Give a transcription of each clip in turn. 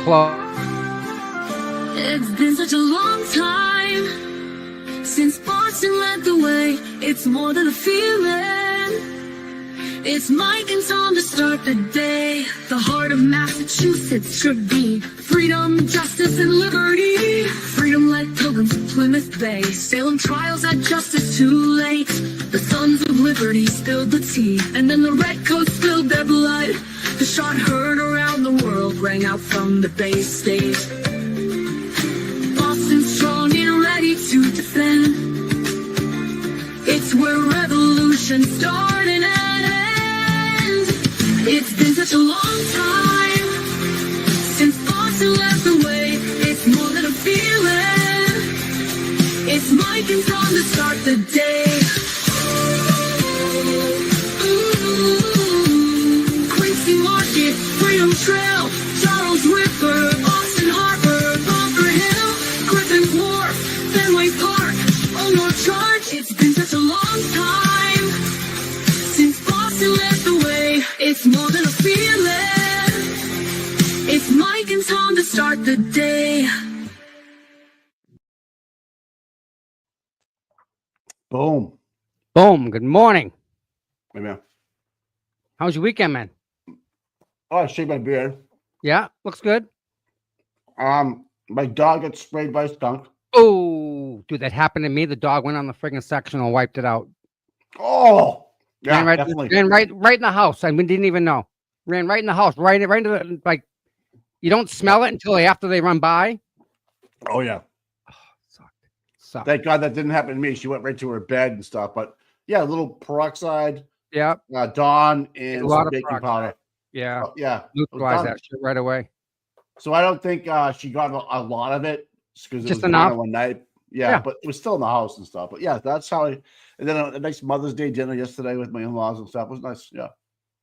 close. It's been such a long time since Boston led the way. It's more than a feeling. It's Mike and Tom to start the day. The heart of Massachusetts should be freedom, justice, and liberty. Freedom-led pilgrims of Plymouth Bay. Salem trials had justice too late. The sons of liberty spilled the tea, and then the redcoats spilled their blood. The shot heard around the world rang out from the Bay State. Boston strong and ready to defend. It's where revolution started and ends. It's been such a long time since Boston led the way. It's more than a feeling. It's Mike and Tom to start the day. Quincy Market, Freedom Trail, Charles River, Boston Harbor, Bunker Hill, Griffin Wharf, Fenway Park, Omar Charge. It's been such a long time since Boston led the way. It's more than a feeling. It's Mike and Tom to start the day. Boom. Boom. Good morning. Hey, man. How was your weekend, man? Oh, I shaved my beard. Yeah, looks good. My dog got sprayed by a skunk. Oh, dude, that happened to me. The dog went on the friggin' section and wiped it out. Oh, yeah, ran definitely. right in the house. I didn't even know. Ran right in the house, right into the, like, you don't smell it until after they run by. Oh, yeah. Sucked. Thank God that didn't happen to me. She went right to her bed and stuff. But yeah, a little peroxide, Yeah. Dawn, and A lot some of baking peroxide. powder. Yeah. Yeah. Neutralize that shit right away. So I don't think she got a lot of it because it Just was enough. one night. Yeah, but it was still in the house and stuff. But yeah, that's how I. And then a nice Mother's Day dinner yesterday with my in-laws and stuff. It was nice. Yeah.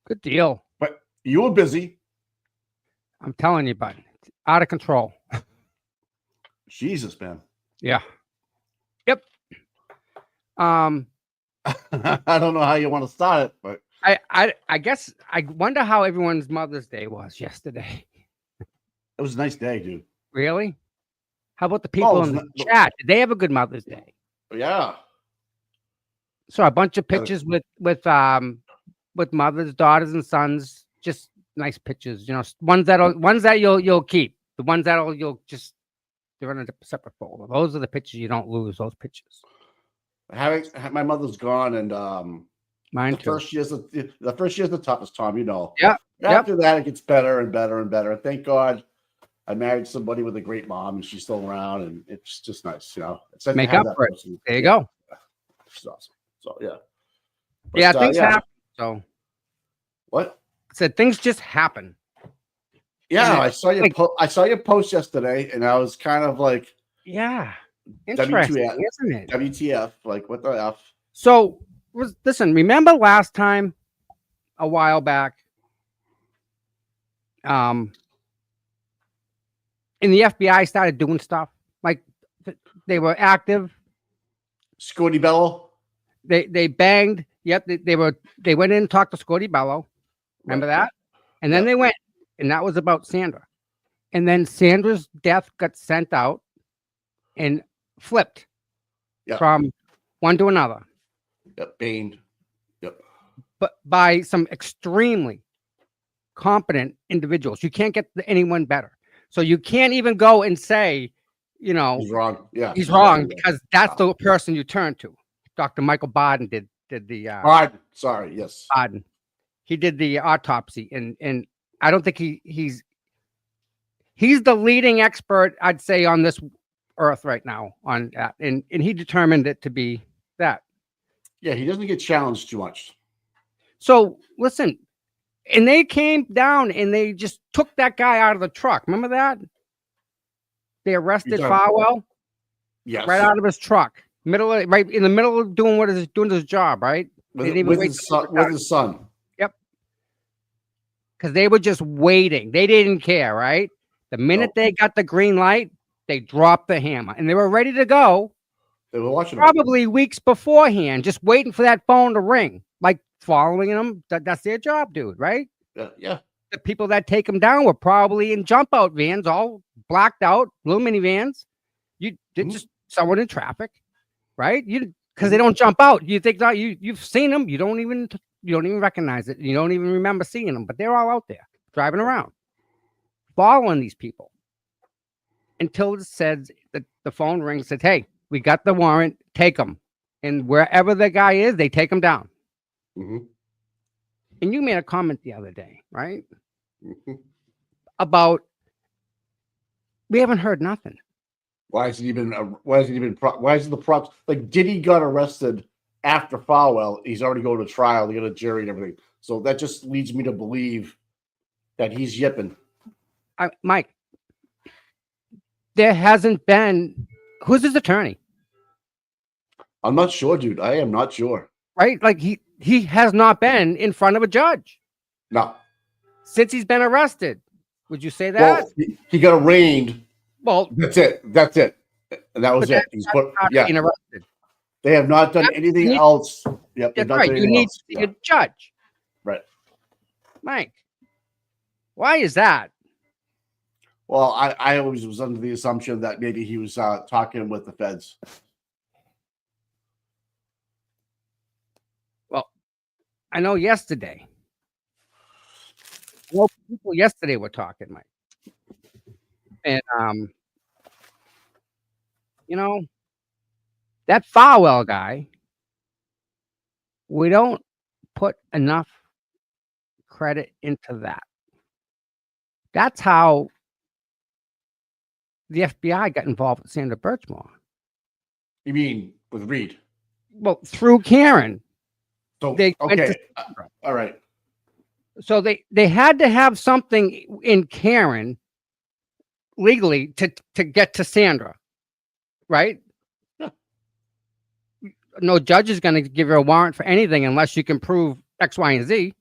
Good deal. But you were busy. I'm telling you, bud. It's out of control. Jesus, man. Yeah. Yep. I don't know how you want to start it, but I guess I wonder how everyone's Mother's Day was yesterday. it was a nice day, dude. Really? How about the people in the chat? Did they have a good Mother's Day? Yeah. So a bunch of pictures with mothers, daughters, and sons. Just nice pictures, you know, ones that you'll keep. The ones you'll just they're in a separate folder. Those are the pictures you don't lose. Those pictures. My mother's gone, and mine the too. first year's the toughest, Tom. You know. Yeah. After that, it gets better and better and better. Thank God, I married somebody with a great mom, and she's still around, and it's just nice, you know. It's nice Make up for it. There you go. She's awesome. So yeah. But, things happen. So what? I said things just happen. Yeah, I saw your I saw your post yesterday, and I was kind of like, yeah, interesting, isn't it? WTF? Like, what the F? So listen. Remember last time, a while back, and the FBI started doing stuff like they were active. Scotty Bello. They banged. Yep, they went in and talked to Scotty Bello. Remember that? And then they went, and that was about Sandra. And then Sandra's death got sent out and flipped from one to another. Yep, baned. Yep. But by some extremely competent individuals. You can't get anyone better. So you can't even go and say, you know, he's wrong. Yeah, he's wrong because that's the person you turn to. Dr. Michael Baden did the Baden. Sorry, yes. Baden. He did the autopsy, and I don't think he's the leading expert, I'd say, on this earth right now on that, and he determined it to be that. Yeah, he doesn't get challenged too much. So listen, and they came down and they just took that guy out of the truck. Remember that? They arrested Farwell. Yes, right out of his truck, right in the middle of doing his job, right? With his son. Yep. Because they were just waiting. They didn't care, right? The minute they got the green light, they dropped the hammer and they were ready to go. They were watching probably weeks beforehand, just waiting for that phone to ring, like following them. That's their job, dude, right? Yeah. the people that take them down were probably in jump out vans, all blacked out, little minivans. You did just someone in traffic, right? Because they don't jump out. You think that you've seen them. You don't even recognize it. You don't even remember seeing them, but they're all out there driving around, following these people until it says that the phone rings, said, "Hey, we got the warrant. Take them." And wherever the guy is, they take him down. Mm-hmm. And you made a comment the other day, right? Mm-hmm. About we haven't heard nothing. Why is the props like Diddy got arrested after Falwell? He's already going to trial. They got a jury and everything. So that just leads me to believe that he's yipping. Mike, there hasn't been. Who's his attorney? I'm not sure, dude. I am not sure. Right? Like he has not been in front of a judge. No. Since he's been arrested. Would you say that? Well, he got arraigned. Well, that's it. And that was it. He's put, being arrested. They have not done anything else. Yep. That's right. You need to see a judge. Right. Mike, why is that? Well, I always was under the assumption that maybe he was talking with the feds. Well, I know yesterday. People yesterday were talking, Mike. And that Falwell guy, we don't put enough credit into that. That's how the FBI got involved with Sandra Birchmore. You mean with Read? Well, through Karen. So all right. So they had to have something in Karen legally to get to Sandra, right? Yeah. No judge is going to give you a warrant for anything unless you can prove X, Y, and Z.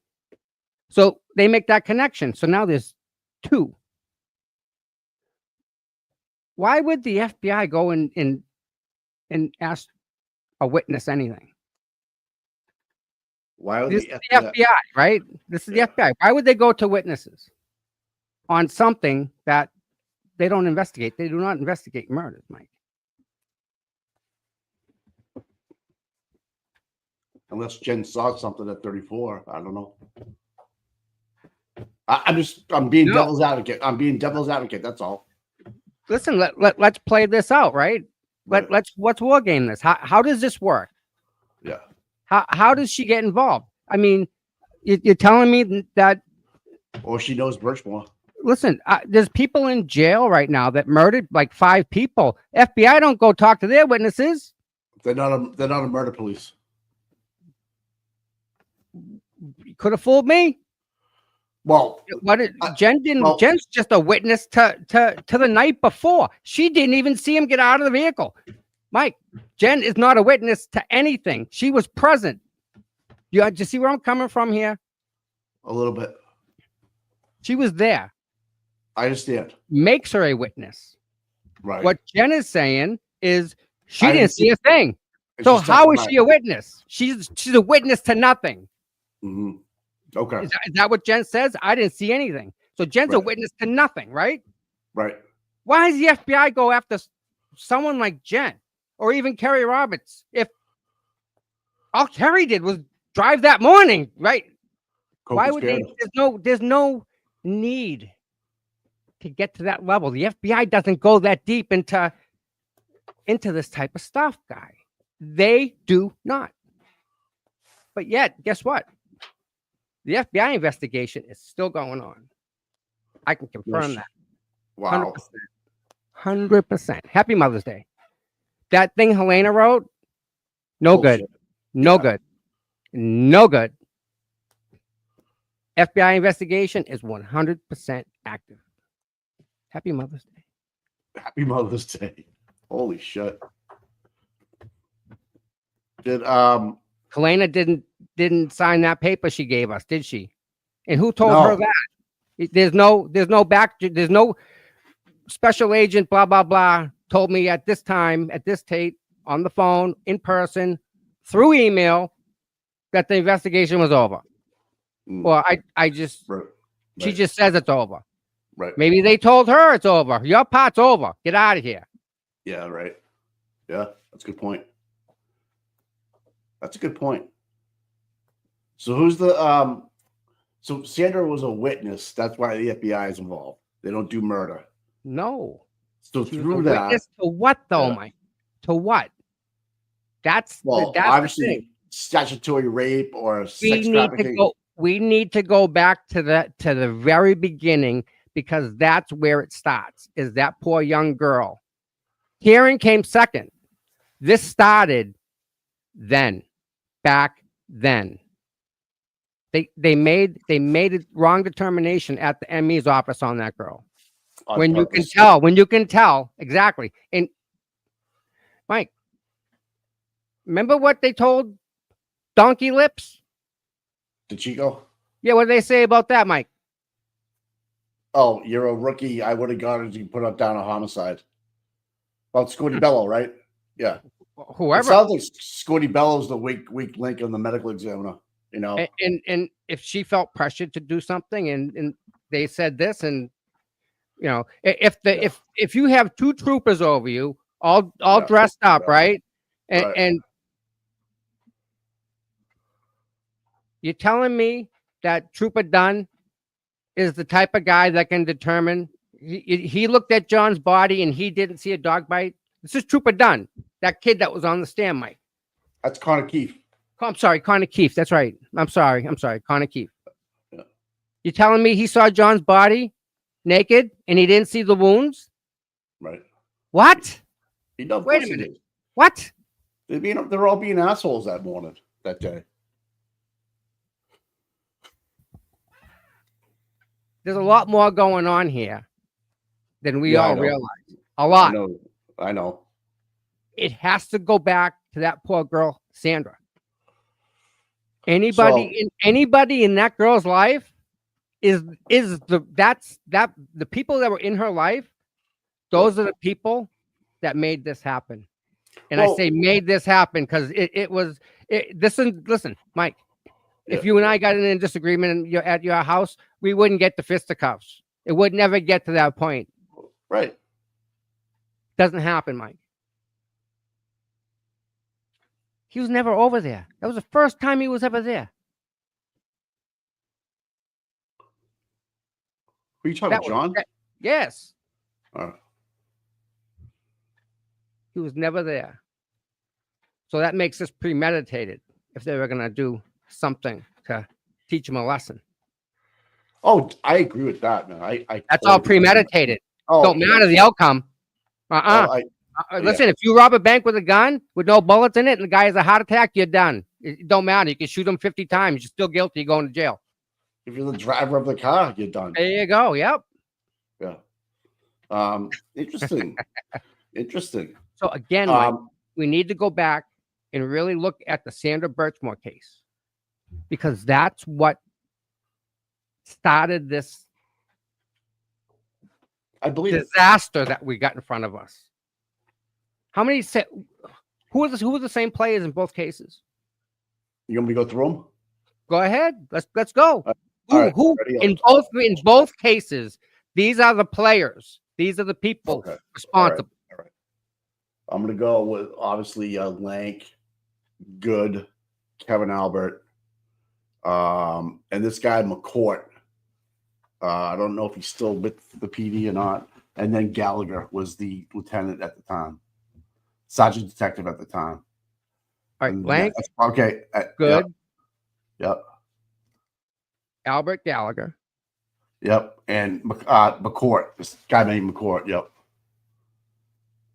So they make that connection. So now there's two. Why would the FBI go and ask a witness anything? Why would this is the FBI, right? This is the FBI. Why would they go to witnesses on something that they don't investigate? They do not investigate murders, Mike. Unless Jen saw something at 34. I don't know. I'm being devil's advocate. I'm being devil's advocate. That's all. Listen, let's play this out, right? Let's war game this. How does this work? Yeah. How does she get involved? I mean, you're telling me that. Or she knows Birchmore. Listen, there's people in jail right now that murdered like 5 people. FBI don't go talk to their witnesses. They're not a murder police. You could have fooled me. Well, Jen didn't. Well, Jen's just a witness to the night before. She didn't even see him get out of the vehicle. Mike, Jen is not a witness to anything. She was present. Do you see where I'm coming from here? A little bit. She was there. I understand. Makes her a witness. Right. What Jen is saying is she didn't see a thing. So how is she a witness? She's a witness to nothing. Mm-hmm. Okay. Is that what Jen says? I didn't see anything. So Jen's a witness to nothing, right? Right. Why does the FBI go after someone like Jen or even Kare Roberts if all Kare did was drive that morning, right? Why would they? There's no need to get to that level. The FBI doesn't go that deep into this type of stuff, guy. They do not. But yet, guess what? The FBI investigation is still going on. I can confirm that. Wow. 100%. Happy Mother's Day. That thing Helena wrote, no good. No good. No good. FBI investigation is 100% active. Happy Mother's Day. Happy Mother's Day. Holy shit. Did Helena didn't sign that paper she gave us, did she? And who told her that? There's no special agent, blah, blah, blah, told me at this time, at this date, on the phone, in person, through email, that the investigation was over. Well, I just, She Right. just says it's over. Right. Maybe they told her it's over. Your part's over. Get out of here. Yeah, right. Yeah, that's a good point. That's a good point. So who's the so Sandra was a witness. That's why the FBI is involved. They don't do murder. No. So She was through a that, witness to what, though, Yeah. Mike? To what? That's well, the thing. obviously statutory rape or We sex need to trafficking. go. We need to go back to the very beginning, because that's where it starts. Is that poor young girl? Karen came second. This started then, back then. They made a wrong determination at the ME's office on that girl. on When purpose. you can tell exactly. And Mike, remember what they told Donkey Lips? Did she go? Yeah, what did they say about that, Mike? Oh, you're a rookie. I would have gone you put up down a homicide. Well, Scotty Bello, right? Yeah. It Whoever. sounds like Scotty Bello's the weak link on the medical examiner. You know. And if she felt pressured to do something, and they said this, and you know, if you have two troopers over you, all dressed up, Yeah. right? Right. And you're telling me that Trooper Dunn is the type of guy that can determine? He looked at John's body and he didn't see a dog bite. This is Trooper Dunn, that kid that was on the stand, Mike. That's Connor Keefe. I'm sorry, Connor Keefe. That's right. I'm sorry, Connor Keefe. Yeah. You're telling me he saw John's body naked and he didn't see the wounds? Right. What? He knows. Wait a minute. What? They're all being assholes that morning, that day. There's a lot more going on here than we all realize. A lot. I know. It has to go back to that poor girl, Sandra. Anybody in that girl's life the people that were in her life. Those are the people that made this happen. And I say made this happen because it was. Listen, Mike. If you and I got in a disagreement and you're at your house, we wouldn't get the fisticuffs. It would never get to that point. Right. Doesn't happen, Mike. He was never over there. That was the first time he was ever there. Were you talking about John? Yes. Oh. He was never there. So that makes this premeditated if they were going to do something to teach him a lesson. Oh, I agree with that, man. That's all premeditated. Don't matter the outcome. Listen, if you rob a bank with a gun with no bullets in it and the guy has a heart attack, you're done. It don't matter. You can shoot him 50 times. You're still guilty. You're going to jail. If you're the driver of the car, you're done. There you go. Yep. Yeah. Interesting. Interesting. So again, Mike, we need to go back and really look at the Sandra Birchmore case, because that's what started this disaster that we got in front of us. How many who were the same players in both cases? You want me to go through them? Go ahead. Let's go. Who in both cases, these are the players. These are the people responsible. All right. I'm going to go with obviously Lank, Good, Kevin Albert, and this guy McCourt. I don't know if he's still with the PD or not. And then Gallagher was the lieutenant at the time, sergeant detective at the time. All right, Lank. Okay. Good. Yep. Albert Gallagher. Yep. And McCourt, this guy named McCourt. Yep.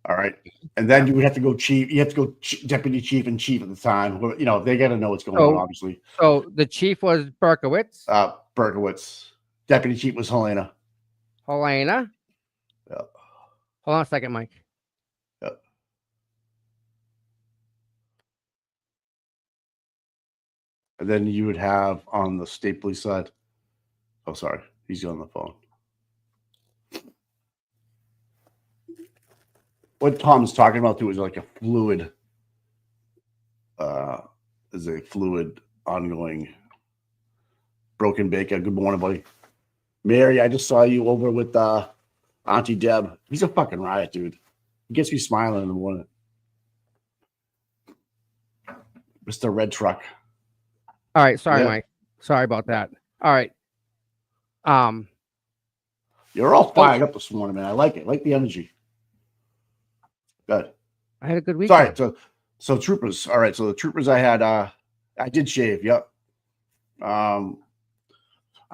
All right. And then you would have to go chief. You have to go deputy chief and chief at the time. You know, they got to know what's going on, obviously. So the chief was Berkowitz. Berkowitz. Deputy chief was Helena. Yep. Hold on a second, Mike. Yep. And then you would have on the state police side. Oh, sorry. He's on the phone. What Tom's talking about too is like a fluid, ongoing. Broken Baker. Good morning, buddy. Mary, I just saw you over with Auntie Deb. He's a fucking riot, dude. He gets me smiling in the morning. Mr. Red Truck. All right, sorry, Yeah. Mike. Sorry about that. All right. You're all fired up this morning, man. I like it. I like the energy. Good. I had a good weekend. Sorry. So troopers. All right. So the troopers I had, I did shave. Yep.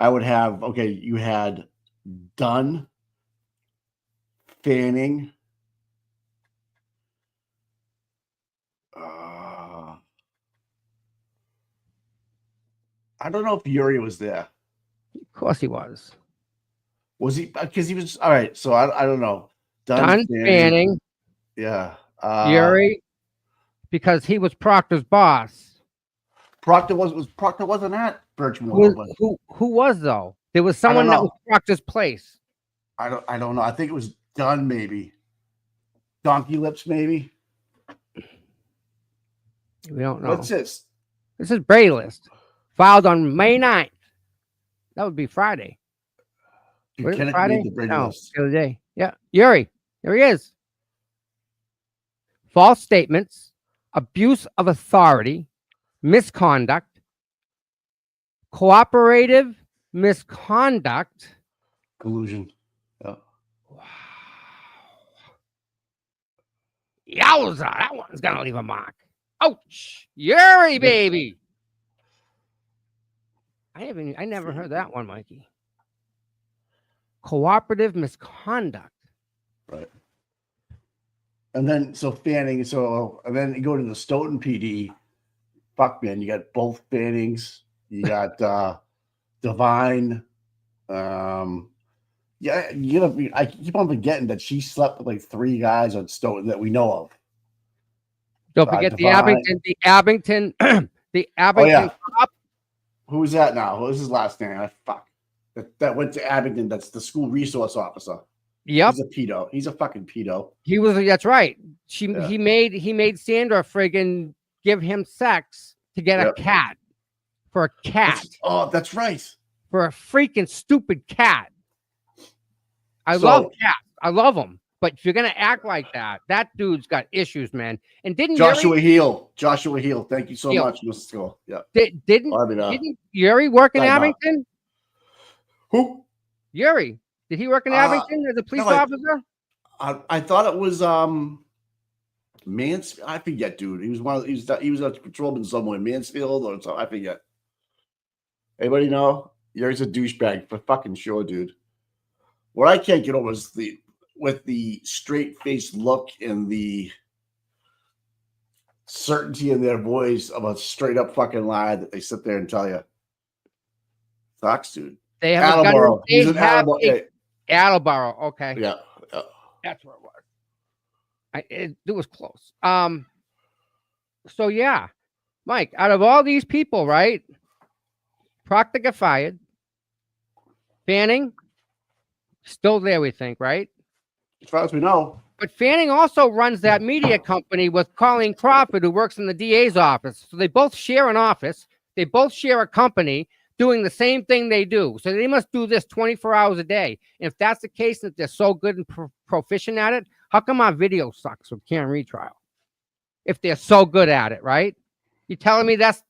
I would have, okay, you had Dunn, Fanning, I don't know if Yuri was there. Of course he was. Was he? Because he was, all right. So I don't know. Dunn, Fanning, yeah. Yuri, because he was Proctor's boss. Proctor wasn't at Birchmore. Who was though? There was someone that was Proctor's place. I don't know. I think it was Dunn, maybe. Donkey Lips, maybe. We don't know. What's this? This is Brady list. Filed on May 9th. That would be Friday. Bukhenik Friday? made the Brady No, list. the other day. Yeah. Yuri. There he is. False statements, abuse of authority, misconduct, cooperative misconduct. Collusion. Yeah. Wow. Yowza, that one's gonna leave a mark. Ouch. Yuri, baby. I never heard that one, Mikey. Cooperative misconduct. Right. And then Fanning, and then you go to the Stoughton PD. Fuck, man, you got both Fannings. You got Divine. Yeah, I keep on forgetting that she slept with like 3 guys on Stoughton that we know of. Don't forget the Divine. Abington Oh, yeah. cop. Who is that now? What was his last name? Fuck. That went to Abington. That's the school resource officer. Yep. He's a pedo. He's a fucking pedo. He was. That's right. Yeah. He made Sandra friggin' give him sex to get a cat. For a cat. That's right. For a freaking stupid cat. I love cats. I love them. But if you're gonna act like that, that dude's got issues, man. And didn't Joshua Heel? Thank you so much, Mr. Skull. Yeah. Didn't Yuri work in Abington? Who? Yuri. Did he work in Abington as a police officer? I thought it was Mansfield. I forget, dude. He was a patrolman somewhere, Mansfield or something. I forget. Anybody know? Yuri's a douchebag for fucking sure, dude. What I can't get over is with the straight-faced look and the certainty in their voice of a straight-up fucking lie that they sit there and tell you. Sucks, dude. They have Attleboro. He's in Attleboro. Attleboro. Okay. Yeah. That's where it was. It was close. So yeah, Mike, out of all these people, right? Proctor got fired. Fanning, still there, we think, right? As far as we know. But Fanning also runs that media company with Colleen Crawford, who works in the DA's office. So they both share an office. They both share a company doing the same thing they do. So they must do this 24 hours a day. And if that's the case, that they're so good and proficient at it, how come our video sucks with Kare Read trial? If they're so good at it, right? You telling me that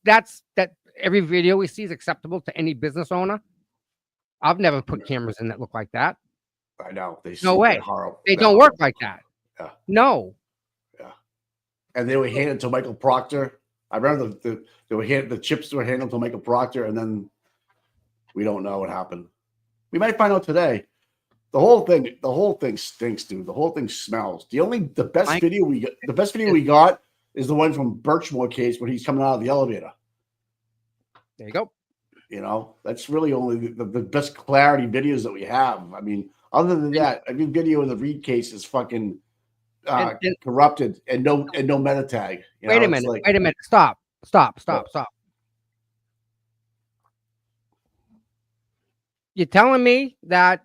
every video we see is acceptable to any business owner? I've never put cameras in that look like that. I know. No way. Horrible. They don't work like that. Yeah. No. Yeah. And they were handed to Michael Proctor. I remember the chips were handed to Michael Proctor, and then we don't know what happened. We might find out today. The whole thing stinks, dude. The whole thing smells. The best video we got is the one from Birchmore case when he's coming out of the elevator. There you go. You know, that's really only the best clarity videos that we have. I mean, other than that, every video in the Read case is fucking corrupted and no meta tag. Wait a minute. Stop. You're telling me that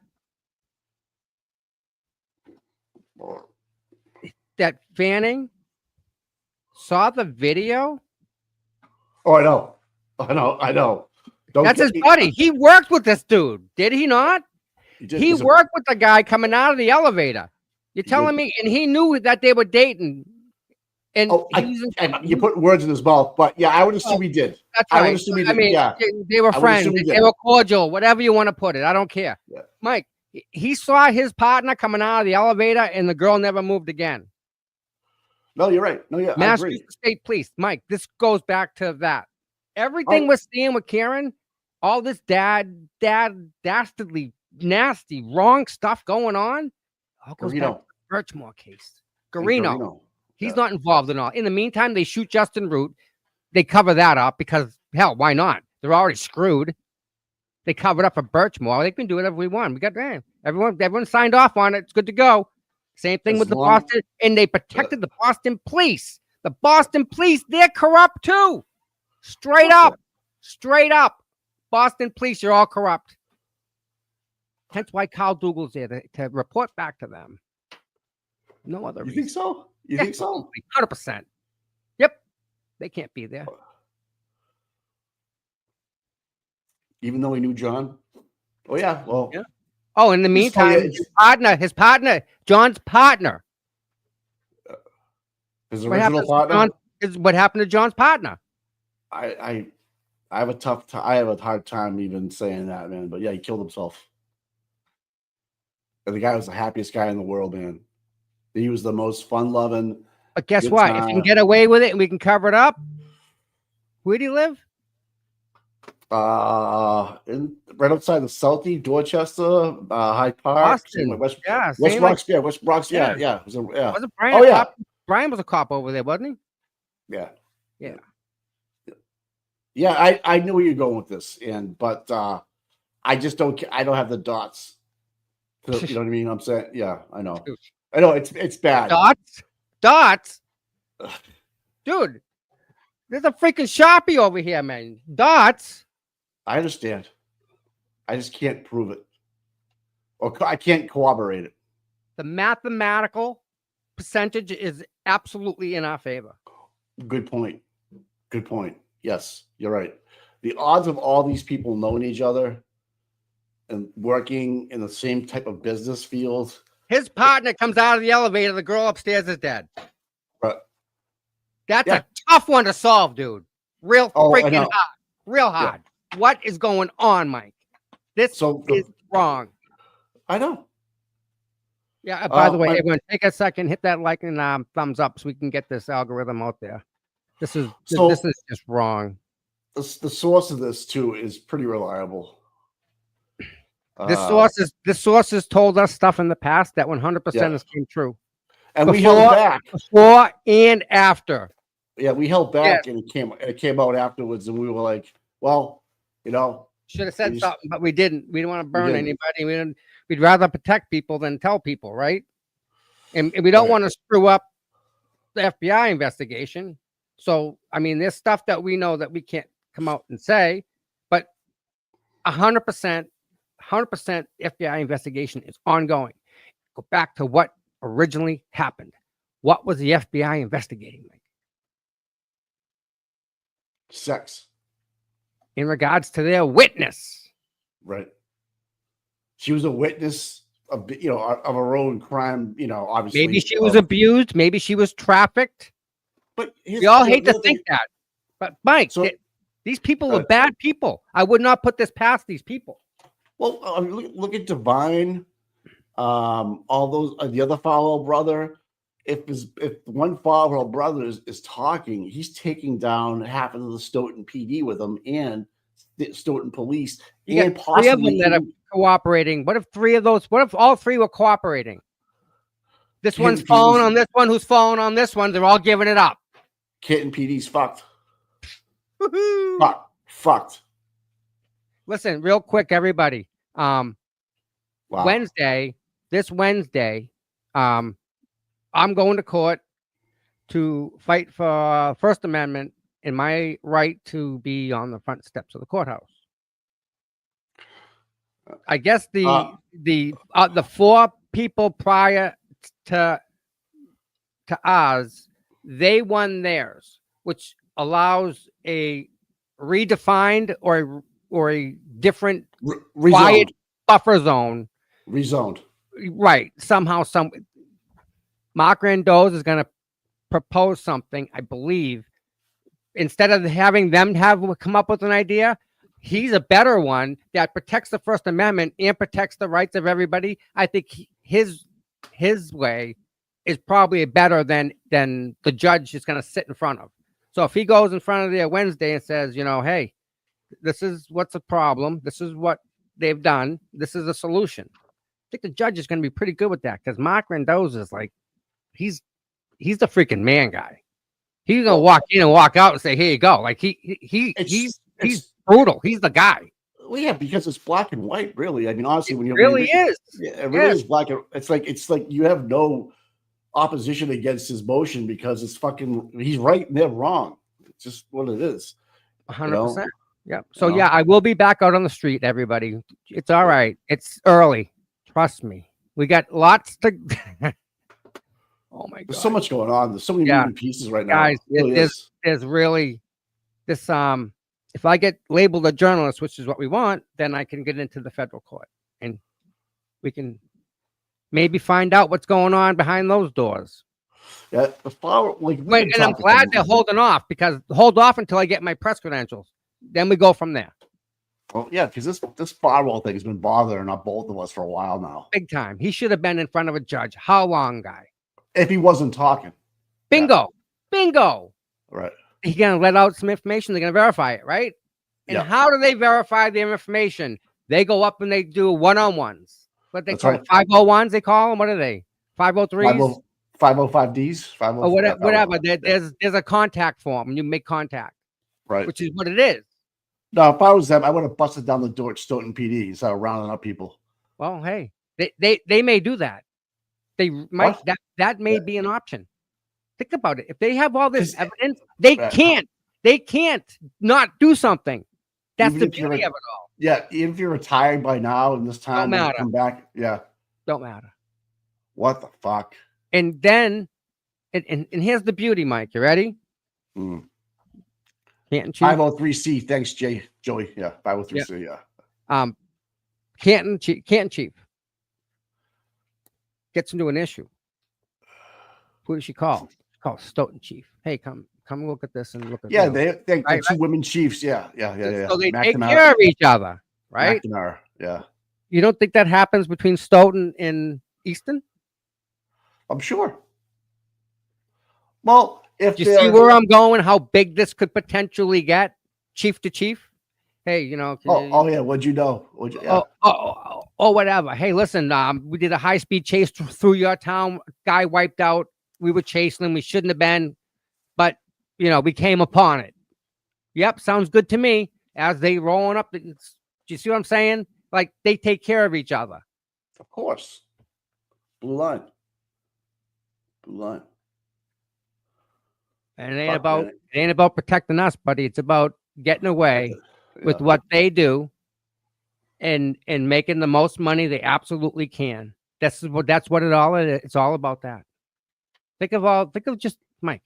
Fanning saw the video? Oh, I know. That's his buddy. He worked with this dude, did he not? He worked with the guy coming out of the elevator. You're telling me, and he knew that they were dating. And you put words in his mouth, but yeah, I would assume he did. That's I right. would assume he did. I mean, yeah, they were friends. They were cordial, whatever you want to put it. I don't care. Yeah. Mike, he saw his partner coming out of the elevator, and the girl never moved again. No, you're right. No, yeah, Massachusetts State Police, Mike. This goes back to that. Everything we're seeing with Karen, all this dastardly, nasty, wrong stuff going on, all goes back to the Birchmore case. Garino. He's not involved at all. In the meantime, they shoot Justin Root. They cover that up because, hell, why not? They're already screwed. They covered up for Birchmore. They can do whatever we want. We got everyone signed off on it. It's good to go. Same thing with the Boston, and they protected the Boston police. The Boston police, they're corrupt too. Straight up. Boston police, you're all corrupt. Hence why Kyle Dougal's there to report back to them. No other reason. You think so? You think so? 100%. Yep. They can't be there. Even though he knew John? Oh, yeah. Well. Yeah. Oh, in the meantime, his partner, John's partner. His original partner? What happened to John's partner? I have a hard time even saying that, man. But yeah, he killed himself. And the guy was the happiest guy in the world, man. He was the most fun-loving. But guess what? If you can get away with it and we can cover it up, where do you live? Right outside the Southie, Dorchester, Hyde Park, Boston. West Bronx. Yeah. Wasn't Brian a cop? Brian was a cop over there, wasn't he? Yeah. Yeah, I knew where you're going with this, but I just don't. I don't have the dots. You know what I mean? I'm saying, yeah, I know. It's bad. Dots, dude. There's a freaking Sharpie over here, man. Dots. I understand. I just can't prove it, or I can't corroborate it. The mathematical percentage is absolutely in our favor. Good point. Yes, you're right. The odds of all these people knowing each other and working in the same type of business field. His partner comes out of the elevator. The girl upstairs is dead. Right. That's a tough one to solve, dude. Real freaking hard. Real hard. Yeah. What is going on, Mike? This is wrong. I know. Yeah. By the way, everyone, take a second, hit that like and thumbs up so we can get this algorithm out there. This is just wrong. The source of this too is pretty reliable. The sources told us stuff in the past that 100% is came true. And we held back before and after. Yeah, we held back, and it came out afterwards, and we were like, well, should have said something, but we didn't. We didn't want to burn anybody. We'd rather protect people than tell people, right? And we don't want to screw up the FBI investigation. So, I mean, there's stuff that we know that we can't come out and say, but 100% FBI investigation is ongoing. Go back to what originally happened. What was the FBI investigating? Sex. In regards to their witness. Right. She was a witness of her own crime, obviously. Maybe she was abused. Maybe she was trafficked. But we all hate to think that. But Mike, these people are bad people. I would not put this past these people. Well, look at Divine, all those, the other Falwell brother. If one Falwell brother is talking, he's taking down half of the Stoughton PD with him and the Stoughton police. You got three of them that are cooperating. What if all three were cooperating? This one's falling on this one, who's falling on this one. They're all giving it up. Kitten PD's fucked. Fucked. Listen, real quick, everybody. This Wednesday, I'm going to court to fight for First Amendment and my right to be on the front steps of the courthouse. I guess the four people prior to ours, they won theirs, which allows a redefined or a different Rezoned. quiet buffer zone. Rezoned. Right. Somehow, Mark Randolph is going to propose something, I believe. Instead of having them come up with an idea, he's a better one that protects the First Amendment and protects the rights of everybody. I think his way is probably better than the judge is going to sit in front of. So if he goes in front of there Wednesday and says, hey, this is what's the problem. This is what they've done. This is a solution. I think the judge is going to be pretty good with that because Mark Randolph is like, he's the freaking man guy. He's gonna walk in and walk out and say, "Here you go." Like he's brutal. He's the guy. Well, yeah, because it's black and white, really. I mean, honestly, when you really is, it really is black and it's like you have no opposition against his motion because it's fucking he's right and they're wrong. It's just what it is. 100%. Yeah. So yeah, I will be back out on the street, everybody. It's all right. It's early. Trust me. We got lots to. Oh my God! There's so much going on. There's so many moving pieces right now. Guys, there's really this. If I get labeled a journalist, which is what we want, then I can get into the federal court, and we can maybe find out what's going on behind those doors. Yeah, and I'm glad they're holding off because hold off until I get my press credentials. Then we go from there. Well, yeah, because this firewall thing has been bothering both of us for a while now. Big time. He should have been in front of a judge. How long, guy? If he wasn't talking. Bingo. Yeah. Bingo. Right. He's going to let out some information. They're going to verify it, right? And how do they verify their information? They go up and they do one-on-ones. What they call 501s, they call them? What are they? 503s? 505Ds? Or whatever. There's a contact form and you make contact. Right. Which is what it is. No, if I was them, I would have busted down the door at Stoughton PD and started rounding up people. Well, hey, they may do that. They might that may be an option. Think about it. If they have all this evidence, they can't not do something. That's the beauty of it all. Yeah, even if you're retired by now and this time when you come back, don't matter. What the fuck? And then, and here's the beauty, Mike. You ready? Mm. Canton Chief. 503C. Thanks, Joey. Yeah, 503C. Yeah. Canton Chief gets into an issue. Who does she call? She calls Stoughton Chief. Hey, come look at this and look at this. They two women chiefs. Yeah. So they take care of each other, right? McNamara, yeah. You don't think that happens between Stoughton and Easton? I'm sure. Well, if you see where I'm going, how big this could potentially get, chief to chief. Hey, yeah. What'd you know? Whatever. Hey, listen, we did a high-speed chase through your town. Guy wiped out. We were chasing him. We shouldn't have been, but we came upon it. Yep, sounds good to me. As they rolling up, do you see what I'm saying? Like they take care of each other. Of course. Blue line. And it ain't about protecting us, buddy. It's about getting away with what they do and making the most money they absolutely can. That's what it all is. It's all about that. Think of the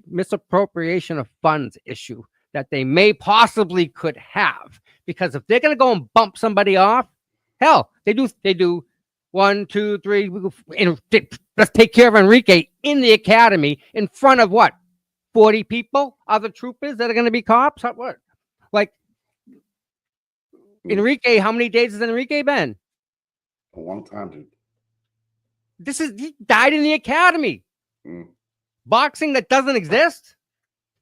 misappropriation of funds issue that they may possibly could have. Because if they're gonna go and bump somebody off, hell, they do 1, 2, 3. Let's take care of Enrique in the academy in front of what? 40 people, other troopers that are going to be cops? What? Like, Enrique, how many days has Enrique been? A long time, dude. He died in the academy. Boxing that doesn't exist?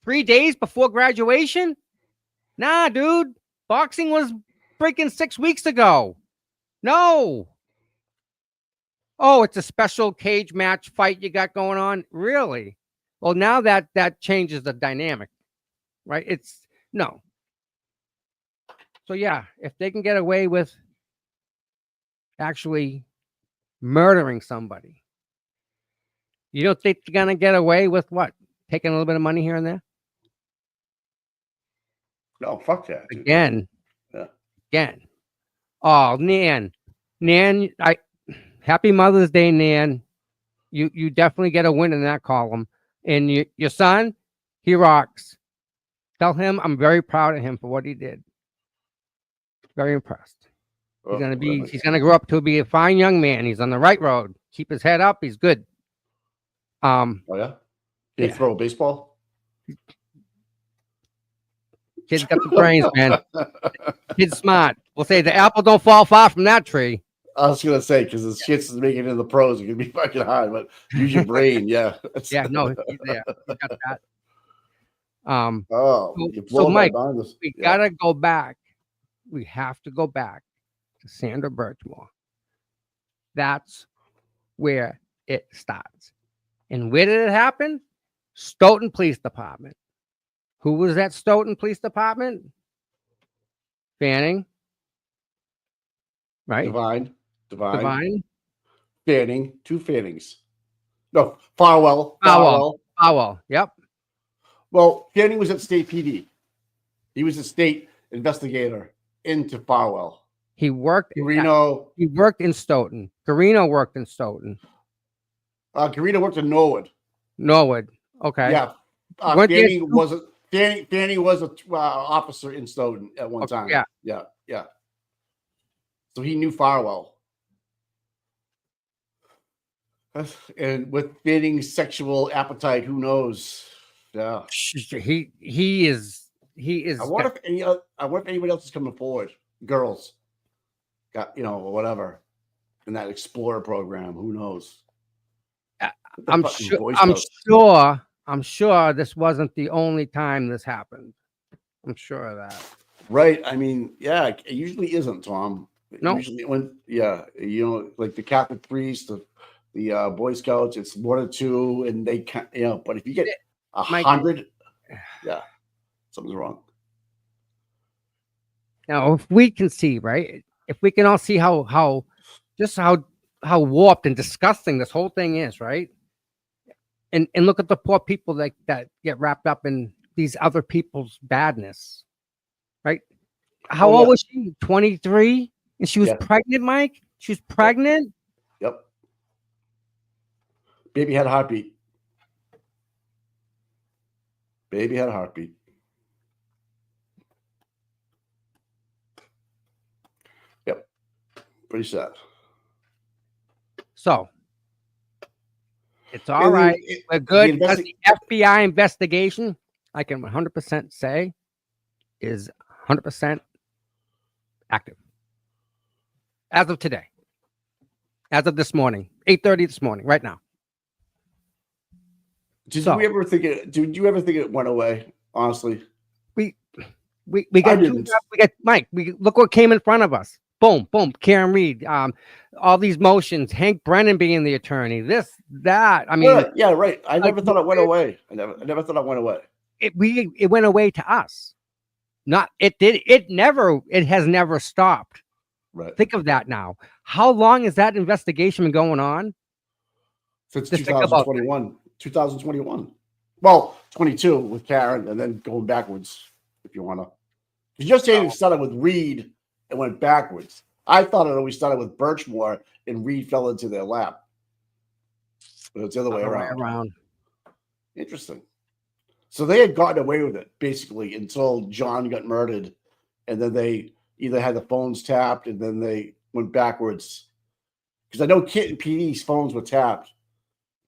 3 days before graduation? Nah, dude. Boxing was freaking 6 weeks ago. No. Oh, it's a special cage match fight you got going on? Really? Well, now that changes the dynamic, right? It's no. So yeah, if they can get away with actually murdering somebody, you don't think they're gonna get away with what? Taking a little bit of money here and there? No, fuck that. Dude. Again. Oh, Nan, happy Mother's Day, Nan. You definitely get a win in that column. And your son, he rocks. Tell him I'm very proud of him for what he did. Very impressed. Oh, He's gonna grow up to be a fine young man. He's on the right road. Keep his head up. He's good. oh yeah. Can you Yeah. throw a baseball? Kid's got the brains, man. Kid's smart. We'll say the apple don't fall far from that tree. I was gonna say because his chances of making it in the pros are gonna be fucking high, but use your brain, yeah. Yeah, no, he's there. He's got that. Oh, So- you're so blowing Mike, my mind. We Yeah. gotta go back. We have to go back to Sandra Birchmore. That's where it starts. And where did it happen? Stoughton Police Department. Who was at Stoughton Police Department? Fanning. Right? Divine. Divine. Fanning. Two Fannings. No, Farwell. Powell. Yep. Well, Fanning was at state PD. He was a state investigator into Farwell. He worked. Carino. He worked in Stoughton. Carino worked in Stoughton. Carino worked in Norwood. Norwood. Okay. Yeah. Weren't there Fanning was a Fanning was a officer in Stoughton at one time. yeah. Yeah. So he knew Farwell. And with Fanning's sexual appetite, who knows? Yeah. He is. I wonder if anybody else is coming forward. Girls, got whatever, in that Explorer program. Who knows? I'm sure this wasn't the only time this happened. I'm sure of that. Right. I mean, yeah, it usually isn't, Tom. No. Usually like the Catholic priest, the Boy Scouts, it's 1 or 2, and they can't, but if you get 100, yeah, something's wrong. Now, if we can see, right, if we can all see how warped and disgusting this whole thing is, right, and look at the poor people that get wrapped up in these other people's badness, right? How old was she? 23, and she was pregnant, Mike. She was pregnant. Yep. Baby had a heartbeat. Yep. Pretty sad. So it's all right. We're good. Because the FBI investigation, I can 100% say, is 100% active. As of today. As of this morning. 8:30 this morning, right now. Did you ever think it went away? Honestly, we got Mike. Look what came in front of us. Boom, boom. Kare Read. All these motions. Hank Brennan being the attorney. This, that. I mean, yeah, right. I never thought it went away. I never thought it went away. It went away to us. Not it did. It has never stopped. Right. Think of that now. How long has that investigation been going on? Since 2021. 2021. Well, 22 with Karen, and then going backwards, if you want to. Because you're saying it started with Read and went backwards. I thought it always started with Birchmore and Read fell into their lap. But it's the other way around. Interesting. So they had gotten away with it, basically, until John got murdered. And then they either had the phones tapped and then they went backwards. Because I know Kit and PD's phones were tapped.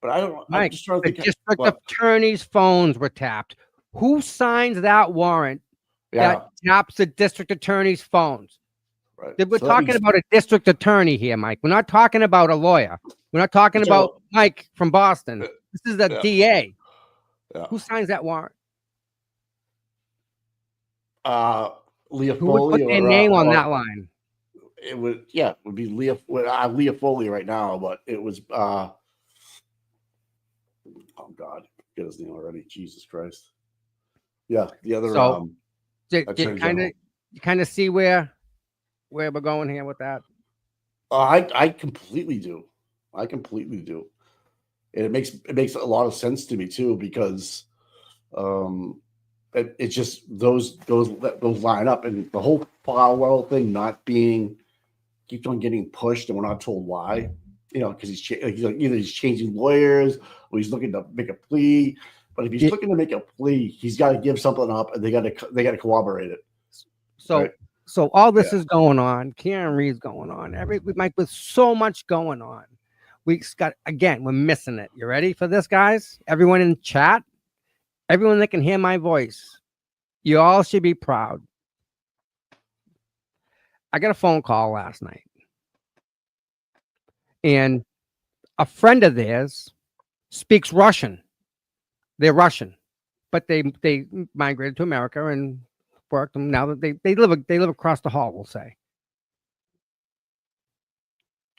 But I don't. Mike, I'm just trying to think. The district attorney's phones were tapped. Who signs that warrant that taps the district attorney's phones? Right. We're talking about a district attorney here, Mike. We're not talking about a lawyer. We're not talking about Mike from Boston. This is a DA. Yeah. Who signs that warrant? Leah Who would put their name on that line? It would be Leah Foley right now, but it was oh God, get his name already. Jesus Christ. Yeah, the other you kind of see where we're going here with that. I completely do. And it makes a lot of sense to me too, because it's just those line up, and the whole Farwell thing keeps on getting pushed, and we're not told why. Because he's either he's changing lawyers or he's looking to make a plea. But if he's looking to make a plea, he's got to give something up, and they got to corroborate it. So, right? so all this is going on. Kare Read's going on. Mike, with so much going on, we're missing it. You ready for this, guys? Everyone in chat, everyone that can hear my voice, you all should be proud. I got a phone call last night, and a friend of theirs speaks Russian. They're Russian, but they migrated to America and worked. And now that they live across the hall, we'll say.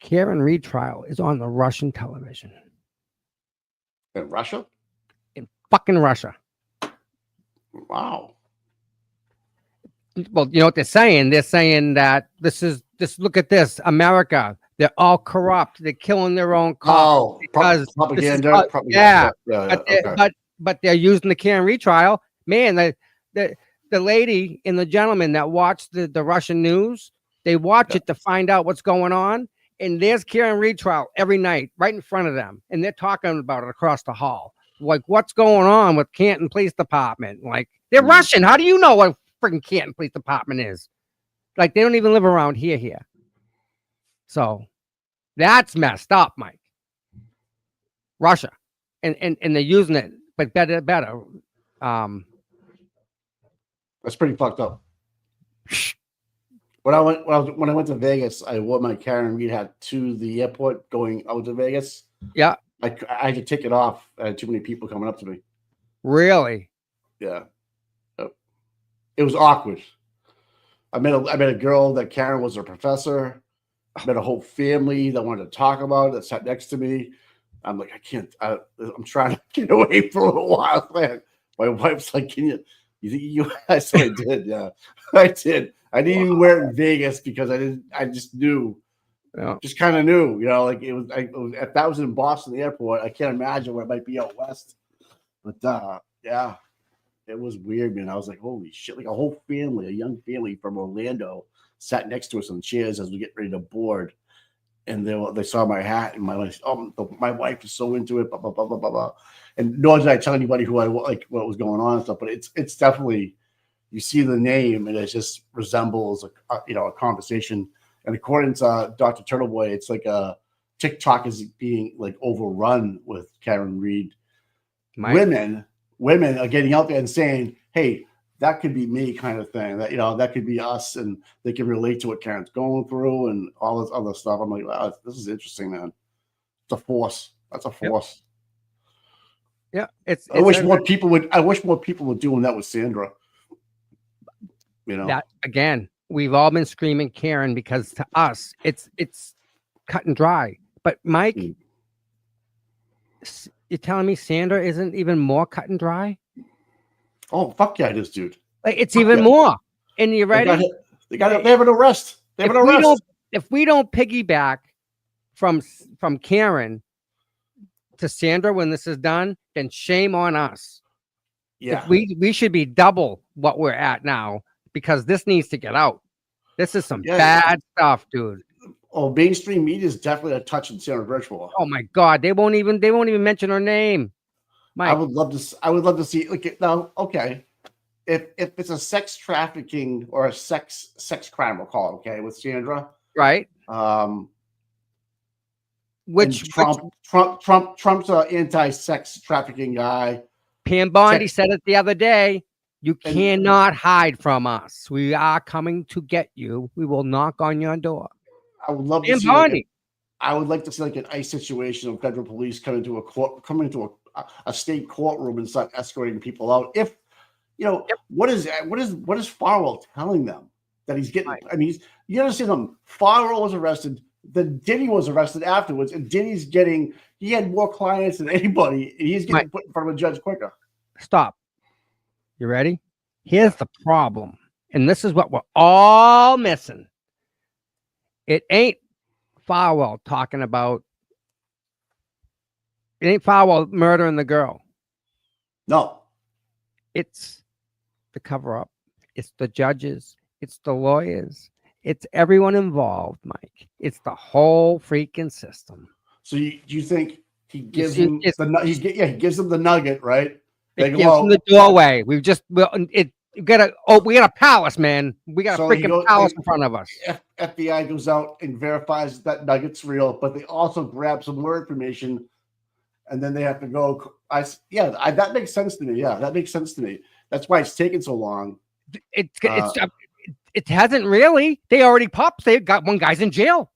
Kare Read trial is on the Russian television. In Russia? In fucking Russia. Wow. Well, you know what they're saying? They're saying that look at this, America. They're all corrupt. They're killing their own cops. Because propaganda. Yeah. But they're using the Kare Read trial. Man, the lady and the gentleman that watch the Russian news, they watch it to find out what's going on. And there's Kare Read trial every night right in front of them. And they're talking about it across the hall. Like, what's going on with Canton Police Department? Like, they're Russian. How do you know what freaking Canton Police Department is? Like, they don't even live around here. So that's messed up, Mike. Russia. And they're using it, but better. That's pretty fucked up. When I went to Vegas, I wore my Kare Read hat to the airport going out to Vegas. Yeah. I had to take it off. I had too many people coming up to me. Really? Yeah. It was awkward. I met a girl that Karen was her professor. I met a whole family that wanted to talk about it that sat next to me. I'm like, I can't. I'm trying to get away for a little while, man. My wife's like, can you think you? I said I did. Yeah, I did. I didn't even wear it in Vegas because I didn't. I just knew. Yeah. Just kind of knew, like it was. If that was in Boston airport, I can't imagine where it might be out west. But yeah, it was weird, man. I was like, holy shit! Like a whole family, a young family from Orlando, sat next to us on chairs as we get ready to board, and they saw my hat, and my wife is so into it, blah blah blah blah blah blah. And nor did I tell anybody who I like what was going on and stuff. But it's definitely, you see the name, and it just resembles a conversation. And according to Dr. Turtleboy, it's like TikTok is being like overrun with Kare Read. Women are getting out there and saying, "Hey, that could be me," kind of thing. That that could be us, and they can relate to what Karen's going through and all this other stuff. I'm like, wow, this is interesting, man. It's a force. That's a force. Yeah, it's I wish more people would doing that with Sandra. That again. We've all been screaming Karen because to us it's cut and dry. But Mike, you're telling me Sandra isn't even more cut and dry? Oh, fuck yeah, it is, dude. Like it's even more. And you ready? They have an arrest. They have an arrest. If we don't piggyback from Karen to Sandra when this is done, then shame on us. Yeah, we should be double what we're at now. Because this needs to get out. This is some bad stuff, dude. Oh, mainstream media is definitely a touch on Sandra Birchmore. Oh my God, they won't even mention her name. Mike. I would love to see. Like now, okay, if it's a sex trafficking or a sex crime, we'll call it, okay, with Sandra, right? Trump's an anti-sex trafficking guy. Pam Bondi said it the other day. You cannot hide from us. We are coming to get you. We will knock on your door. I would love to see. I would like to see like an ICE situation of federal police coming into a state courtroom and start escorting people out. If what is Farwell telling them that he's getting? I mean, you understand them. Farwell was arrested. Then Diddy was arrested afterwards, and he had more clients than anybody, and he's getting put in front of a judge quicker. Stop. You ready? Here's the problem. And this is what we're all missing. It ain't Farwell talking about. It ain't Farwell murdering the girl. No. It's the cover up. It's the judges. It's the lawyers. It's everyone involved, Mike. It's the whole freaking system. So you think he gives him he gives him the nugget, right? They It go gives out. from the doorway. We got a palace, man. We got a So he freaking goes- palace they- in front of us. FBI goes out and verifies that nugget's real, but they also grab some more information, and then they have to go. That makes sense to me. Yeah, that makes sense to me. That's why it's taking so long. It hasn't really. They already popped. They got one guy's in jail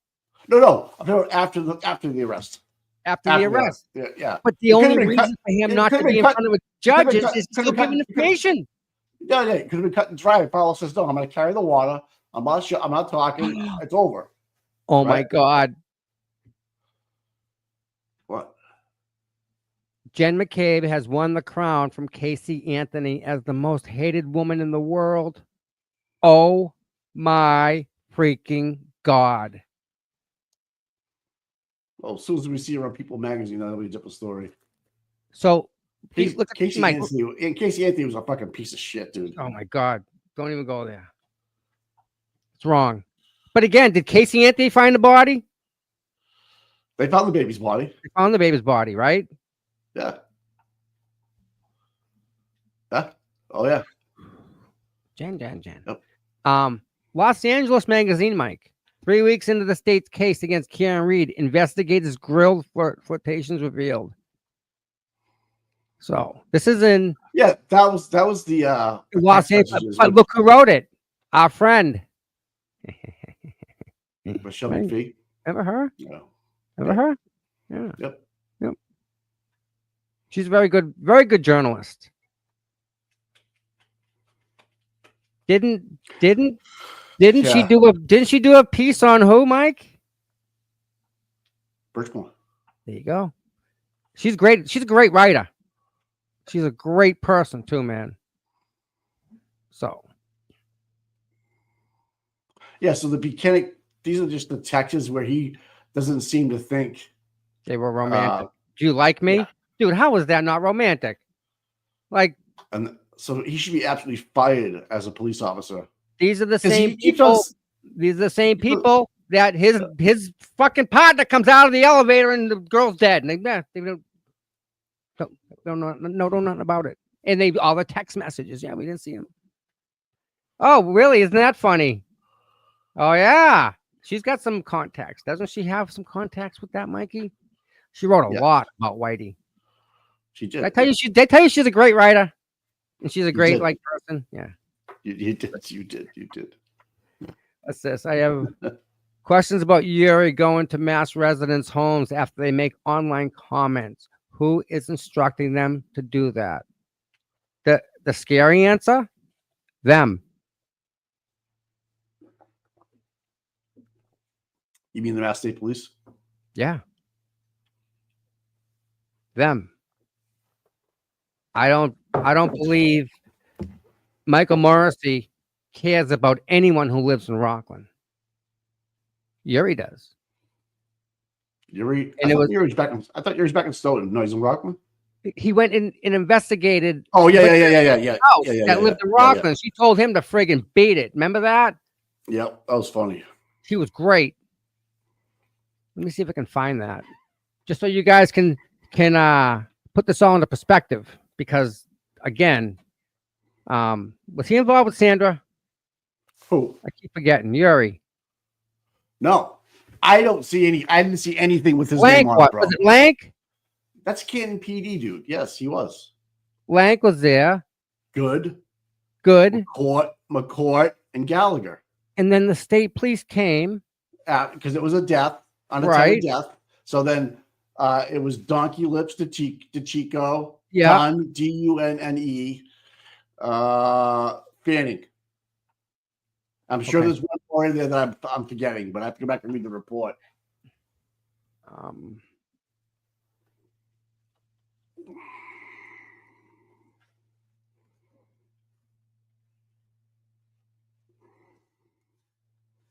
No. After the arrest. after the arrest. Yeah. But the It could've only been reason cut- for him it not to could've be been in cut- front of a could've judge been is cut- he's could've still been cut- giving information. Yeah, it could have been cut and dry. Paulo says, "No, I'm going to carry the water. I'm not talking. It's over." Oh my Right? God. What? Jen McCabe has won the crown from Casey Anthony as the most hated woman in the world. Oh my freaking God. Well, as soon as we see her on People Magazine, that'll be a different story. So look at Casey Mike. Anthony was a fucking piece of shit, dude. Oh my God. Don't even go there. It's wrong. But again, did Casey Anthony find the body? They found the baby's body. They found the baby's body, right? Yeah. Yeah. Oh yeah. Jen. Yep. Los Angeles Magazine, Mike. 3 weeks into the state's case against Kare Read, investigators grilled flirtations revealed. So this is in Yeah, that was the Los text Angeles. messages But look who wrote it. Our friend. Michelle Right. McPhee. Ever her? Yeah. Ever her? Yeah. Yep. She's a very good journalist. Didn't she Yeah. do a piece on who, Mike? Birchmore. There you go. She's great. She's a great writer. She's a great person too, man. So Yeah, so the Bukhenik, these are just the texts where he doesn't seem to think. they were romantic. Do you like me? yeah. Dude, how is that not romantic? Like, And so he should be absolutely fired as a police officer. these are the 'Cause same he people. does- These are the same people that his fucking partner comes out of the elevator and the girl's dead. And they don't know nothing about it. And they all the text messages. Yeah, we didn't see him. Oh, really? Isn't that funny? Oh yeah. She's got some contacts. Doesn't she have some contacts with that, Mikey? She wrote a Yeah. lot about Whitey. She Did did. I tell you they tell you she's a great writer? And she's a great did. person. Yeah. You did. You did. What's this? I have questions about Yuri going to mass residents' homes after they make online comments. Who is instructing them to do that? The scary answer? Them. You mean the Mass State Police? Yeah. Them. I don't believe Michael Morrissey cares about anyone who lives in Rockland. Yuri does. Yuri. And I it thought was- Yuri's back in. I thought Yuri's back in Stoughton. No, he's in Rockland. He went in and investigated Oh yeah. house Yeah, that lived in yeah. Rockland. She told him to friggin' beat it. Remember that? Yep, that was funny. He was great. Let me see if I can find that. Just so you guys can put this all into perspective. Because again, was he involved with Sandra? Who? I keep forgetting. Yuri. No, I don't see any. I didn't see anything with his Lank, name on what? it, bro. Was it Lank? That's Canton PD, dude. Yes, he was. Lank was there. Good. Good. McCourt, and Gallagher. And then the state police came. Because it was a death, unattended Right. death. So then it was Donkey Lips to Chico. Yeah. Dunne, Dunne. Fanning. I'm sure Okay. there's one more in there that I'm forgetting, but I have to go back and read the report.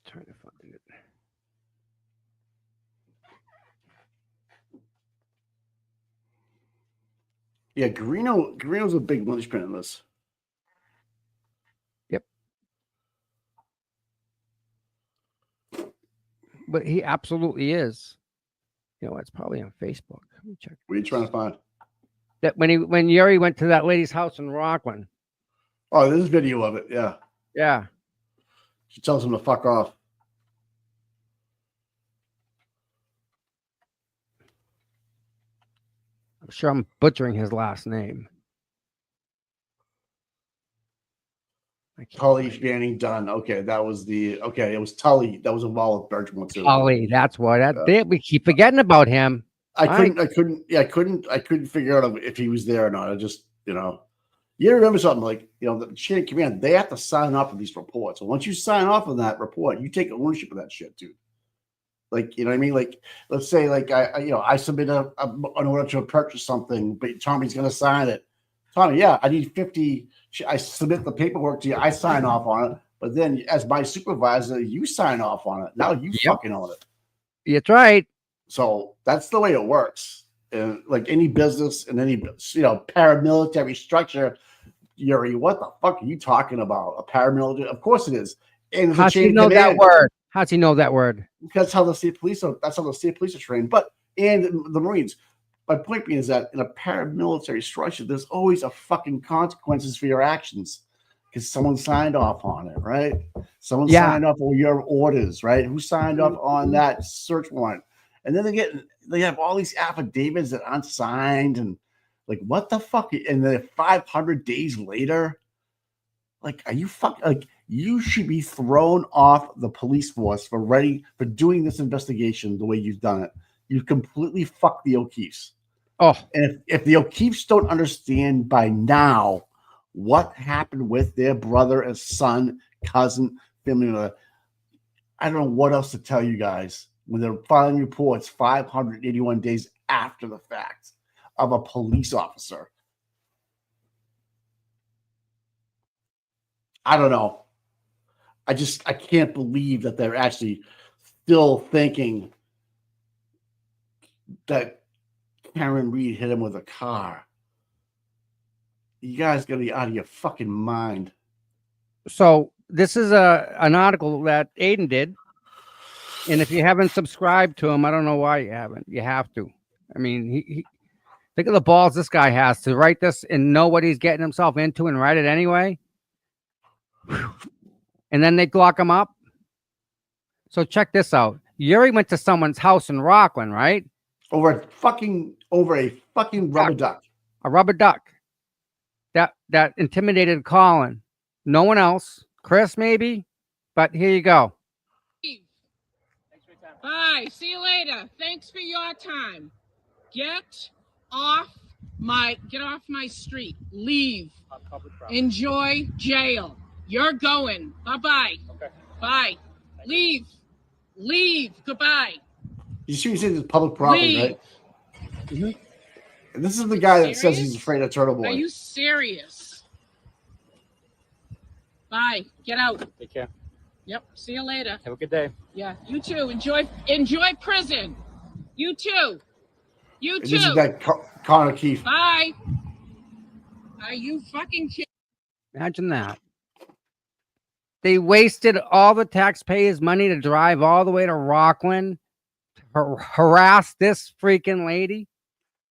Trying to find it. Yeah, Garino's a big linchpin in this. But he absolutely is. You know, it's probably on Facebook. Let me check. What are you trying to find? That when Yuri went to that lady's house in Rockland. Oh, there's video of it. Yeah. Yeah. She tells him to fuck off. I'm sure I'm butchering his last name. Tully Fanning Dunn. Okay, that was the okay. It was Tully that was involved with Birchmore too. Tully, that's what. We keep forgetting about him. I couldn't figure out if he was there or not. I just, you remember something like, the chain of command, they have to sign off on these reports. And once you sign off on that report, you take ownership of that shit, dude. Like, you know what I mean? Like, let's say, like, I submit an order to purchase something, but Tommy's going to sign it. Tommy, yeah, I need 50. I submit the paperwork to you. I sign off on it. But then as my supervisor, you sign off on it. Now you fucking own it. That's right. So that's the way it works. And like any business and any, paramilitary structure, Yuri, what the fuck are you talking about? A paramilitary? Of course it is. And how's he know that word? How's he know that word? Because that's how the state police are trained. But and the Marines. My point being is that in a paramilitary structure, there's always a fucking consequences for your actions because someone signed off on it, right? Someone signed off on your orders, right? Who signed off on that search warrant? And then they have all these affidavits that aren't signed, and like, what the fuck? And then 500 days later, like, are you like, you should be thrown off the police force for doing this investigation the way you've done it. You completely fucked the O'Keefes. Oh, and if the O'Keefes don't understand by now what happened with their brother and son, cousin, family member, I don't know what else to tell you guys when they're filing reports 581 days after the fact of a police officer. I don't know. I can't believe that they're actually still thinking that Kare Read hit him with a car. You guys gotta be out of your fucking mind. So this is an article that Aiden did. And if you haven't subscribed to him, I don't know why you haven't. You have to. I mean, he think of the balls this guy has to write this and know what he's getting himself into and write it anyway. And then they lock him up. So check this out. Yuri went to someone's house in Rockland, right? Over a fucking rubber duck. A rubber duck. That intimidated Colin. No one else. Chris, maybe. But here you go. Bye. See you later. Thanks for your time. Get off my street. Leave. Enjoy jail. You're going. Bye-bye. Okay. Bye. Leave. Leave. Goodbye. You see, he's in public property, right? Mm-hmm. And this is the guy that says he's afraid of Turtle Boy. Are you serious? Bye. Get out. Take care. Yep. See you later. Have a good day. Yeah. You too. Enjoy prison. You too. You too. This is that Connor Keefe. Bye. Are you fucking kidding? Imagine that. They wasted all the taxpayers' money to drive all the way to Rockland to harass this freaking lady.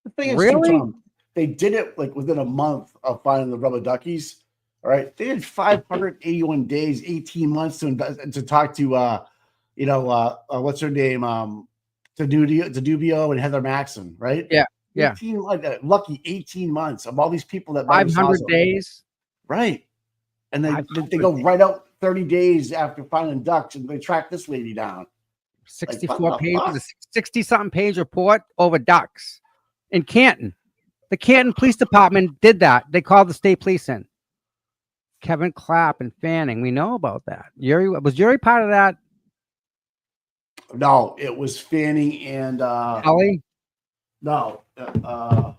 The thing is, really? Tom, they did it like within a month of finding the rubber duckies. All right, they had 581 days, 18 months to talk to, what's her name, Dubio and Heather Maxson, right? Yeah, yeah. 18, lucky 18 months of all these people that 500 days, right? And then they go right out 30 days after finding ducks, and they track this lady down. 64 pages, 60-something page report over ducks in Canton. The Canton Police Department did that. They called the state police in. Kevin Clapp and Fanning. We know about that. Was Yuri part of that? No, it was Fanning and Kelly? No. I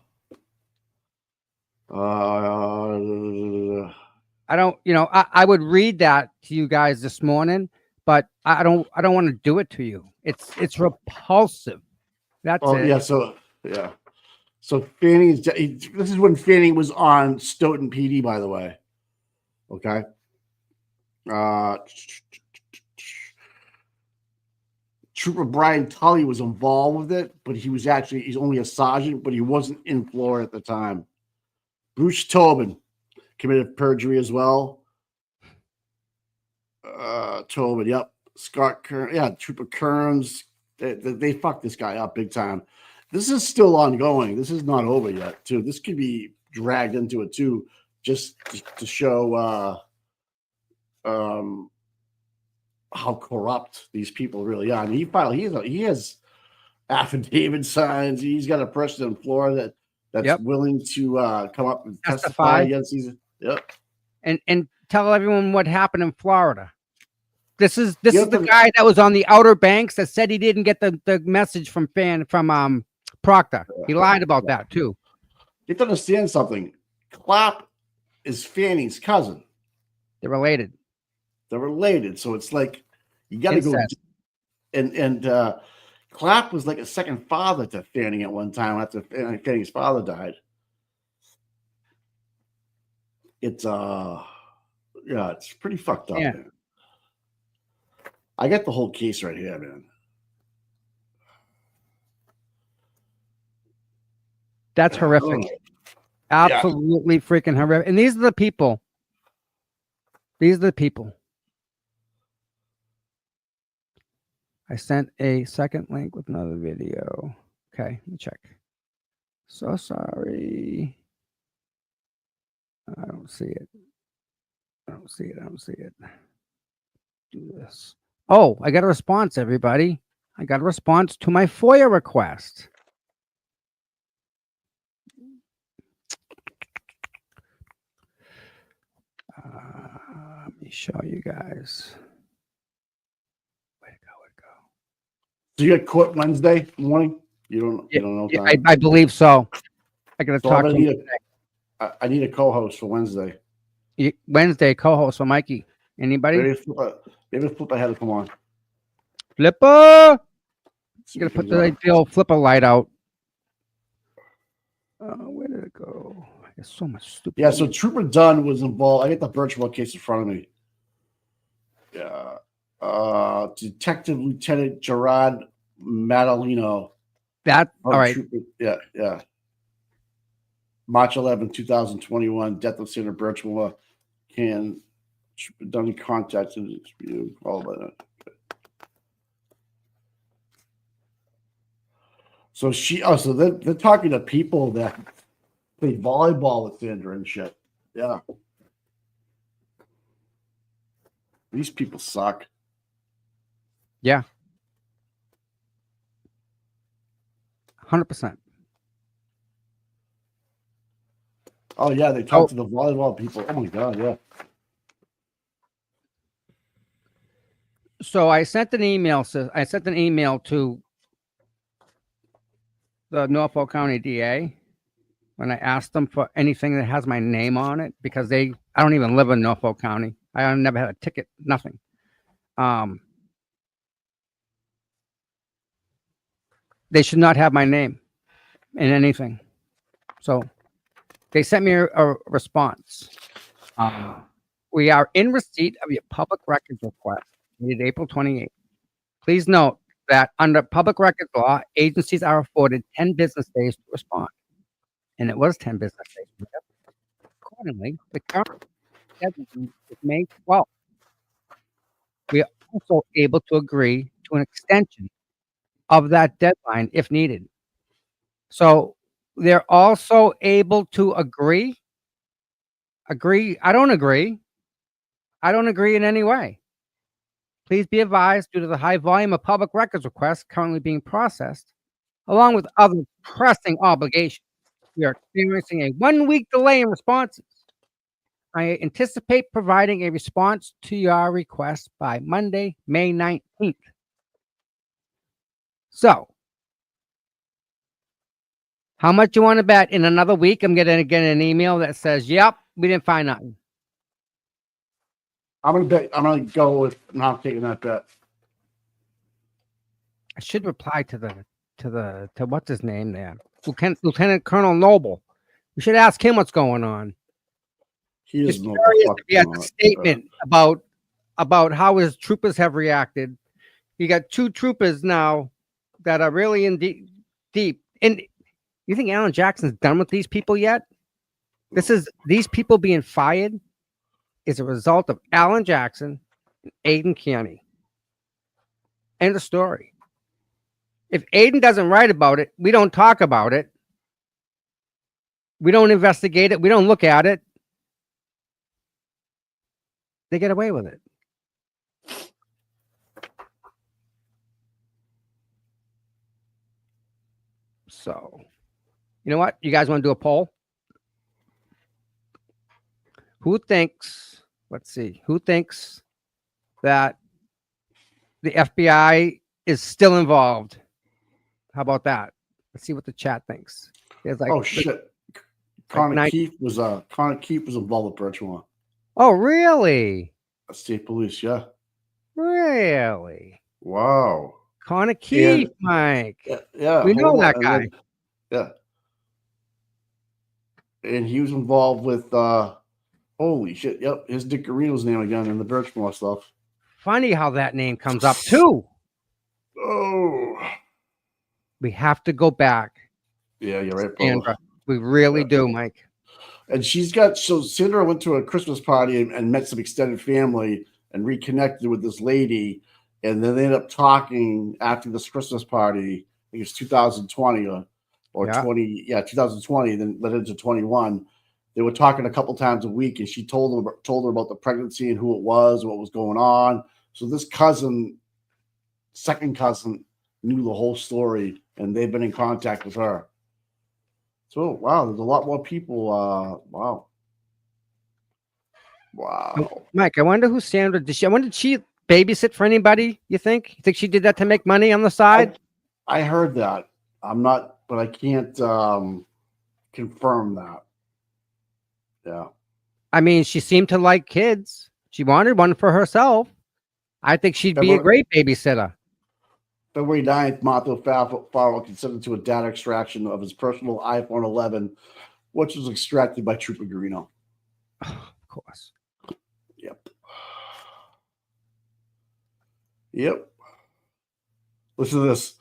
don't, I would read that to you guys this morning, but I don't want to do it to you. It's repulsive. That's it. Yeah. So Fanning this is when Fanning was on Stoughton PD, by the way. Okay. Trooper Brian Tully was involved with it, but he's only a sergeant, but he wasn't in Florida at the time. Bruce Tobin committed perjury as well. Tobin, yep. Scott Kern, yeah, Trooper Kearns. They fucked this guy up big time. This is still ongoing. This is not over yet, too. This could be dragged into it, too, just to show how corrupt these people really are. And he has affidavit signs. He's got a person in Florida that's willing to come up and testify against these. Yep. And tell everyone what happened in Florida. This is the guy that was on the Outer Banks that said he didn't get the message from Proctor. He lied about that too. You have to understand something. Clapp is Fanning's cousin. They're related. So it's like you got to go. And Clapp was like a second father to Fanning at one time after Fanning's father died. It's it's pretty fucked up. Yeah. Man. I got the whole case right here, man. That's horrific. Absolutely freaking horrific. And these are the people. I sent a second link with another video. Okay, let me check. So sorry. I don't see it. Do this. Oh, I got a response, everybody. I got a response to my FOIA request. Let me show you guys. Way to go. So you got court Wednesday morning? You don't know time? I believe so. I got to talk to you. I need a co-host for Wednesday. Wednesday co-host for Mikey. Anybody? Maybe Flipper had to come on. Flipper! You gotta put the old Flipper light out. Where did it go? There's so much stupid. Yeah, so Trooper Dunn was involved. I got the Birchmore case in front of me. Yeah. Detective Lieutenant Gerard Madalino. That all right. Yeah. March 11, 2021, death of Sandra Birchmore. Can Dunn contacted you all by that. So so they're talking to people that play volleyball with Sandra and shit. Yeah. These people suck. Yeah. 100%. Oh yeah, they talk to the volleyball people. Oh my god, yeah. So I sent an email. To the Norfolk County DA when I asked them for anything that has my name on it, because I don't even live in Norfolk County. I never had a ticket, nothing. They should not have my name in anything. So they sent me a response. We are in receipt of your public records request dated April 28th. Please note that under public records law, agencies are afforded 10 business days to respond. And it was 10 business days. Accordingly, the current deadline is May 12th. We are also able to agree to an extension of that deadline if needed. So they're also able to agree. I don't agree in any way. Please be advised, due to the high volume of public records requests currently being processed, along with other pressing obligations, we are experiencing a 1-week delay in responses. I anticipate providing a response to your request by Monday, May 19th. So, how much you want to bet in another week I'm going to get an email that says, yep, we didn't find nothing? I'm gonna go with not taking that bet. I should reply to what's his name there, Lieutenant Colonel Noble. We should ask him what's going on. He is curious to be at the statement about how his troopers have reacted, You got 2 troopers now that are really in deep. And you think Alan Jackson's done with these people yet? These people being fired is a result of Alan Jackson and Aiden Kearney. End of story. If Aiden doesn't write about it, we don't talk about it. We don't investigate it. We don't look at it. They get away with it. So, you know what? You guys want to do a poll? Who thinks, let's see, who thinks that the FBI is still involved? How about that? Let's see what the chat thinks. There's like, oh shit. Connor Keefe was involved with Birchmore. Oh, really? State police, yeah. Really? Wow. Connor Keefe, Mike. Yeah. We know that guy. Yeah. And he was involved with holy shit. Yep. His Dick Garino's name again in the Birchmore stuff. Funny how that name comes up too. Oh. We have to go back. Yeah, you're right, Sandra. We really do, Mike. And so Sandra went to a Christmas party and met some extended family and reconnected with this lady. And then they ended up talking after this Christmas party. I think it's 2020 or 2020, then led into 21. They were talking a couple times a week, and she told her about the pregnancy and who it was, what was going on. So this second cousin, knew the whole story, and they've been in contact with her. So wow, there's a lot more people. Wow. Mike, I wonder who Sandra did. I wonder, did she babysit for anybody? You think she did that to make money on the side? I heard that. I'm not, but I can't confirm that. Yeah. I mean, she seemed to like kids. She wanted one for herself. I think she'd be a great babysitter. February 9th, Martha Farrell consented to a data extraction of his personal iPhone 11, which was extracted by Trooper Garino. Of course. Yep. Listen to this.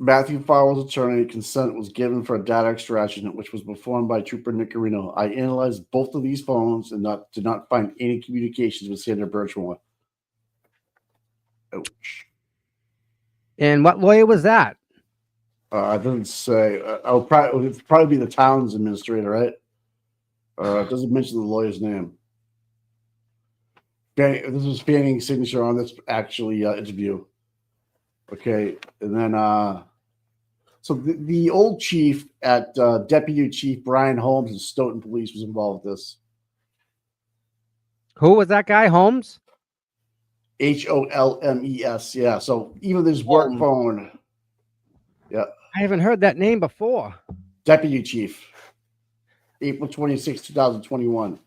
Matthew Farrell's attorney consent was given for a data extraction, which was performed by Trooper Nick Garino. I analyzed both of these phones and did not find any communications with Sandra Birchmore. Ouch. And what lawyer was that? I didn't say. It'll probably be the town's administrator, right? It doesn't mention the lawyer's name. This was Fanning's signature on this interview. Okay, and then so the old chief at Deputy Chief Brian Holmes and Stoughton Police was involved with this. Who was that guy? Holmes? Holmes. Yeah. So even this work phone. Yeah. I haven't heard that name before. Deputy Chief. April 26, 2021.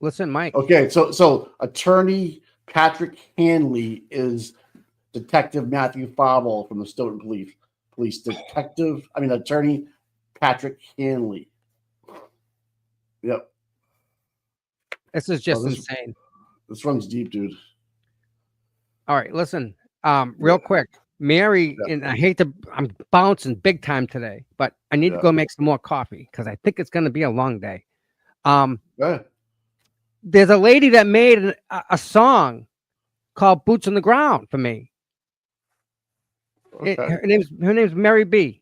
Listen, Mike. Okay, so attorney Patrick Hanley is Detective Matthew Farrell from the Stoughton Police. Attorney Patrick Hanley. Yep. This is just insane. This runs deep, dude. All right, listen. Real quick, Mary, and I'm bouncing big time today, but I need to go make some more coffee because I think it's going to be a long day. There's a lady that made a song called "Boots on the Ground" for me. Okay. Her name's Mary B.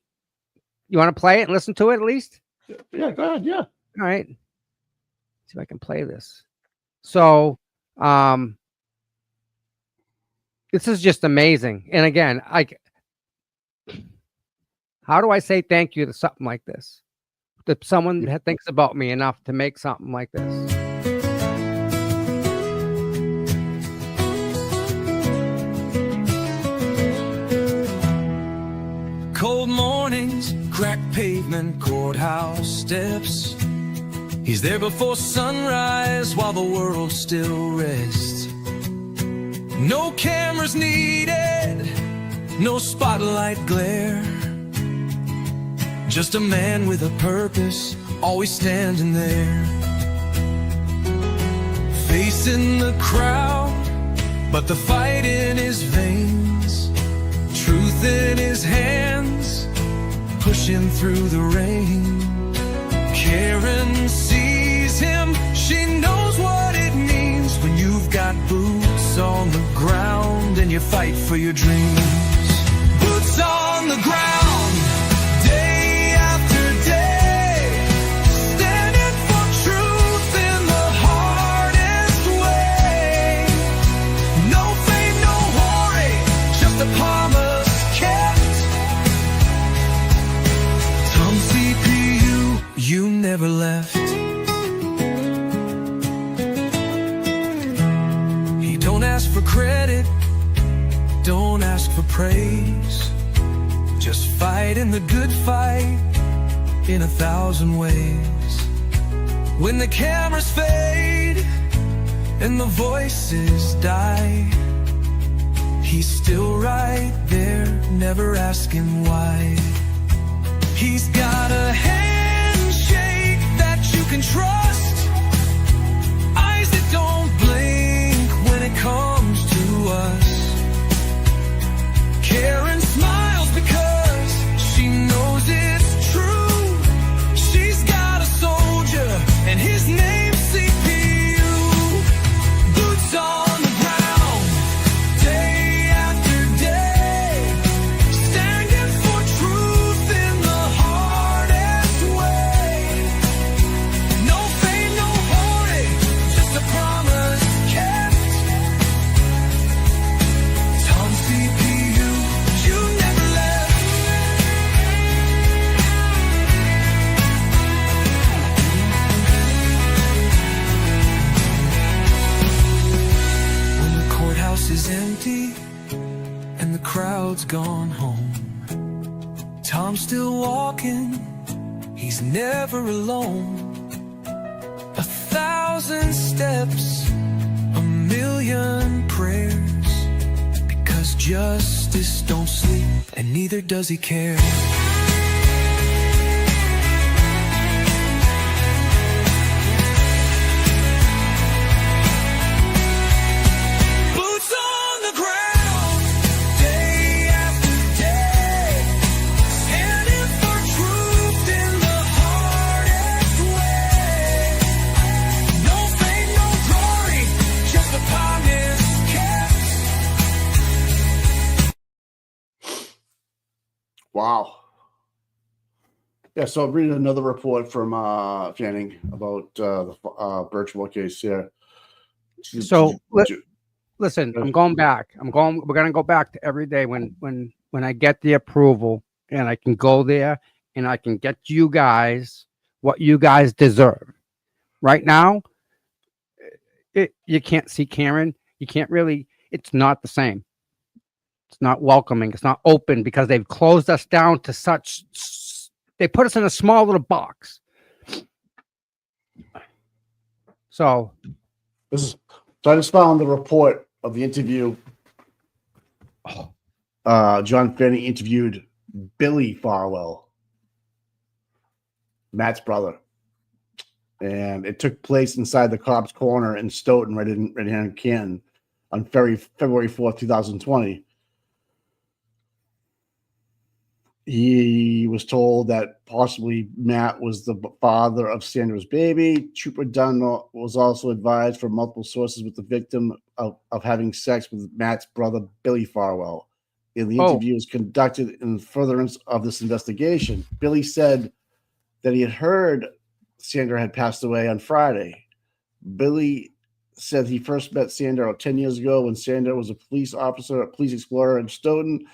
You want to play it and listen to it at least? Yeah, go ahead. Yeah. All right. See if I can play this. So, this is just amazing. And again, how do I say thank you to something like this? To someone that thinks about me enough to make something like this. Cold mornings, cracked pavement, courthouse steps. He's there before sunrise while the world still rests. No cameras needed, no spotlight glare. Just a man with a purpose, always standing there. facing the crowd, but the fight in his veins, truth in his hands, pushing through the rain. Karen sees him, she knows what it means when you've got boots on the ground and you fight for your dreams. Boots on the ground, day after day, standing for truth in the hardest way. No fame, no worry, just a promise kept. Tom CPU, you never left. He don't ask for credit, don't ask for praise, just fight in the good fight in 1,000 ways. When the cameras fade and the voices die, he's still right there, never asking why. He's got a handshake that you can trust, eyes that don't blink when it comes to us. Karen smiles because she knows it's true. She's got a soldier and his name's CPU. Boots on the ground, day after day, standing for truth in the hardest way. No fame, no hurry, just a promise kept. Tom CPU, you never left. When the courthouse is empty and the crowd's gone home, Tom's still walking, he's never alone. 1,000 steps, 1,000,000 prayers, because justice don't sleep and neither does he care. Boots on the ground, day after day, standing for truth in the hardest way. No fame, no glory, just a promise kept. Wow. Yeah, so I'm reading another report from Fanning about the Birchmore case here. So listen, I'm going back. We're gonna go back to every day when I get the approval and I can go there and I can get you guys what you guys deserve. Right now, you can't see Karen. You can't really. It's not the same. It's not welcoming. It's not open because they've closed us down to such. They put us in a small little box. So So I just found the report of the interview. John Fanning interviewed Billy Farwell, Matt's brother, and it took place inside the Cobb's Corner in Stoughton, right here in Canton, on February 4th, 2020. He was told that possibly Matt was the father of Sandra's baby. Trooper Dunn was also advised from multiple sources with the victim of having sex with Matt's brother, Billy Farwell. And the interview was conducted in furtherance of this investigation. Billy said that he had heard Sandra had passed away on Friday. Billy said he first met Sandra 10 years ago when Sandra was a police officer, a police explorer in Stoughton,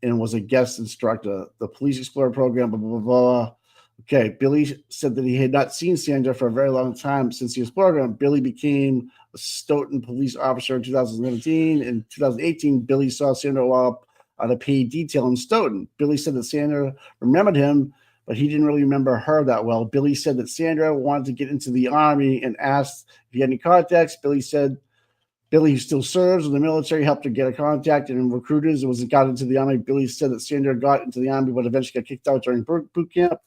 and was a guest instructor. The Police Explorer program, blah, blah, blah, blah. Okay, Billy said that he had not seen Sandra for a very long time since he was programmed. Billy became a Stoughton police officer in 2017. In 2018, Billy saw Sandra while on a paid detail in Stoughton. Billy said that Sandra remembered him, but he didn't really remember her that well. Billy said that Sandra wanted to get into the Army and asked if he had any contacts. Billy said Billy, who still serves in the military, helped her get a contact and recruiters and got into the Army. Billy said that Sandra got into the Army but eventually got kicked out during boot camp.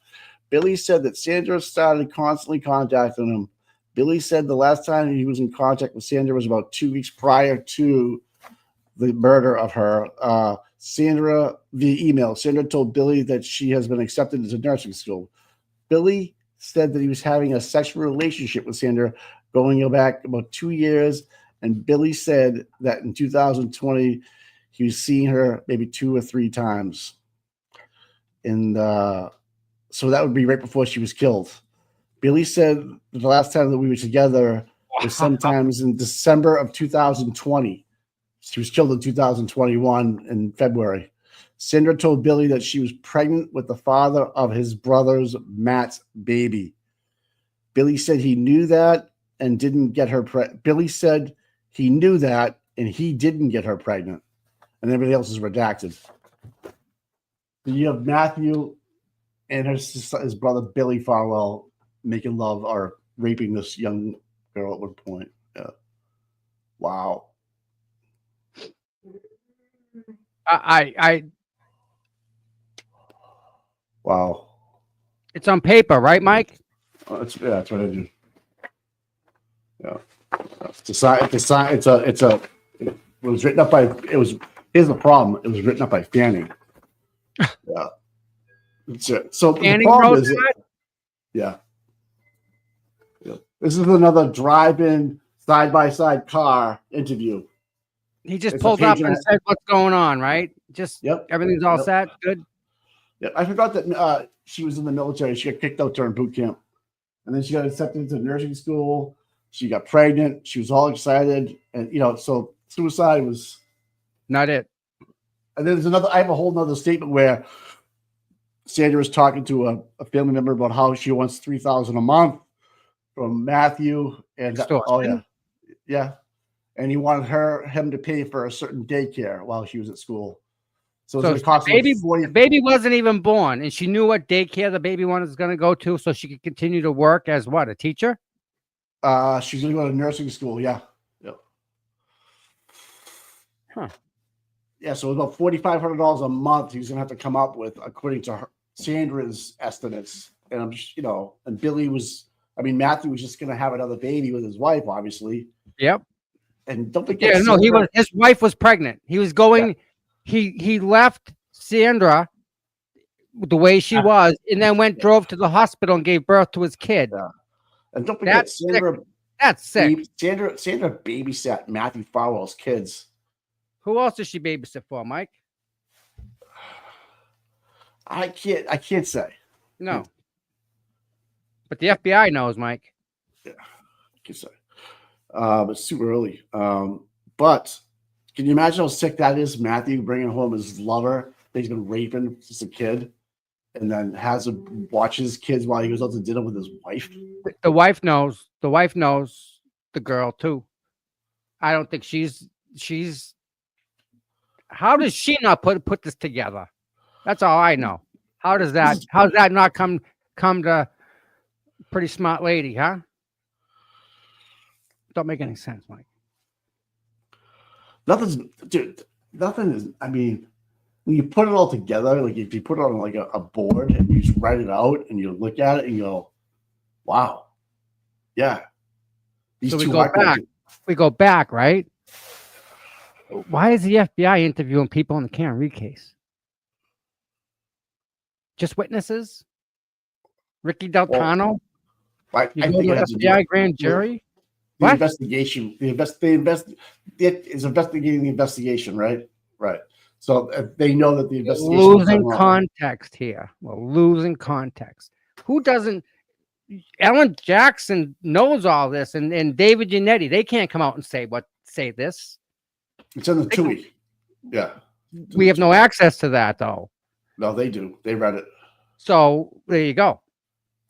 Billy said that Sandra started constantly contacting him. Billy said the last time he was in contact with Sandra was about 2 weeks prior to the murder of her. Sandra, via email, Sandra told Billy that she has been accepted into nursing school. Billy said that he was having a sexual relationship with Sandra going back about 2 years. And Billy said that in 2020, he was seeing her maybe 2 or 3 times. And so that would be right before she was killed. Billy said the last time that we were together was sometimes in December of 2020. She was killed in 2021 in February. Sandra told Billy that she was pregnant with the father of his brother's Matt's baby. Billy said he knew that and didn't get her pregnant. Billy said he knew that and he didn't get her pregnant. And everything else is redacted. You have Matthew and his brother Billy Farwell making love or raping this young girl at one point. Yeah. Wow. Wow. It's on paper, right, Mike? That's what I do. Yeah. It was written up by, here's the problem. It was written up by Fanning. Yeah. That's it. So Fanning the problem wrote is, that? yeah. This is another drive-in side-by-side car interview. He just It's a pulled up page and and said, "What's going on?" Right? Just everything's all set. Good. Yeah, I forgot that she was in the military. She got kicked out during boot camp, and then she got accepted into nursing school. She got pregnant. She was all excited, and so suicide was not it. And then there's another. I have a whole nother statement where Sandra was talking to a family member about how she wants $3,000 a month from Matthew, and yeah. And he wanted him to pay for a certain daycare while she was at school. So the baby wasn't even born, and she knew what daycare the baby was going to go to, so she could continue to work as what, a teacher? She's going to go to nursing school. Yeah. Huh. Yeah. So it was about $4,500 a month he's going to have to come up with, according to Sandra's estimates. And I'm just, and Matthew was just going to have another baby with his wife, obviously. Yep. And don't forget, his wife was pregnant. He was going, he left Sandra the way she was, and then drove to the hospital and gave birth to his kid. Yeah. And don't forget, that's sick. Sandra babysat Matthew Farwell's kids. Who else does she babysit for, Mike? I can't say. No. But the FBI knows, Mike. Yeah, I can say. It's too early. But can you imagine how sick that is? Matthew bringing home his lover that he's been raping since a kid, and then has him watch his kids while he goes out to dinner with his wife. The wife knows. The wife knows the girl too. I don't think she's. How does she not put this together? That's all I know. How's that not come to pretty smart lady, huh? Don't make any sense, Mike. Nothing is, when you put it all together, like if you put it on like a board and you just write it out and you look at it and you go, wow. Yeah. So we go back, right? Why is the FBI interviewing people in the Kare Read case? Just witnesses? Ricky Deltano? I think the FBI grand jury? The investigation. It is investigating the investigation, right? Right. So they know that the investigation. Losing context here. We're losing context. Who doesn't? Ellen Jackson knows all this, and David Giannetti. They can't come out and say this. It's in the TUI. Yeah. We have no access to that, though. No, they do. They read it. So there you go.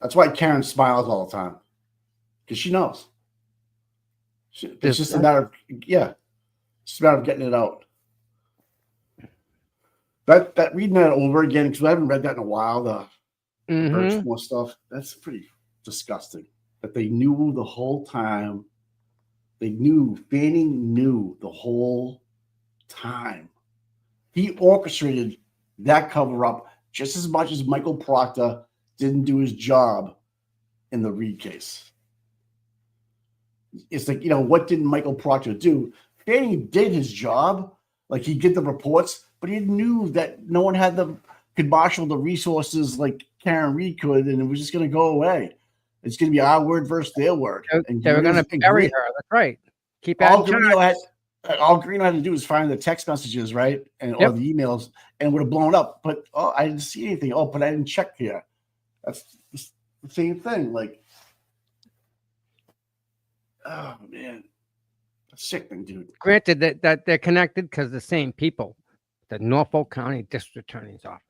That's why Karen smiles all the time, because she knows. It's just a matter of it's a matter of getting it out. That reading that over again, because I haven't read that in a while. The Birchmore stuff, that's pretty disgusting. That they knew the whole time. Fanning knew the whole time. He orchestrated that cover up just as much as Michael Proctor didn't do his job in the Read case. it's like, what didn't Michael Proctor do? Fanning did his job, like he did the reports, but he knew that no one could marshal the resources like Kare Read could, and it was just going to go away. It's going to be our word versus their word. And they were going to bury her. That's right. Keep all Greeno had to do was find the text messages, right, or the emails, and would have blown up. But I didn't see anything. But I didn't check here. That's the same thing. Like, oh man, that's sickening, dude. Granted that they're connected because the same people, the Norfolk County District Attorney's Office.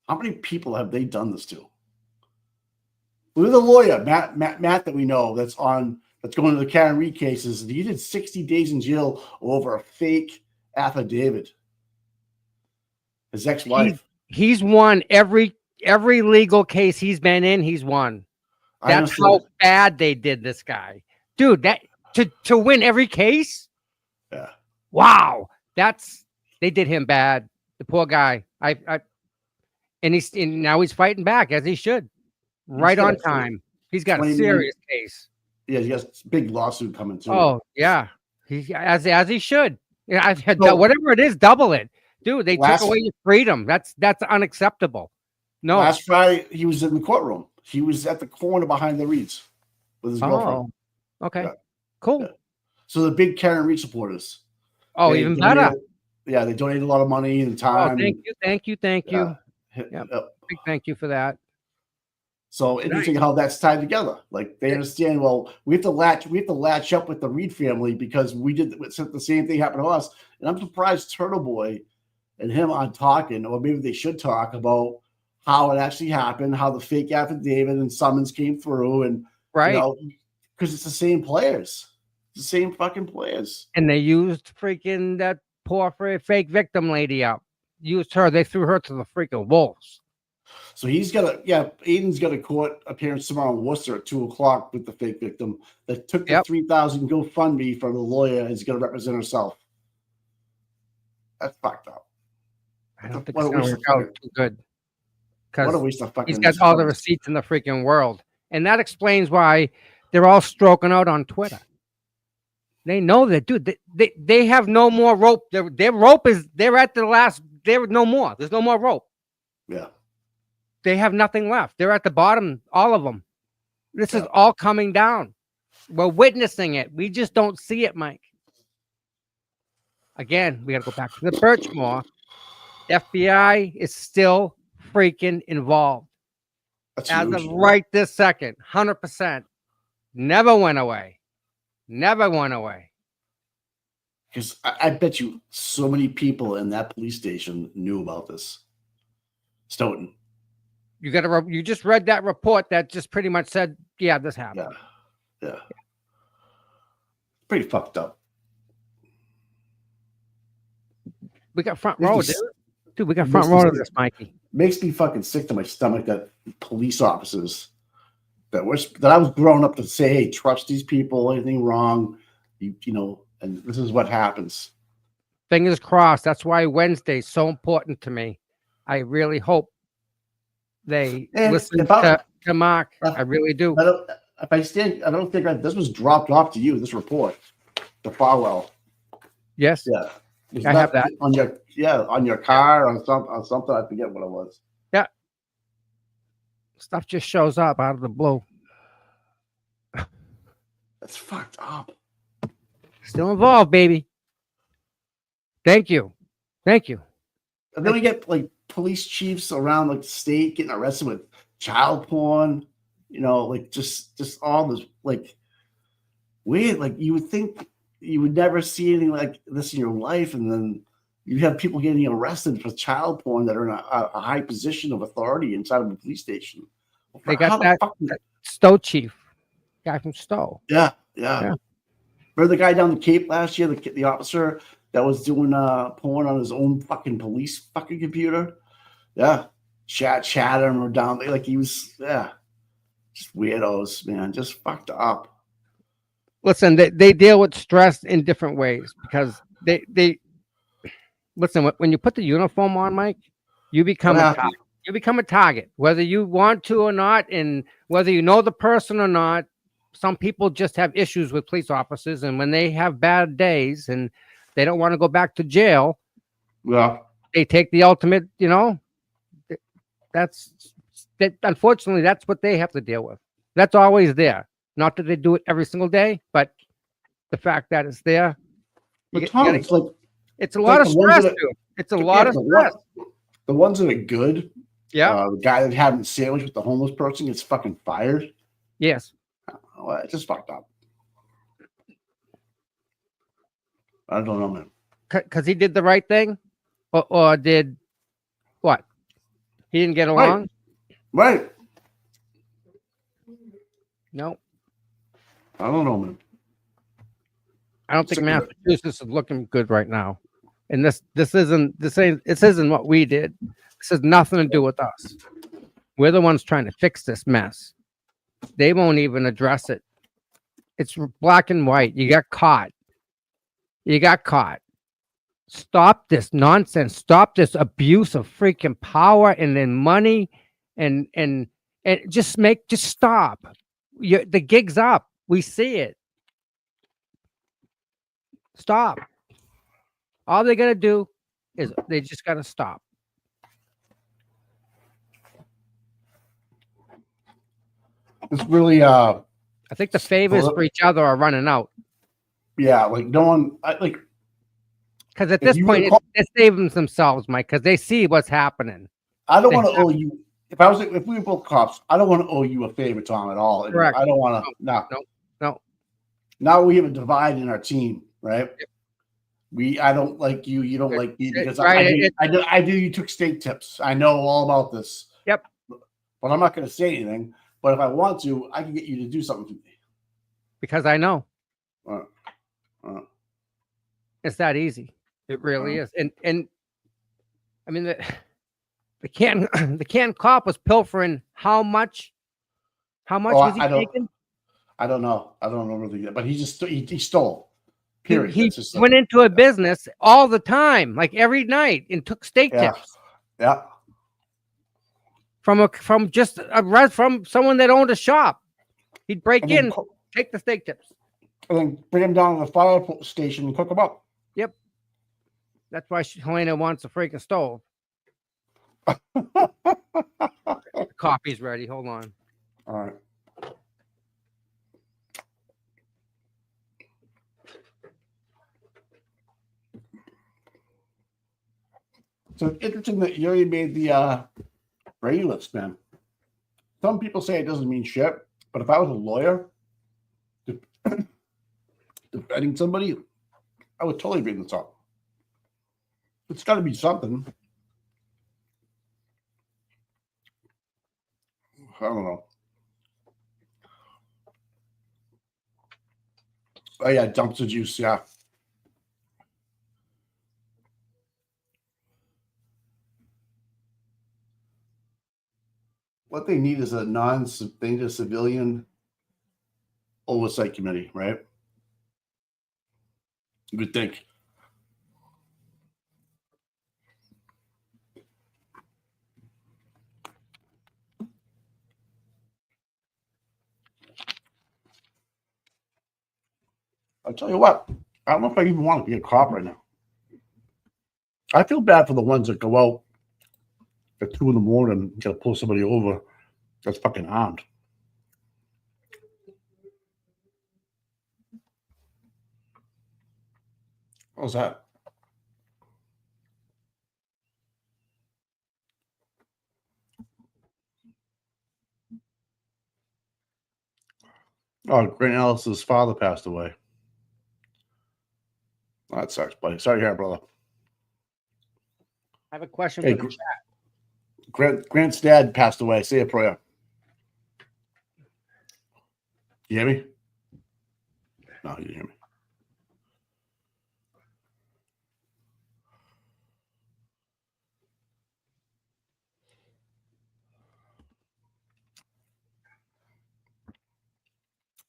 How many people have they done this to? Look at the lawyer, Matt that we know that's going to the Kare Read cases. He did 60 days in jail over a fake affidavit. His ex-wife. He's won every legal case he's been in. He's won. That's how bad they did this guy, dude. That to win every case. Yeah. Wow, they did him bad. The poor guy. And now he's fighting back as he should. Right on time. He's got a serious case. Yeah, he has a big lawsuit coming too. Oh yeah, as he should. Yeah, whatever it is, double it, dude. They took away your freedom. That's unacceptable. No. Last Friday he was in the courtroom. He was at the corner behind the Reads with his girlfriend. Okay, yeah. Cool. Yeah. So the big Kare Read supporters. Oh, even better. Yeah, they donated a lot of money and time. Oh, thank you. Yeah. Big thank you for that. So interesting how that's tied together. Like they understand. Well, we have to latch up with the Read family because the same thing happened to us. And I'm surprised Turtle Boy and him aren't talking, or maybe they should talk about how it actually happened, how the fake affidavit and summons came through, and because it's the same players, the same fucking players. And they used freaking that poor fake victim lady up. Used her. They threw her to the freaking wolves. So Aiden's got a court appearance tomorrow in Worcester at 2:00 with the fake victim that took the $3,000 GoFundMe from the lawyer and is going to represent herself. That's fucked up. I don't think it's going to work out too good. What a waste of fucking. He's got all the receipts in the freaking world, and that explains why they're all stroking out on Twitter. They know that, dude. They have no more rope. Their rope is. They're at the last. There's no more. There's no more rope. Yeah. They have nothing left. They're at the bottom, all of them. This is all coming down. We're witnessing it. We just don't see it, Mike. Again, we got to go back to the Birchmore. FBI is still freaking involved. That's as huge. of right this second. 100%. Never went away. Never went away. Because I bet you so many people in that police station knew about this. Stoughton. You just read that report that just pretty much said, yeah, this happened. Yeah. Pretty fucked up. We got front row, dude. We got front row to this, Mikey. Makes me fucking sick to my stomach that police officers that I was growing up to say, hey, trust these people, anything wrong, and this is what happens. Fingers crossed. That's why Wednesday's so important to me. I really hope they listen to Mark. I really do. I don't think this was dropped off to you, this report, to Farwell. Yes. Yeah. I have that. On your car or something. I forget what it was. Yeah. Stuff just shows up out of the blue. That's fucked up. Still involved, baby. Thank you. And then we get like police chiefs around like the state getting arrested with child porn, like just all this like weird. Like you would think you would never see anything like this in your life, and then you have people getting arrested for child porn that are in a high position of authority inside of a police station. They got that Stowe chief guy from Stowe. Yeah. Remember the guy down the Cape last year, the officer that was doing porn on his own fucking police fucking computer? Yeah. Chat him or down there. Like he was, just weirdos, man. Just fucked up. Listen, they deal with stress in different ways because they listen, when you put the uniform on, Mike, you become a target. You become a target, whether you want to or not, and whether you know the person or not. some people just have issues with police officers, and when they have bad days and they don't want to go back to jail, Yeah. they take the ultimate, that unfortunately that's what they have to deal with. That's always there. Not that they do it every single day, but the fact that it's there, But you Tom, gotta- it's like it's a lot like of the ones stress, that- dude. It's a lot of stress. the ones that are good. Yeah. The guy that had the sandwich with the homeless person gets fucking fired. Yes. Well, it's just fucked up. I don't know, man. Because he did the right thing, or did what? He didn't get along. Right. No, I don't know, man. I don't think So- Massachusetts is looking good right now. And this isn't what we did. This has nothing to do with us. We're the ones trying to fix this mess. They won't even address it. It's black and white. You got caught. You got caught. Stop this nonsense. Stop this abuse of freaking power and then money and just stop. The gig's up. We see it. Stop. All they gotta do is they just gotta stop. It's really I think the favors for each other are running out. yeah, like no one like Because at If this you point, were call- they're saving themselves, Mike, because they see what's happening. I don't They want to have- owe you if we were both cops, I don't want to owe you a favor, Tom, at all. Correct. I don't want to no. No. Now we have a divide in our team, right? I don't like you, you don't like me because Right, I do you took state tips. I know all about this. Yep. But I'm not gonna say anything. But if I want to, I can get you to do something for me. Because I know Uh, uh, it's that easy. It really is. And I mean the can cop was pilfering how much? How much Oh, was he I don't- taking? I don't know. I don't know really, but he just he stole. Period. He That's just went into a business all the time, like every night, and took steak Yeah. tips yeah. from someone that owned a shop. He'd break And then in, take the steak tips. and then bring him down to the fire station and cook him up. That's why Helena wants a freaking stove. The coffee's ready. Hold on. All right. So it's interesting that you already made the Brady list, man. Some people say it doesn't mean shit, but if I was a lawyer defending somebody, I would totally bring this up. It's got to be something. I don't know. Oh yeah, dumpster juice. Yeah. What they need is a civilian oversight committee, right? You would think. I'll tell you what, I don't know if I even want to be a cop right now. I feel bad for the ones that go out at 2 a.m. and got to pull somebody over that's fucking armed. What was that? Oh, Grant Ellis's father passed away. Oh, that sucks, buddy. Sorry to hear, brother. I have a question Hey, for the chat. Grant's dad passed away. Say a prayer. You hear me? No, you didn't hear me.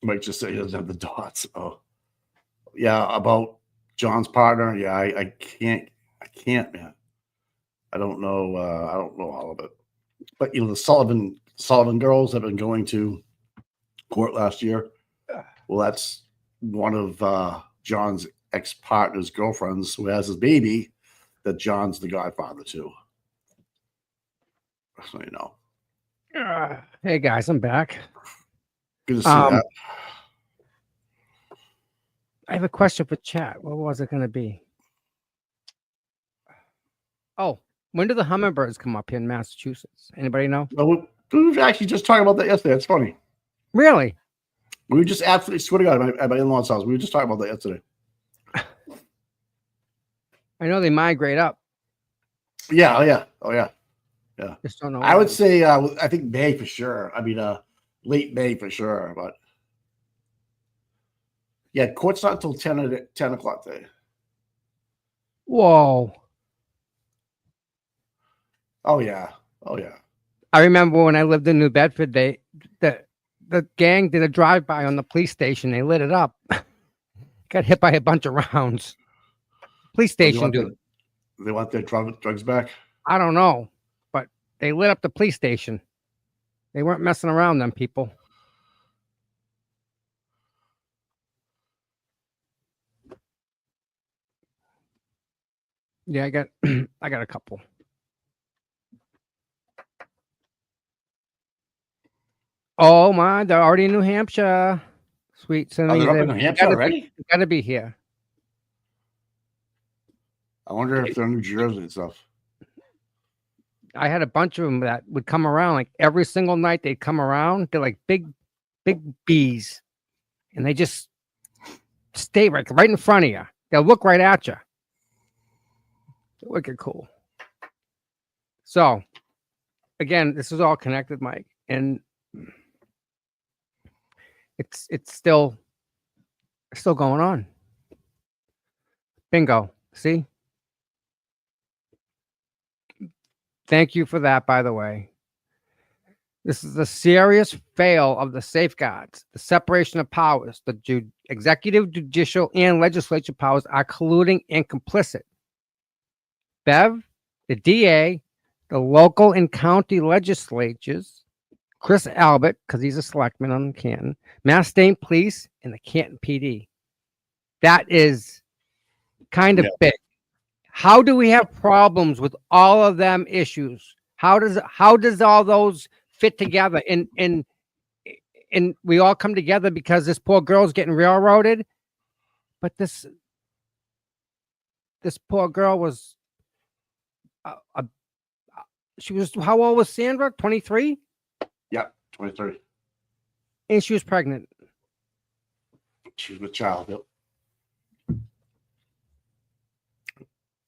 Mike just said he doesn't have the dots. Oh, yeah, about John's partner. Yeah, I can't, man. I don't know all of it. But you know, the Sullivan girls have been going to court last year. Well, that's one of John's ex-partner's girlfriends who has his baby that John's the godfather to. So you know. Hey guys, I'm back. Good to see that. I have a question for chat. What was it going to be? Oh, when do the hummingbirds come up here in Massachusetts? Anybody know? Well, we were actually just talking about that yesterday. It's funny. Really? We were just absolutely, swear to God, at my in-laws' house. We were just talking about that yesterday. I know they migrate up. Yeah, oh yeah. Just don't know. I would say, I think May for sure. I mean, late May for sure. But yeah, court's not until 10 o'clock today. Whoa. Oh yeah. I remember when I lived in New Bedford, the gang did a drive-by on the police station. They lit it up. Got hit by a bunch of rounds. Police station, dude. They want their drugs back? I don't know, but they lit up the police station. They weren't messing around, them people. Yeah, I got a couple. Oh my, they're already in New Hampshire. Sweet. So they're up in New Hampshire already? You gotta be here. I wonder if they're in New Jersey and stuff. I had a bunch of them that would come around like every single night. They'd come around. They're like big bees, and they just stay right in front of you. They'll look right at you. They're wicked cool. So, again, this is all connected, Mike, and it's still going on. Bingo. See? Thank you for that, by the way. This is a serious fail of the safeguards. The separation of powers. The executive, judicial, and legislature powers are colluding and complicit. Bev, the DA, the local and county legislatures, Chris Albert, because he's a selectman on Canton, Mass State Police, and the Canton PD. That is kind of big. How do we have problems with all of them issues? How does all those fit together? And we all come together because this poor girl's getting railroaded. But this poor girl was she was, how old was Sandra? 23? Yeah, 23. And she was pregnant. She was a child. Yep.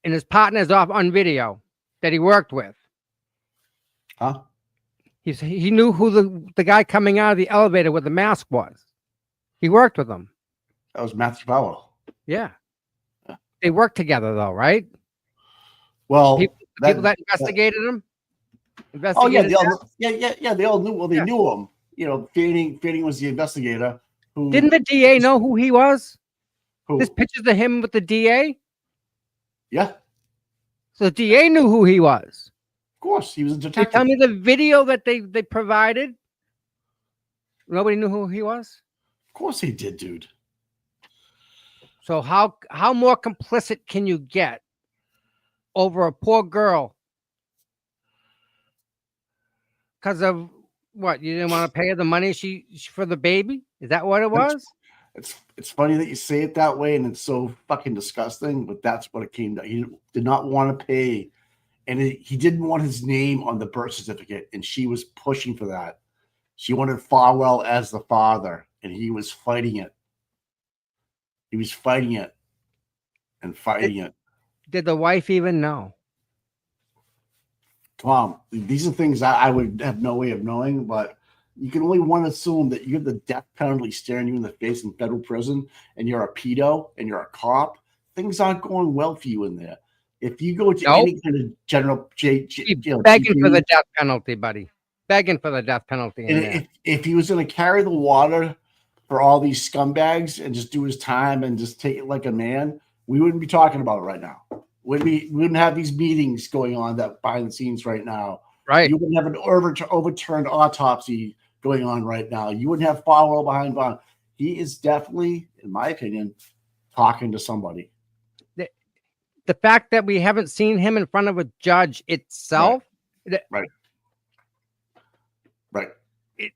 And his partner's off on video that he worked with. Huh? He knew who the guy coming out of the elevator with the mask was. He worked with him. That was Matthew Powell. Yeah. They worked together though, right? Well, people that investigated him. Oh yeah, they all knew. Well, they knew him. You know, Fanning was the investigator. Who didn't the DA know who he was? Who? There's pictures of him with the DA. Yeah. So the DA knew who he was. Of course, he was a detective. You tell me the video that they provided. Nobody knew who he was. Of course he did, dude. So how more complicit can you get over a poor girl? Because of what? You didn't want to pay her the money she for the baby? Is that what it was? It's funny that you say it that way, and it's so fucking disgusting, but that's what it came to. He did not want to pay, and he didn't want his name on the birth certificate, and she was pushing for that. She wanted Farwell as the father, and he was fighting it. He was fighting it and fighting it. Did the wife even know? Tom, these are things I would have no way of knowing, but you can only one assume that you have the death penalty staring you in the face in federal prison, and you're a pedo and you're a cop. Things aren't going well for you in there. If you go to any kind of general begging for the death penalty, buddy, begging for the death penalty. And if he was going to carry the water for all these scumbags and just do his time and just take it like a man, we wouldn't be talking about it right now. We wouldn't have these meetings going on that behind the scenes right now. Right. You wouldn't have an overturned autopsy going on right now. You wouldn't have Farwell behind bond. he is definitely, in my opinion, talking to somebody. The fact that we haven't seen him in front of a judge itself, Right.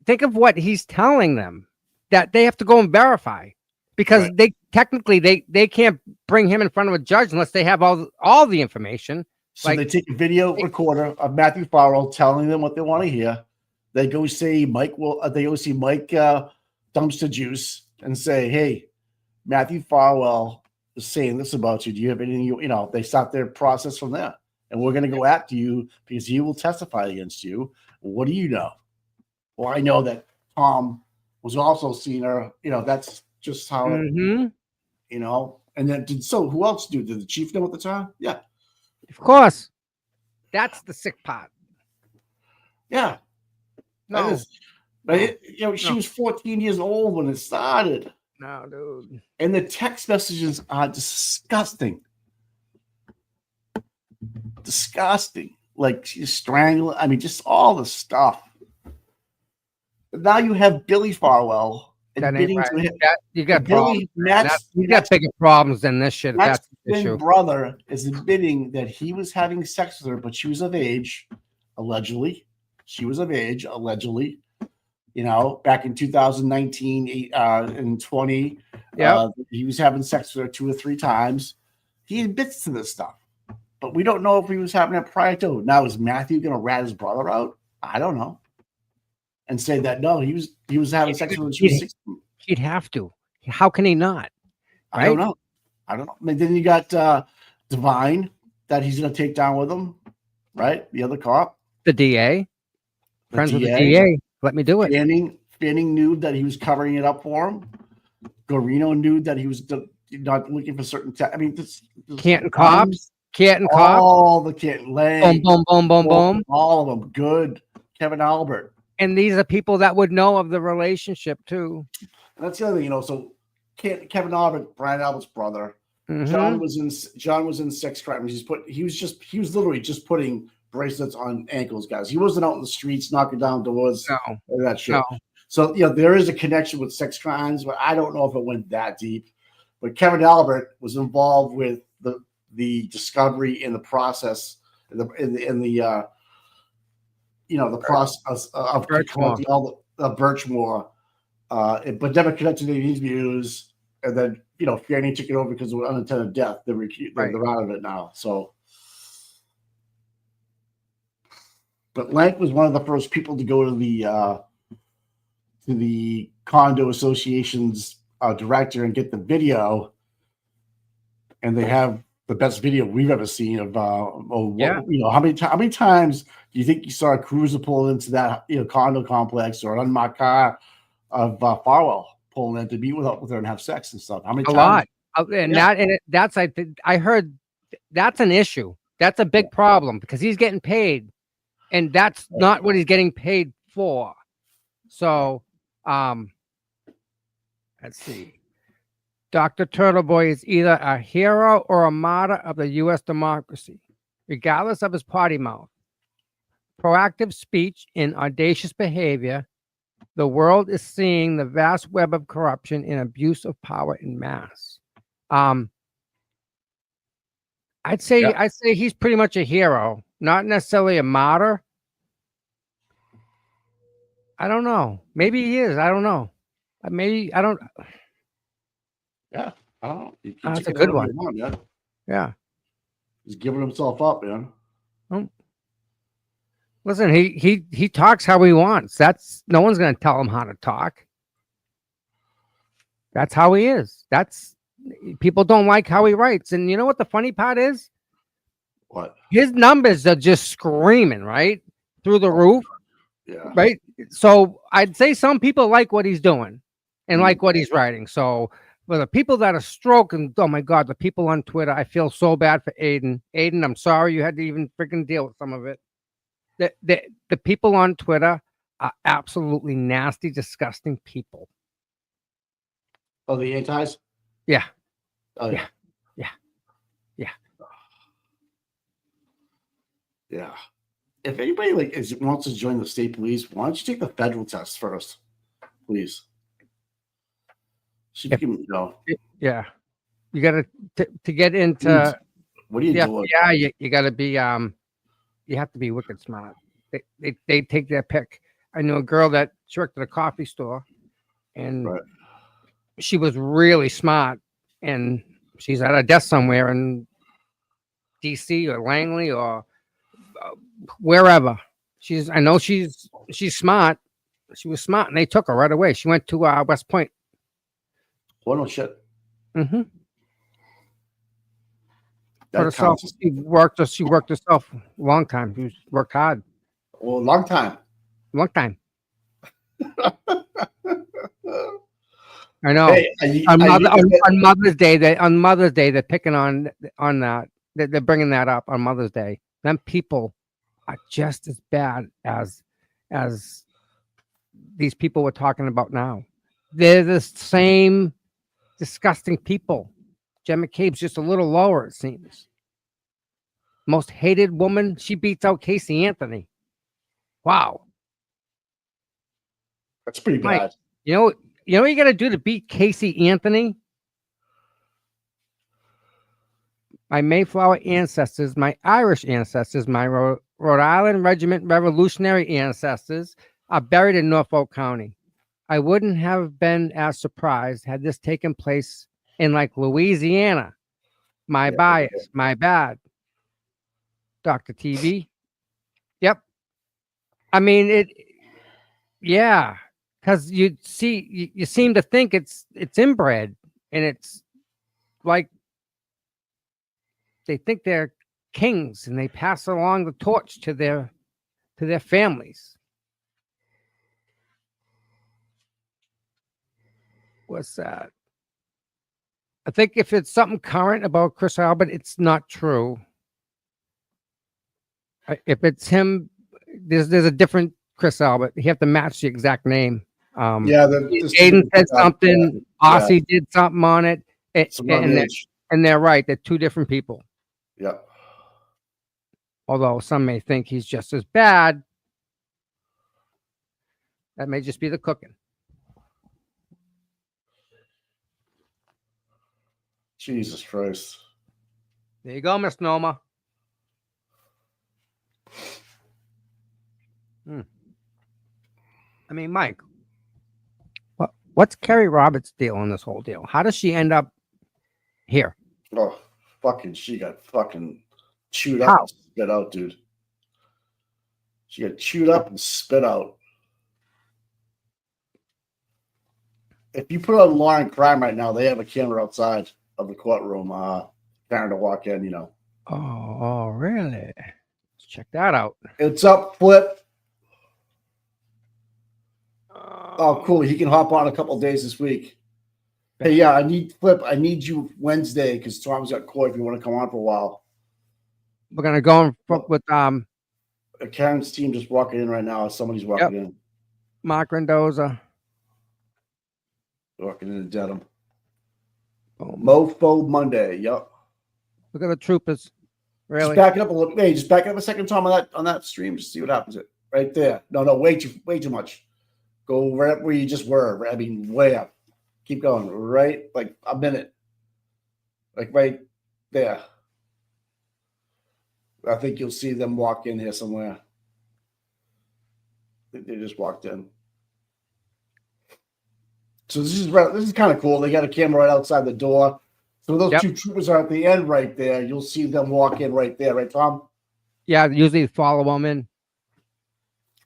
think of what he's telling them that they have to go and verify, because they technically they can't bring him in front of a judge unless they have all the information. So they take a video recorder of Matthew Farrell telling them what they want to hear. They go see Mike Dumpster Juice and say, "Hey, Matthew Farwell is saying this about you. Do you have anything you know?" They start their process from there, and we're going to go after you because he will testify against you. What do you know? Well, I know that Tom was also seeing her. That's just how Mm-hmm. And then who else did the chief know at the time? Yeah, Of course. That's the sick part. yeah. No. But she was 14 years old when it started. No, dude. And the text messages are disgusting. Disgusting. Like she's strangling. I mean, just all the stuff. But now you have Billy Farwell admitting to him. You got Billy, you got bigger problems than this shit. Matt's That's the issue. brother is admitting that he was having sex with her, but she was of age, allegedly. She was of age, allegedly. Back in 2019 and 20, he was having sex with her 2 or 3 times. He admits to this stuff, but we don't know if he was having it prior to. Now, is Matthew going to rat his brother out? I don't know, and say that no, he was having sex with her when she was 16. He'd have to. How can he not? Right? I don't know. And then you got Divine that he's going to take down with him, right? The other cop, The DA, friends with the DA. Let me do it. Fanning knew that he was covering it up for him. Gorino knew that he was not looking for certain. This Canton cops. All the Canton Lane. Boom, boom, boom, boom, boom. All of them. Good. Kevin Albert. And these are people that would know of the relationship too. And that's the other thing, So Kevin Albert, Brian Albert's brother. Mm-hmm. John was in sex crimes. He was literally just putting bracelets on ankles, guys. He wasn't out in the streets knocking down doors. No. That shit. No. So there is a connection with sex crimes, but I don't know if it went that deep. But Kevin Albert was involved with the discovery in the process in the process of Birchmore, but never connected to these views. And then Fanny took it over because of unintended death. They're out of it now. So. But Lank was one of the first people to go to the condo association's director and get the video, and they have the best video we've ever seen of how many times do you think you saw a cruiser pull into that condo complex or an unmarked car of Farwell pulling in to meet with her and have sex and stuff? How many times? A lot, and that's I heard that's an issue. That's a big problem because he's getting paid. And that's not what he's getting paid for. So, let's see. Dr. Turtleboy is either a hero or a martyr of the U.S. democracy, regardless of his potty mouth, proactive speech, and audacious behavior. The world is seeing the vast web of corruption and abuse of power in mass. I'd say he's pretty much a hero, not necessarily a martyr. I don't know. Maybe he is. I don't know. Maybe I don't. Yeah, I don't know. That's a good one. Yeah, he's giving himself up, man. Listen, he talks how he wants. That's no one's going to tell him how to talk. That's how he is. People don't like how he writes. And you know what the funny part is? What? His numbers are just screaming, right? Through the roof. Yeah. Right. So I'd say some people like what he's doing and like what he's writing. So for the people that are stroking, oh my God, the people on Twitter, I feel so bad for Aiden. Aiden, I'm sorry you had to even freaking deal with some of it. The people on Twitter are absolutely nasty, disgusting people. Oh, the antis? Yeah. Oh, yeah. Yeah. Yeah. If anybody wants to join the state police, why don't you take the federal test first, please? She If- became, no. Yeah, you got to get into What are you the doing? FBI. You got to be you have to be wicked smart. They take their pick. I knew a girl that she worked at a coffee store, and Right. she was really smart, and she's at a desk somewhere in DC or Langley or wherever. I know she's smart. She was smart, and they took her right away. She went to West Point. Oh, no shit. Mm-hmm. That Herself, counts. she worked herself a long time. She worked hard, Well, a long time. long time. I know. Hey, on Mother's Day, they're picking on that. They're bringing that up on Mother's Day. Them people are just as bad as these people we're talking about now. They're the same disgusting people. Jen McCabe's just a little lower, it seems. Most hated woman, she beats out Casey Anthony. Wow. That's pretty Mike, bad. You know what you got to do to beat Casey Anthony? My Mayflower ancestors, my Irish ancestors, my Rhode Island Regiment Revolutionary ancestors are buried in Norfolk County. I wouldn't have been as surprised had this taken place in like Louisiana. My bias, my bad. Dr. TV. Yep. I mean yeah, because you seem to think it's inbred, and it's like they think they're kings and they pass along the torch to their families. What's that? I think if it's something current about Chris Albert, it's not true. If it's him, there's a different Chris Albert. You have to match the exact name. Yeah, Aiden said something. Yeah. Aussie did something on it, and they're right. They're two different people. Yeah. Although some may think he's just as bad. That may just be the cooking. Jesus Christ. There you go, Miss Noma. I mean, Mike, what's Carrie Roberts' deal in this whole deal? How does she end up here? Oh, she got fucking chewed How? up and spit out, dude. She got chewed up and spit out. If you put on Law and Crime right now, they have a camera outside of the courtroom, trying to walk in, Oh, really? Let's check that out. It's up, Flip. Oh, cool. He can hop on a couple days this week. Hey, yeah, I need you Wednesday because Tom's got court if you want to come on for a while. We're gonna go with Karen's team just walking in right now. Somebody's walking in. Mark Rendoza. Walking in Dedham. Boom. Mofo Monday. Yep. Look at the troopers. Really? Just back it up a little. Hey, just back it up a second, Tom, on that stream. Just see what happens. Right there. No, way too much. Go right up where you just were. I mean, way up. Keep going. Right, like a minute. Like right there. I think you'll see them walk in here somewhere. I think they just walked in. So this is kind of cool. They got a camera right outside the door. So those two troopers are at the end right there. You'll see them walk in right there, right, Tom? Yeah, usually follow them in.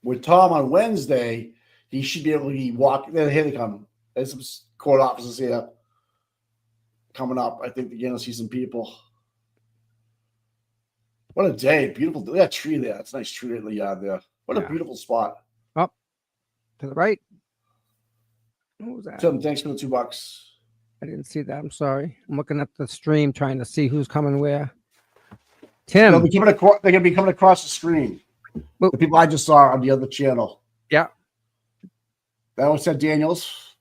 With Tom on Wednesday, he should be able to be walking. Here they come. There's some court officers here coming up. I think you're going to see some people. What a day. Beautiful. Look at that tree there. It's a nice tree in the yard there. What a beautiful spot. Up to the right. What was that? Tim, thanks for the $2. I didn't see that. I'm sorry. I'm looking at the stream trying to see who's coming where. Tim. They're going to be coming across the screen. Well, the people I just saw on the other channel. Yeah. That one said Daniels.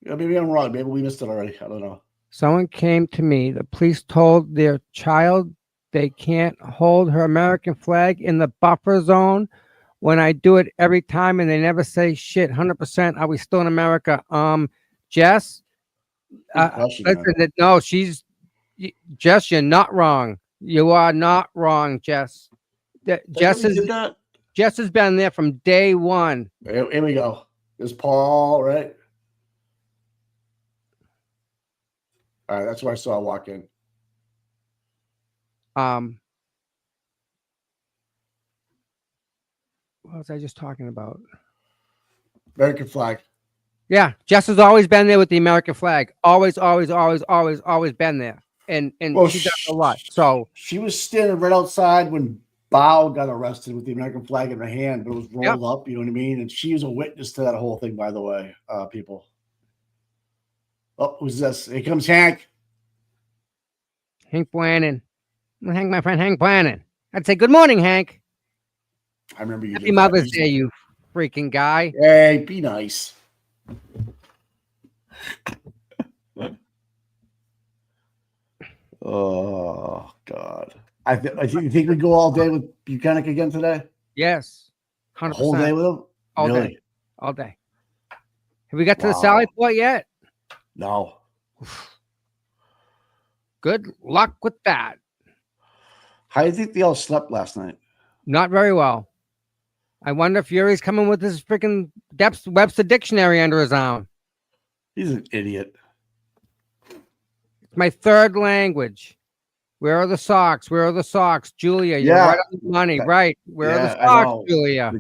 Yeah, maybe I'm wrong. Maybe we missed it already. I don't know. Someone came to me. The police told their child they can't hold her American flag in the buffer zone when I do it every time and they never say shit. 100%. Are we still in America? Jess. Good question, man. Listen, no, Jess. You're not wrong. You are not wrong, Jess. Jess Did that? Jess has been there from day one. Here we go. There's Paul, right? All right, that's where I saw walk in. What was I just talking about? American flag. Yeah, Jess has always been there with the American flag. Always been there. And Well, she does a lot. So she was standing right outside when Bao got arrested with the American flag in her hand, but it was rolled up, you know what I mean? And she was a witness to that whole thing, by the way, people. Oh, who's this? Here comes Hank. Hank Brannon. Hank, my friend Hank Brannon. I'd say, good morning, Hank. I remember you. Happy Mother's Day, you freaking guy. Hey, be nice. Oh, God. I think we go all day with Bukhenik again today? Yes. 100%. Whole day with him? All Really? day. All day. Have we got to the Sally Port yet? No. Good luck with that. How do you think they all slept last night? Not very well. I wonder if Yuri's coming with his freaking Webster dictionary under his arm. He's an idiot. It's my third language. Where are the socks? Where are the socks? Julia, you're right on the money. Right. Where are the socks, Julia?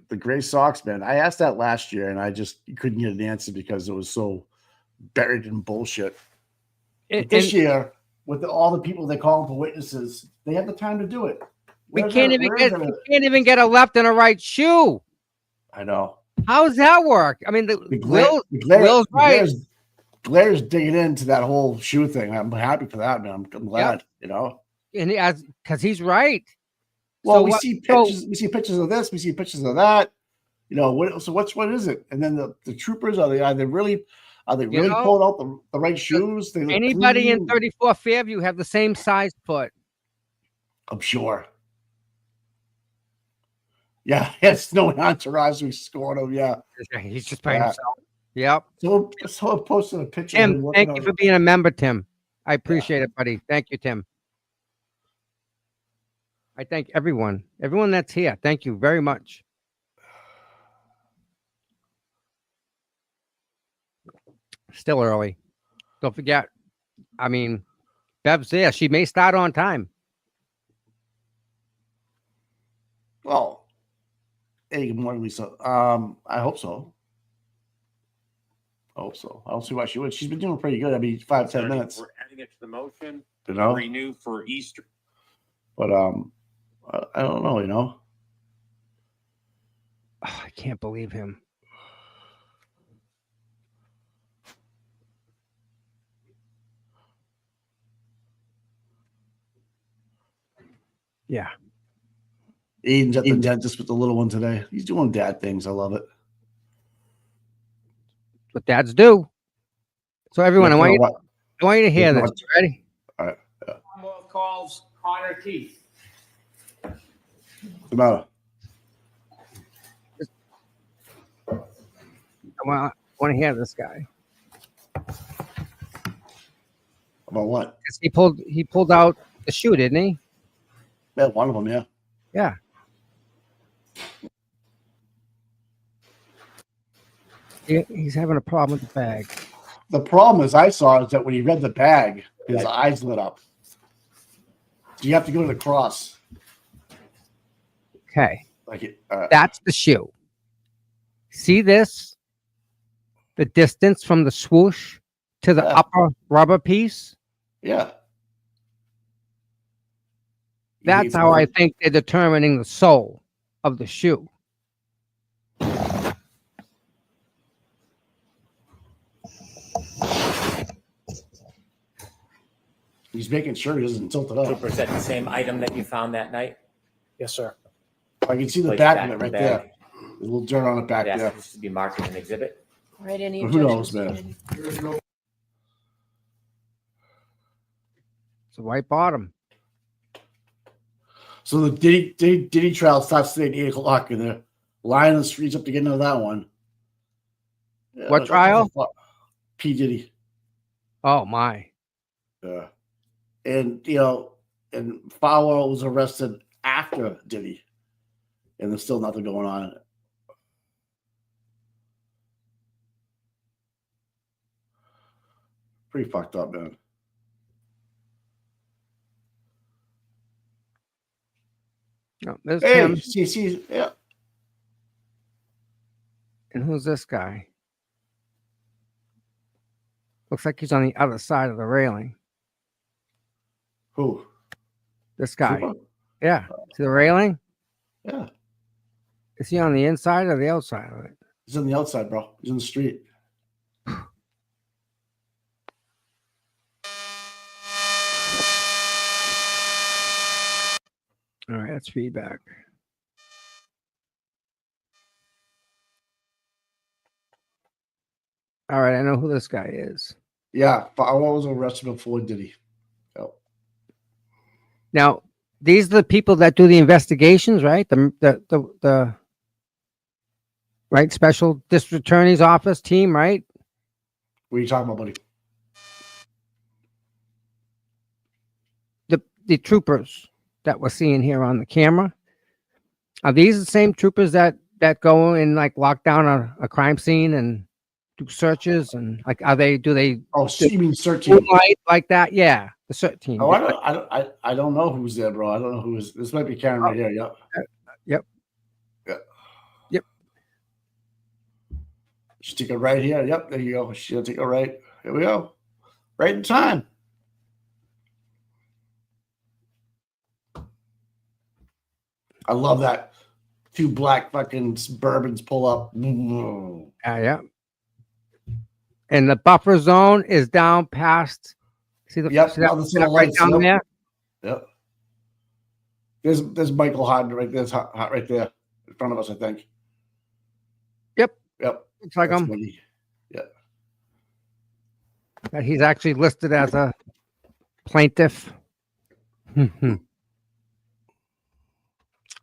The gray socks, man. I asked that last year, and I just couldn't get an answer because it was so buried in bullshit. This year, with all the people they call for witnesses, they have the time to do it. We can't even get a left and a right shoe. I know. How does that work? I mean, Will's right. Glaire's digging into that whole shoe thing. I'm happy for that, man. I'm glad, you know. And because he's right. Well, so we see pictures. We see pictures of this. We see pictures of that. You know, what is it? And then the troopers are they really pulling out the right shoes? Anybody in 34 Fairview have the same size foot? I'm sure. Yeah, it's no entourage who scored him. Yeah, he's just by himself. Yep. So I posted a picture. Tim, thank you for being a member, Tim. I appreciate it, buddy. Thank you, Tim. I thank everyone that's here. Thank you very much. Still early. Don't forget. I mean, Bev's there. She may start on time. Well, hey, good morning, Lisa. I hope so. I don't see why she would. She's been doing pretty good. I mean, 5-10 minutes. We're adding it to the motion. You know, renew for Easter. But I don't know. You know, I can't believe him. Yeah. Aiden's at the dentist with the little one today. He's doing dad things. I love it. What dads do. So everyone, I want you to hear this. You ready? All right. Yeah. Commonwealth calls Connor Keith. What's the matter? I want to hear this guy. About what? He pulled out the shoe, didn't he? Yeah, one of them. Yeah. Yeah. He's having a problem with the bag. The problem is is that when he read the bag, his eyes lit up. So you have to go to the cross. Okay. Like that's the shoe. See this? The distance from the swoosh to the upper rubber piece? Yeah. That's how I think they're determining the sole of the shoe. He's making sure he doesn't tilt it up. Trooper, is that the same item that you found that night? Yes, sir. I can see the back of it right there. There's a little dirt on the back there. This to be marked as an exhibit. Right, any who knows, man? It's a white bottom. So the Diddy trial starts today at 8 o'clock in there. Lying on the streets up to get into that one. Yeah, What trial? P. Diddy. Oh my. Yeah. And, you know, and Falwell was arrested after Diddy. And there's still nothing going on. Pretty fucked up, man. No, there's Hey, him. see, yeah. And who's this guy? Looks like he's on the other side of the railing. Who? This guy. Cooper? Yeah. See the railing? Yeah. Is he on the inside or the outside of it? He's on the outside, bro. He's in the street. All right, that's feedback. All right, I know who this guy is. Yeah, Falwell was arrested before Diddy. Yep. Now, these are the people that do the investigations, right? The right special district attorney's office team, right? What are you talking about, buddy? The troopers that we're seeing here on the camera. Are these the same troopers that go and like lock down a crime scene and do searches and like do they Oh, you mean search team? like that? Yeah, the search team. Oh, I don't know who's there, bro. I don't know who is. This might be Karen right here. Yep. Yep. Yeah. Yep. She take a right here. Yep. There you go. She'll take a right. Here we go. Right in time. I love that. Two black fucking Suburbans pull up. Yeah. And the buffer zone is down past. See the Yep. see that, All the see that little right lights, down yep. there? Yep. There's Michael Hart right there. There's Hart right there in front of us, I think. Yep. Yep. Looks like That's him. Mickey. Yeah. That he's actually listed as a plaintiff.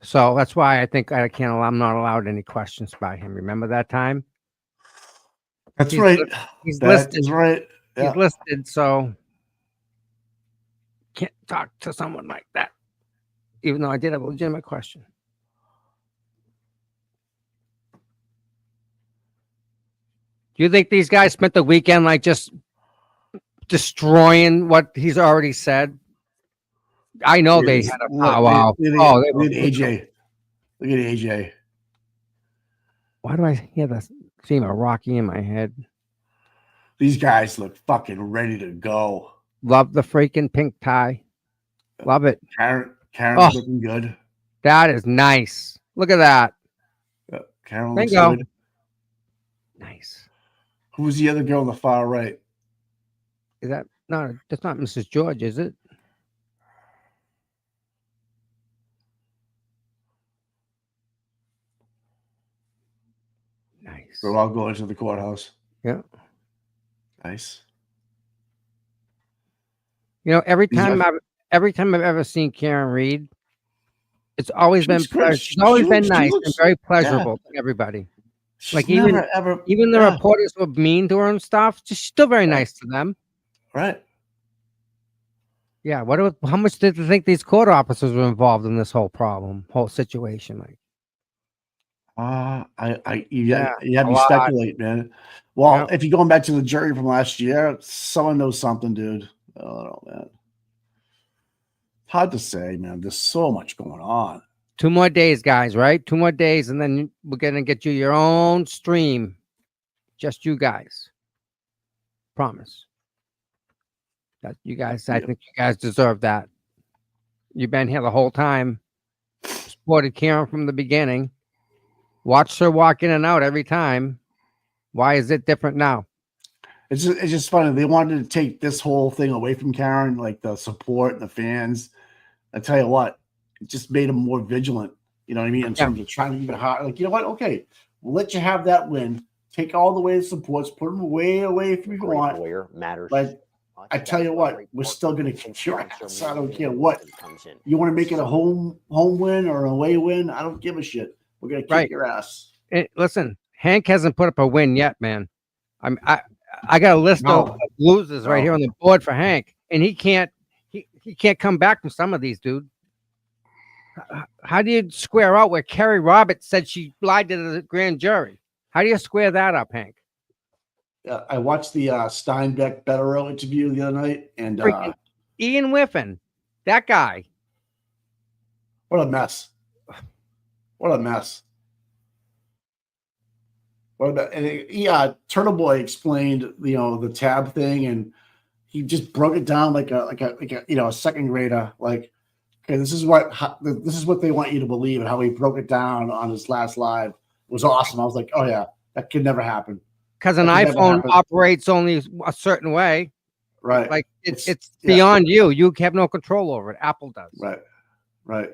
So that's why I think I'm not allowed any questions by him. Remember that time? That's He's right. He's That listed. is right. Yeah. He's listed, so can't talk to someone like that. Even though I did have a legitimate question. Do you think these guys spent the weekend like just destroying what he's already said? I know they had a powwow. Look at AJ. Look at AJ. Why do I hear the theme of Rocky in my head? These guys look fucking ready to go. Love the freaking pink tie. Love it. Karen's looking good. That is nice. Look at that. Karen looks Bingo. good. Nice. Who's the other girl on the far right? Is that no? That's not Mrs. George, is it? Nice. They're all going to the courthouse. Yeah. Nice. You know, every time I've ever seen Karen Read, it's always been she's always been nice and very pleasurable to everybody. Like even the reporters were mean to her and stuff. She's still very nice to them. Right. Yeah. How much did you think these court officers were involved in this whole situation? Like, you have to speculate, man. Well, if you're going back to the jury from last year, someone knows something, dude. I don't know, man. Hard to say, man. There's so much going on. 2 more days, guys, right? 2 more days, and then we're gonna get you your own stream. Just you guys. Promise. That you guys, I think you guys deserve that. You've been here the whole time. Supported Karen from the beginning. Watched her walk in and out every time. Why is it different now? It's just funny. They wanted to take this whole thing away from Karen, like the support and the fans. I tell you what, it just made them more vigilant. You know what I mean? In terms of trying to keep it hard. Like, you know what? Okay, we'll let you have that win. Take all the way the supports, put them way away if you want. But I tell you what, we're still going to kick your ass. I don't care what. You want to make it a home win or an away win? I don't give a shit. We're gonna kick Right. your ass. Listen, Hank hasn't put up a win yet, man. I got a list No. of losers right No. here on the board for Hank, and he can't come back from some of these, dude. How do you square out where Kare Roberts said she lied to the grand jury? How do you square that up, Hank? I watched the Steinbeck Betterow interview the other night, and Freaking Ian Whiffen, that guy. what a mess! What a mess! What about? And Turtle Boy explained, the tab thing, and he just broke it down like a second grader. Like, okay, this is what they want you to believe, and how he broke it down on his last live was awesome. I was like, oh yeah, that could never happen. Because an That could never iPhone happen. operates only a certain way. Right. Like it's yeah. beyond you. You have no control over it. Apple does. Right.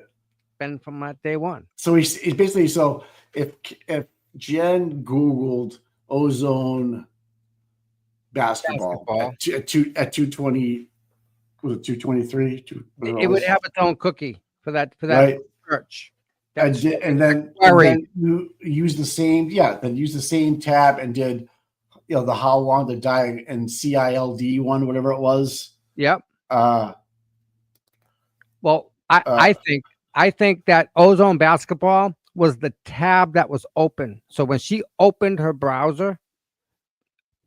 Been from day one. So he's basically, so if Jen Googled ozone basketball. At 220, was it 223? It would have its own cookie for that Right. search. And then you use the same tab and did the how long to die and CILD one, whatever it was. Yep. Well, I think that ozone basketball was the tab that was open. So when she opened her browser,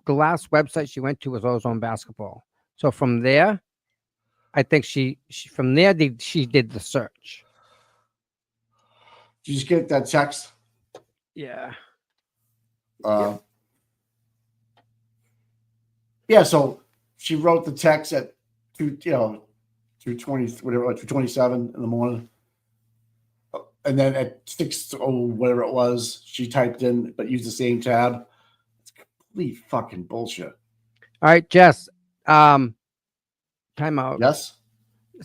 the last website she went to was ozone basketball. So from there, I think she did the search. Did you just get that text? Yeah. Yeah, so she wrote the text at 2:20, whatever, 2:27 in the morning. And then at 6:00, whatever it was, she typed in, but used the same tab. It's complete fucking bullshit. All right, Jess. Time out. Yes?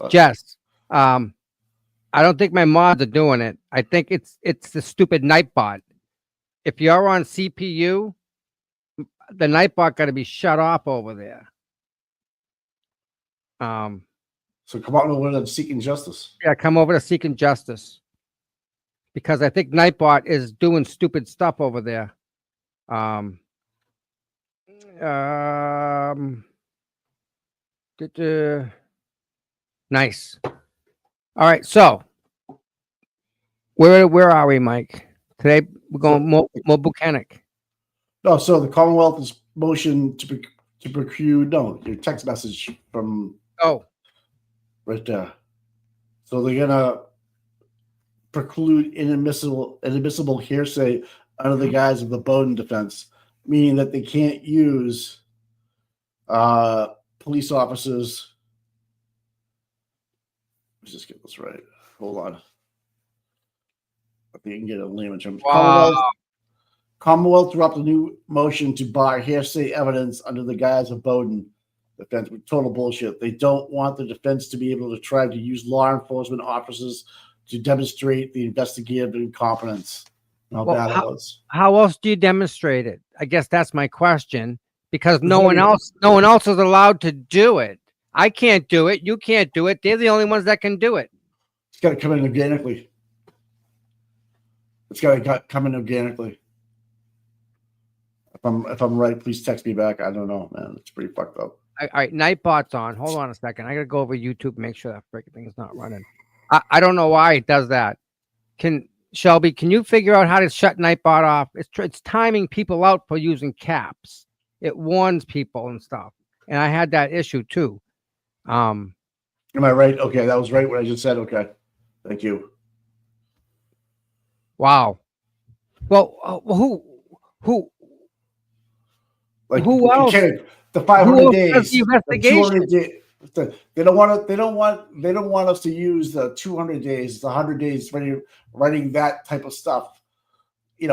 Jess. I don't think my mods are doing it. I think it's the stupid Nightbot. If you're on CPU, the Nightbot got to be shut off over there. So come on over to Seeking Justice. Yeah, come over to Seeking Justice. Because I think Nightbot is doing stupid stuff over there. Nice. All right, so where are we, Mike? Today we're going more Bukhenik. No, so the Commonwealth is motion to preclude. No, your text message from right there. So they're gonna preclude inadmissible hearsay under the guise of the Bowden defense, meaning that they can't use police officers. Let's just get this right. Hold on. I think you can get a layman term. Wow. Commonwealth dropped a new motion to bar hearsay evidence under the guise of Bowden defense. Total bullshit. They don't want the defense to be able to try to use law enforcement officers to demonstrate the investigative incompetence. How bad it was. How else do you demonstrate it? I guess that's my question. Because no one else is allowed to do it. I can't do it. You can't do it. They're the only ones that can do it. It's got to come in organically. It's got to come in organically. If I'm right, please text me back. I don't know, man. It's pretty fucked up. All right, Nightbot's on. Hold on a second. I gotta go over YouTube and make sure that freaking thing is not running. I don't know why it does that. Shelby, can you figure out how to shut Nightbot off? It's timing people out for using caps. It warns people and stuff. And I had that issue too. Am I right? Okay, that was right what I just said. Okay, thank you. Wow. Well, who else? The 500 days. The investigation. They don't want us to use the 200 days, the 100 days writing that type of stuff.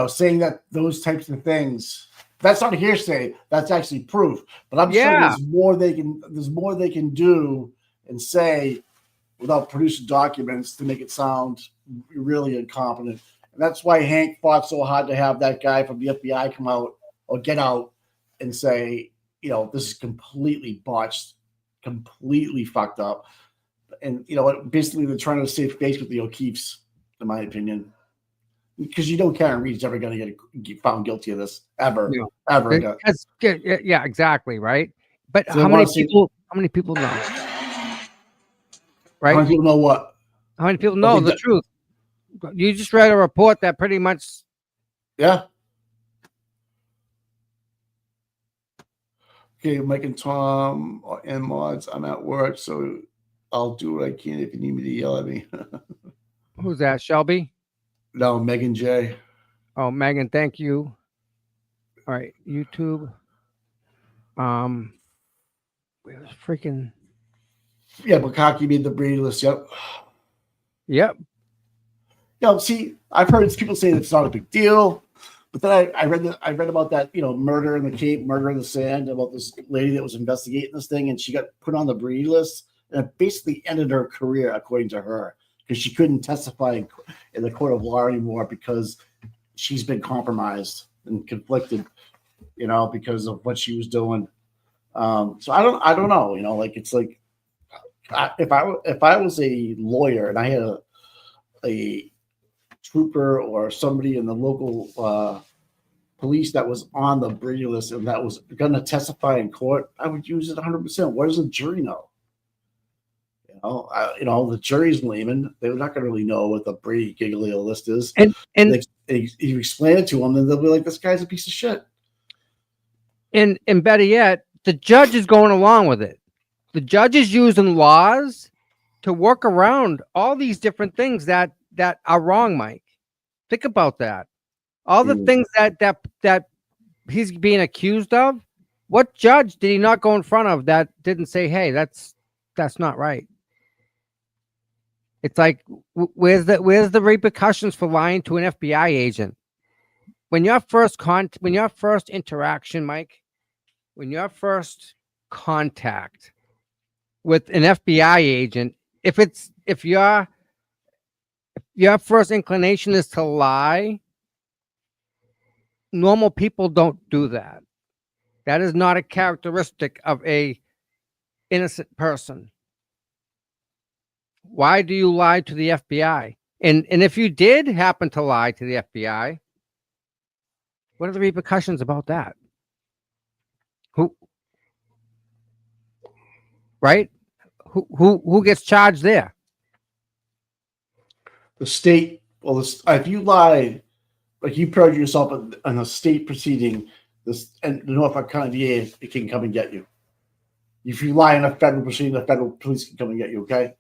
Saying that those types of things. That's not hearsay. That's actually proof. But I'm sure there's more they can do and say without producing documents to make it sound really incompetent. And that's why Hank fought so hard to have that guy from the FBI come out or get out and say, this is completely botched, completely fucked up. And, basically they're trying to save face with the O'Keefes, in my opinion. because Karen Reed's never going to get found guilty of this ever, No. ever. Because, yeah, exactly, right. But So how many people? How many people know? Right? How many people know what? How many people know the truth? You just read a report that pretty much. Yeah. Okay, Mike and Tom and mods. I'm at work, so I'll do what I can if you need me to yell at me. Who's that? Shelby? No, Megan J. Oh, Megan, thank you. All right, YouTube. Where's freaking? Yeah, Bukhenik made the Brady list. Yep. Yep. See, I've heard people say that it's not a big deal, but then I read about that, murder in the Cape, murder in the sand, about this lady that was investigating this thing, and she got put on the Brady list, and it basically ended her career, according to her, because she couldn't testify in the court of law anymore because she's been compromised and conflicted, because of what she was doing. So I don't know, it's like if I was a lawyer and I had a trooper or somebody in the local police that was on the Brady list and that was going to testify in court, I would use it 100%. What does the jury know? The jury's layman. They're not going to really know what the Brady Giglio list is. And you explain it to them, and they'll be like, "This guy's a piece of shit." And better yet, the judge is going along with it. The judge is using laws to work around all these different things that are wrong, Mike. Think about that. All the things that he's being accused of. What judge did he not go in front of that didn't say, "Hey, that's not right"? It's like, where's the repercussions for lying to an FBI agent? When your first interaction, Mike, when your first contact with an FBI agent, if your first inclination is to lie, normal people don't do that. That is not a characteristic of a innocent person. Why do you lie to the FBI? And if you did happen to lie to the FBI, what are the repercussions about that? Who gets charged there? The state. Well, if you lie, like you perjure yourself in a state proceeding, the Norfolk County DA can come and get you. If you lie in a federal proceeding, the federal police can come and get you. Okay.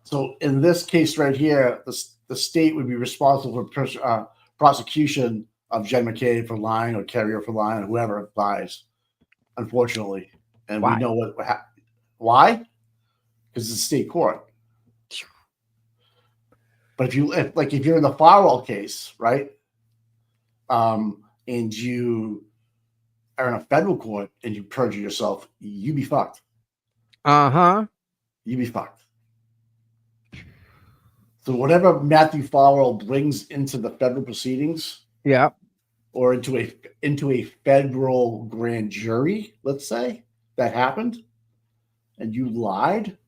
So in this case right here, the state would be responsible for prosecution of Jen McCabe for lying or Carrier for lying or whoever lies, unfortunately. And Why? we know what happened. Why? Because it's a state court. But if you're in the Farwell case, right? And you are in a federal court and you perjure yourself, you be fucked. You be fucked. So whatever Matthew Farwell brings into the federal proceedings, Yeah. or into a federal grand jury, let's say that happened, and you lied.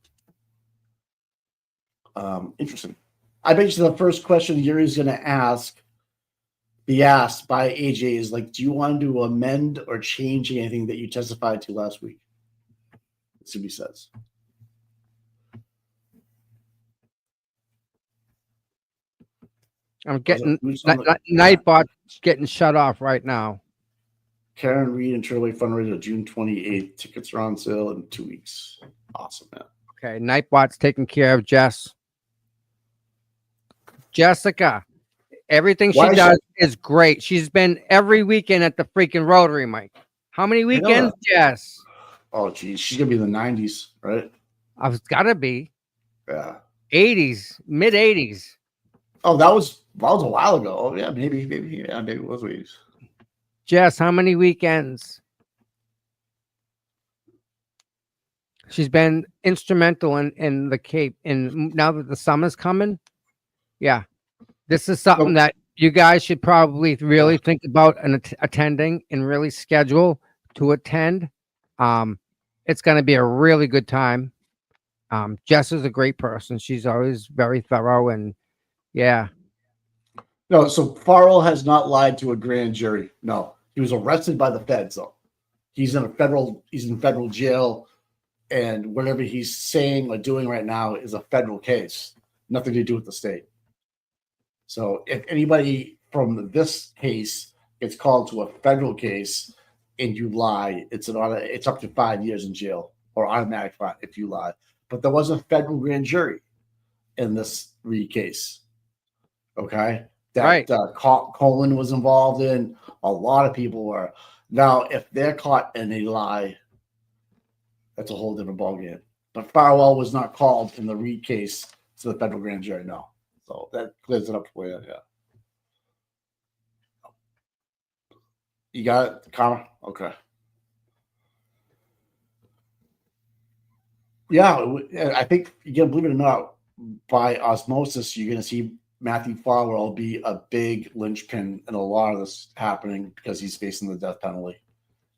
Interesting. I bet you the first question Yuri's going to be asked by AJ is like, "Do you want to amend or change anything that you testified to last week?" That's what he says. I'm getting Nightbot getting shut off right now. Karen Read and Turley fundraiser June 28th. Tickets are on sale in 2 weeks. Awesome, man. Okay, Nightbot's taking care of Jess. Jessica, everything she does is great. She's been every weekend at the freaking Rotary, Mike. How many weekends, Jess? Oh, geez. She's going to be in the 90s, right? I've got to be. Yeah. 80s, mid 80s. Oh, that was a while ago. Oh, yeah, maybe it was 80s. Jess, how many weekends? She's been instrumental in the Cape. And now that the summer's coming, yeah, this is something that you guys should probably really think about attending and really schedule to attend. It's going to be a really good time. Jess is a great person. She's always very thorough, and yeah. No, so Farrell has not lied to a grand jury. No, he was arrested by the feds, though. He's in federal jail, and whatever he's saying or doing right now is a federal case, nothing to do with the state. So if anybody from this case gets called to a federal case and you lie, it's up to 5 years in jail or automatic fine if you lie. But there was a federal grand jury in this Read case. Okay. That Right. Colin was involved in. A lot of people were. Now, if they're caught and they lie, that's a whole different ballgame. But Farwell was not called in the Read case to the federal grand jury. No. So that clears it up for you. Yeah. You got it, Connor? Okay. Yeah, I think, again, believe it or not, by osmosis, you're going to see Matthew Farwell be a big linchpin in a lot of this happening because he's facing the death penalty.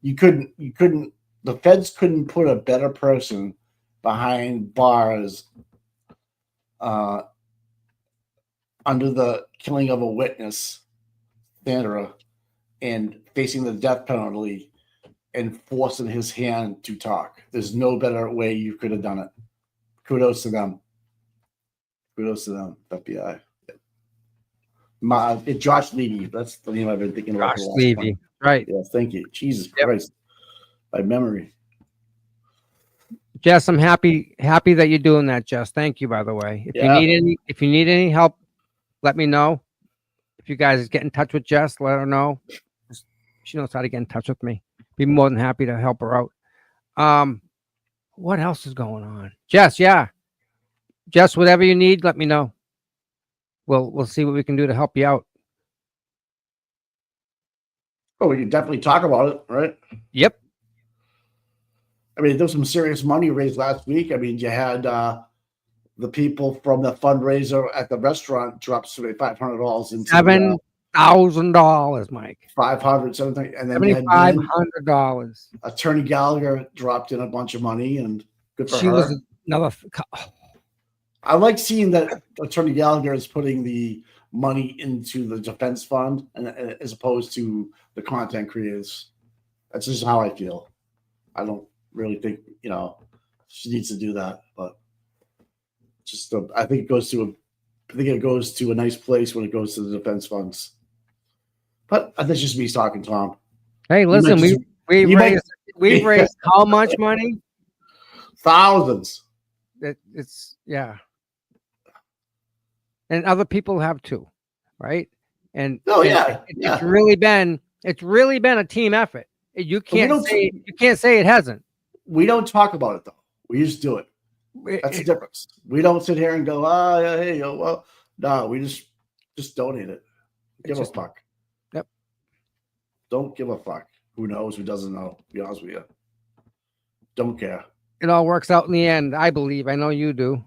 The feds couldn't put a better person behind bars under the killing of a witness, Sandra, and facing the death penalty and forcing his hand to talk. There's no better way you could have done it. Kudos to them. FBI. Josh Levy. That's the name I've been thinking about. Josh Levy. Right. Yes, thank you. Jesus Yep. Christ. By memory. Jess, I'm happy that you're doing that, Jess. Thank you, by the way. If you need any help, let me know. If you guys get in touch with Jess, let her know. She knows how to get in touch with me. Be more than happy to help her out. What else is going on? Jess, yeah. Jess, whatever you need, let me know. We'll see what we can do to help you out. Oh, we can definitely talk about it, right? Yep. I mean, there was some serious money raised last week. I mean, you had the people from the fundraiser at the restaurant drop $500 into $7,000, Mike. 500, something, and then you had $7,500. Attorney Gallagher dropped in a bunch of money, and good for She her. was another. I like seeing that Attorney Gallagher is putting the money into the defense fund, and as opposed to the content creators. That's just how I feel. I don't really think she needs to do that, but I think it goes to a nice place when it goes to the defense funds. But that's just me talking, Tom. Hey, listen, we've raised how much money? Thousands. It's yeah. And other people have too, right? And it's really been a team effort. You can't say it hasn't. We don't talk about it though. We just do it. That's the difference. We don't sit here and go, hey, well, no, we just donate it. Give a fuck. Yep. Don't give a fuck. Who knows? Who doesn't know? To be honest with you. Don't care. It all works out in the end, I believe. I know you do.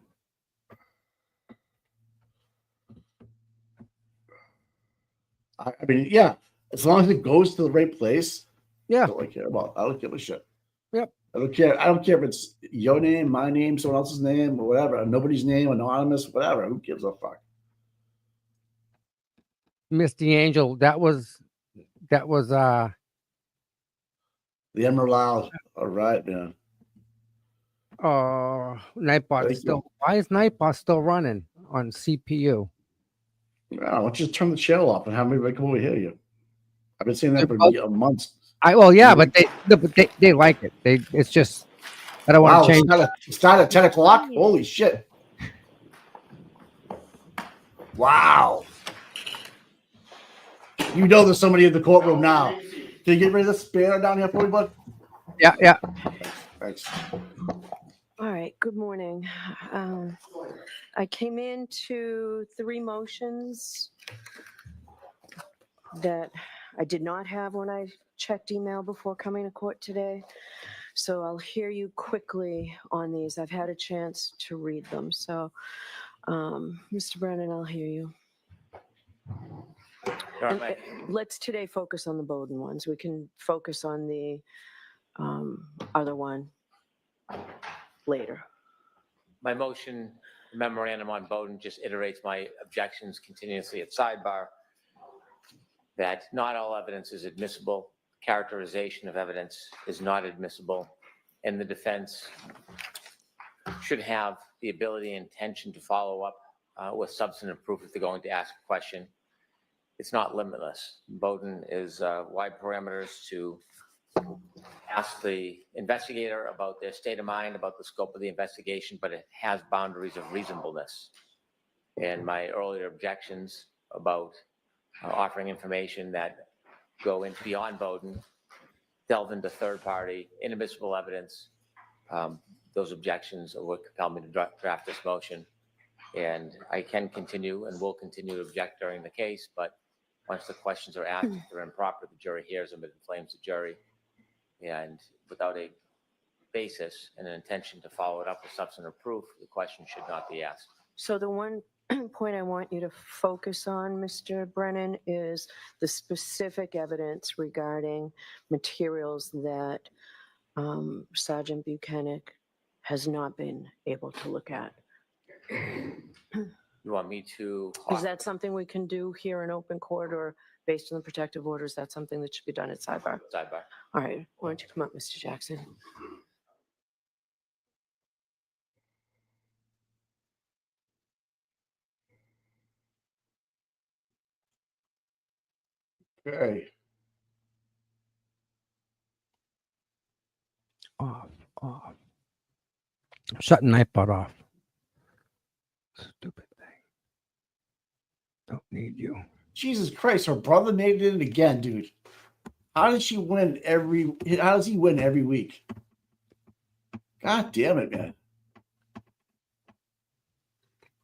I mean, yeah. As long as it goes to the right place. Yeah. That's all I care about. I don't give a shit. Yep. I don't care if it's your name, my name, someone else's name, or whatever. Nobody's name, anonymous, whatever. Who gives a fuck? Misty Angel, that was the Emerald Isle. All right, man. Nightbot still. Why is Nightbot still running on CPU? Why don't you just turn the channel off and have me come over here? You. I've been saying that for months. But they like it. It's just I don't want to change. It's not at 10 o'clock. Holy shit! Wow. You know there's somebody in the courtroom now. Can you get rid of this spanner down here for me, bud? Yeah. Thanks. All right, good morning. I came into 3 motions that I did not have when I checked email before coming to court today. So I'll hear you quickly on these. I've had a chance to read them. So, Mr. Brennan, I'll hear you. And let's today focus on the Bowden ones. We can focus on the other one later. My motion memorandum on Bowden just iterates my objections continuously at sidebar. that not all evidence is admissible, characterization of evidence is not admissible, and the defense should have the ability and intention to follow up with substantive proof if they're going to ask a question. It's not limitless. Bowden is wide parameters to ask the investigator about their state of mind, about the scope of the investigation, but it has boundaries of reasonableness. And my earlier objections about offering information that go into beyond Bowden, delve into third-party, inadmissible evidence, those objections are what compelled me to draft this motion. And I can continue and will continue to object during the case, but once the questions are asked, if they're improper, the jury hears them, it inflames the jury. And without a basis and an intention to follow it up with substantive proof, the question should not be asked. So the one point I want you to focus on, Mr. Brennan, is the specific evidence regarding materials that Sergeant Bukhenik has not been able to look at. You want me to? Is that something we can do here in open court, or based on the protective orders, that's something that should be done at sidebar? Sidebar. All right, why don't you come up, Mr. Jackson? Okay. Off. Shut Nightbot off. Stupid thing. Don't need you. Jesus Christ, her brother made it again, dude. How does he win every week? God damn it, man.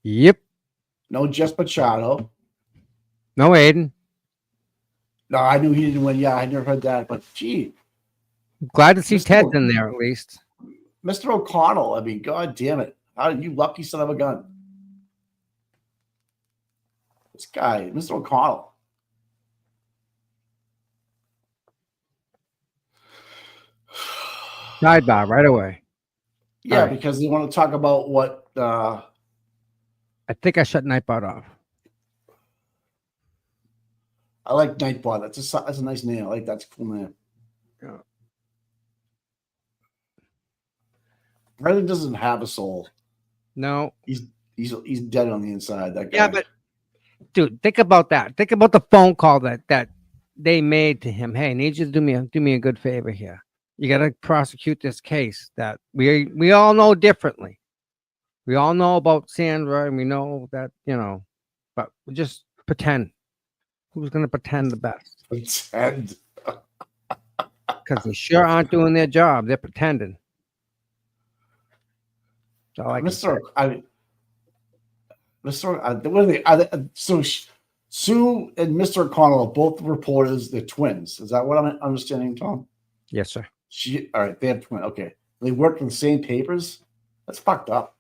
Yep. No Jess Machado. No Aiden. No, I knew he didn't win. Yeah, I never heard that. But gee. Glad to see Mr. Ted's in there at least. Mr. O'Connell, I mean, God damn it. How you lucky son of a gun. This guy, Mr. O'Connell. Sidebar right away. Yeah, All right. because they want to talk about what I think I shut Nightbot off. I like Nightbot. That's a nice name. I like that's a cool name. Yeah. Brendan doesn't have a soul. No. He's dead on the inside. That guy. Yeah, but dude, think about that. Think about the phone call that they made to him. Hey, I need you to do me a good favor here. You got to prosecute this case that we all know differently. We all know about Sandra, and we know that, but we just pretend. Who's going to pretend the best? Pretend. Because they sure aren't doing their job. They're pretending. So Sue and Mr. O'Connell are both reporters. They're twins. Is that what I'm understanding, Tom? Yes, sir. All right, they have twins. Okay. They worked on the same papers? That's fucked up.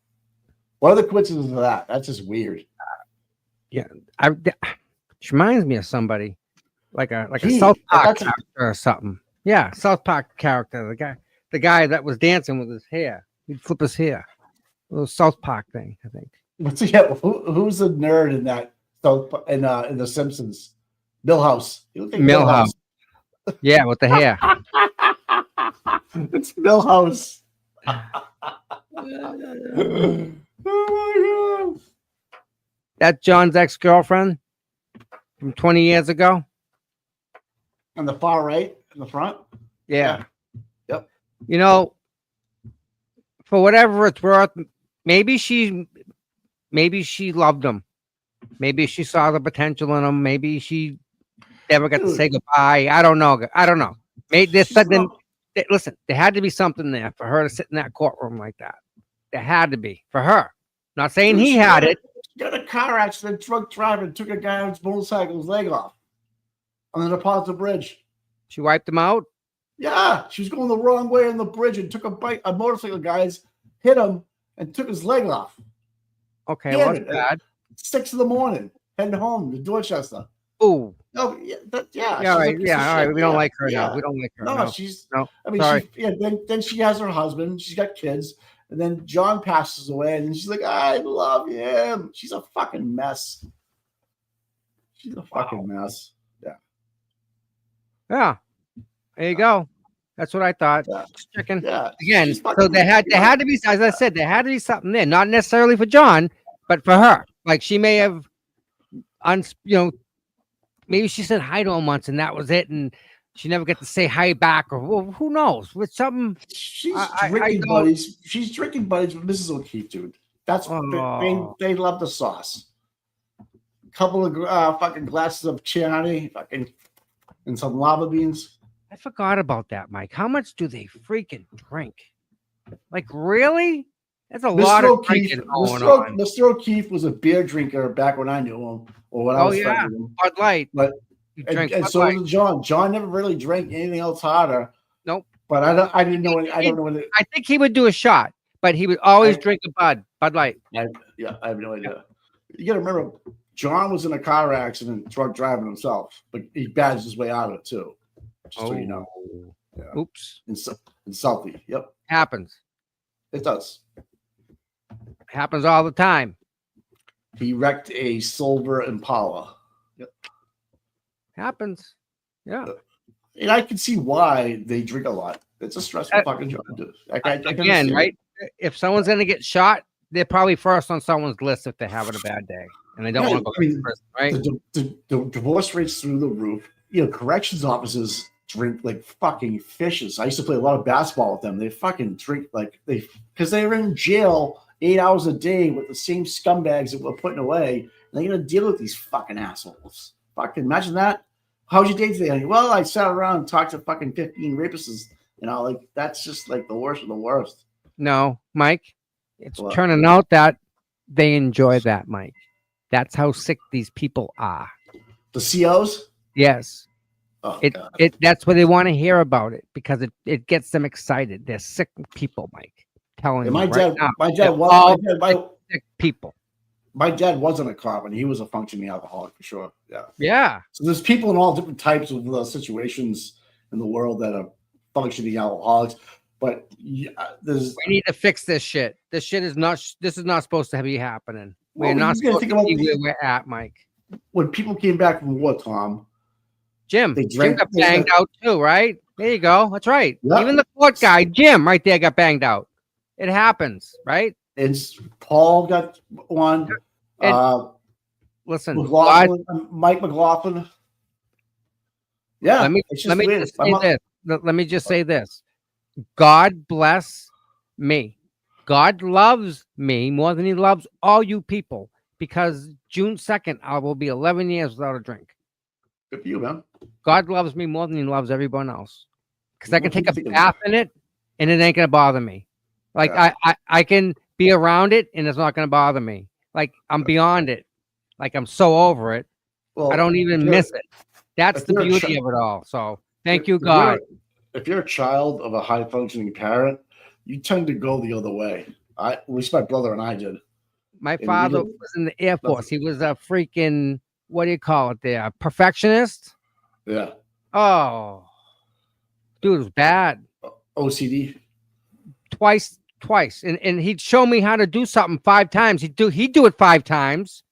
What are the coincidences of that? That's just weird. Yeah. She reminds me of somebody like a South Park character or something. Yeah, South Park character. The guy that was dancing with his hair. He'd flip his hair. A little South Park thing, I think. Who's the nerd in that in the Simpsons? Millhouse. You look like Millhouse. Yeah, with the hair. It's Millhouse. Oh my god. That John's ex-girlfriend from 20 years ago. On the far right, in the front. Yeah. Yep. For whatever it's worth, maybe she loved him. Maybe she saw the potential in him. Maybe she never got to say goodbye. I don't know. Maybe there's something. Listen, there had to be something there for her to sit in that courtroom like that. There had to be for her. Not saying he had it. She got a car accident, drunk driving, took a guy on his motorcycle's leg off on the Deposit Bridge. She wiped him out. Yeah, she was going the wrong way on the bridge and took a motorcycle guy's hit him and took his leg off. Okay, well, that's bad. 6 a.m, heading home to Dorchester. Ooh. No, yeah. All right. We don't like her now. We don't like her. No, no. I mean, sorry. Then she has her husband. She's got kids. And then John passes away, and she's like, I love him. She's a fucking mess. She's a fucking mess. Yeah. Yeah. There you go. That's what I thought. Yeah. Just checking. Yeah. Again, she's so fucking- there had to be, as I said, there had to be something there, not necessarily for John, but for her. Like she may have, maybe she said hi to him once and that was it, and she never get to say hi back, or well, who knows? With something, She's I drinking don't- buddies. She's drinking buddies with Mrs. O'Keefe, dude. That's Oh. they love the sauce. Couple of fucking glasses of Chianti, fucking, and some lava beans. I forgot about that, Mike. How much do they freaking drink? Like really? That's a lot Mr. of drinking going Mr. on. Mr. O'Keefe was a beer drinker back when I knew him, or when I Oh was yeah, friends with him. Bud Light. But You and, drink and Bud so Light. was John. John never really drank anything else harder. Nope. But I didn't know. I don't know what it. I think he would do a shot, but he would always I- drink a Bud Light. Yeah, I have no idea. You got to remember, John was in a car accident, drunk driving himself, but he badged his way out of it too. Just so you know, Yeah. Oops. in Southie. Yep, Happens. it does. Happens all the time. He wrecked a silver Impala, Happens. Yeah. and I can see why they drink a lot. It's a stressful fucking job to do. I can Again, understand. right? If someone's gonna get shot, they're probably first on someone's list if they're having a bad day and they don't Yeah, want to go I mean, to prison, right? The divorce rates through the roof. Corrections officers drink like fucking fishes. I used to play a lot of basketball with them. They fucking drink like because they were in jail 8 hours a day with the same scumbags that we're putting away. And they're gonna deal with these fucking assholes. Fucking imagine that. How's your day today? Well, I sat around and talked to fucking 15 rapists. Like that's just like the worst of the worst. No, Mike. It's What? turning out that they enjoy that, Mike. That's how sick these people are. The COs. Yes. Oh, It God. that's what they want to hear about it because it gets them excited. They're sick people, Mike. Telling And you my right dad, now, my dad they're was all sick people. my dad wasn't a cop, and he was a functioning alcoholic for sure. Yeah. Yeah. So there's people in all different types of situations in the world that are functioning alcoholics, but there's. We need to fix this shit. This is not supposed to be happening. We're Well, not you gotta supposed think to about be where we're at, Mike. When people came back from war, Tom. Jim They drank- got they banged got- out too, right? There you go. That's right. Yeah. Even the court guy, Jim, right there, got banged out. It happens, right? And Paul got one. And- Listen, God, McLaughlin, Mike McLaughlin. Yeah. let me it's just let me weird. just My say mom- this. Let me just say this. God bless me. God loves me more than he loves all you people because June 2nd, I will be 11 years without a drink. Good for you, man. God loves me more than he loves everyone else because I can What do take you a think of bath in it and it ain't going to bother me. Like Yeah. I can be around it and it's not going to bother me. Like I'm beyond it. Like I'm so over it. Well, I don't even if you're- miss it. That's if the you're a beauty chi- of it all. So thank you, if God. If you're a child of a high functioning parent, you tend to go the other way. At least my brother and I did. My we father did- was in the Air Force. He was a freaking, what do you call it there? Perfectionist? Yeah. Oh, dude, it was bad. OCD. Twice. And he'd show me how to do something 5 times. He'd do it 5 times.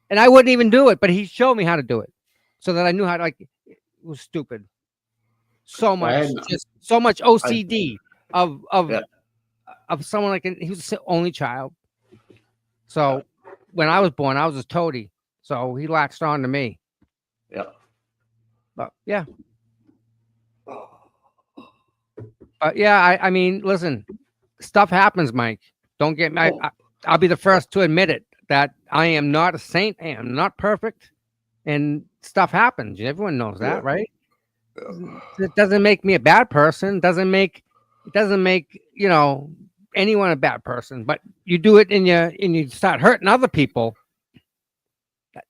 And I wouldn't even do it, but he'd show me how to do it. So that I knew how to, like, it was stupid. So much, just so much OCD of Yeah. of someone like he was the only child. So when I was born, I was his toady. So he latched on to me. Yeah. But yeah. But yeah, I mean, listen, stuff happens, Mike. Don't get me. I'll be the first to admit it that I am not a saint. I am not perfect, and stuff happens. Everyone knows that, Yeah. right? It doesn't make me a bad person. It doesn't make anyone a bad person. But you do it and you start hurting other people.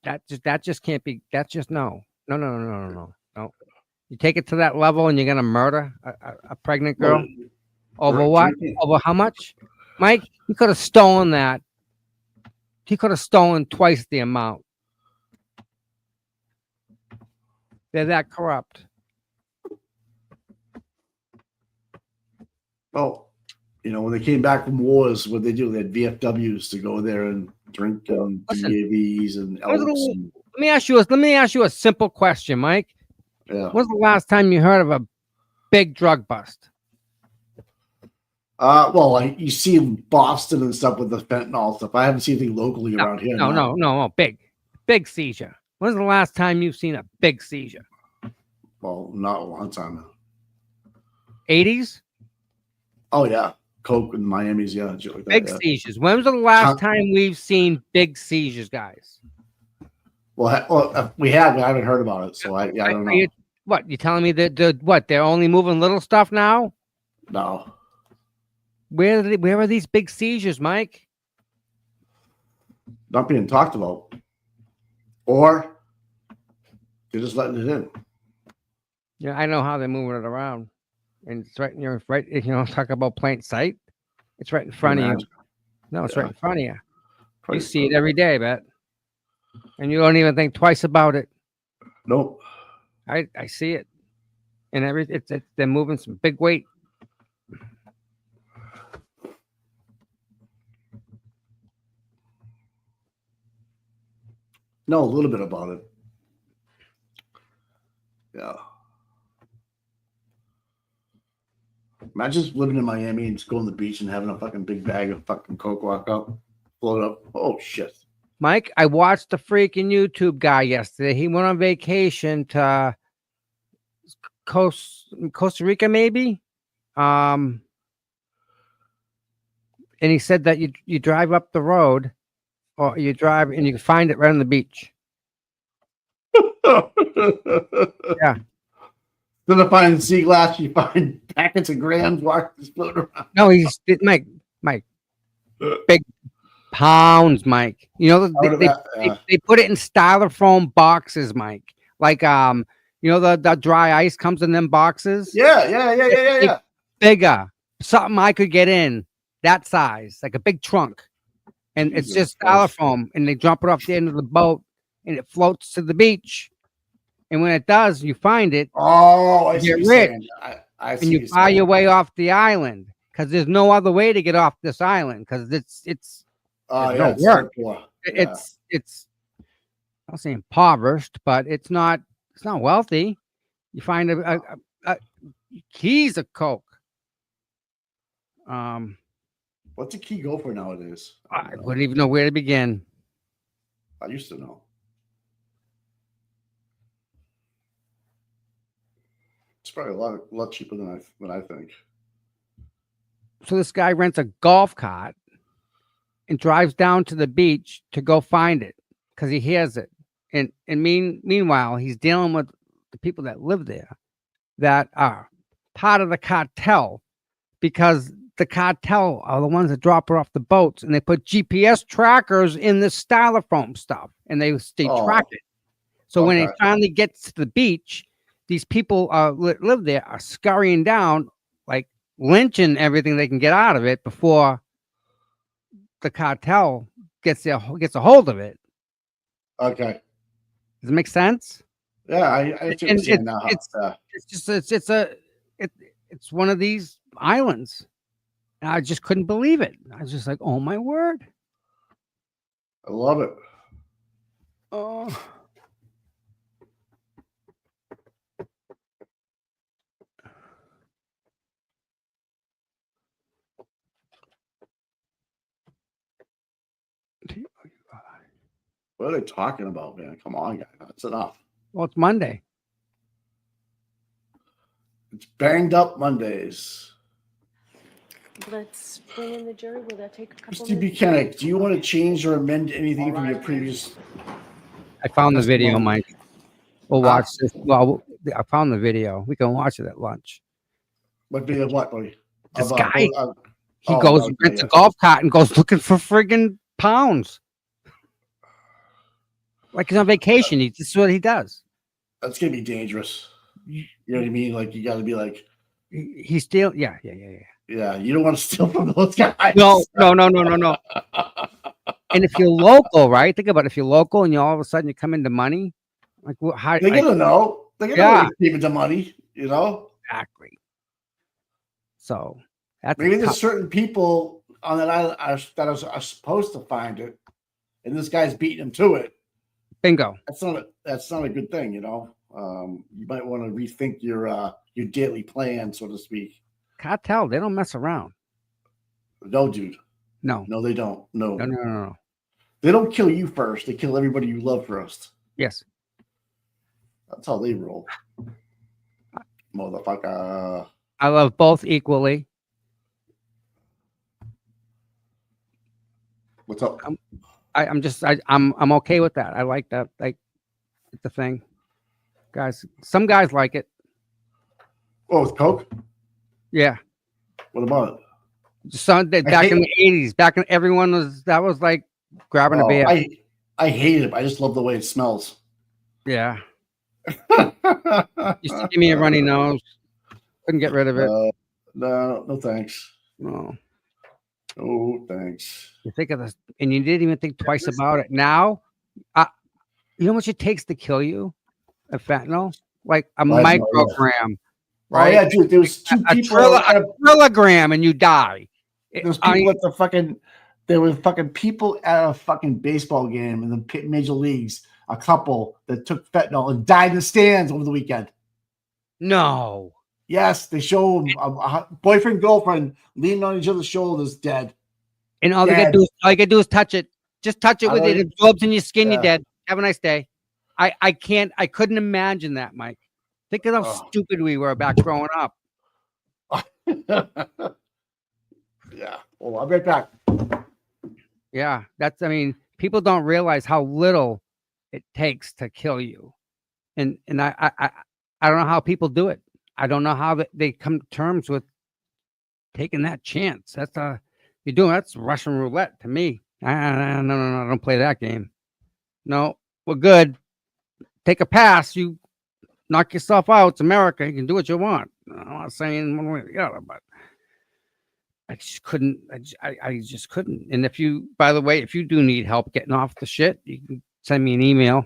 That just can't be. That's just no. You take it to that level and you're gonna murder a pregnant girl over what? Over how much? Mike, he could have stolen that. He could have stolen twice the amount. They're that corrupt. Well, when they came back from wars, what they do, they had VFWs to go there and drink Listen, DAVs and Let Elks. me ask you a simple question, Mike. Yeah. When's the last time you heard of a big drug bust? Well, like you see in Boston and stuff with the fentanyl stuff. I haven't seen anything locally around here. No, big seizure. When's the last time you've seen a big seizure? Well, not a long time now. 80s? Oh yeah, coke in Miami's, yeah, shit like that, Big yeah. seizures. When was the last time we've seen big seizures, guys? Well, we have. I haven't heard about it, so I don't know. What you telling me that they're only moving little stuff now? No, Where are these big seizures, Mike? not being talked about, or they're just letting it in. Yeah, I know how they're moving it around, and it's right. Talk about plain sight. It's right in front of you. No, it's right in front of you. You see it every day, bet, and you don't even think twice about it. Nope. I see it, and they're moving some big weight. Know a little bit about it. Yeah. Imagine just living in Miami and just going to the beach and having a fucking big bag of fucking coke walk up, float up. Oh shit. Mike, I watched the freaking YouTube guy yesterday. He went on vacation to Costa Rica, maybe. And he said that you drive up the road, or you drive and you can find it right on the beach. Yeah. Instead of finding sea glass, you find packets of grams floating around. No, Mike, big pounds, Mike. You know, they put it in styrofoam boxes, Mike. Like the dry ice comes in them boxes. Yeah. Bigger, something I could get in that size, like a big trunk, and it's just styrofoam, and they drop it off the end of the boat, and it floats to the beach. And when it does, you find it. Oh, I see. Get rich, and you buy your way off the island, because there's no other way to get off this island, because it's no work. It's I'm not saying impoverished, but it's not wealthy. You find a keys of coke. What's a key go for nowadays? I wouldn't even know where to begin. I used to know. It's probably a lot cheaper than I think. So this guy rents a golf cart and drives down to the beach to go find it because he hears it. And meanwhile, he's dealing with the people that live there that are part of the cartel, because the cartel are the ones that drop her off the boats, and they put GPS trackers in the styrofoam stuff, and they track it. So when it finally gets to the beach, these people live there are scurrying down, like lynching everything they can get out of it before the cartel gets a hold of it. Okay. Does it make sense? Yeah, I understand now. It's one of these islands. And I just couldn't believe it. I was just like, oh my word. I love it. Oh. What are they talking about, man? Come on, guys. That's enough. Well, it's Monday. It's banged up Mondays. Let's bring in the jury. Will that take a couple Mr. minutes? Bukhenik, do you want to change or amend anything from your previous? I found the video, Mike. We'll watch this. Well, I found the video. We can watch it at lunch. What video? What, buddy? This guy, he goes, rents a golf cart and goes looking for friggin' pounds. Like he's on vacation. This is what he does. That's gonna be dangerous. You know what I mean? Like you got to be like, he's still, yeah. Yeah, you don't want to steal from those guys. No. And if you're local, right? Think about it. If you're local and you all of a sudden you come into money, like how they're gonna know. They're gonna know you're the money. You know exactly. So that's maybe there's certain people on that island that are supposed to find it, and this guy's beating him to it. Bingo. That's not a good thing, you know. You might want to rethink your daily plan, so to speak. Cartel, they don't mess around. No, dude. No. No, they don't. No. No. They don't kill you first. They kill everybody you love first. Yes. That's how they roll. Motherfucker. I love both equally. What's up? I'm okay with that. I like that. Like the thing. Guys, some guys like it. Oh, it's Coke? Yeah. What about it? Back in the 80s, that was like grabbing a beer. I hate it. I just love the way it smells. Yeah. Used to give me a runny nose. Couldn't get rid of it. No thanks. No. Oh, thanks. You think of this, and you didn't even think twice about it. Now, you know how much it takes to kill you? A fentanyl, like a microgram, right? Oh yeah, dude. There was two people. A milligram, and you die. There were fucking people at a fucking baseball game in the major leagues. A couple that took fentanyl and died in the stands over the weekend. No. Yes, they show them a boyfriend, girlfriend leaning on each other's shoulders, dead. And all you gotta do is touch it. Just touch it with it. It absorbs in your skin. You're dead. Have a nice day. I couldn't imagine that, Mike. Think of how stupid we were back growing up. Yeah. Well, I'll be right back. Yeah, people don't realize how little it takes to kill you. And I don't know how people do it. I don't know how they come to terms with taking that chance. That's Russian roulette to me. No, don't play that game. No, we're good. Take a pass. You knock yourself out. It's America. You can do what you want. I'm not saying one way or the other, but I just couldn't. I just couldn't. And by the way, if you do need help getting off the shit, you can send me an email.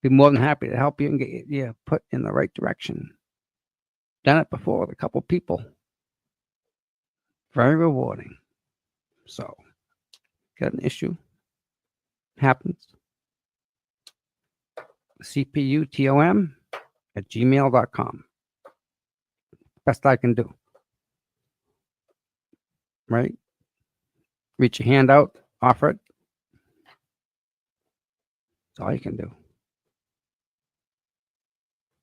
Be more than happy to help you and get you put in the right direction. Done it before with a couple people. Very rewarding. So, got an issue? Happens. CPUTOM@gmail.com. Best I can do. Right? Reach your hand out, offer it. That's all you can do.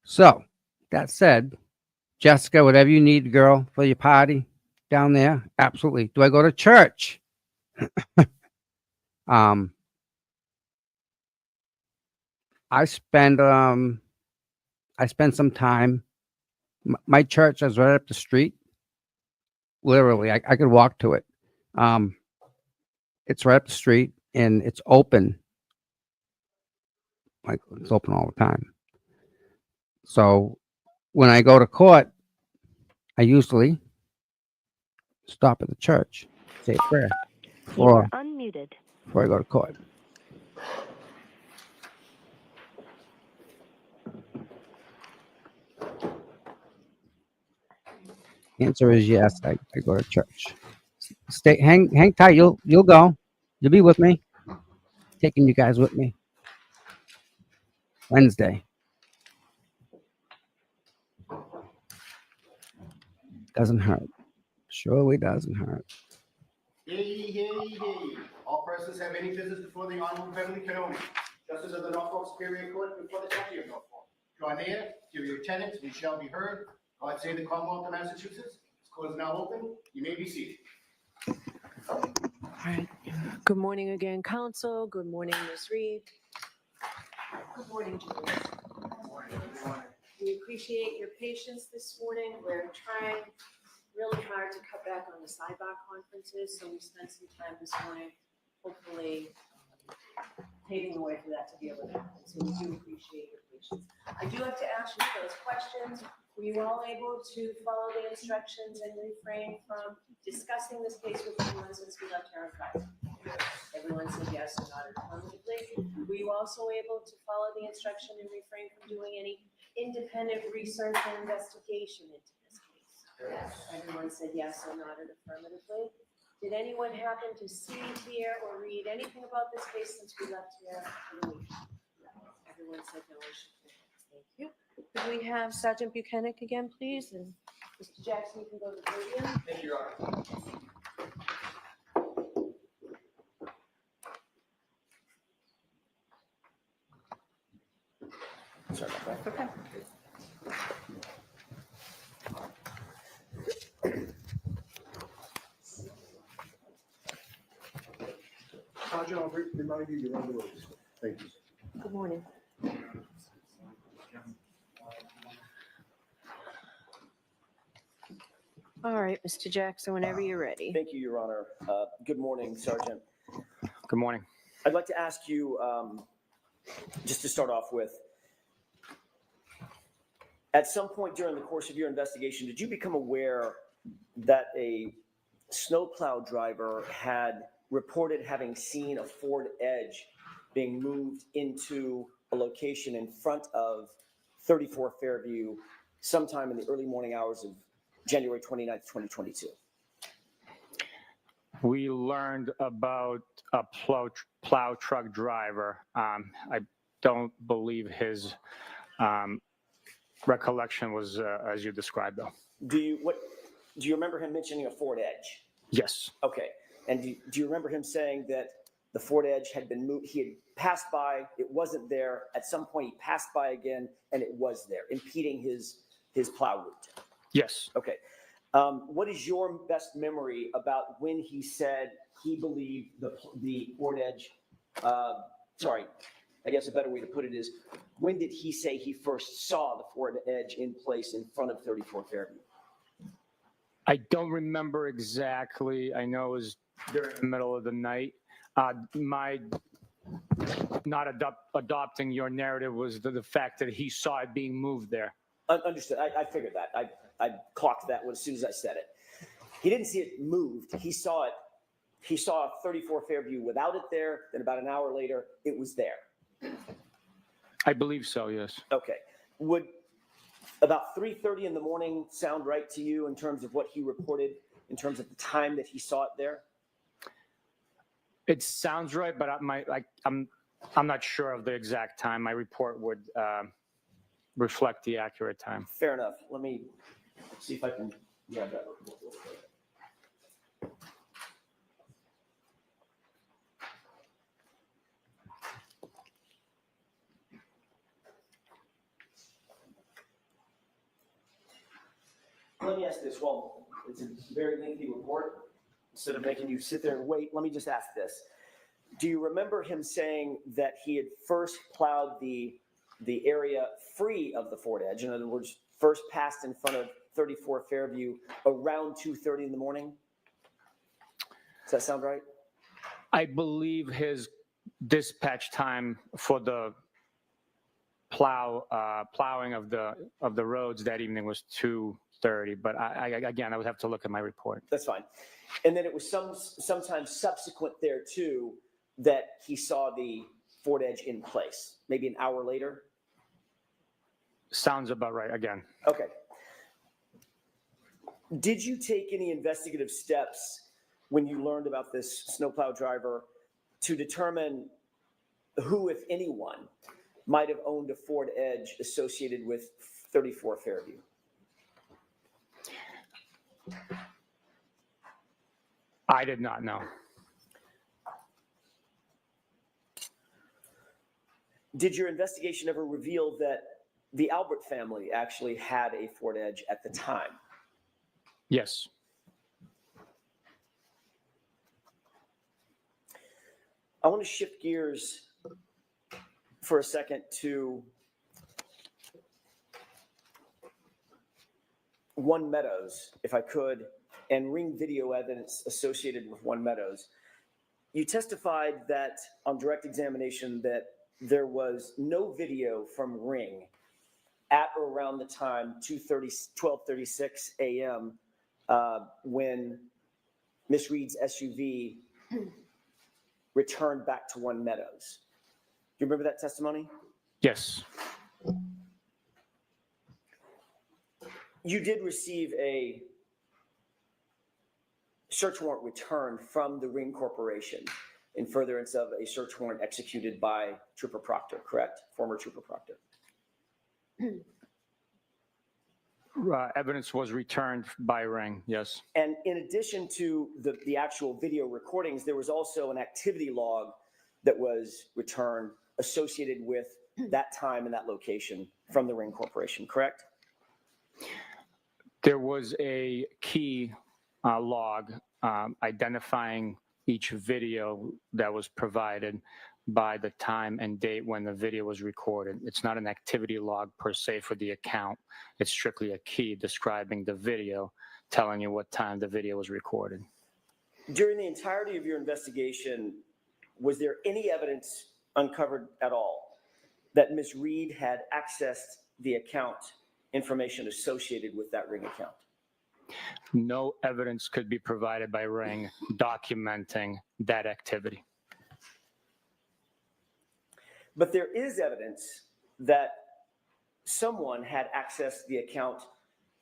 So, that said, Jessica, whatever you need, girl, for your party down there, absolutely. Do I go to church? I spend some time. My church is right up the street. Literally, I could walk to it. It's right up the street and it's open. Like it's open all the time. So when I go to court, I usually stop at the church, say a prayer before I go to court. Answer is yes. I go to church. Hang tight. You'll go. You'll be with me. Taking you guys with me. Wednesday. Doesn't hurt. Surely doesn't hurt. Hey. All persons have any business before the Honorable Beverly Cannoni, Justice of the Norfolk Superior Court, before the County of Norfolk. Draw near, give your attendance, and you shall be heard. God save the Commonwealth of Massachusetts. This court is now open. You may be seated. All right. Good morning again, counsel. Good morning, Ms. Reed. Good morning, Julie. We appreciate your patience this morning. We're trying really hard to cut back on the sidebar conferences, so we spent some time this morning, hopefully paving the way for that to be able to happen. So we do appreciate your patience. I do have to ask you those questions. Were you all able to follow the instructions and refrain from discussing this case with anyone since we left here on Friday? Everyone said yes and nodded affirmatively. Were you also able to follow the instruction and refrain from doing any independent research and investigation into this case? Yes. Everyone said yes and nodded affirmatively. Did anyone happen to see, hear, or read anything about this case since we left here for the week? Everyone said no. Thank you. Could we have Sergeant Bukhenik again, please? And Mr. Jackson, you can go to the podium. Thank you, Your Honor. Sorry about that. Okay. Sergeant, I'll remind you, you're on the road. Thank you. Good morning. All right, Mr. Jackson, whenever you're ready. Thank you, Your Honor. Good morning, Sergeant. Good morning. I'd like to ask you, just to start off with, at some point during the course of your investigation, did you become aware that a snowplow driver had reported having seen a Ford Edge being moved into a location in front of 34 Fairview sometime in the early morning hours of January 29th, 2022? We learned about a plow truck driver. I don't believe his recollection was as you described, though. Do you remember him mentioning a Ford Edge? Yes. Okay. And do you remember him saying that the Ford Edge had been moved? He had passed by, it wasn't there. At some point, he passed by again, and it was there, impeding his plow route. Yes. Okay. What is your best memory about when he said he believed the Ford Edge? Sorry, I guess a better way to put it is, when did he say he first saw the Ford Edge in place in front of 34 Fairview? I don't remember exactly. I know it was during the middle of the night. My not adopting your narrative was the fact that he saw it being moved there. Understood. I figured that. I clocked that as soon as I said it. He didn't see it moved. He saw it. He saw 34 Fairview without it there. Then about an hour later, it was there. I believe so, yes. Okay. Would about 3:30 in the morning sound right to you in terms of what he reported, in terms of the time that he saw it there? It sounds right, but I'm not sure of the exact time. My report would reflect the accurate time. Fair enough. Let me see if I can grab that report real quick. Let me ask this. Well, it's a very lengthy report. Instead of making you sit there and wait, let me just ask this. Do you remember him saying that he had first plowed the area free of the Ford Edge? In other words, first passed in front of 34 Fairview around 2:30 in the morning? Does that sound right? I believe his dispatch time for the plowing of the roads that evening was 2:30, but again, I would have to look at my report. That's fine. And then it was sometime subsequent there too that he saw the Ford Edge in place, maybe an hour later? Sounds about right, again. Okay. Did you take any investigative steps when you learned about this snowplow driver to determine who, if anyone, might have owned a Ford Edge associated with 34 Fairview? I did not know. Did your investigation ever reveal that the Albert family actually had a Ford Edge at the time? Yes. I want to shift gears for a second to One Meadows, if I could, and ring video evidence associated with One Meadows. You testified that on direct examination that there was no video from Ring at or around the time 12:36 a.m. When Miss Reed's SUV returned back to One Meadows. Do you remember that testimony? Yes. You did receive a search warrant returned from the Ring Corporation in furtherance of a search warrant executed by Trooper Proctor, correct? Former Trooper Proctor. Evidence was returned by Ring, yes. And in addition to the actual video recordings, there was also an activity log that was returned associated with that time and that location from the Ring Corporation, correct? There was a key log identifying each video that was provided by the time and date when the video was recorded. It's not an activity log per se for the account. It's strictly a key describing the video, telling you what time the video was recorded. During the entirety of your investigation, was there any evidence uncovered at all that Ms. Read had accessed the account information associated with that Ring account? No evidence could be provided by Ring documenting that activity. But there is evidence that someone had accessed the account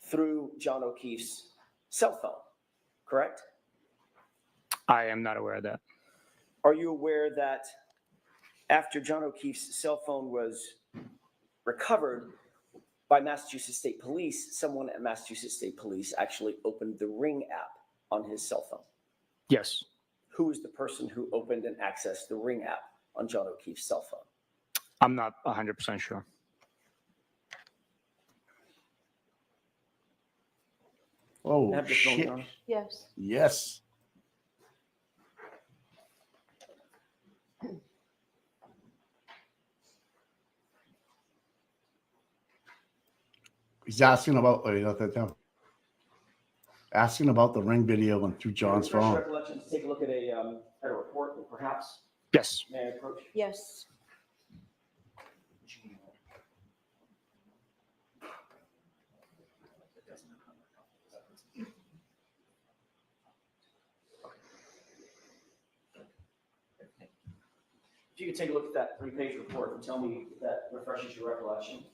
through John O'Keefe's cell phone, correct? I am not aware of that. Are you aware that after John O'Keefe's cell phone was recovered by Massachusetts State Police, someone at Massachusetts State Police actually opened the Ring app on his cell phone? Yes. Who was the person who opened and accessed the Ring app on John O'Keefe's cell phone? I'm not 100% sure. Oh, Have this going, shit. Your Honor? Yes. Yes. He's asking about, oh, you got that down. Asking about the Ring video and through John's Refresh phone. recollection to take a look at a report, and perhaps. Yes. May I approach? Yes. If you could take a look at that 3-page report and tell me if that refreshes your recollection.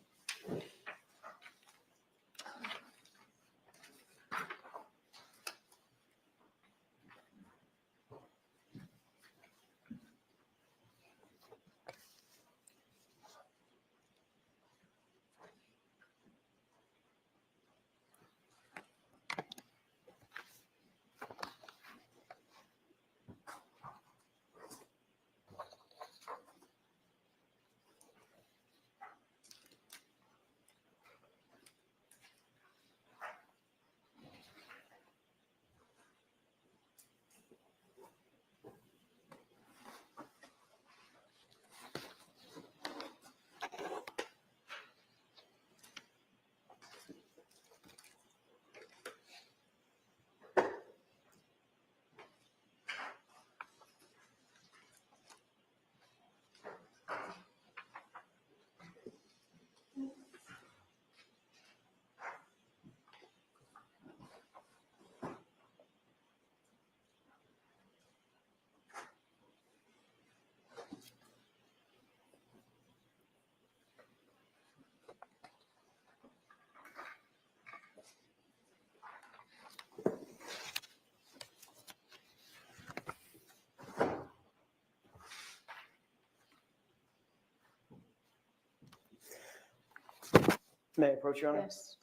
May I approach, Your Honor? Yes.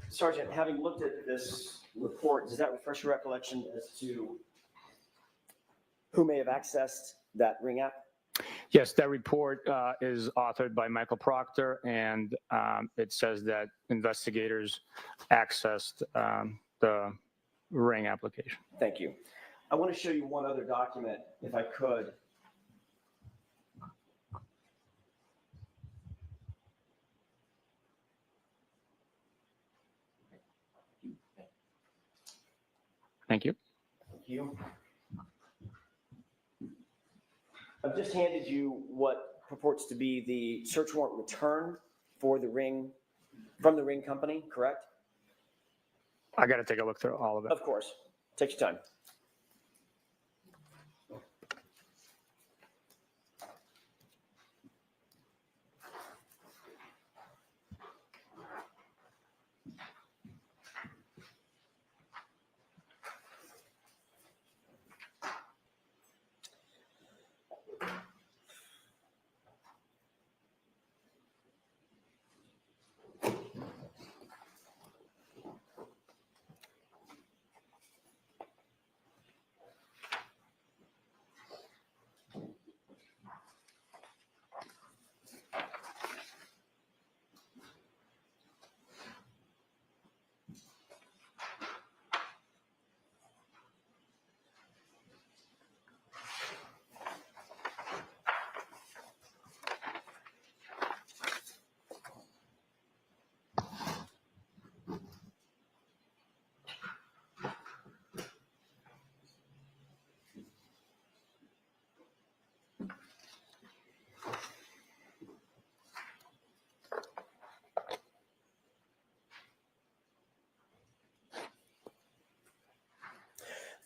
Sergeant, having looked at this report, does that refresh your recollection as to who may have accessed that Ring app? Yes, that report is authored by Michael Proctor, and it says that investigators accessed the Ring application. Thank you. I want to show you one other document, if I could. Thank you. Thank you. I've just handed you what purports to be the search warrant return for the Ring, from the Ring company, correct? I got to take a look through all of it. Of course. Take your time.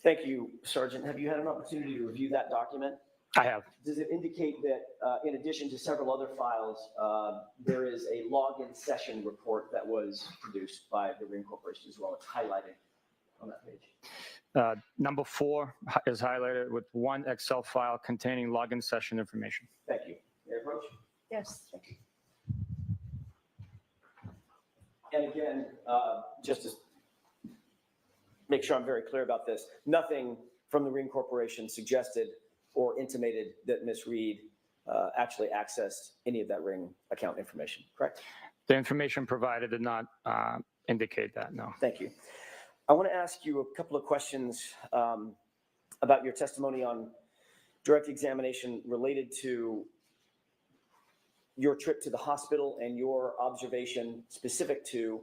Thank you, Sergeant. Have you had an opportunity to review that document? I have. Does it indicate that in addition to several other files, there is a login session report that was produced by the Ring Corporation as well? It's highlighted on that page. Number 4 is highlighted with one Excel file containing login session information. Thank you. May I approach? Yes. Thank you. And again, just to make sure I'm very clear about this, nothing from the Ring Corporation suggested or intimated that Ms. Read actually accessed any of that Ring account information, correct? The information provided did not indicate that, no. Thank you. I want to ask you a couple of questions about your testimony on direct examination related to your trip to the hospital and your observation specific to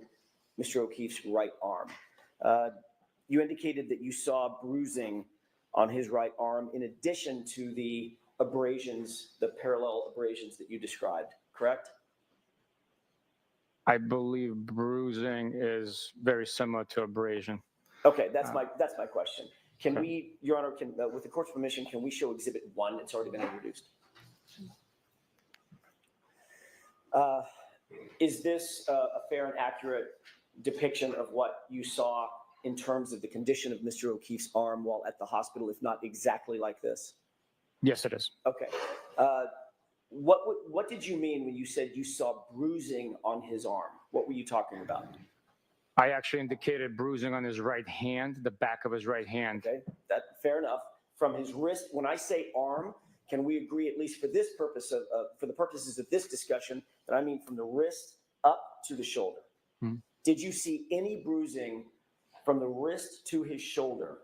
Mr. O'Keefe's right arm. You indicated that you saw bruising on his right arm in addition to the abrasions, the parallel abrasions that you described, correct? I believe bruising is very similar to abrasion. Okay, that's my question. Can we, Your Honor, with the court's permission, can we show Exhibit 1? It's already been introduced. Is this a fair and accurate depiction of what you saw in terms of the condition of Mr. O'Keefe's arm while at the hospital, if not exactly like this? Yes, it is. Okay. What did you mean when you said you saw bruising on his arm? What were you talking about? I actually indicated bruising on his right hand, the back of his right hand. Okay, fair enough. From his wrist, when I say arm, can we agree, at least for this purpose for the purposes of this discussion, that I mean from the wrist up to the shoulder? Hmm. Did you see any bruising from the wrist to his shoulder?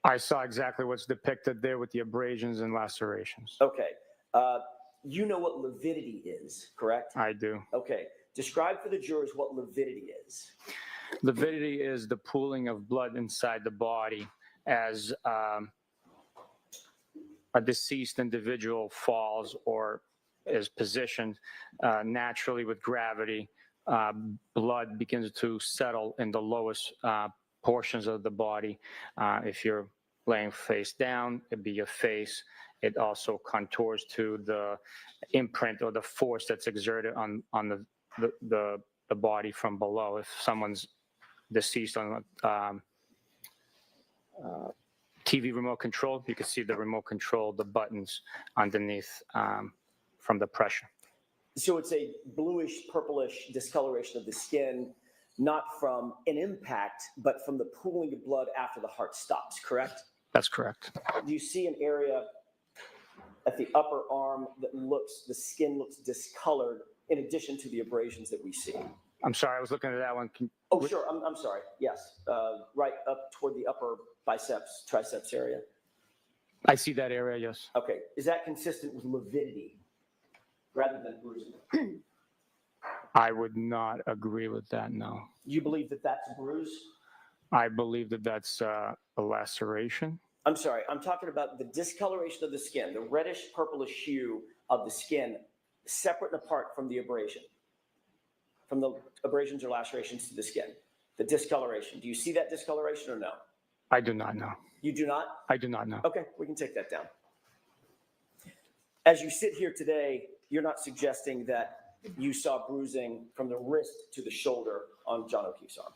I saw exactly what's depicted there with the abrasions and lacerations. Okay. You know what lividity is, correct? I do. Okay. Describe for the jurors what lividity is. Lividity is the pooling of blood inside the body as a deceased individual falls or is positioned naturally with gravity. Blood begins to settle in the lowest portions of the body. If you're laying face down, it'd be your face. It also contours to the imprint or the force that's exerted on the body from below. If someone's deceased on TV remote control, you can see the remote control, the buttons underneath from the pressure. So it's a bluish, purplish discoloration of the skin, not from an impact, but from the pooling of blood after the heart stops, correct? That's correct. Do you see an area at the upper arm that the skin looks discolored in addition to the abrasions that we see? I'm sorry, I was looking at that one. Oh, sure, I'm sorry, yes. Right up toward the upper biceps, triceps area. I see that area, yes. Okay, is that consistent with lividity rather than bruising? I would not agree with that, no. You believe that that's a bruise? I believe that that's a laceration. I'm sorry, I'm talking about the discoloration of the skin, the reddish purplish hue of the skin, separate and apart from the abrasion, from the abrasions or lacerations to the skin. The discoloration, do you see that discoloration or no? I do not know. You do not? I do not know. Okay, we can take that down. As you sit here today, you're not suggesting that you saw bruising from the wrist to the shoulder on John O'Keefe's arm?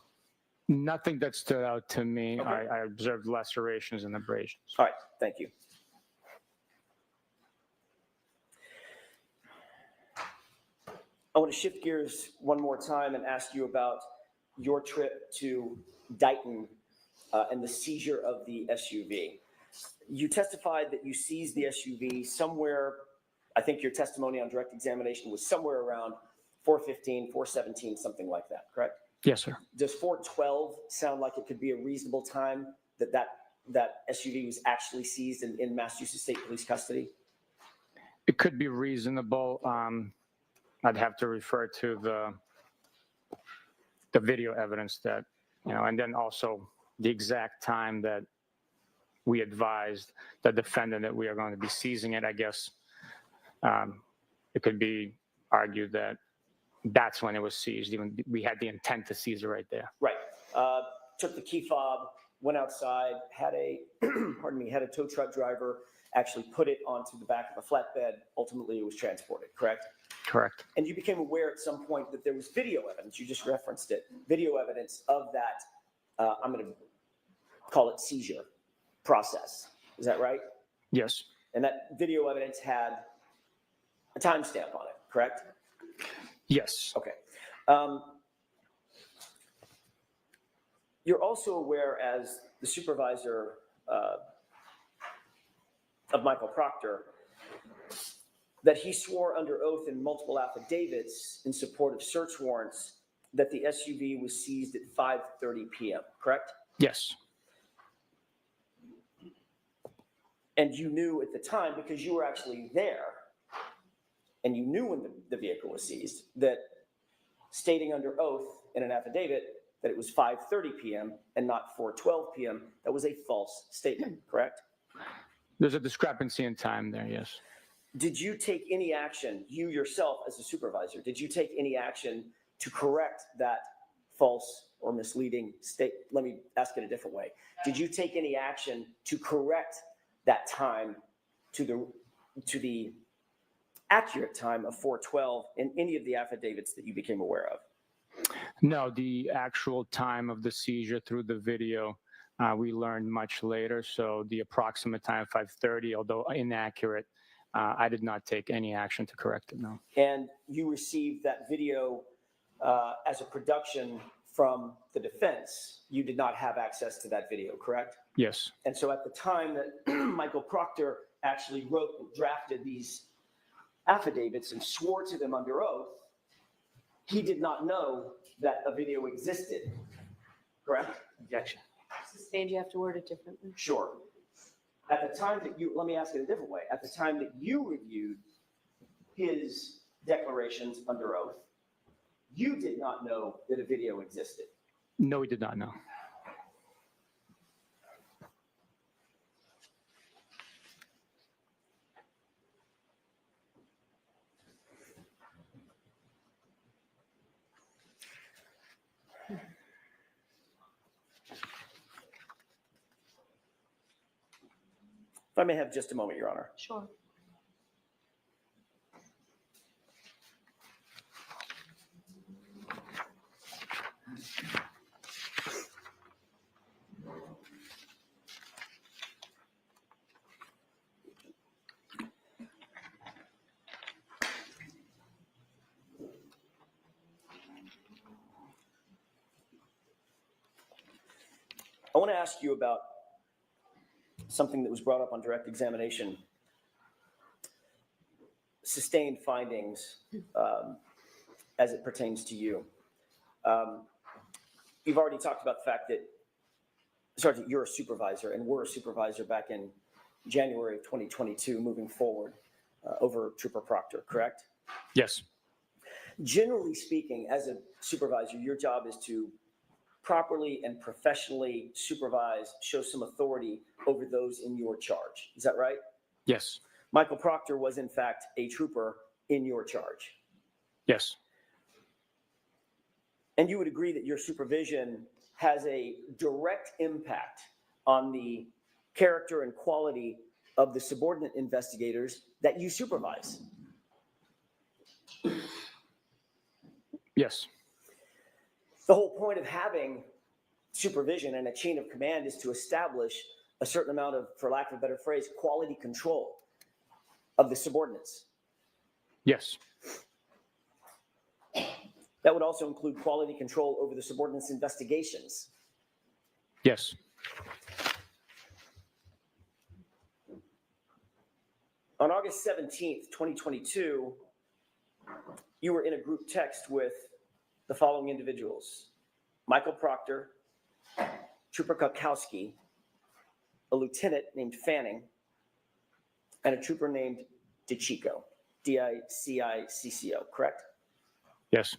Nothing that stood out to me. Okay. I observed lacerations and abrasions. All right, thank you. I want to shift gears one more time and ask you about your trip to Dighton and the seizure of the SUV. You testified that you seized the SUV somewhere, I think your testimony on direct examination was somewhere around 4:15, 4:17, something like that, correct? Yes, sir. Does 4:12 sound like it could be a reasonable time that SUV was actually seized in Massachusetts State Police custody? It could be reasonable. I'd have to refer to the video evidence that, and then also the exact time that we advised the defendant that we are going to be seizing it. I guess it could be argued that that's when it was seized. Even we had the intent to seize it right there. Right. took the key fob, went outside, had a, pardon me, had a tow truck driver actually put it onto the back of a flatbed. Ultimately, it was transported, correct? Correct. And you became aware at some point that there was video evidence, you just referenced it, video evidence of that, I'm going to call it seizure process. Is that right? Yes. And that video evidence had a timestamp on it, correct? Yes. Okay. You're also aware, as the supervisor of Michael Proctor, that he swore under oath in multiple affidavits in support of search warrants that the SUV was seized at 5:30 p.m., correct? Yes. And you knew at the time, because you were actually there, and you knew when the vehicle was seized, that stating under oath in an affidavit that it was 5:30 p.m. and not 4:12 p.m., that was a false statement, correct? There's a discrepancy in time there, yes. Did you take any action, you yourself as a supervisor, did you take any action to correct that false or misleading state? Let me ask it a different way. Did you take any action to correct that time to the accurate time of 4:12 in any of the affidavits that you became aware of? No, the actual time of the seizure through the video, we learned much later. So the approximate time, 5:30, although inaccurate, I did not take any action to correct it, no. And you received that video as a production from the defense. You did not have access to that video, correct? Yes. And so at the time that Michael Proctor actually wrote and drafted these affidavits and swore to them under oath, he did not know that a video existed, correct? Objection. Sustained, you have to word it differently. Sure. At the time that you, let me ask it a different way. At the time that you reviewed his declarations under oath, you did not know that a video existed. No, we did not know. If I may have just a moment, Your Honor. Sure. I want to ask you about something that was brought up on direct examination. Sustained findings as it pertains to you. You've already talked about the fact that, Sergeant, you're a supervisor and we're a supervisor back in January of 2022 moving forward over Trooper Proctor, correct? Yes. Generally speaking, as a supervisor, your job is to properly and professionally supervise, show some authority over those in your charge. Is that right? Yes. Michael Proctor was, in fact, a trooper in your charge. Yes. And you would agree that your supervision has a direct impact on the character and quality of the subordinate investigators that you supervise. Yes. The whole point of having supervision and a chain of command is to establish a certain amount of, for lack of a better phrase, quality control of the subordinates. Yes. That would also include quality control over the subordinates' investigations. Yes. On August 17th, 2022, you were in a group text with the following individuals: Michael Proctor, Trooper Kukowski, a lieutenant named Fanning, and a trooper named DiCicco, D-I-C-I-C-C-O, correct? Yes.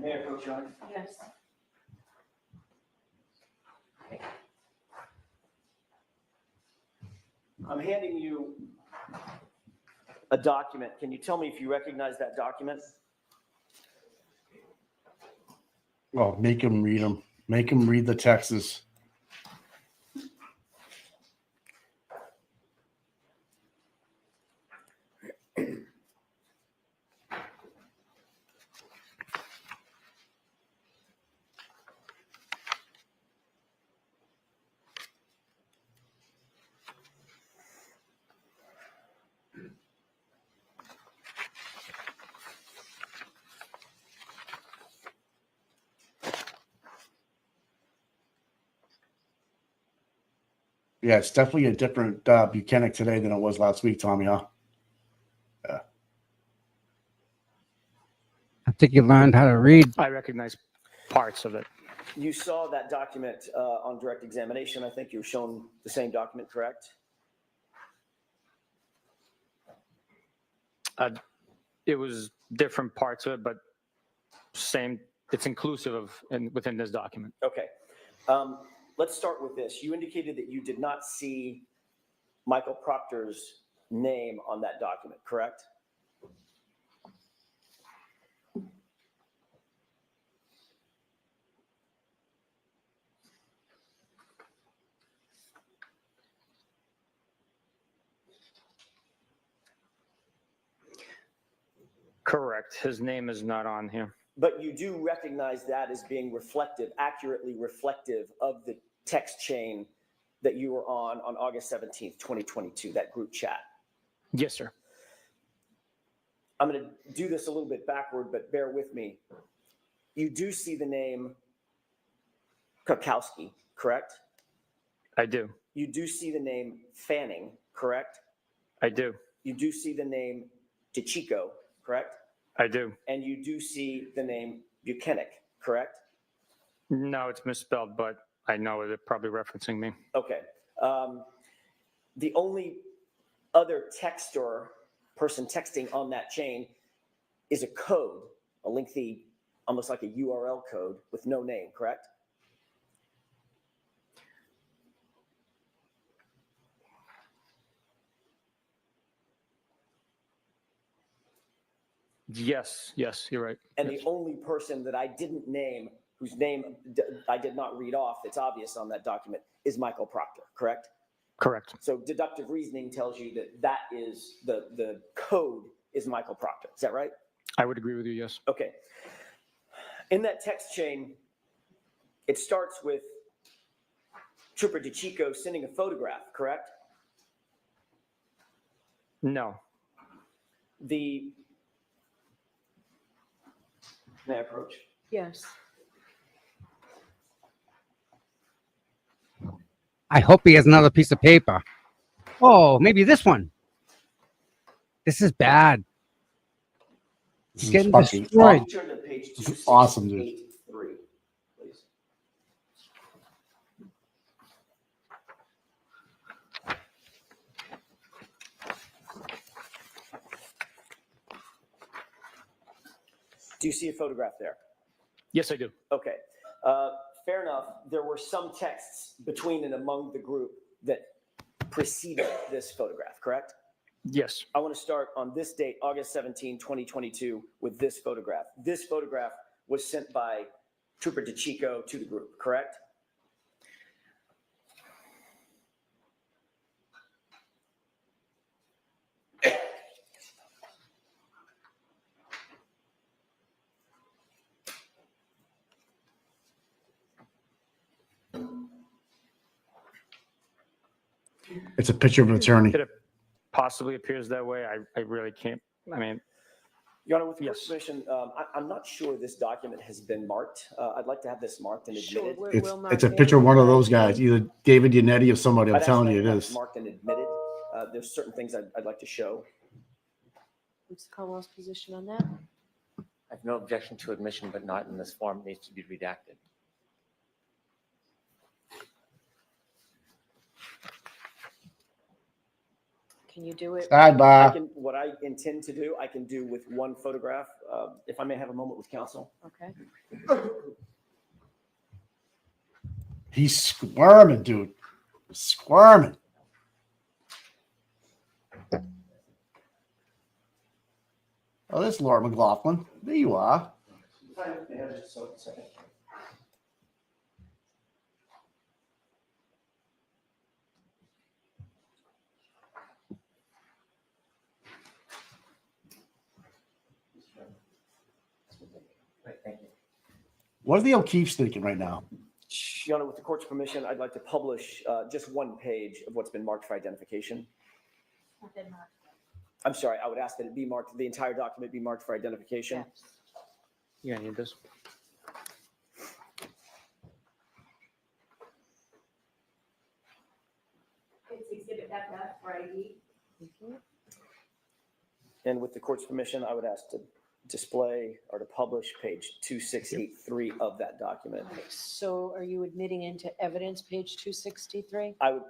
Mayor Pro Tem. Yes. I'm handing you a document. Can you tell me if you recognize that document? Well, make him read them. Make him read the texts. Yeah, it's definitely a different Bukhenik today than it was last week, Tommy, huh? I think you learned how to read. I recognize parts of it. You saw that document on direct examination. I think you were shown the same document, correct? It was different parts of it, but same. It's inclusive of within this document. Okay. Let's start with this. You indicated that you did not see Michael Proctor's name on that document, correct? Correct. His name is not on here. But you do recognize that as being reflective, accurately reflective of the text chain that you were on August 17th, 2022, that group chat. Yes, sir. I'm going to do this a little bit backward, but bear with me. You do see the name Krakowski, correct? I do. You do see the name Fanning, correct? I do. You do see the name DeChico, correct? I do. And you do see the name Bukhenik, correct? No, it's misspelled, but I know it's probably referencing me. Okay. The only other text or person texting on that chain is a code, a lengthy, almost like a URL code with no name, correct? Yes, you're right. And Yes. the only person that I didn't name, whose name I did not read off, it's obvious on that document, is Michael Proctor, correct? Correct. So deductive reasoning tells you that that is the code is Michael Proctor. Is that right? I would agree with you, yes. Okay. In that text chain, it starts with Trooper DeChico sending a photograph, correct? No. May I approach? Yes. I hope he has another piece of paper. Oh, maybe this one. This is bad. This He's is getting fucking destroyed. Please turn to page This is awesome, dude. 2683, please. Do you see a photograph there? Yes, I do. Okay. Fair enough. There were some texts between and among the group that preceded this photograph, correct? Yes. I want to start on this date, August 17, 2022, with this photograph. This photograph was sent by Trooper DeChico to the group, correct? It's a picture of an attorney. It possibly appears that way. I really can't. I mean, Your Honor, with your Yes. permission, I'm not sure this document has been marked. I'd like to have this marked and Sure, admitted. we'll- we'll mark It's a it. picture of one of those guys, either David Yannetti or somebody. I'm I'd telling actually you, it like is. marked and admitted. There's certain things I'd like to show. What's the Commonwealth's position on that? I have no objection to admission, but not in this form. It needs to be redacted. Can you do it? Sidebar. What I intend to do, I can do with one photograph if I may have a moment with counsel. Okay. He's squirming, dude. Squirming. Oh, there's Laura McLaughlin. There you are. What are the O'Keefe's thinking right now? Your Honor, with the court's permission, I'd like to publish just one page of what's been marked for identification. I'm sorry, I would ask that it be marked, the entire document be marked for identification. You gonna need this? It's exhibit FF for ID. And with the court's permission, I would ask to display or to publish page 2683 of that document. So are you admitting into evidence, page 263? I would.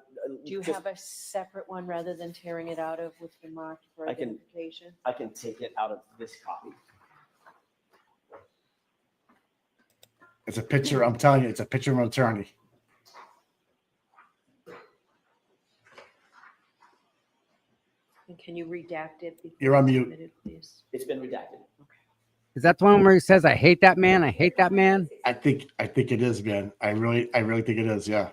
Do you have a separate one rather than tearing it out of what's been marked for I can- identification? I can take it out of this copy. It's a picture. I'm telling you, it's a picture of an attorney. And can you redact it? before You're on it's mute. submitted, please? It's been redacted. Is that the one where he says, "I hate that man. I hate that man"? I think it is, man. I really think it is. Yeah.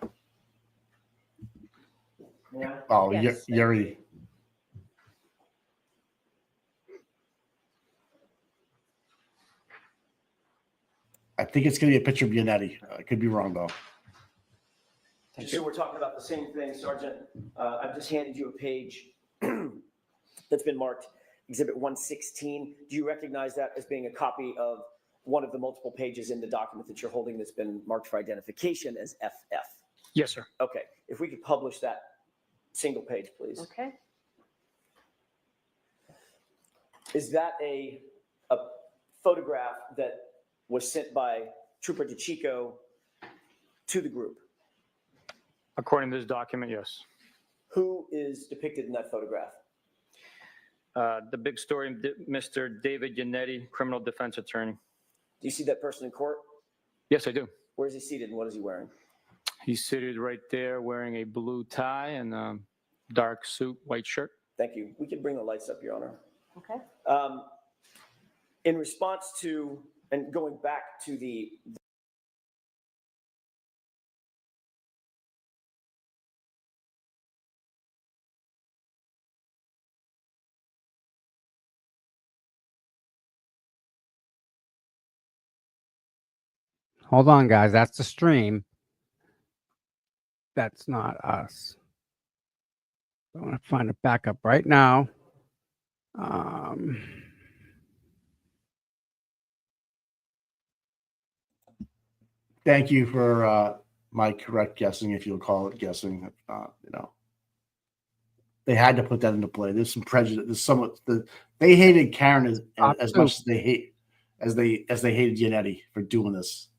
Yeah. Oh, Yes. Yuri. I think it's gonna be a picture of Bianetti. I could be wrong though. Just so we're talking about the same thing, Sergeant, I've just handed you a page that's been marked Exhibit 116. Do you recognize that as being a copy of one of the multiple pages in the document that you're holding that's been marked for identification as FF? Yes, sir. Okay, if we could publish that single page, please. Okay. Is that a photograph that was sent by Trooper DeChico to the group? According to this document, yes. Who is depicted in that photograph? The big story, Mr. David Yannetti, criminal defense attorney. Do you see that person in court? Yes, I do. Where is he seated and what is he wearing? He's seated right there wearing a blue tie and a dark suit, white shirt. Thank you. We can bring the lights up, Your Honor. Okay. In response to, and going back to the Hold on, guys. That's the stream. That's not us. I want to find a backup right now. Thank you for my correct guessing, if you'll call it guessing. They had to put that into play. There's some prejudice. There's somewhat they hated Karen as much as they hated Yannetti for doing this.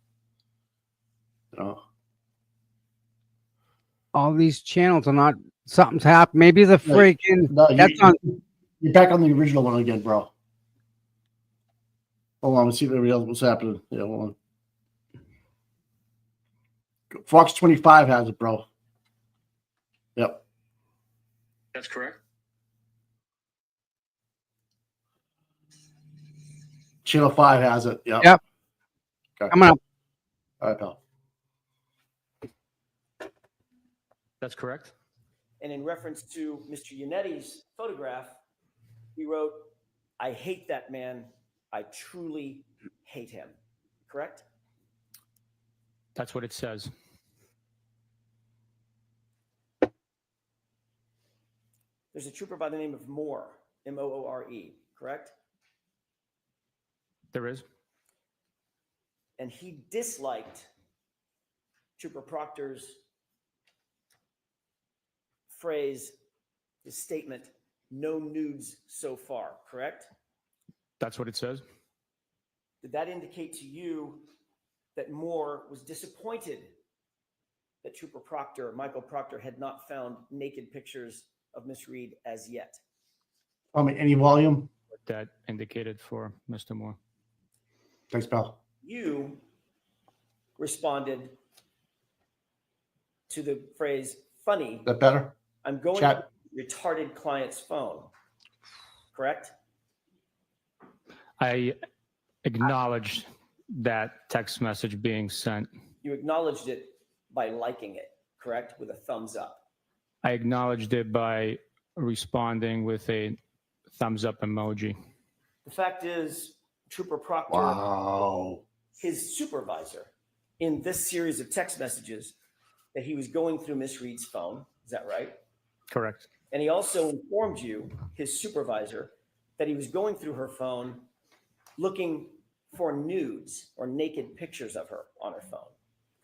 All these channels are not. Something's happened. Maybe the freaking. No, that's on. You're back on the original one again, bro. Hold on, let's see if everybody else what's happening. Yeah, hold on. Fox 25 has it, bro. Yep. That's correct. Channel 5 has it. Yep. Yep. Okay. Coming up. All right, pal. That's correct. and in reference to Mr. Yannetti's photograph, he wrote, "I hate that man. I truly hate him." Correct? That's what it says. There's a trooper by the name of Moore, M-O-O-R-E, correct? There is. And he disliked Trooper Proctor's phrase, his statement, "No nudes so far," correct? That's what it says. Did that indicate to you that Moore was disappointed that Trooper Proctor, Michael Proctor, had not found naked pictures of Miss Reed as yet? Any volume? that indicated for Mr. Moore. Thanks, pal. You responded to the phrase funny. That better? I'm going Chat. to retarded client's phone. Correct? I acknowledged that text message being sent. You acknowledged it by liking it, correct? With a thumbs up. I acknowledged it by responding with a thumbs up emoji. The fact is, Trooper Proctor, Wow. his supervisor, in this series of text messages, that he was going through Miss Reed's phone. Is that right? Correct. And he also informed you, his supervisor, that he was going through her phone looking for nudes or naked pictures of her on her phone.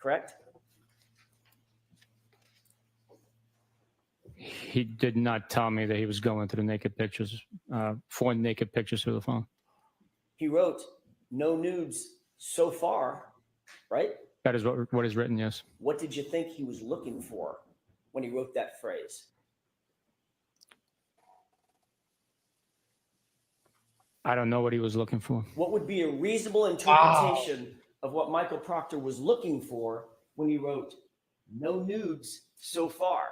Correct? He did not tell me that he was going through naked pictures, for naked pictures through the phone. He wrote, no nudes so far, right? That is what is written, yes. What did you think he was looking for when he wrote that phrase? I don't know what he was looking for. What would be a reasonable interpretation of what Michael Proctor was looking for when he wrote, no nudes so far?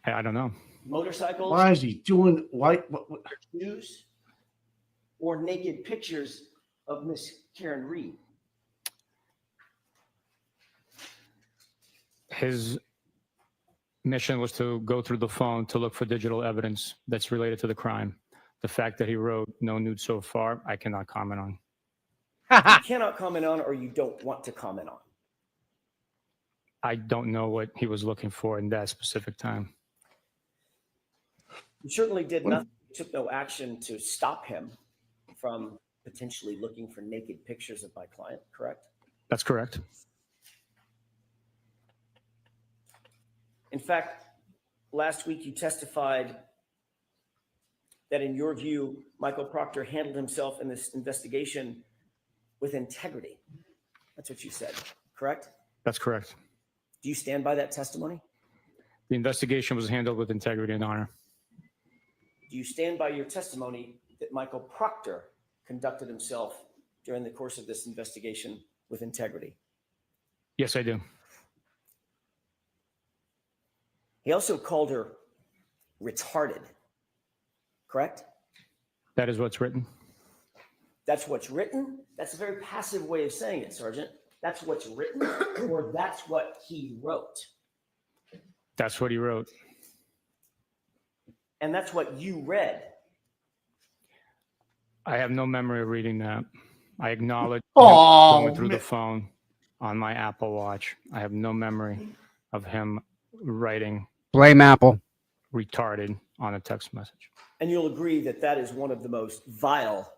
I don't know. Motorcycles, Why is he doing what? news, or naked pictures of Miss Karen Read? His mission was to go through the phone to look for digital evidence that's related to the crime. The fact that he wrote no nude so far, I cannot comment on. You cannot comment on, or you don't want to comment on. I don't know what he was looking for in that specific time. You certainly did nothing, took no action to stop him from potentially looking for naked pictures of my client, correct? That's correct. In fact, last week you testified that in your view, Michael Proctor handled himself in this investigation with integrity. That's what you said, correct? That's correct. Do you stand by that testimony? The investigation was handled with integrity and honor. Do you stand by your testimony that Michael Proctor conducted himself during the course of this investigation with integrity? Yes, I do. He also called her retarded, correct? That is what's written. That's what's written? That's a very passive way of saying it, Sergeant. That's what's written, or that's what he wrote? That's what he wrote. And that's what you read. I have no memory of reading that. I acknowledge going through the phone on my Apple Watch. I have no memory of him writing Blame Apple. retarded on a text message. And you'll agree that that is one of the most vile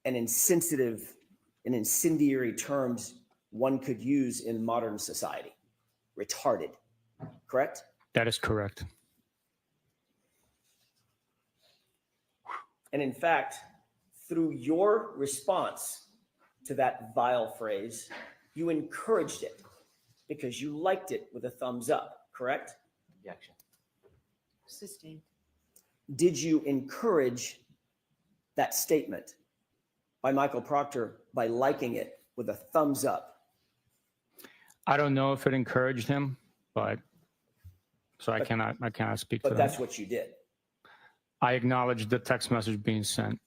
and insensitive and incendiary terms one could use in modern society. Retarded, correct? That is correct. And in fact, through your response to that vile phrase, you encouraged it because you liked it with a thumbs up, correct? Objection. Sustained. Did you encourage that statement by Michael Proctor by liking it with a thumbs up? I don't know if it encouraged him, but so I cannot speak to But that. that's what you did. I acknowledge the text message being sent.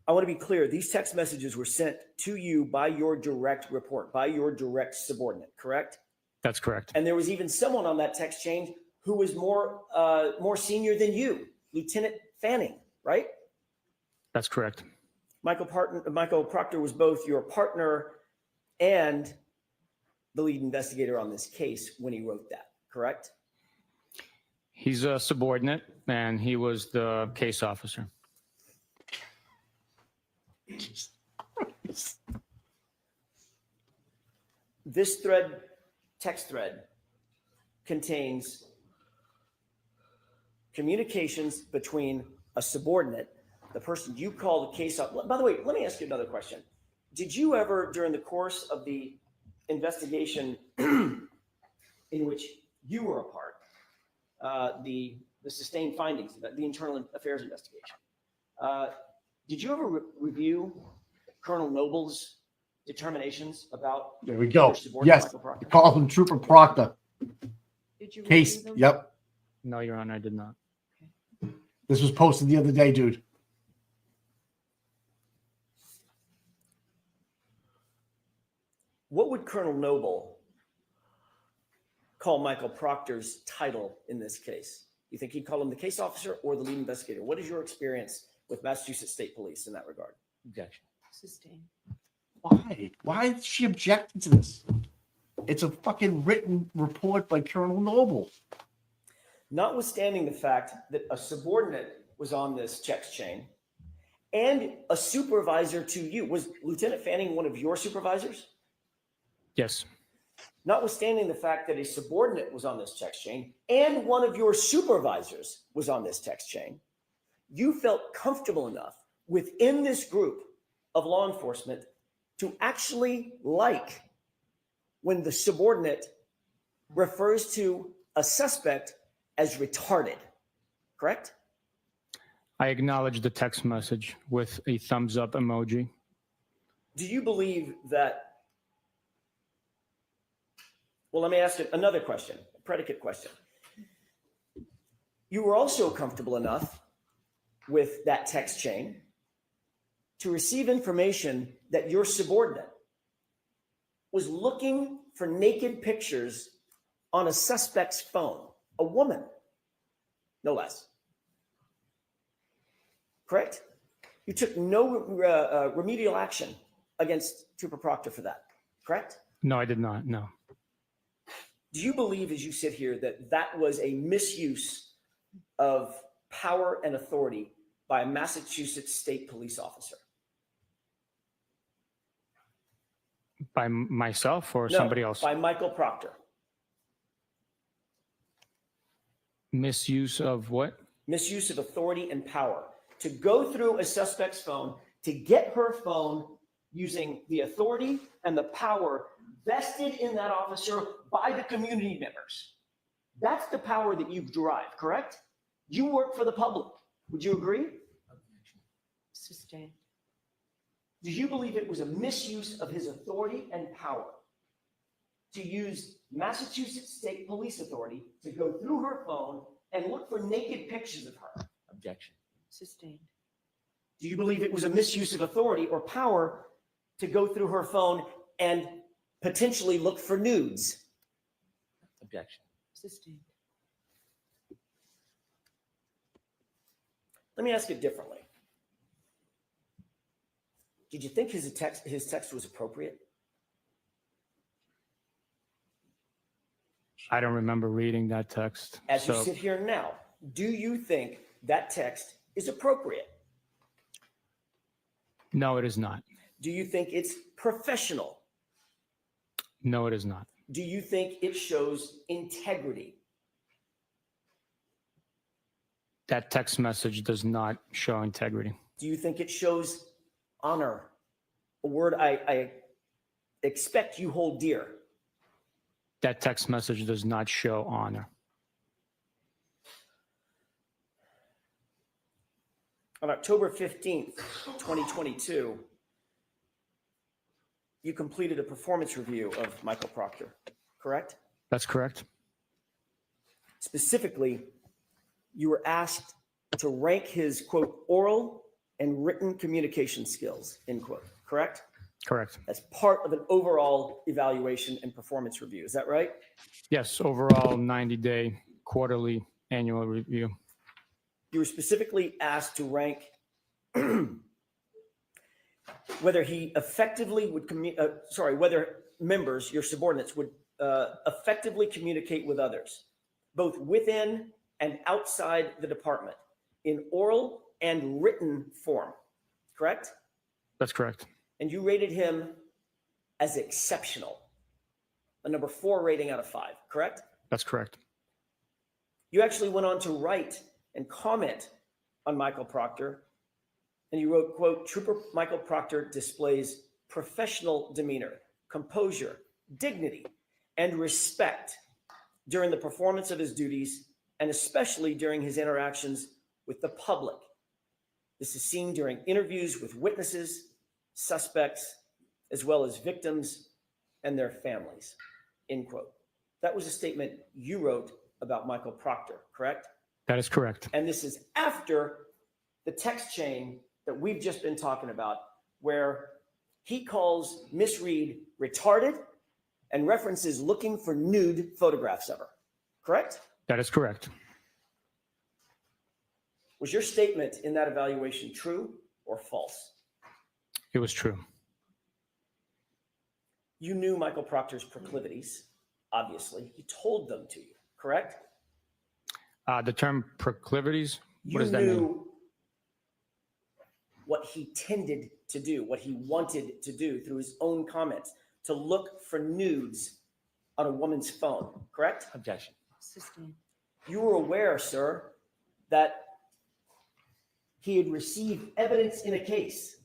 I want to be clear. These text messages were sent to you by your direct report, by your direct subordinate, correct? That's correct. And there was even someone on that text chain who was more senior than you, Lieutenant Fanning, right? That's correct. Michael Proctor was both your partner and the lead investigator on this case when he wrote that, correct? He's a subordinate, and he was the case officer. This thread, text thread, contains communications between a subordinate, the person you call the case officer. By the way, let me ask you another question. Did you ever, during the course of the investigation in which you were a part, the sustained findings, the internal affairs investigation. Did you ever review Colonel Noble's determinations about There we go. your subordinate, Yes. Michael Proctor? Call him Trooper Proctor. Did you Case. review them? Yep. No, Your Honor, I did not. This was posted the other day, dude. What would Colonel Noble call Michael Proctor's title in this case? You think he'd call him the case officer or the lead investigator? What is your experience with Massachusetts State Police in that regard? Objection. Sustained. Why? Why is she objecting to this? It's a fucking written report by Colonel Noble. Notwithstanding the fact that a subordinate was on this text chain and a supervisor to you, was Lieutenant Fanning one of your supervisors? Yes. Notwithstanding the fact that a subordinate was on this text chain and one of your supervisors was on this text chain, you felt comfortable enough within this group of law enforcement to actually like when the subordinate refers to a suspect as retarded, correct? I acknowledge the text message with a thumbs up emoji. Do you believe that? Well, let me ask you another question, a predicate question. You were also comfortable enough with that text chain to receive information that your subordinate was looking for naked pictures on a suspect's phone, a woman, no less. Correct? You took no remedial action against Trooper Proctor for that, correct? No, I did not. No. Do you believe, as you sit here, that that was a misuse of power and authority by a Massachusetts State Police officer? By myself or No, somebody else? by Michael Proctor. Misuse of what? Misuse of authority and power to go through a suspect's phone, to get her phone using the authority and the power vested in that officer by the community members. That's the power that you've derived, correct? You work for the public. Would you agree? Sustained. Do you believe it was a misuse of his authority and power to use Massachusetts State Police authority to go through her phone and look for naked pictures of her? Objection. Sustained. Do you believe it was a misuse of authority or power to go through her phone and potentially look for nudes? Objection. Sustained. Let me ask it differently. Did you think his text was appropriate? I don't remember reading that text. As you so sit here now, do you think that text is appropriate? no, it is not. Do you think it's professional? No, it is not. Do you think it shows integrity? That text message does not show integrity. Do you think it shows honor? A word I expect you hold dear. That text message does not show honor. On October 15th, 2022, you completed a performance review of Michael Proctor, correct? That's correct. Specifically, you were asked to rank his, quote, oral and written communication skills, end quote, correct? Correct. As part of an overall evaluation and performance review. Is that right? Yes, overall 90-day quarterly annual review. You were specifically asked to rank whether he effectively would whether members, your subordinates, would effectively communicate with others, both within and outside the department, in oral and written form, correct? That's correct. And you rated him as exceptional, a number 4 rating out of 5, correct? That's correct. You actually went on to write and comment on Michael Proctor, and you wrote, quote, Trooper Michael Proctor displays professional demeanor, composure, dignity, and respect during the performance of his duties and especially during his interactions with the public. This is seen during interviews with witnesses, suspects, as well as victims and their families, end quote. That was a statement you wrote about Michael Proctor, correct? That is correct. And this is after the text chain that we've just been talking about, where he calls Miss Read retarded and references looking for nude photographs of her, correct? That is correct. Was your statement in that evaluation true or false? It was true. You knew Michael Proctor's proclivities, obviously. He told them to you, correct? The term proclivities, You what does that knew mean? what he tended to do, what he wanted to do through his own comments, to look for nudes on a woman's phone, correct? Objection. Sustained. You were aware, sir, that he had received evidence in a case,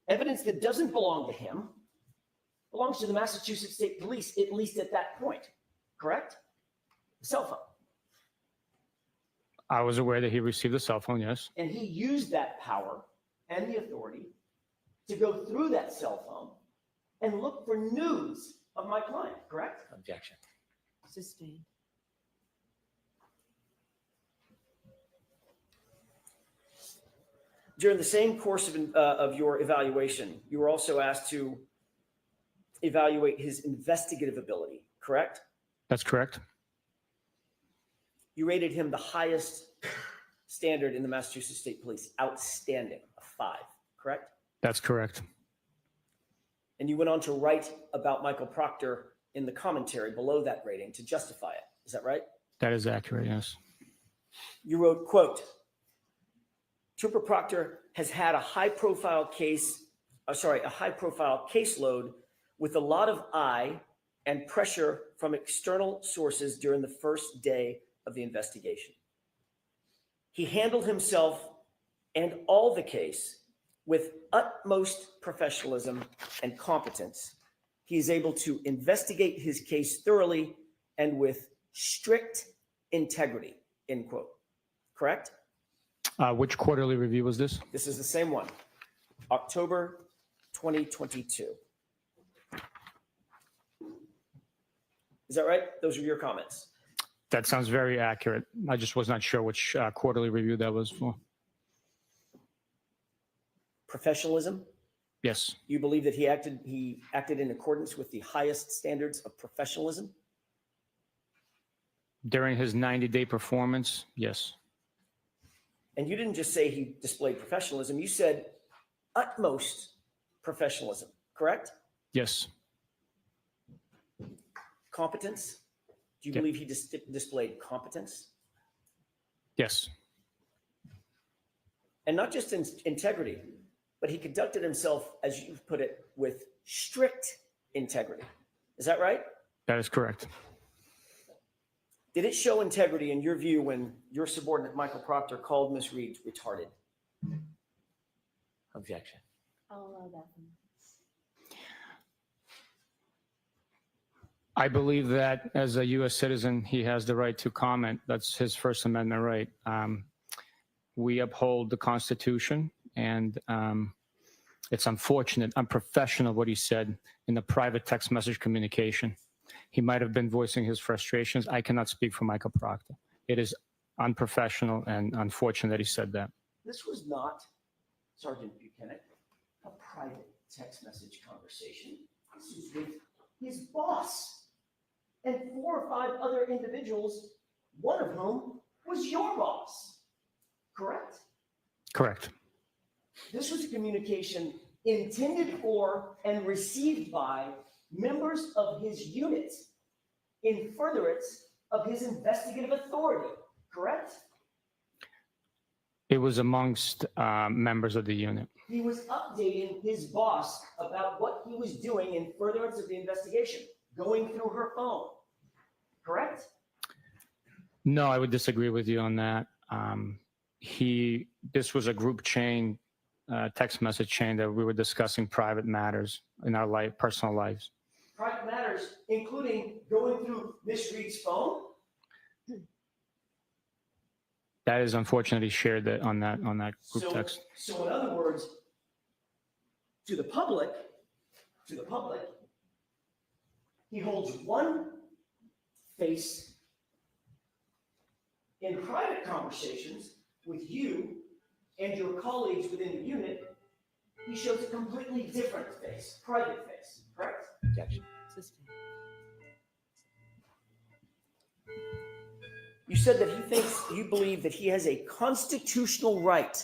evidence that doesn't belong to him, belongs to the Massachusetts State Police, at least at that point, correct? A cell phone. I was aware that he received a cell phone, yes. And he used that power and the authority to go through that cell phone and look for nudes of my client, correct? Objection. Sustained. During the same course of your evaluation, you were also asked to evaluate his investigative ability, correct? That's correct. You rated him the highest standard in the Massachusetts State Police, outstanding, a 5, correct? That's correct. And you went on to write about Michael Proctor in the commentary below that rating to justify it. Is that right? That is accurate, yes. You wrote, quote, Trooper Proctor has had a high-profile caseload with a lot of eye and pressure from external sources during the first day of the investigation. He handled himself and all the case with utmost professionalism and competence. He is able to investigate his case thoroughly and with strict integrity, end quote. Correct? Which quarterly review was this? This is the same one, October 2022. Is that right? Those are your comments. That sounds very accurate. I just was not sure which quarterly review that was for. Professionalism. Yes, You believe that he acted in accordance with the highest standards of professionalism? during his 90-day performance, yes. And you didn't just say he displayed professionalism, you said utmost professionalism, correct? Yes. Competence? Do you Yeah. believe he displayed competence? Yes. And not just in integrity, but he conducted himself, as you've put it, with strict integrity. Is that right? That is correct. Did it show integrity in your view when your subordinate Michael Proctor called Miss Reed retarded? Objection. I'll allow that one. I believe that as a U.S. citizen, he has the right to comment. That's his First Amendment right. We uphold the Constitution, and it's unfortunate, unprofessional what he said in the private text message communication. He might have been voicing his frustrations. I cannot speak for Michael Proctor. It is unprofessional and unfortunate that he said that. This was not, Sergeant Bukhenik, a private text message conversation. This was with his boss and 4 or 5 other individuals, one of whom was your boss, correct? Correct. This was a communication intended for and received by members of his unit in furtherance of his investigative authority, correct? It was amongst members of the unit. He was updating his boss about what he was doing in furtherance of the investigation, going through her phone, correct? No, I would disagree with you on that. This was a group chain, text message chain that we were discussing private matters in our personal lives. Private matters, including going through Miss Reed's phone? That is unfortunately shared that on that group So, text. so in other words, to the public, he holds one face in private conversations with you and your colleagues within the unit. He shows a completely different face, private face, correct? Objection. You said that you believe that he has a constitutional right,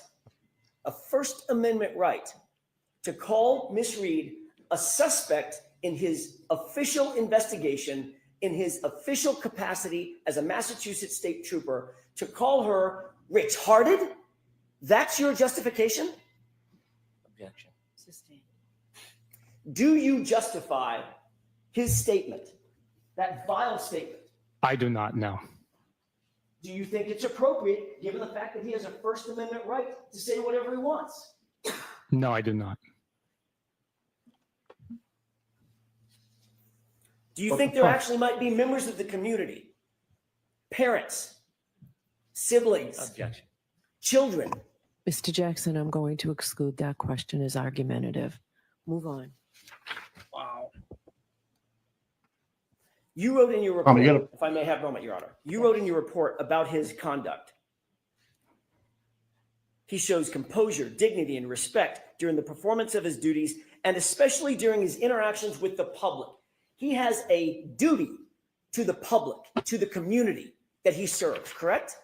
a First Amendment right, to call Miss Read a suspect in his official investigation, in his official capacity as a Massachusetts state trooper, to call her retarded? That's your justification? Objection. Do you justify his statement, that vile statement? I do not know. Do you think it's appropriate, given the fact that he has a First Amendment right to say whatever he wants? No, I do not. Do you think there actually might be members of the community, parents, siblings, Objection. children? Mr. Jackson, I'm going to exclude that question as argumentative. Move on. Wow. You wrote in your report, you gotta- if I may have a moment, Your Honor, you wrote in your report about his conduct. He shows composure, dignity, and respect during the performance of his duties, and especially during his interactions with the public. He has a duty to the public, to the community that he serves, correct?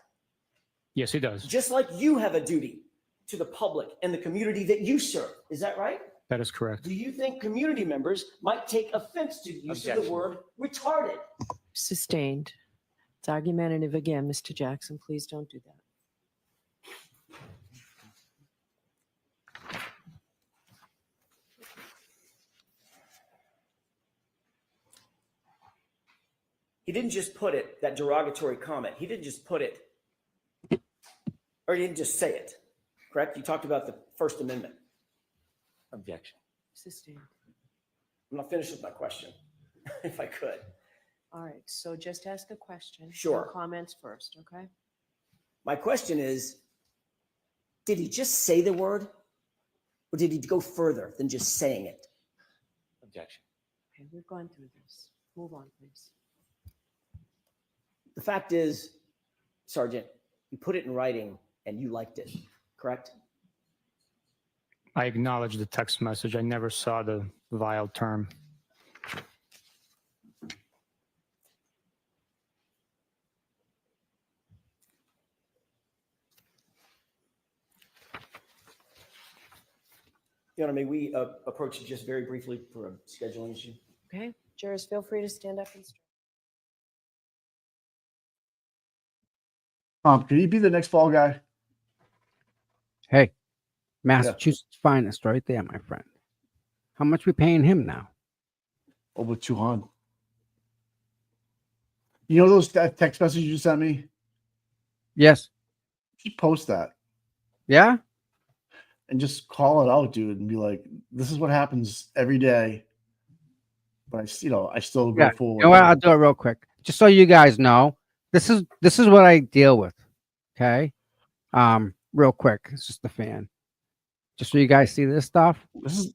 Yes, he does. Just like you have a duty to the public and the community that you serve. Is that right? That is correct. Do you think community members might take offense to the use of the Objection. word retarded? Sustained. It's argumentative again, Mr. Jackson. Please don't do that. He didn't just put it, that derogatory comment. He didn't just put it, or he didn't just say it, correct? You talked about the First Amendment. Objection. Sustained. I'm not finished with my question, if I could. All right, so just ask a question. Sure. No comments first, okay? My question is, did he just say the word, or did he go further than just saying it? Objection. Okay, we've gone through this. Move on, please. The fact is, Sergeant, you put it in writing and you liked it, correct? I acknowledge the text message. I never saw the vile term. Your Honor, may we approach it just very briefly for a scheduling issue? Okay, jurors, feel free to stand up and stretch. Can he be the next fall guy? Hey, Massachusetts finest right there, my friend. How much we paying him now? Over 200. You know that text message you sent me? Yes. You post that Yeah? and just call it out, dude, and be like, "This is what happens every day." But I still go Yeah. forward. You know what? I'll do it real quick. Just so you guys know, this is what I deal with. Okay. Real quick. It's just the fan. Just so you guys see this stuff. This is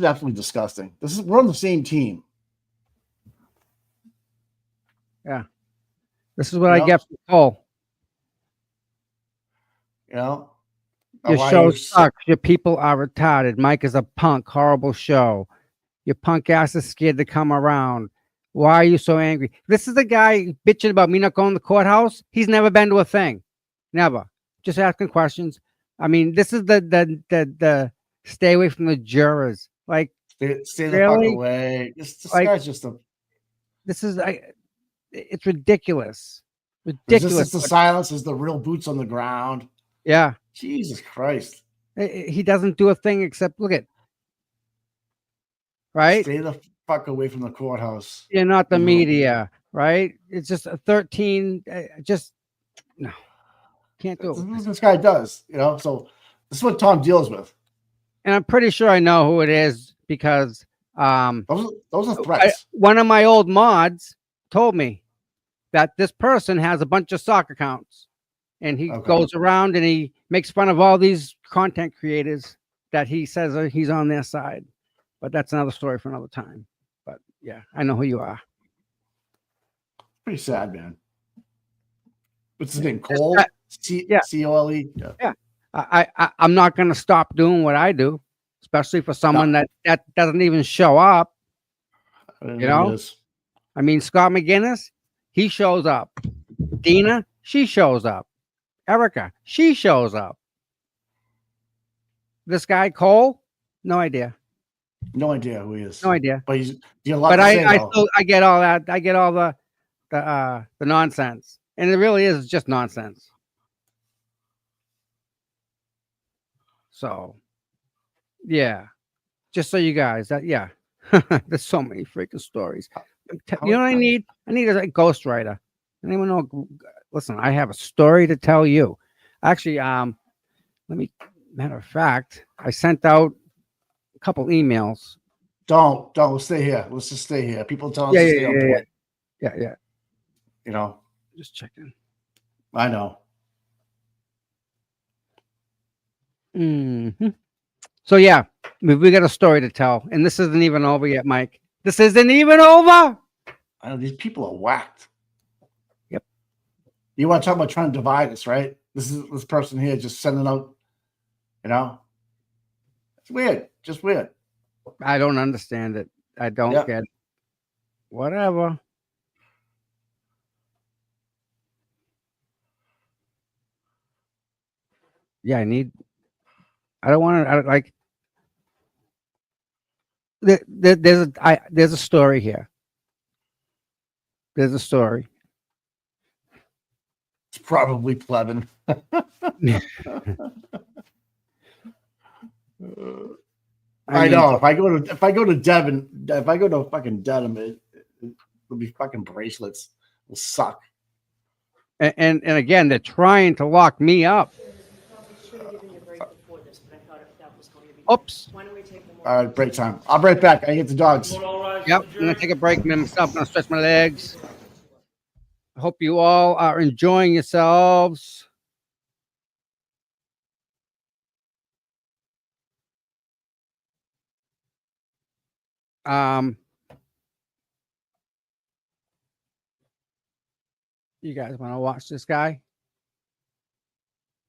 absolutely disgusting. We're on the same team. Yeah. This is what I get from Cole. You know? Your Why show you- sucks. Your people are retarded. Mike is a punk. Horrible show. Your punk ass is scared to come around. Why are you so angry? This is the guy bitching about me not going to the courthouse. He's never been to a thing. Never. Just asking questions. I mean, this is the stay away from the jurors. Like, Stay the really? fuck away. This Like, guy's just a this is it's ridiculous. Ridiculous. resistance to silence is the real boots on the ground. Yeah. Jesus Christ. He doesn't do a thing except look at. Right? Stay the fuck away from the courthouse. You're not the Mhm. media, right? It's just a 13. Just no, can't do This is it. what this guy does, So this is what Tom deals with. And I'm pretty sure I know who it is because Those are threats. one of my old mods told me that this person has a bunch of soccer accounts. and he Okay. goes around and he makes fun of all these content creators that he says he's on their side. But that's another story for another time. But yeah, I know who you are. Pretty sad, man. What's his name? Just Cole? that- yeah. C-O-L-E? Yeah. I'm not going to stop doing what I do, especially for someone that doesn't even show up. You know, I mean, Scott McGinnis, he shows up. Dina, she shows up. Erica, she shows up. This guy Cole, no idea. No idea who he is. No idea. But he's a lot But to say, though. I get all that. I get all the nonsense, and it really is just nonsense. So, yeah, just so you guys there's so many freaking stories. You know what I need? I need a ghostwriter. Anyone know? Listen, I have a story to tell you. Actually, matter of fact, I sent out a couple emails. Don't stay here. Let's just stay here. People tell us Yeah, to yeah, stay on yeah, point. Yeah. You know, Just checking. I know. So yeah, we got a story to tell, and this isn't even over yet, Mike. This isn't even over. I know these people are whacked. Yep. You want to talk about trying to divide us, right? This person here just sending out, you know, it's weird, just weird. I don't understand it. I don't get it. Whatever. Yeah, I don't want to like. There's a story here. There's a story. It's probably Plevin. I know. If I go to Devon, if I go to fucking Dedham, it'll be fucking bracelets. It'll suck. And again, they're trying to lock me up. Oops. All right, break time. I'll be right back. I get the dogs. Yep, I'm gonna take a break myself. I'm gonna stretch my legs. I hope you all are enjoying yourselves. You guys want to watch this guy?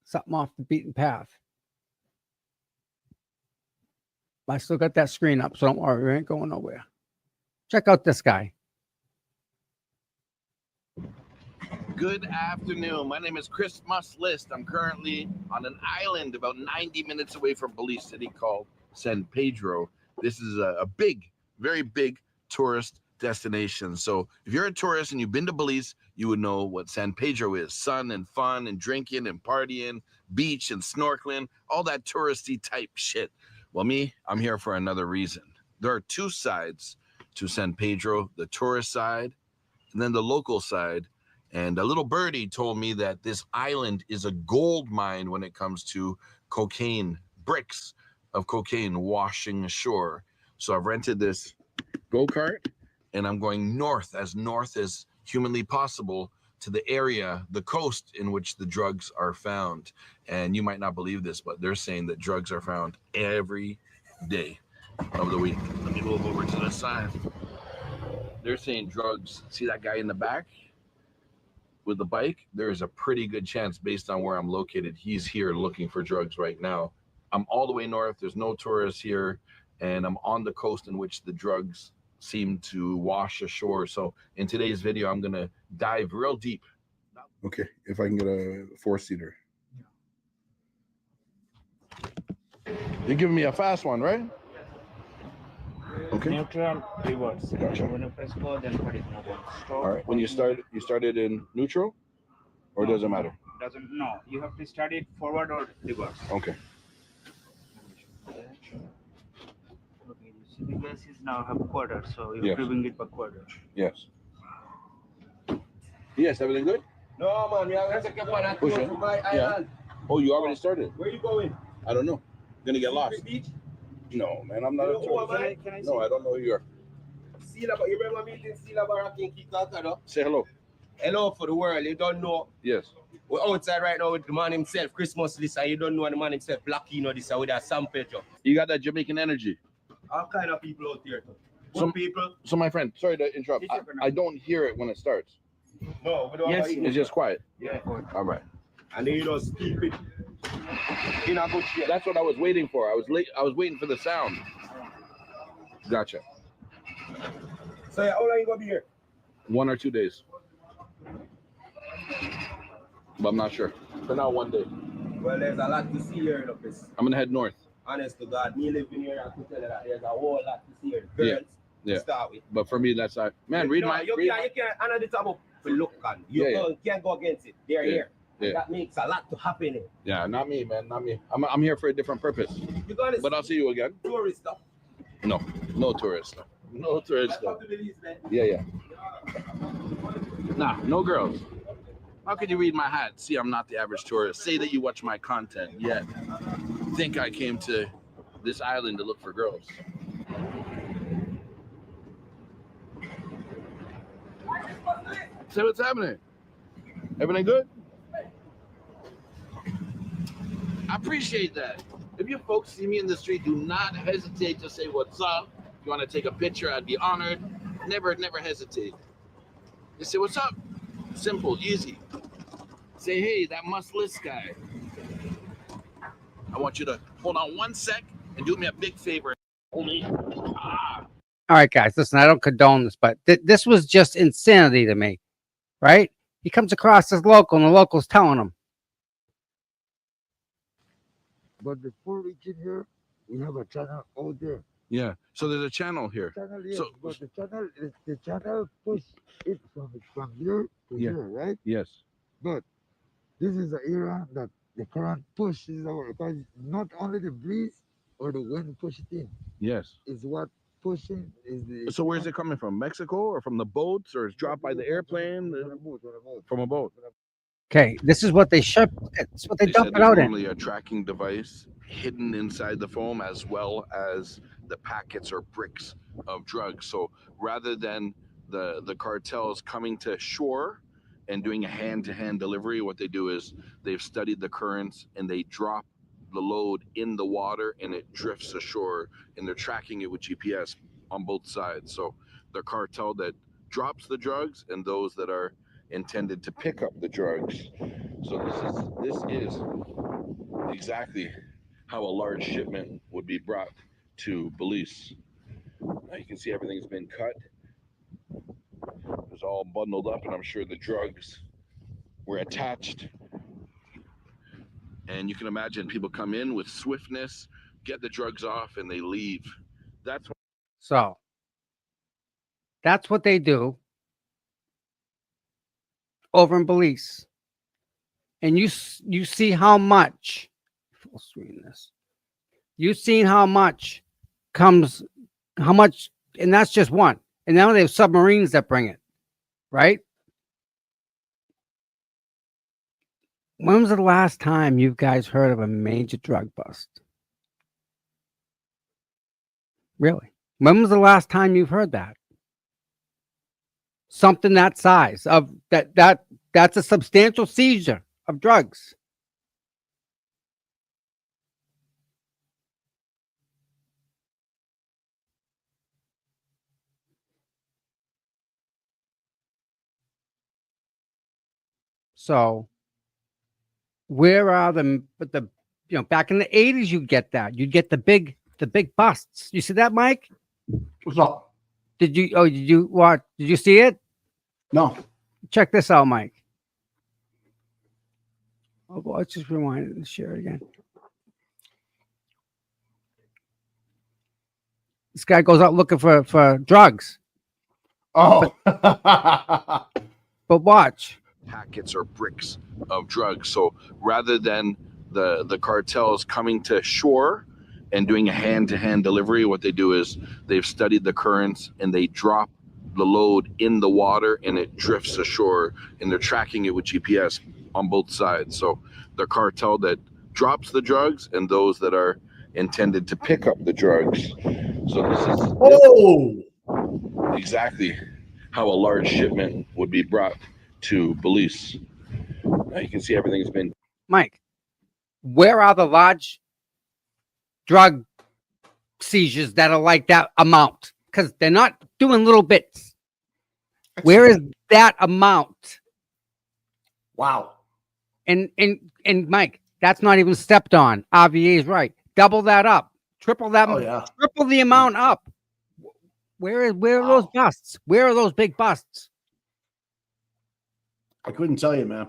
Something off the beaten path. I still got that screen up, so don't worry, we ain't going nowhere. Check out this guy. Good afternoon. My name is Chris List. I'm currently on an island about 90 minutes away from Belize City called San Pedro. This is a big, very big tourist destination. So if you're a tourist and you've been to Belize, you would know what San Pedro is. Sun and fun and drinking and partying, beach and snorkeling, all that touristy type shit. Well, I'm here for another reason. There are two sides to San Pedro, the tourist side and then the local side. And a little birdie told me that this island is a gold mine when it comes to cocaine, bricks of cocaine washing ashore. So I've rented this go-kart and I'm going north as humanly possible to the area, the coast in which the drugs are found. And you might not believe this, but they're saying that drugs are found every day of the week. Let me move over to the side. They're saying drugs. See that guy in the back with the bike? There is a pretty good chance based on where I'm located, he's here looking for drugs right now. I'm all the way north. There's no tourists here. And I'm on the coast in which the drugs seem to wash ashore. So in today's video, I'm going to dive real deep. Okay, if I can get a 4-seater. You're giving me a fast one, right? Okay. Neutral, reverse. Gotcha. When you press go, then put it in one. Stop. All right. When you started in neutral, or No, does it matter? No, you have to start it forward or reverse. Okay. Okay, you see the glasses now have quarter, so you Yes. have to bring it per quarter. Yes. Yes, everything good? No, man, we are going to take a one Push it. to my Yeah. island. Oh, you already started? Where you going? I don't know. Gonna get lost. Beach? No, man, I'm not You a know who am tourist. I? No, I don't know who you are. You remember meeting Sila Baraki in Kikatado? Say hello. Hello for the world. You don't know. Yes. We're outside right now with the man himself, Christmas list, and you don't know the man himself, Blackino this with that Sam Petro. You got that Jamaican energy. All kind of people out there. Some people. So my friend, sorry to interrupt. I don't hear it when it starts. No, we don't Yes. have It's just quiet. Yeah. All right. And then you just keep it in a good shape. That's what I was waiting for. I was waiting for the sound. Gotcha. So how long you gonna be here? 1 or 2 days. But I'm not sure. For now, 1 day. Well, there's a lot to see here in the place. I'm gonna head north. Honest to God, me living here, I could tell you that there's a whole lot to see here. Girls, Yeah. to start with. But for me, that's not. Man, You read know, my. You read can't, another time up for look on. You Yeah, can't go against it. They're Yeah. here. Yeah. That makes a lot to happen here. Yeah, not me, man. Not me. I'm here for a different purpose. You're gonna But I'll see you again. tourist stuff. No tourist stuff. No tourist That's stuff. what the least, man. Yeah. Nah, no girls. How could you read my hat? See, I'm not the average tourist. Say that you watch my content, yet think I came to this island to look for girls. Say what's happening. Everything good? I appreciate that. If you folks see me in the street, do not hesitate to say what's up. If you want to take a picture, I'd be honored. Never hesitate. Just say what's up. Simple, easy. Say, hey, that must-list guy. I want you to hold on 1 sec and do me a big favor. Only. All right, guys, listen, I don't condone this, but this was just insanity to me, right? He comes across as local, and the local's telling him. But before we get here, we have a channel out there. Yeah. So there's a channel here. Channel, yes, So but the channel push it from here to Yeah. here, right? yes. But this is the area that the current pushes over, because not only the breeze or the wind push it in, Yes. is what pushing is the. So where's it coming from? Mexico or from the boats or it's dropped by the airplane? From a boat. Okay, this is what they ship. It's what they They dump said it there's out in. normally a tracking device hidden inside the foam as well as the packets or bricks of drugs. So rather than the cartels coming to shore and doing a hand-to-hand delivery, what they do is they've studied the currents and they drop the load in the water and it drifts ashore, and they're tracking it with GPS on both sides. So the cartel that drops the drugs and those that are intended to pick up the drugs. So this is exactly how a large shipment would be brought to Belize. Now you can see everything's been cut. It's all bundled up, and I'm sure the drugs were attached. And you can imagine people come in with swiftness, get the drugs off, and they leave. So that's what they do over in Belize. And you see how much full screen this. You've seen how much comes, how much, and that's just one. And now they have submarines that bring it, right? When was the last time you guys heard of a major drug bust? Really? When was the last time you've heard that? Something that size of that's a substantial seizure of drugs. So where are the back in the 80s you'd get that. You'd get the big busts. You see that, Mike? What's up? Did you see it? No. Check this out, Mike. Oh, well, let's just rewind it and share it again. This guy goes out looking for drugs. Oh. But watch. Packets or bricks of drugs. So rather than the cartels coming to shore and doing a hand-to-hand delivery, what they do is they've studied the currents and they drop the load in the water and it drifts ashore, and they're tracking it with GPS on both sides. So the cartel that drops the drugs and those that are intended to pick up the drugs. So this is exactly how a large shipment would be brought to police. You can see everything's been. Mike, where are the large drug seizures that are like that amount? Because they're not doing little bits. Where is that amount? Wow. And Mike, that's not even stepped on. RVA is right. Double that up. Triple that. Oh, yeah. Triple the amount up. Where are those busts? Where are those big busts? I couldn't tell you, man.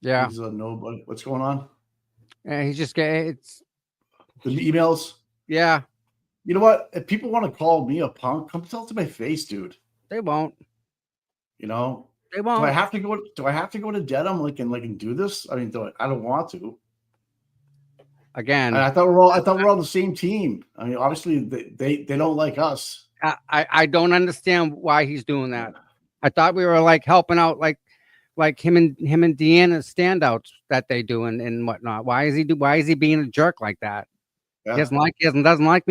Yeah. He's nobody. What's going on? Yeah, he's just it's the emails. Yeah. You know what? If people want to call me a punk, come tell it to my face, dude. They won't. You know? They won't. Do I have to go to Dedham and do this? I mean, I don't want to. Again. And I thought we're all on the same team. I mean, obviously they don't like us. I don't understand why he's doing that. I thought we were like helping out like him and Deanna's standouts that they do and whatnot. Why is he being a jerk like that? Yeah. He doesn't like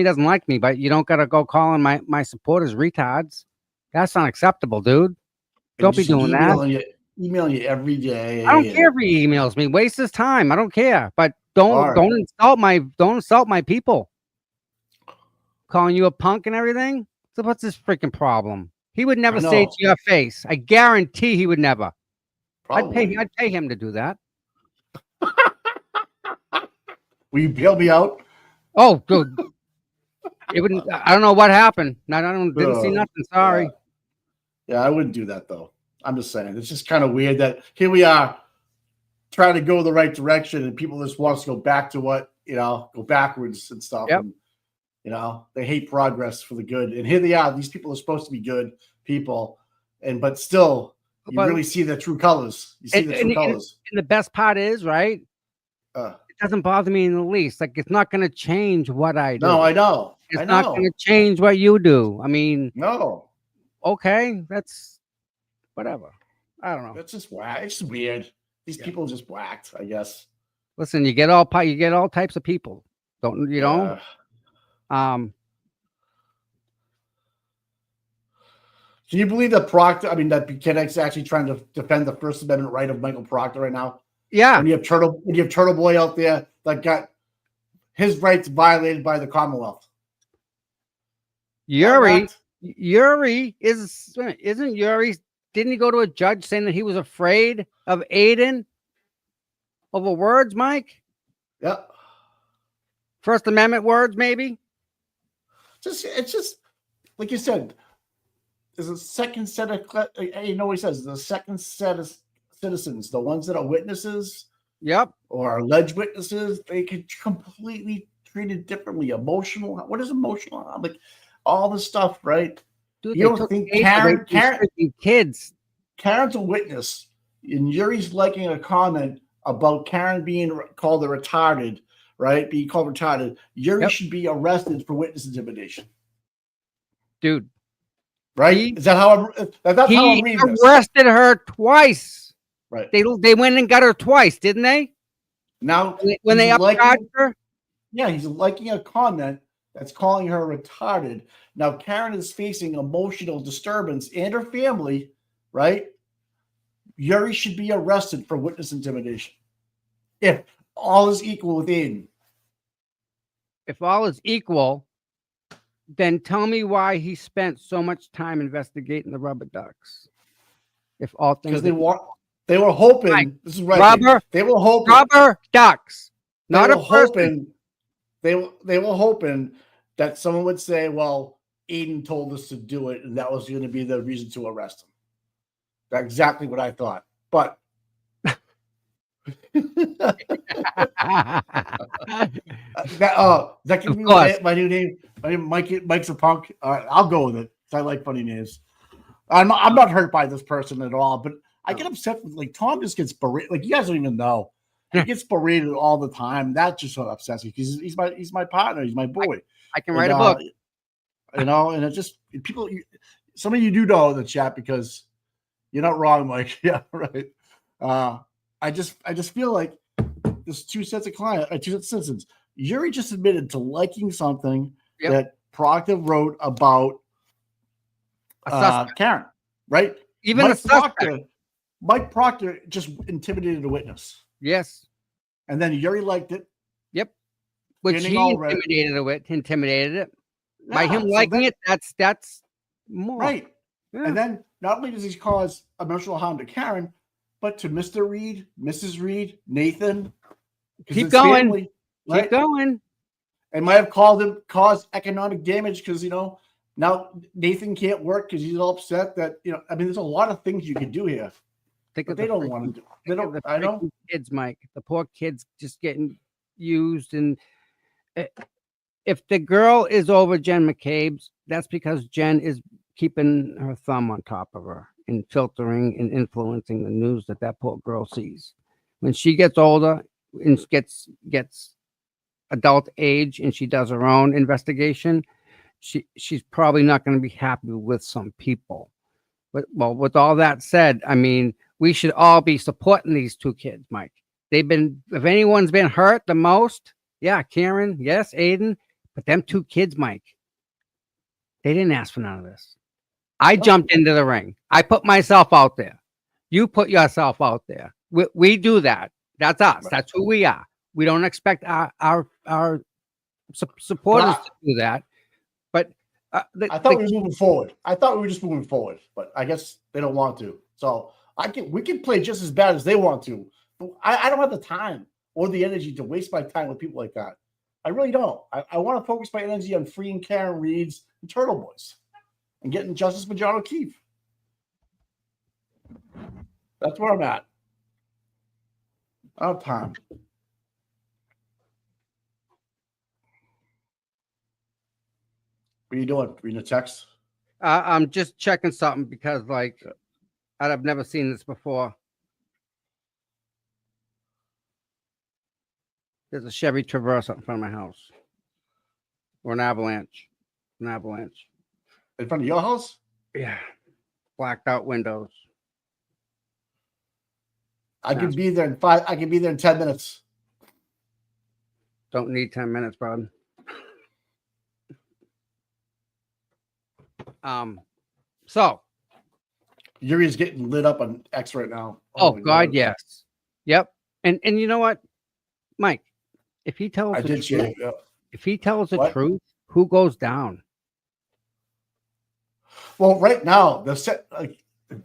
me, but you don't gotta go calling my supporters retards. That's not acceptable, dude. Don't be doing that. Emailing you every day. I don't care if he emails me. Waste his time. I don't care. But don't insult my people. Calling you a punk and everything. So what's his freaking problem? He would never say it to your face. I guarantee he would never. I'd pay him to do that. Will you bail me out? Oh, good. It wouldn't. I don't know what happened. Didn't see nothing. Sorry. Yeah, I wouldn't do that though. I'm just saying. It's just kind of weird that here we are trying to go the right direction and people just want us to go back to go backwards and stuff. Yep. And, they hate progress for the good. And here they are. These people are supposed to be good people. But still, you really see their true colors. You see the true colors. And the best part is, right? It doesn't bother me in the least. Like, it's not going to change what I do. No, I know. It's not going to change what you do. I mean, no. Okay, that's whatever. I don't know. That's just whack. It's just weird. These people are just whacked, I guess. Listen, you get all types of people. Don't you know? Can you believe that that Bukhenik's actually trying to defend the First Amendment right of Michael Proctor right now? Yeah. When you have Turtle Boy out there that got his rights violated by the Commonwealth. Yuri isn't Yuri? Didn't he go to a judge saying that he was afraid of Aiden over words, Mike? Yeah. First Amendment words, maybe. It's just like you said. There's a second set of, what he says, the second set of citizens, the ones that are witnesses, or alleged witnesses, they could completely treat it differently. Emotional. What is emotional? Like all this stuff, right? Dude, you don't think Karen's a witness, and Yuri's liking a comment about Karen being called a retarded, right? Being called retarded. Yuri should be arrested for witness intimidation, dude. Right? Is that how I'm reading this? He arrested her twice. Right. They went and got her twice, didn't they? Now when they upcharged her. Yeah, he's liking a comment that's calling her retarded. Now Karen is facing emotional disturbance and her family, right? Yuri should be arrested for witness intimidation. If all is equal with Aiden. If all is equal, then tell me why he spent so much time investigating the rubber ducks. If all things because they were hoping. Right. This is right. They were hoping rubber ducks. Not a hoping. They were hoping that someone would say, "Well, Aiden told us to do it, and that was going to be the reason to arrest him." That's exactly what I thought. But that can be my new name. My name Mike's a punk. All right, I'll go with it. I like funny names. I'm not hurt by this person at all, but I get upset with Tom just gets berated. Like you guys don't even know. He gets berated all the time. That just so upsets me because he's my partner. He's my boy. I can write a book. And it just people. Some of you do know the chat because you're not wrong, Mike. Yeah, right. I just feel like there's two sets of citizens. Yuri just admitted to liking something that Proctor wrote about A suspect. Karen, right? Even a suspect. Mike Proctor just intimidated a witness. Yes. And then Yuri liked it. Yep. Which he intimidated it. By him liking it, that's more. Right. Yeah. And then not only does he cause emotional harm to Karen, but to Mr. Reed, Mrs. Reed, Nathan. Keep going. Family, right? Keep going. And might have caused economic damage because, now Nathan can't work because he's all upset that, there's a lot of things you could do here. But they don't want to do. They don't. I know. Kids, Mike. The poor kids just getting used. And if the girl is over Jen McCabe's, that's because Jen is keeping her thumb on top of her and filtering and influencing the news that poor girl sees. When she gets older and gets adult age and she does her own investigation, she's probably not going to be happy with some people. But with all that said, we should all be supporting these two kids, Mike. If anyone's been hurt the most, yeah, Karen, yes, Aiden, but them two kids, Mike, they didn't ask for none of this. I jumped into the ring. I put myself out there. You put yourself out there. We do that. That's us. Right. That's who we are. We don't expect our supporters to do that. But I thought we were moving forward. I thought we were just moving forward, but I guess they don't want to. So we can play just as bad as they want to. But I don't have the time or the energy to waste my time with people like that. I really don't. I want to focus my energy on freeing Karen Reads and Turtle Boys and getting justice for John O'Keefe. That's where I'm at. I don't have time. What are you doing? Reading a text? I'm just checking something because, I've never seen this before. There's a Chevy Traverse up in front of my house. Or an avalanche. An avalanche. In front of your house? Yeah. Blacked out windows. I could be there in 5. I could be there in 10 minutes. Don't need 10 minutes, bud. So Yuri's getting lit up on X right now. Oh God, yes. Yep. And you know what, Mike? If he tells the truth, if he tells the truth, who goes down? Well, right now they're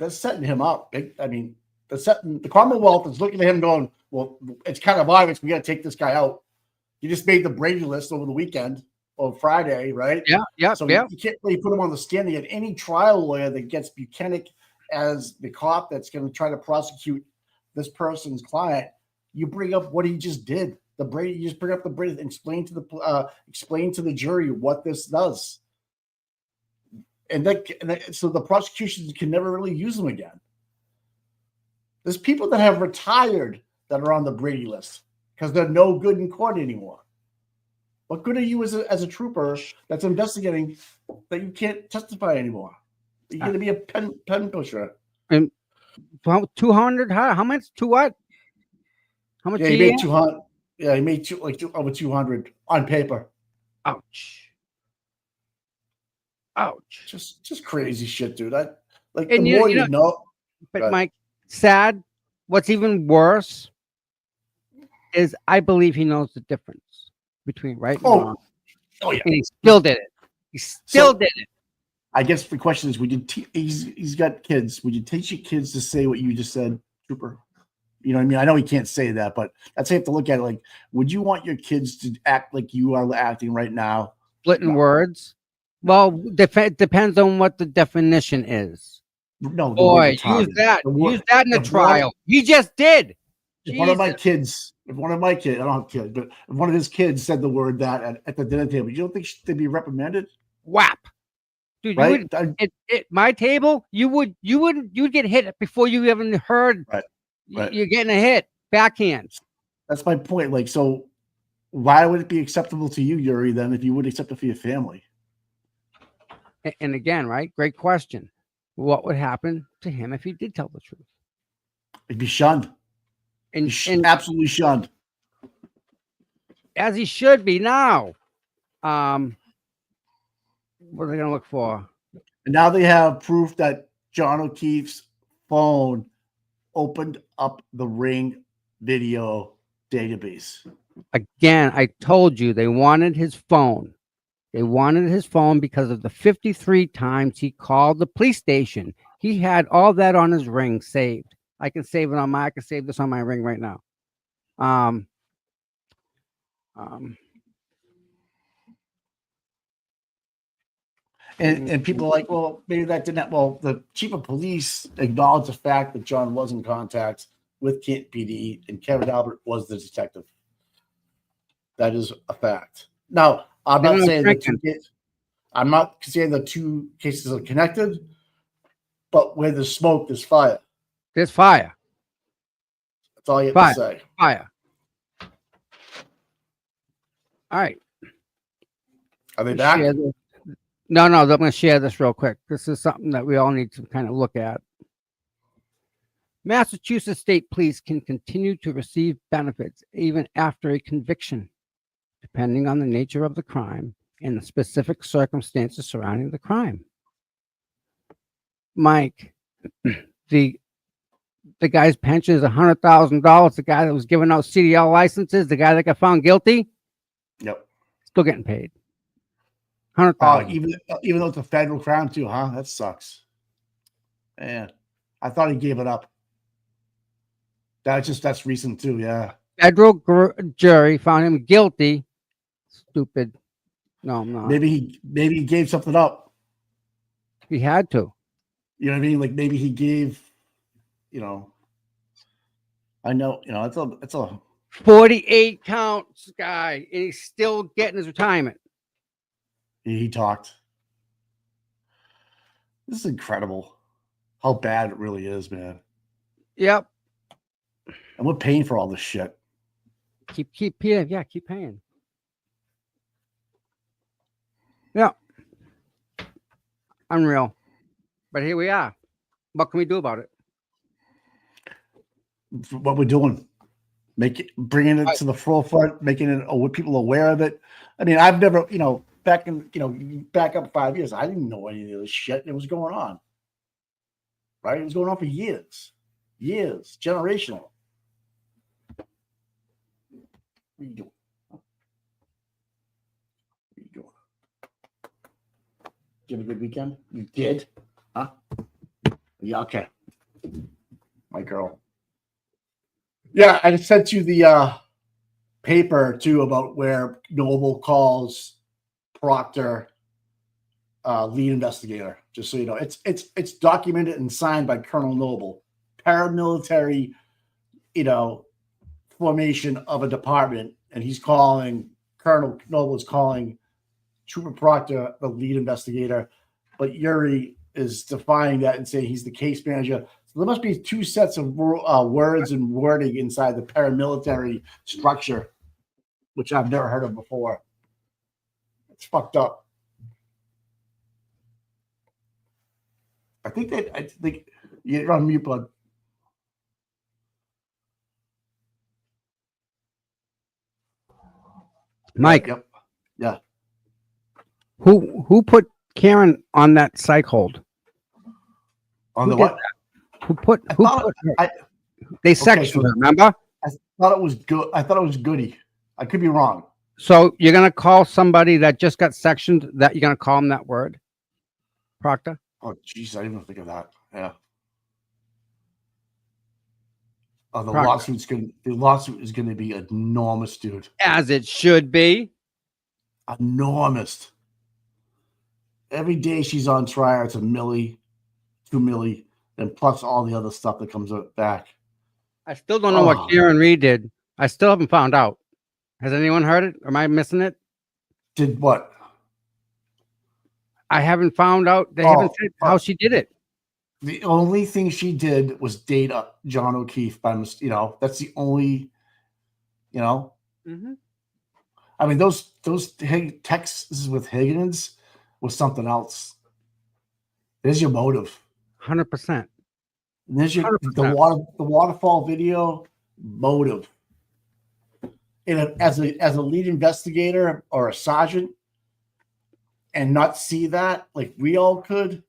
setting him up. The Commonwealth is looking at him going, well, it's kind of obvious we got to take this guy out. You just made the Brady list over the weekend or Friday, right? Yeah. So you can't really put him on the stand. You get any trial lawyer that gets Bukhenik as the cop that's going to try to prosecute this person's client. You bring up what he just did. You just bring up the Brady and explain to the jury what this does. So the prosecution can never really use them again. There's people that have retired that are on the Brady list because they're no good in court anymore. What good are you as a trooper that's investigating that you can't testify anymore? You're going to be a pen pusher. And 200? How much? To what? How much? Yeah, he made 200. Yeah, he made over 200 on paper. Ouch. Just crazy shit, dude. The and more you know. But Mike, sad. What's even worse is I believe he knows the difference between right and wrong. Oh yeah. And he still did it. He still did it. I guess the question is, would you he's got kids. Would you teach your kids to say what you just said, trooper? You know what I mean? I know he can't say that, but that's how you have to look at it. Would you want your kids to act like you are acting right now? Splitting words? Well, depends on what the definition is. No, boy, use that in the trial. He just did. If one of my kids, I don't have kids, but if one of his kids said the word that at the dinner table, you don't think they'd be reprimanded? Whap. Dude, right? At my table, you'd get hit before you even heard. Right. You're getting a hit, backhand. That's my point. So why would it be acceptable to you, Yuri, then, if you would accept it for your family? And again, right? Great question. What would happen to him if he did tell the truth? He'd be shunned. And absolutely shunned. As he should be now. What are they going to look for? And now they have proof that John O'Keefe's phone opened up the Ring video database. Again, I told you they wanted his phone. They wanted his phone because of the 53 times he called the police station. He had all that on his Ring saved. I can save it on my. I can save this on my Ring right now. And people are like, well, maybe that didn't happen. Well, the chief of police acknowledged the fact that John was in contact with Kent PD and Kevin Albert was the detective. That is a fact. Now, I'm not saying the two cases are connected, but where there's smoke, there's fire. There's fire. That's all you have to say. Fire. All right. Are they back? No, I'm going to share this real quick. This is something that we all need to kind of look at. Massachusetts State Police can continue to receive benefits even after a conviction, depending on the nature of the crime and the specific circumstances surrounding the crime. Mike, the guy's pension is $100,000. The guy that was giving out CDL licenses, the guy that got found guilty, yep, still getting paid. $100,000. Even though it's a federal crime too, huh? That sucks. Man, I thought he gave it up. That's recent too, yeah. Federal jury found him guilty. Stupid. No, I'm not. Maybe he gave something up. He had to. You know what I mean? Like maybe he gave. I know. It's a 48 counts guy, and he's still getting his retirement. He talked. This is incredible. How bad it really is, man. Yep. And we're paying for all this shit. Keep paying. Yeah, keep paying. Yeah. Unreal. But here we are. What can we do about it? What we're doing. Bringing it to the forefront, making it people aware of it. I mean, I've never, back up 5 years, I didn't know any of this shit that was going on. Right? It was going on for years. Generational. What are you doing? Did you have a good weekend? You did? Huh? Yeah, okay. My girl. Yeah, I sent you the paper too about where Noble calls Proctor lead investigator. Just so you know, it's documented and signed by Colonel Noble, paramilitary, formation of a department, and he's calling Colonel Noble is calling Trooper Proctor the lead investigator, but Yuri is defying that and saying he's the case manager. So there must be two sets of words and wording inside the paramilitary structure, which I've never heard of before. It's fucked up. I think you're on mute, bud. Mike. Yep. Yeah. Who put Karen on that psych hold? On the what? They sectioned her, remember? I thought it was good. I thought it was Goody. I could be wrong. So you're gonna call somebody that just got sectioned, that you're gonna call him that word? Proctor? Oh jeez, I didn't even think of that. Yeah. Oh, the lawsuit is gonna be enormous, dude. As it should be. Enormous. Every day she's on trial, it's $1 million, $2 million, and plus all the other stuff that comes back. I still don't know what Kare Read did. I still haven't found out. Has anyone heard it? Am I missing it? Did what? I haven't found out. They haven't said how she did it. The only thing she did was date John O'Keefe by mistake. That's the only. Mm-hmm. I mean, those texts with Higgins was something else. There's your motive. 100%. There's your the waterfall video motive. And as a lead investigator or a sergeant, and not see that like we all could,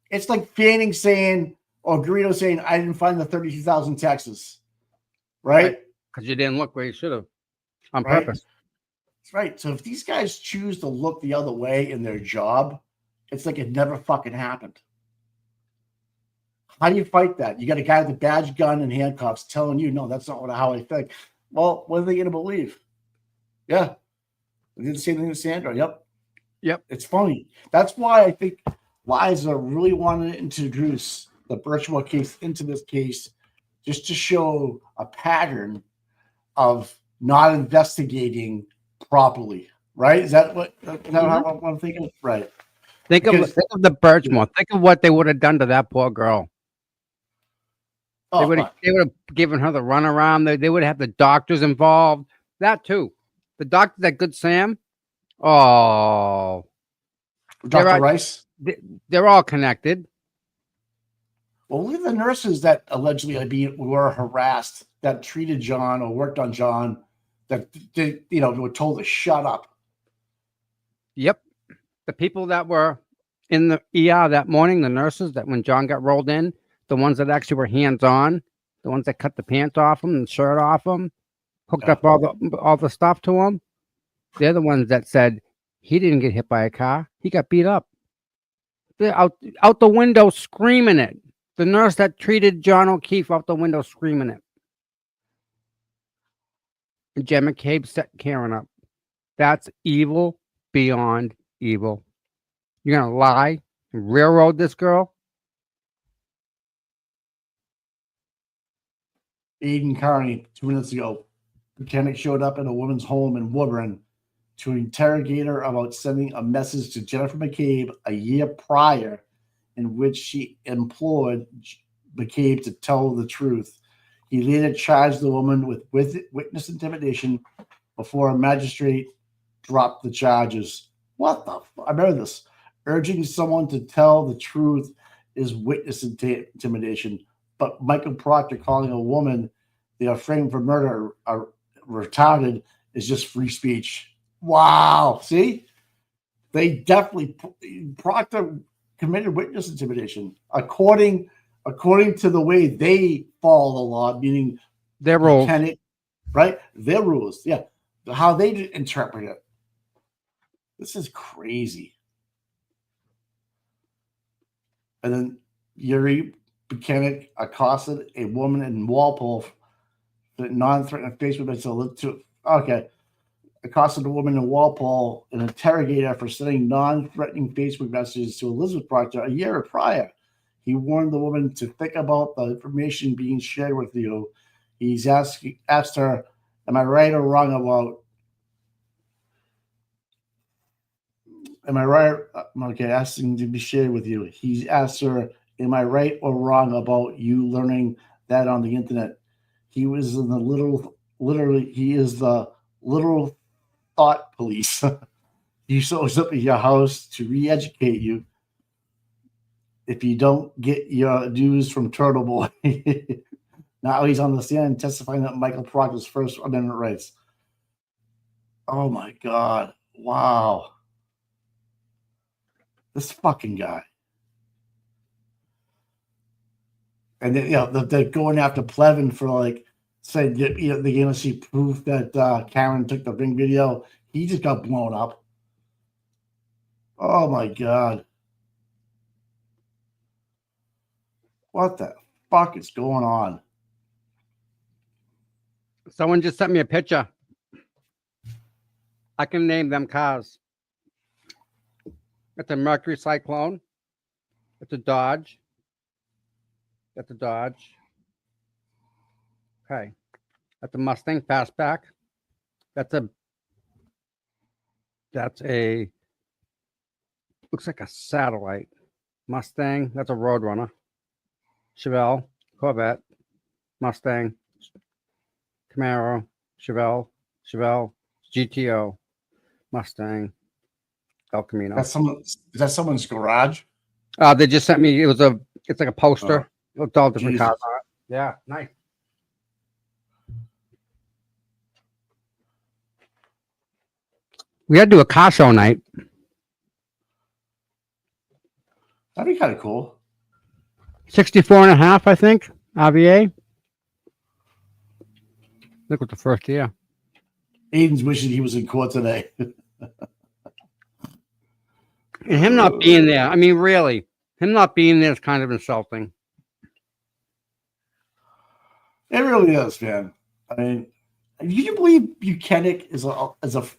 it's like Fanning saying or Garrido saying, "I didn't find the 32,000 Texas," right? Because you didn't look where you should have on Right. purpose. That's right. So if these guys choose to look the other way in their job, it's like it never fucking happened. How do you fight that? You got a guy with a badge, gun, and handcuffs telling you, "No, that's not how I think." Well, what are they going to believe? Yeah, they did the same thing with Sandra. Yep. It's funny. That's why I think Liza really wanted to introduce the Birchmore case into this case, just to show a pattern of not investigating properly. Right? Is that what how I'm thinking? Right. Think of the Birchmore. Think of what they would have done to that poor girl. They would have given her the runaround. They would have the doctors involved. That too. The doctor that Good Sam. Oh, Dr. Rice. They're all connected. Well, look at the nurses that allegedly were harassed, that treated John or worked on John, that they, were told to shut up. Yep. The people that were in the ER that morning, the nurses that when John got rolled in, the ones that actually were hands-on, the ones that cut the pants off him and shirt off him, hooked up all the stuff to him, they're the ones that said he didn't get hit by a car. He got beat up. They're out the window screaming it. The nurse that treated John O'Keefe out the window screaming it. And Jen McCabe set Karen up. That's evil beyond evil. You're going to lie and railroad this girl? Aiden Carney, 2 minutes ago. Bukhenik showed up at a woman's home in Woburn to interrogate her about sending a message to Jennifer McCabe a year prior in which she implored McCabe to tell the truth. He later charged the woman with witness intimidation before a magistrate dropped the charges. What the fuck? I remember this. Urging someone to tell the truth is witness intimidation, but Michael Proctor calling a woman they are framed for murder are retarded is just free speech. Wow. See? They definitely, Proctor committed witness intimidation according to the way they follow the law, meaning their rules, right? Their rules, yeah, how they interpret it. This is crazy. And then Yuri Bukhenik accosted a woman in Walpole that non-threatening Facebook message. Okay. Accosted a woman in Walpole and interrogated her for sending non-threatening Facebook messages to Elizabeth Proctor a year prior. He warned the woman to think about the information being shared with you. He's asked her, "Am I right or wrong about?" Am I right? Okay, asking to be shared with you. He's asked her, "Am I right or wrong about you learning that on the internet?" He was in the he is the literal thought police. He shows up at your house to re-educate you if you don't get your news from Turtle Boy. Now he's on the stand testifying that Michael Proctor's First Amendment rights. Oh my God. Wow. This fucking guy. And then, they're going after Plevin for saying, they're going to see proof that Karen took the ring video. He just got blown up. Oh my God. What the fuck is going on? Someone just sent me a picture. I can name them cars. It's a Mercury Cyclone. It's a Dodge. That's a Dodge. Okay. That's a Mustang Fastback. That's a looks like a Satellite. Mustang. That's a Roadrunner. Chevelle. Corvette. Mustang. Camaro. Chevelle. GTO. Mustang. El Camino. Is that someone's garage? They just sent me. It's like a poster. It's all different cars on it. Yeah, nice. We had to do a car show night. That'd be kind of cool. 64 and a half, I think. RVA. Look at the first year. Aiden's wishing he was in court today. And him not being there. I mean, really, him not being there is kind of insulting. It really is, man. I mean, can you believe Bukhenik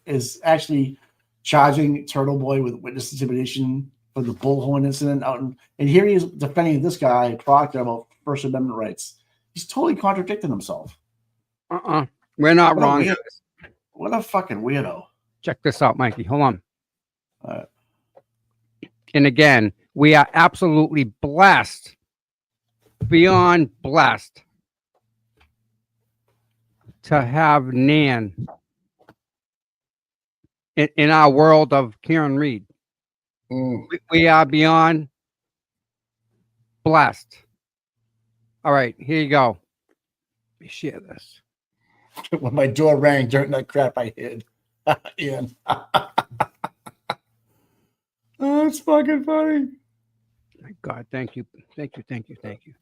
is actually charging Turtle Boy with witness intimidation for the bullhorn incident out and here he is defending this guy Proctor about First Amendment rights. He's totally contradicting himself. We're not What a wrong. weirdo. What a fucking weirdo. Check this out, Mikey. Hold on. And again, we are absolutely blessed, beyond blessed, to have Nan in our world of Kare Read. We are beyond blessed. All right, here you go. Let me share this. When my door rang during that crap I hid. Ian. Oh, it's fucking funny. My God, thank you. Thank you, thank you, thank you.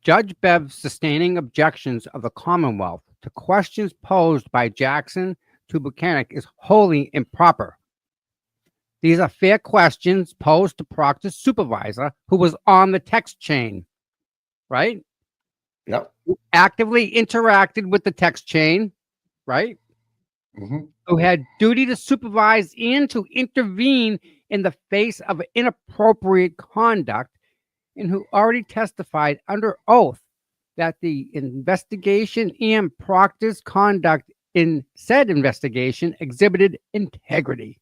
Judge Bev sustaining objections of the Commonwealth to questions posed by Jackson to Bukhenik is wholly improper. These are fair questions posed to Proctor's supervisor, who was on the text chain, right? Yep. Who actively interacted with the text chain, right? Who had duty to supervise and to intervene in the face of inappropriate conduct, and who already testified under oath that the investigation and Proctor's conduct in said investigation exhibited integrity.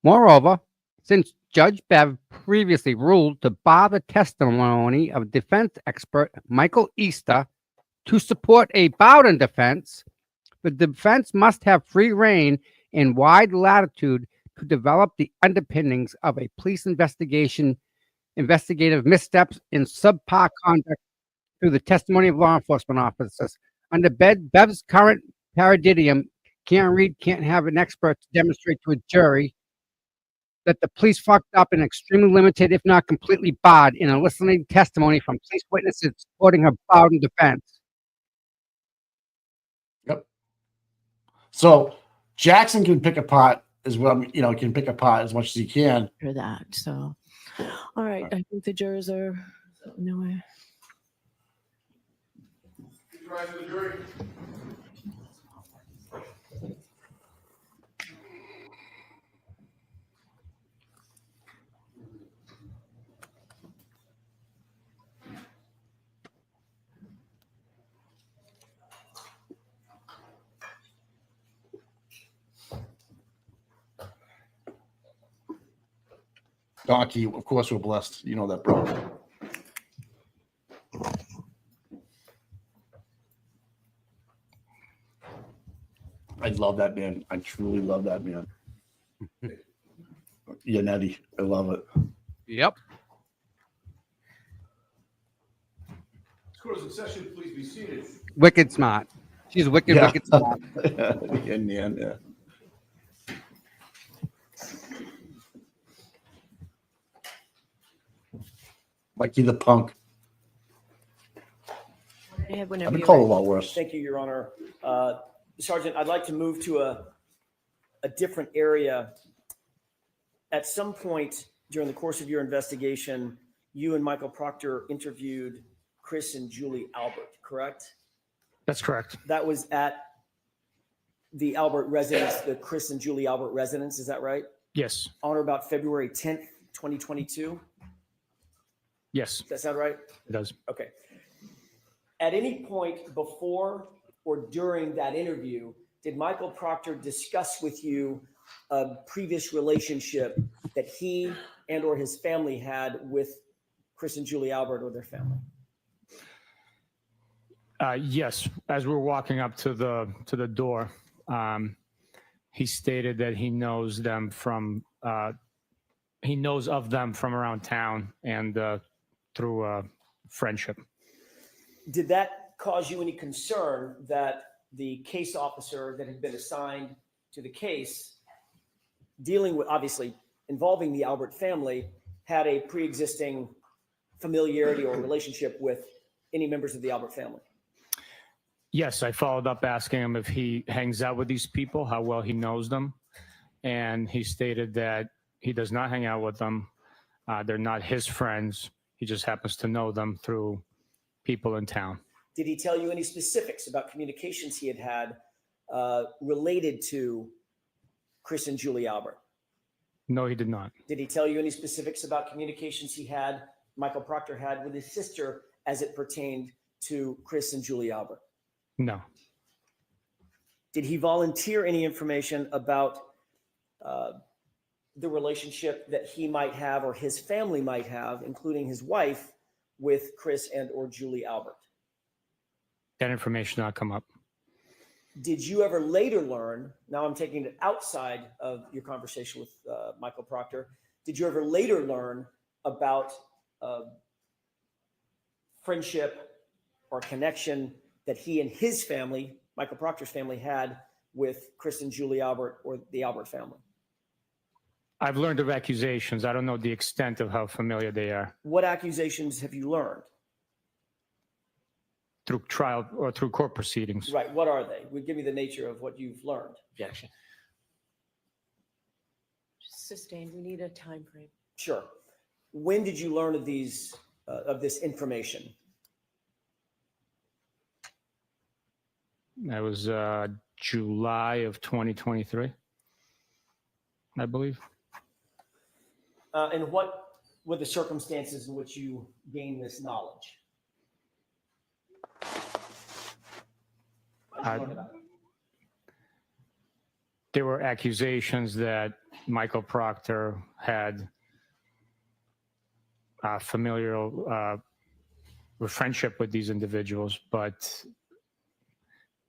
Moreover, since Judge Bev previously ruled to bar the testimony of defense expert Michael Easter to support a Bowden defense, the defense must have free rein and wide latitude to develop the underpinnings of a police investigative missteps and subpar conduct through the testimony of law enforcement officers. Under Bev's current paradigm, Kare Read can't have an expert to demonstrate to a jury that the police fucked up and extremely limited, if not completely barred, in eliciting testimony from police witnesses supporting her Bowden defense. Yep. So Jackson can pick apart as well, can pick apart as much as he can. For that. So, all right. I think the jurors are no. Donkey, of course, we're blessed. You know that, bro. I love that man. I truly love that man. Yannetti, I love it. Yep. Court is in session. Please be seated. Wicked smart. She's wicked, Yeah. wicked smart. Yeah. Mikey the punk. I've been called a lot worse. Thank you, Your Honor. Sergeant, I'd like to move to a different area. At some point during the course of your investigation, you and Michael Proctor interviewed Chris and Julie Albert, correct? That's correct. That was at the Albert residence, the Chris and Julie Albert residence, is that right? Yes. On or about February 10th, 2022? Yes. Does that sound right? It does. Okay. At any point before or during that interview, did Michael Proctor discuss with you a previous relationship that he and or his family had with Chris and Julie Albert or their family? Yes. As we were walking up to the door, he stated that he knows them from he knows of them from around town and through friendship. Did that cause you any concern that the case officer that had been assigned to the case, dealing with, obviously, involving the Albert family had a pre-existing familiarity or relationship with any members of the Albert family. Yes, I followed up asking him if he hangs out with these people, how well he knows them. And he stated that he does not hang out with them. They're not his friends. He just happens to know them through people in town. Did he tell you any specifics about communications he had related to Chris and Julie Albert? No, he did not. Did he tell you any specifics about communications Michael Proctor had with his sister as it pertained to Chris and Julie Albert? No. Did he volunteer any information about the relationship that he might have or his family might have, including his wife, with Chris and or Julie Albert? That information did not come up. Did you ever later learn, now I'm taking it outside of your conversation with Michael Proctor, did you ever later learn about friendship or connection that he and his family, Michael Proctor's family, had with Chris and Julie Albert or the Albert family? I've learned of accusations. I don't know the extent of how familiar they are. What accusations have you learned? Through trial or through court proceedings. Right. What are they? Give me the nature of what you've learned. Objection. Sustained. We need a time frame. Sure. When did you learn of these of this information? That was July of 2023, I believe. And what were the circumstances in which you gained this knowledge? There were accusations that Michael Proctor had familial friendship with these individuals, but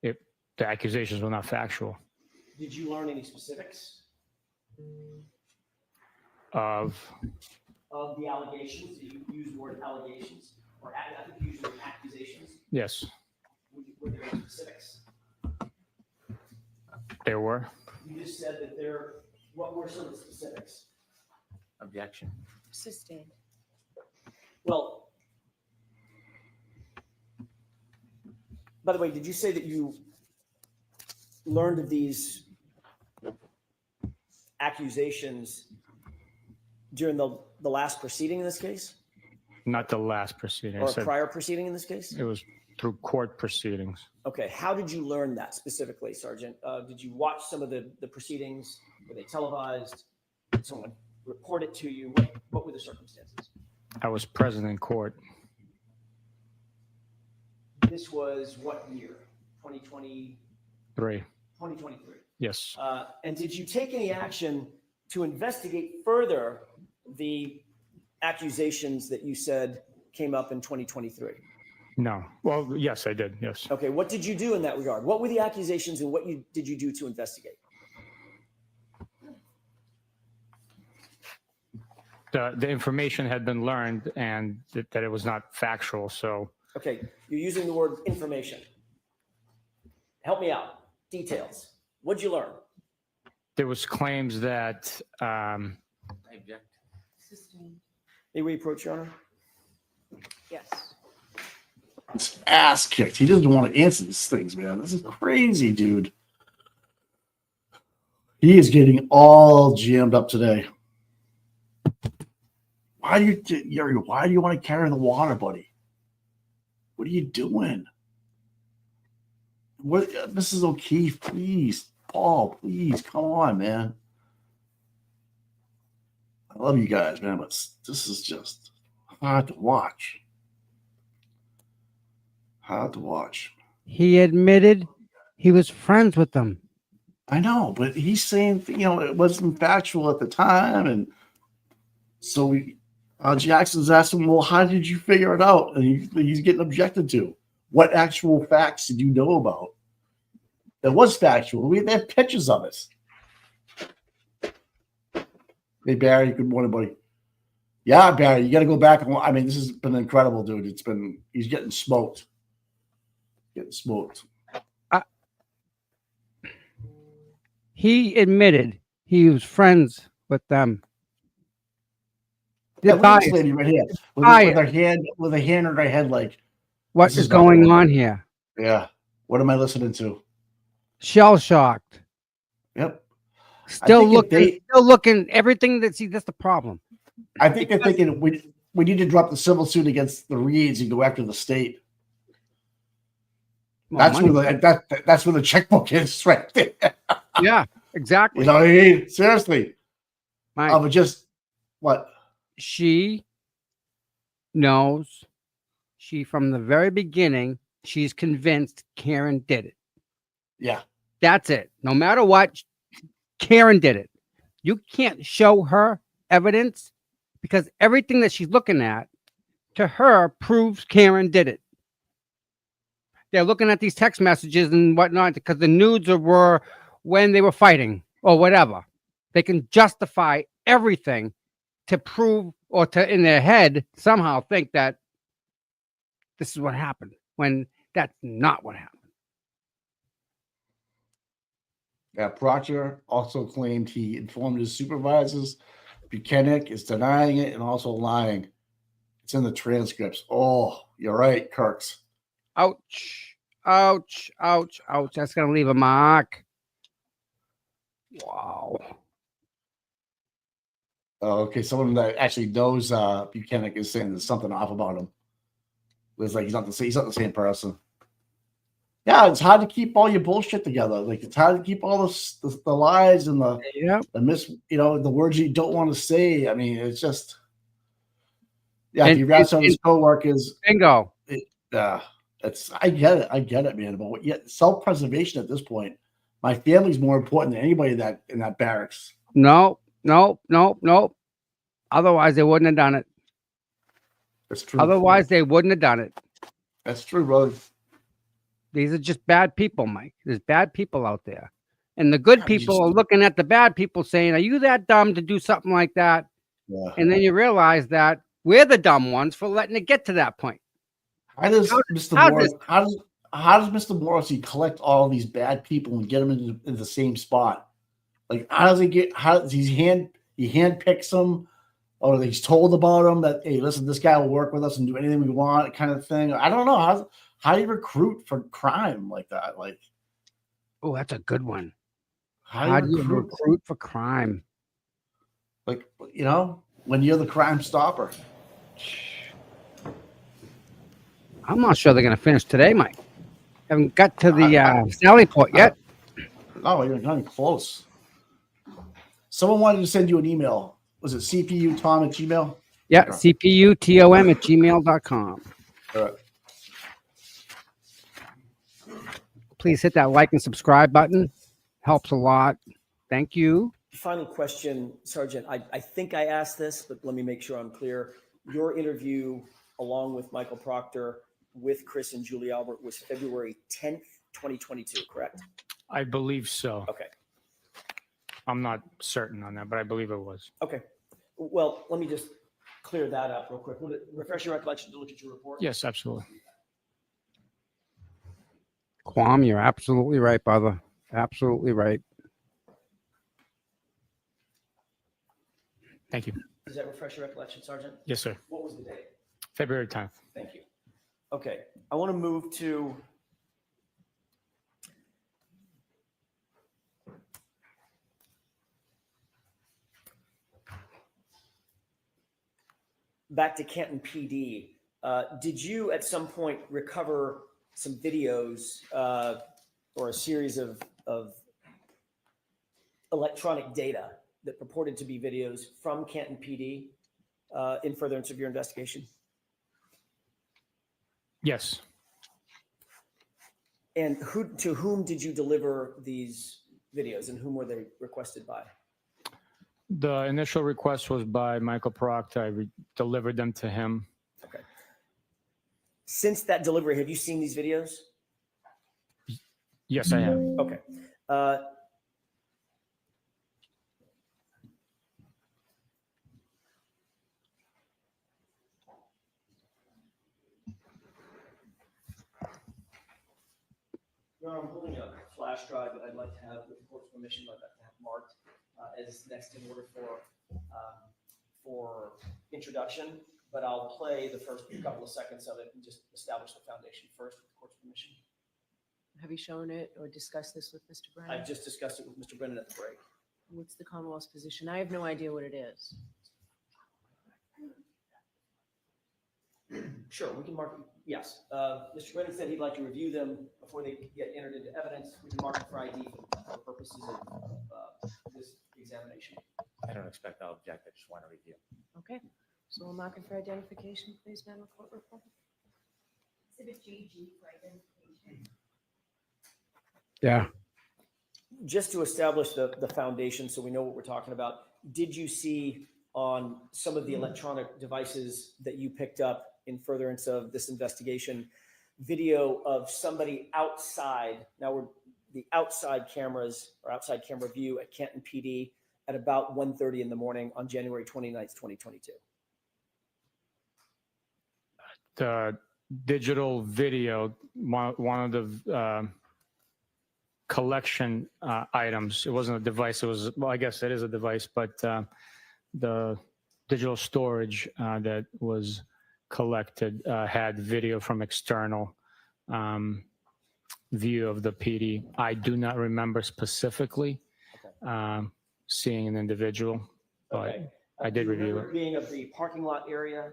the accusations were not factual. Did you learn any specifics Of the allegations? Did you use the word allegations? Or I think you used the word accusations. Yes, Were there any specifics? there were. You just said that what were some of the specifics? Objection. Sustained. Well, by the way, did you say that you learned of these accusations during the last proceeding in this case? Not the last proceeding. Or a prior proceeding in this case? It was through court proceedings. Okay. How did you learn that specifically, Sergeant? Did you watch some of the proceedings? Were they televised? Did someone report it to you? What were the circumstances? I was present in court. This was what year? 2023. 2023. Yes. And did you take any action to investigate further the accusations that you said came up in 2023? No. Well, yes, I did. Yes. Okay. What did you do in that regard? What were the accusations and what did you do to investigate? The information had been learned and that it was not factual. So. Okay. You're using the word information. Help me out. Details. What'd you learn? There was claims that. I object. Sustained. May we approach, Your Honor? Yes. His ass kicked. He doesn't want to answer these things, man. This is crazy, dude. He is getting all jammed up today. Why do you want to carry the water, buddy? What are you doing? What, Mrs. O'Keefe, please. Paul, please. Come on, man. I love you guys, man, but this is just hard to watch. Hard to watch. He admitted he was friends with them. I know, but he's saying, it wasn't factual at the time. And so Jackson's asking, well, how did you figure it out? And he's getting objected to. What actual facts did you know about? It was factual. They have pictures of it. Hey, Barry, good morning, buddy. Yeah, Barry, you got to go back. This has been incredible, dude. He's getting smoked. He admitted he was friends with them. Yeah, They're look at this biased. lady right here with Biased. her hand on her head, like What this is not going gonna on work. here? Yeah. What am I listening to? Shell shocked. Yep. Still think if looking. Everything that that's the problem. I think they're thinking we need to drop the civil suit against the Reeds and go after the state. Well, That's where that's where the checkbook is right there. Yeah, exactly. You know what I mean? Seriously. Mike, But just what? She knows. She from the very beginning. She's convinced Karen did it. Yeah. That's it. No matter what, Karen did it. You can't show her evidence because everything that she's looking at to her proves Karen did it. They're looking at these text messages and whatnot because the nudes were when they were fighting or whatever. They can justify everything to prove or to in their head somehow think that this is what happened when that's not what happened. Yeah, Proctor also claimed he informed his supervisors. Bukhenik is denying it and also lying. It's in the transcripts. Oh, you're right, Kirks. Ouch. Ouch. Ouch. Ouch. That's going to leave a mark. Wow. Okay, someone that actually knows Bukhenik is saying there's something off about him. It's like he's not the same person. Yeah, it's hard to keep all your bullshit together. Like it's hard to keep all the lies and the the words you don't want to say. I mean, it's just if you rats on his coworkers. Bingo. I get it, man. But yet self-preservation at this point. My family's more important than anybody in that barracks. No. Otherwise, they wouldn't have done it. That's true. Otherwise, they wouldn't have done it. That's true, brother. These are just bad people, Mike. There's bad people out there. And the good people are looking at the bad people saying, are you that dumb to do something like that? Yeah. And then you realize that we're the dumb ones for letting it get to that point. How does Mr. Morrissey collect all these bad people and get them into the same spot? Like, how does he handpicks them, or he's told about them that, hey, listen, this guy will work with us and do anything we want, kind of thing. I don't know. How do you recruit for crime like that? Like, oh, that's a good one. How do you recruit for crime? Like, when you're the crime stopper. I'm not sure they're going to finish today, Mike. Haven't got to the Sally Port yet. No, you're not even close. Someone wanted to send you an email. Was it cputom@gmail.com? Yeah, cputom@gmail.com. All right. Please hit that like and subscribe button. Helps a lot. Thank you. Final question, Sergeant. I think I asked this, but let me make sure I'm clear. Your interview along with Michael Proctor with Chris and Julie Albert was February 10th, 2022, correct? I believe so. Okay. I'm not certain on that, but I believe it was. Okay. Well, let me just clear that up real quick. Would it refresh your recollection to look at your report? Yes, absolutely. Quam, you're absolutely right, brother. Absolutely right. Thank you. Does that refresh your recollection, Sergeant? Yes, sir. What was the date? February 10th. Thank you. Okay. I want to move to back to Canton PD. Did you at some point recover some videos or a series of electronic data that purported to be videos from Canton PD in furtherance of your investigation? Yes. And to whom did you deliver these videos, and whom were they requested by? The initial request was by Michael Proctor. I delivered them to him. Okay. Since that delivery, have you seen these videos? Yes, I have. Okay. I'm holding a flash drive that I'd like to have, with the court's permission, I'd like to have marked as next in order for for introduction, but I'll play the first couple of seconds of it and just establish the foundation first with the court's permission. Have you shown it or discussed this with Mr. Brennan? I just discussed it with Mr. Brennan at the break. What's the Commonwealth's position? I have no idea what it is. Sure, we can mark, yes. Mr. Brennan said he'd like to review them before they get entered into evidence. We can mark them for ID for purposes of this examination. I don't expect I'll object. I just want to review. Okay, so we'll mark it for identification, please, Madam Court Reporter. Exhibit GG for identification. Yeah. Just to establish the foundation so we know what we're talking about, did you see on some of the electronic devices that you picked up in furtherance of this investigation, video of somebody outside? Now we're the outside cameras or outside camera view at Canton PD at about 1:30 in the morning on January 29th, 2022. The digital video, one of the collection items. It wasn't a device. It was, well, I guess it is a device, but the digital storage that was collected had video from external view of the PD. I do not remember specifically seeing an individual, but I did review it. Being of the parking lot area,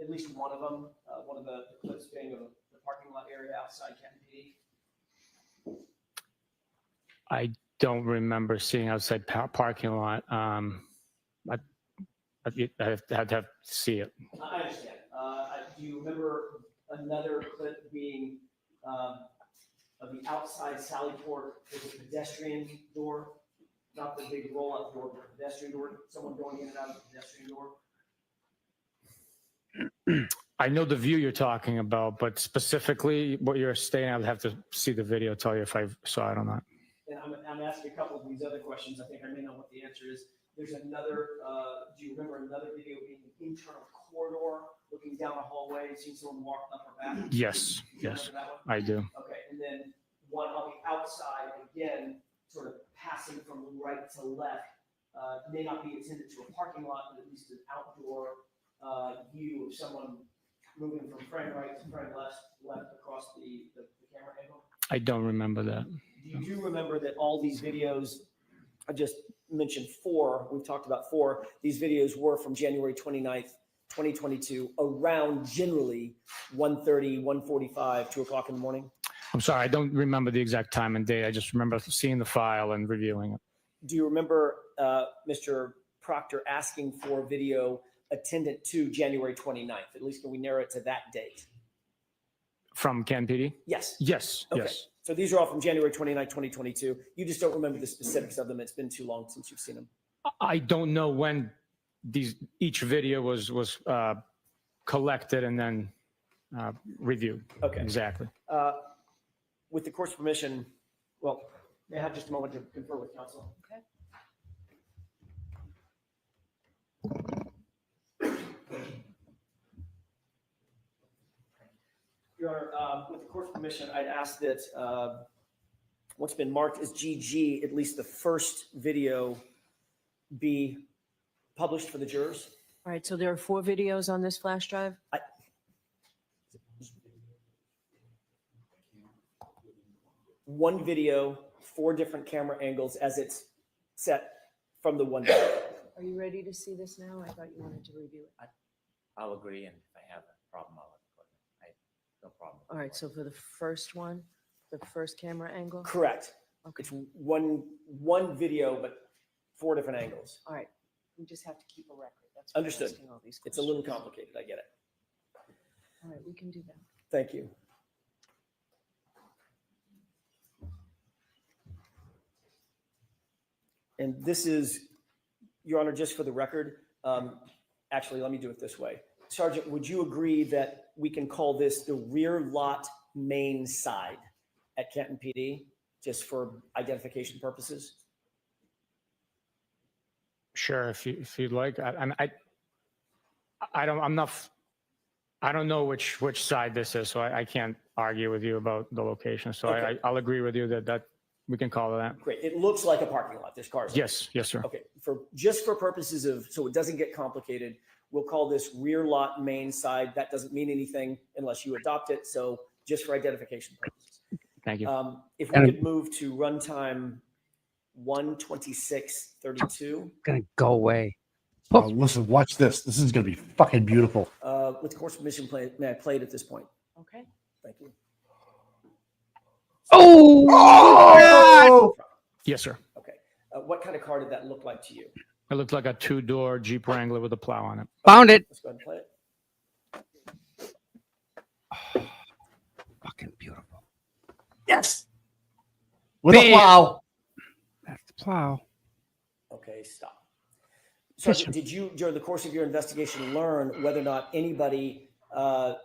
at least one of them, one of the clips being of the parking lot area outside Canton PD. I don't remember seeing outside parking lot. I'd have to see it. I understand. Do you remember another clip being of the outside Sally Port with a pedestrian door? Not the big roll-up door, but a pedestrian door. Someone going in and out of the pedestrian door. I know the view you're talking about, but specifically what you're saying, I would have to see the video, tell you if I saw it or not. And I'm asking a couple of these other questions. I think I may know what the answer is. There's another, do you remember another video being an internal corridor, looking down a hallway and seeing someone walk up or back? Yes, Do you yes, remember that one? I do. Okay, and then one on the outside, again, sort of passing from right to left, may not be intended to a parking lot, but at least an outdoor view of someone moving from frame right to frame left across the camera angle. I don't remember that. Do you remember that all these videos, I just mentioned 4, we've talked about 4, these videos were from January 29th, 2022, around generally 1:30, 1:45, 2 o'clock in the morning? I'm sorry, I don't remember the exact time and date. I just remember seeing the file and reviewing it. Do you remember Mr. Proctor asking for video attendant to January 29th? At least can we narrow it to that date? From Canton PD? Yes. Yes, Okay. yes. So these are all from January 29th, 2022. You just don't remember the specifics of them. It's been too long since you've seen them. I don't know when each video was collected and then reviewed. Okay. Exactly. With the court's permission, well, may I have just a moment to confer with counsel? Okay. Your Honor, with the court's permission, I'd ask that what's been marked as GG, at least the first video, be published for the jurors. All right, so there are 4 videos on this flash drive? One video, 4 different camera angles as it's set from the one video. Are you ready to see this now? I thought you wanted to review it. I'll agree, and if I have a problem, I'll let the court know. No problem. All right, so for the first one, the first camera angle? Correct. Okay. It's one video, but 4 different angles. All right, we just have to keep a record. That's why I'm Understood. asking all these It's a little complicated. I get it. All right, we can do that. Thank you. And this is, Your Honor, just for the record, actually, let me do it this way. Sergeant, would you agree that we can call this the rear lot main side at Canton PD, just for identification purposes? Sure, if you'd like. I don't know which side this is, so I can't argue with you about the location. So Okay. I'll agree with you that We can call it that. Great. It looks like a parking lot. There's cars. Yes, yes, sir. Okay. Just for purposes of, so it doesn't get complicated, we'll call this rear lot main side. That doesn't mean anything unless you adopt it. So just for identification purposes. Thank you. If we could move to runtime 1:26:32. Gonna go away. Listen, watch this. This is gonna be fucking beautiful. With the court's permission, may I play it at this point? Okay. Thank you. Oh! Yes, sir. Okay. What kind of car did that look like to you? It looked like a 2-door Jeep Wrangler with a plow on it. Found it. Let's go ahead and play it. Fucking beautiful. Yes. With a plow. That's the plow. Okay, stop. Sergeant, did you, during the course of your investigation, learn whether or not anybody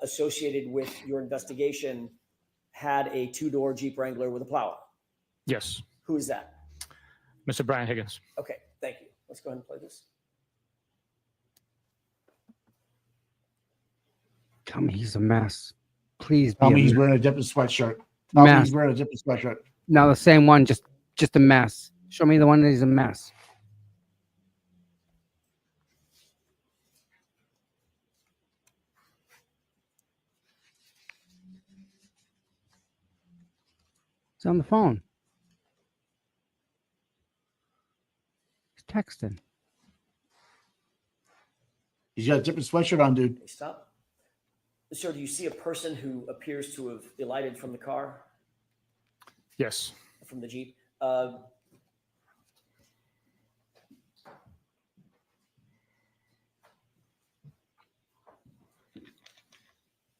associated with your investigation had a 2-door Jeep Wrangler with a plow? Yes. Who is that? Mr. Brian Higgins. Okay, thank you. Let's go ahead and play this. Tell me he's a mess. Please. Tell be me a he's mess. wearing a different sweatshirt. Tell me Mess. he's wearing a different sweatshirt. No, the same one. Just a mess. Show me the one that is a mess. It's on the phone. He's texting. He's got a different sweatshirt on, dude. Okay, stop. Sir, do you see a person who appears to have alighted from the car, Yes. from the Jeep?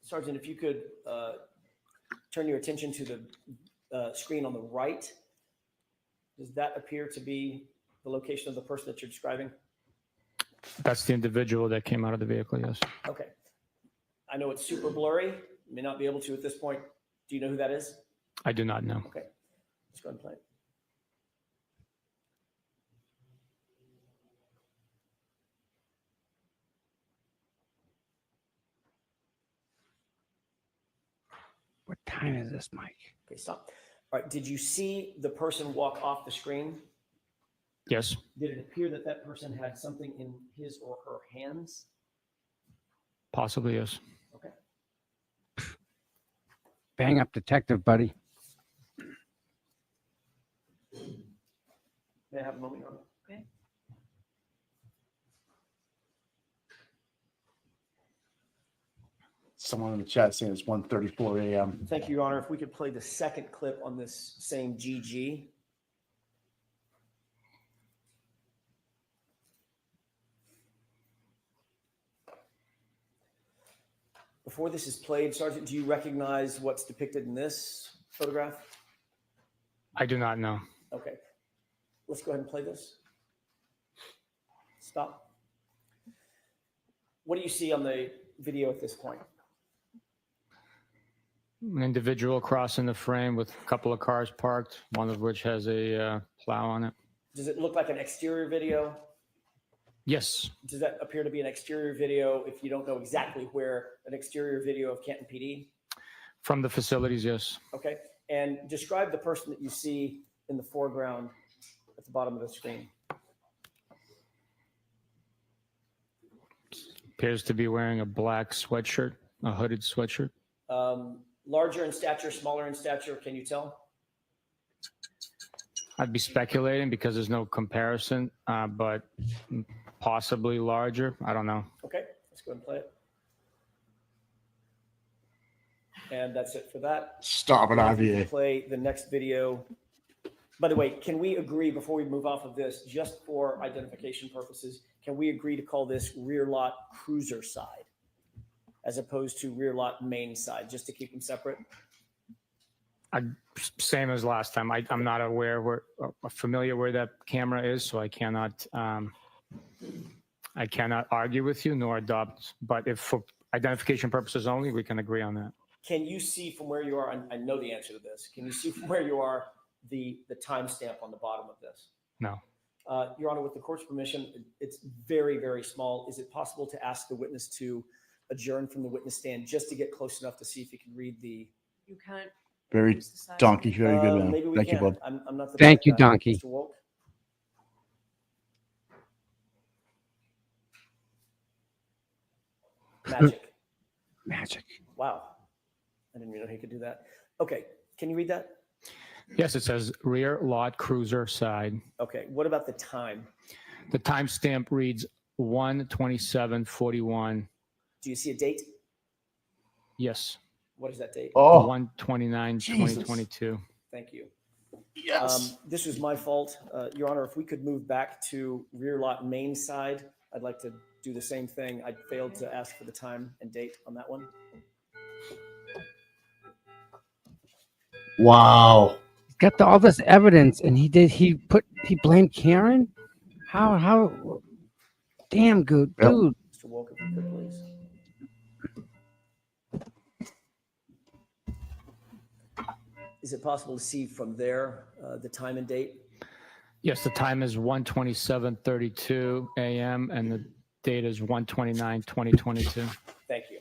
Sergeant, if you could turn your attention to the screen on the right. Does that appear to be the location of the person that you're describing? That's the individual that came out of the vehicle, yes. Okay. I know it's super blurry. You may not be able to at this point. Do you know who that is? I do not know. Okay. Let's go ahead and play it. What time is this, Mike? Okay, stop. All right. Did you see the person walk off the screen? Yes. Did it appear that that person had something in his or her hands? Possibly, yes. Okay. Bang up detective, buddy. May I have a moment, Your Honor? Okay. Someone in the chat saying it's 1:34 a.m. Thank you, Your Honor. If we could play the second clip on this same GG. Before this is played, Sergeant, do you recognize what's depicted in this photograph? I do not know. Okay. Let's go ahead and play this. Stop. What do you see on the video at this point? An individual crossing the frame with a couple of cars parked, one of which has a plow on it. Does it look like an exterior video? Yes. Does that appear to be an exterior video if you don't know exactly where an exterior video of Canton PD? From the facilities, yes. Okay. And describe the person that you see in the foreground at the bottom of the screen. Appears to be wearing a black sweatshirt, a hooded sweatshirt. Larger in stature, smaller in stature, can you tell? I'd be speculating because there's no comparison, but possibly larger. I don't know. Okay, let's go ahead and play it. And that's it for that. Stop it, IVA. Play the next video. By the way, can we agree before we move off of this, just for identification purposes, can we agree to call this rear lot cruiser side as opposed to rear lot main side, just to keep them separate? Same as last time. I'm not aware familiar where that camera is, so I cannot argue with you nor adopt. But if for identification purposes only, we can agree on that. Can you see from where you are? And I know the answer to this. Can you see from where you are the timestamp on the bottom of this? No. Your Honor, with the court's permission, it's very, very small. Is it possible to ask the witness to adjourn from the witness stand just to get close enough to see if you can read the? You can't Very donkey, very good, man. Maybe we Thank you, can. bud. I'm not the Thank tech you, guy. Donkey. Mr. Wolk? Magic. Magic. Wow. I didn't even know he could do that. Okay. Can you read that? Yes, it says rear lot cruiser side. Okay. What about the time? The timestamp reads 1:27:41. Do you see a date? Yes. What is that date? Oh, 1/29/2022. Thank you. Yes. This was my fault. Your Honor, if we could move back to rear lot main side, I'd like to do the same thing. I failed to ask for the time and date on that one. Wow. He's got all this evidence, and he blamed Karen. How? Damn good, Yep. Mr. dude. Wolk, if you could, please. Is it possible to see from there the time and date? Yes, the time is 1:27:32 a.m. and the date is 1/29/2022. Thank you.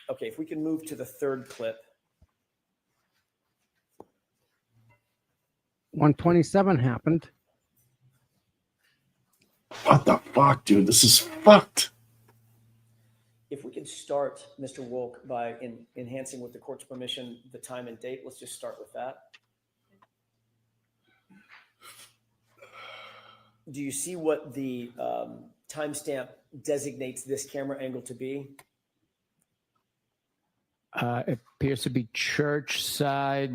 Okay, if we can move to the third clip. 127 happened. What the fuck, dude? This is fucked. If we could start, Mr. Wolk, by enhancing with the court's permission the time and date, let's just start with that. Do you see what the timestamp designates this camera angle to be? It appears to be church side.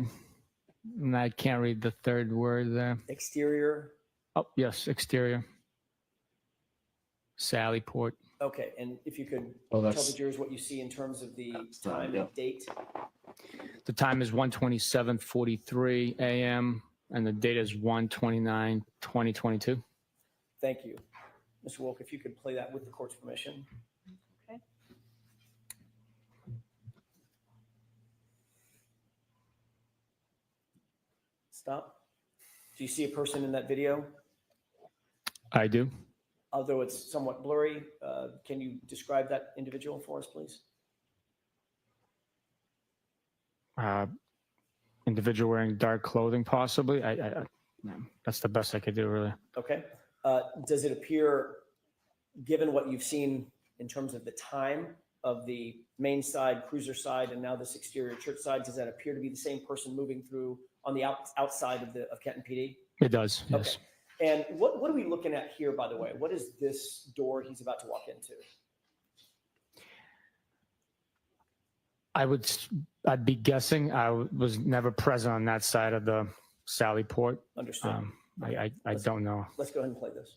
And I can't read the third word there. Exterior? Oh, yes, exterior. Sally Port. Okay, and if you could Oh, tell that's- the jurors what you see in terms of the time yeah. and date. The time is 1:27:43 a.m. and the date is 1/29/2022. Thank you. Mr. Wolk, if you could play that with the court's permission. Okay. Stop. Do you see a person in that video? I do. Although it's somewhat blurry, can you describe that individual for us, please? Individual wearing dark clothing, possibly. That's the best I could do, really. Okay. Does it appear, given what you've seen in terms of the time of the main side, cruiser side, and now this exterior church side, does that appear to be the same person moving through on the outside of Kenton PD? It does, yes. Okay. And what are we looking at here, by the way? What is this door he's about to walk into? I'd be guessing. I was never present on that side of the Sally Port. Understood. I don't know. Let's go ahead and play this.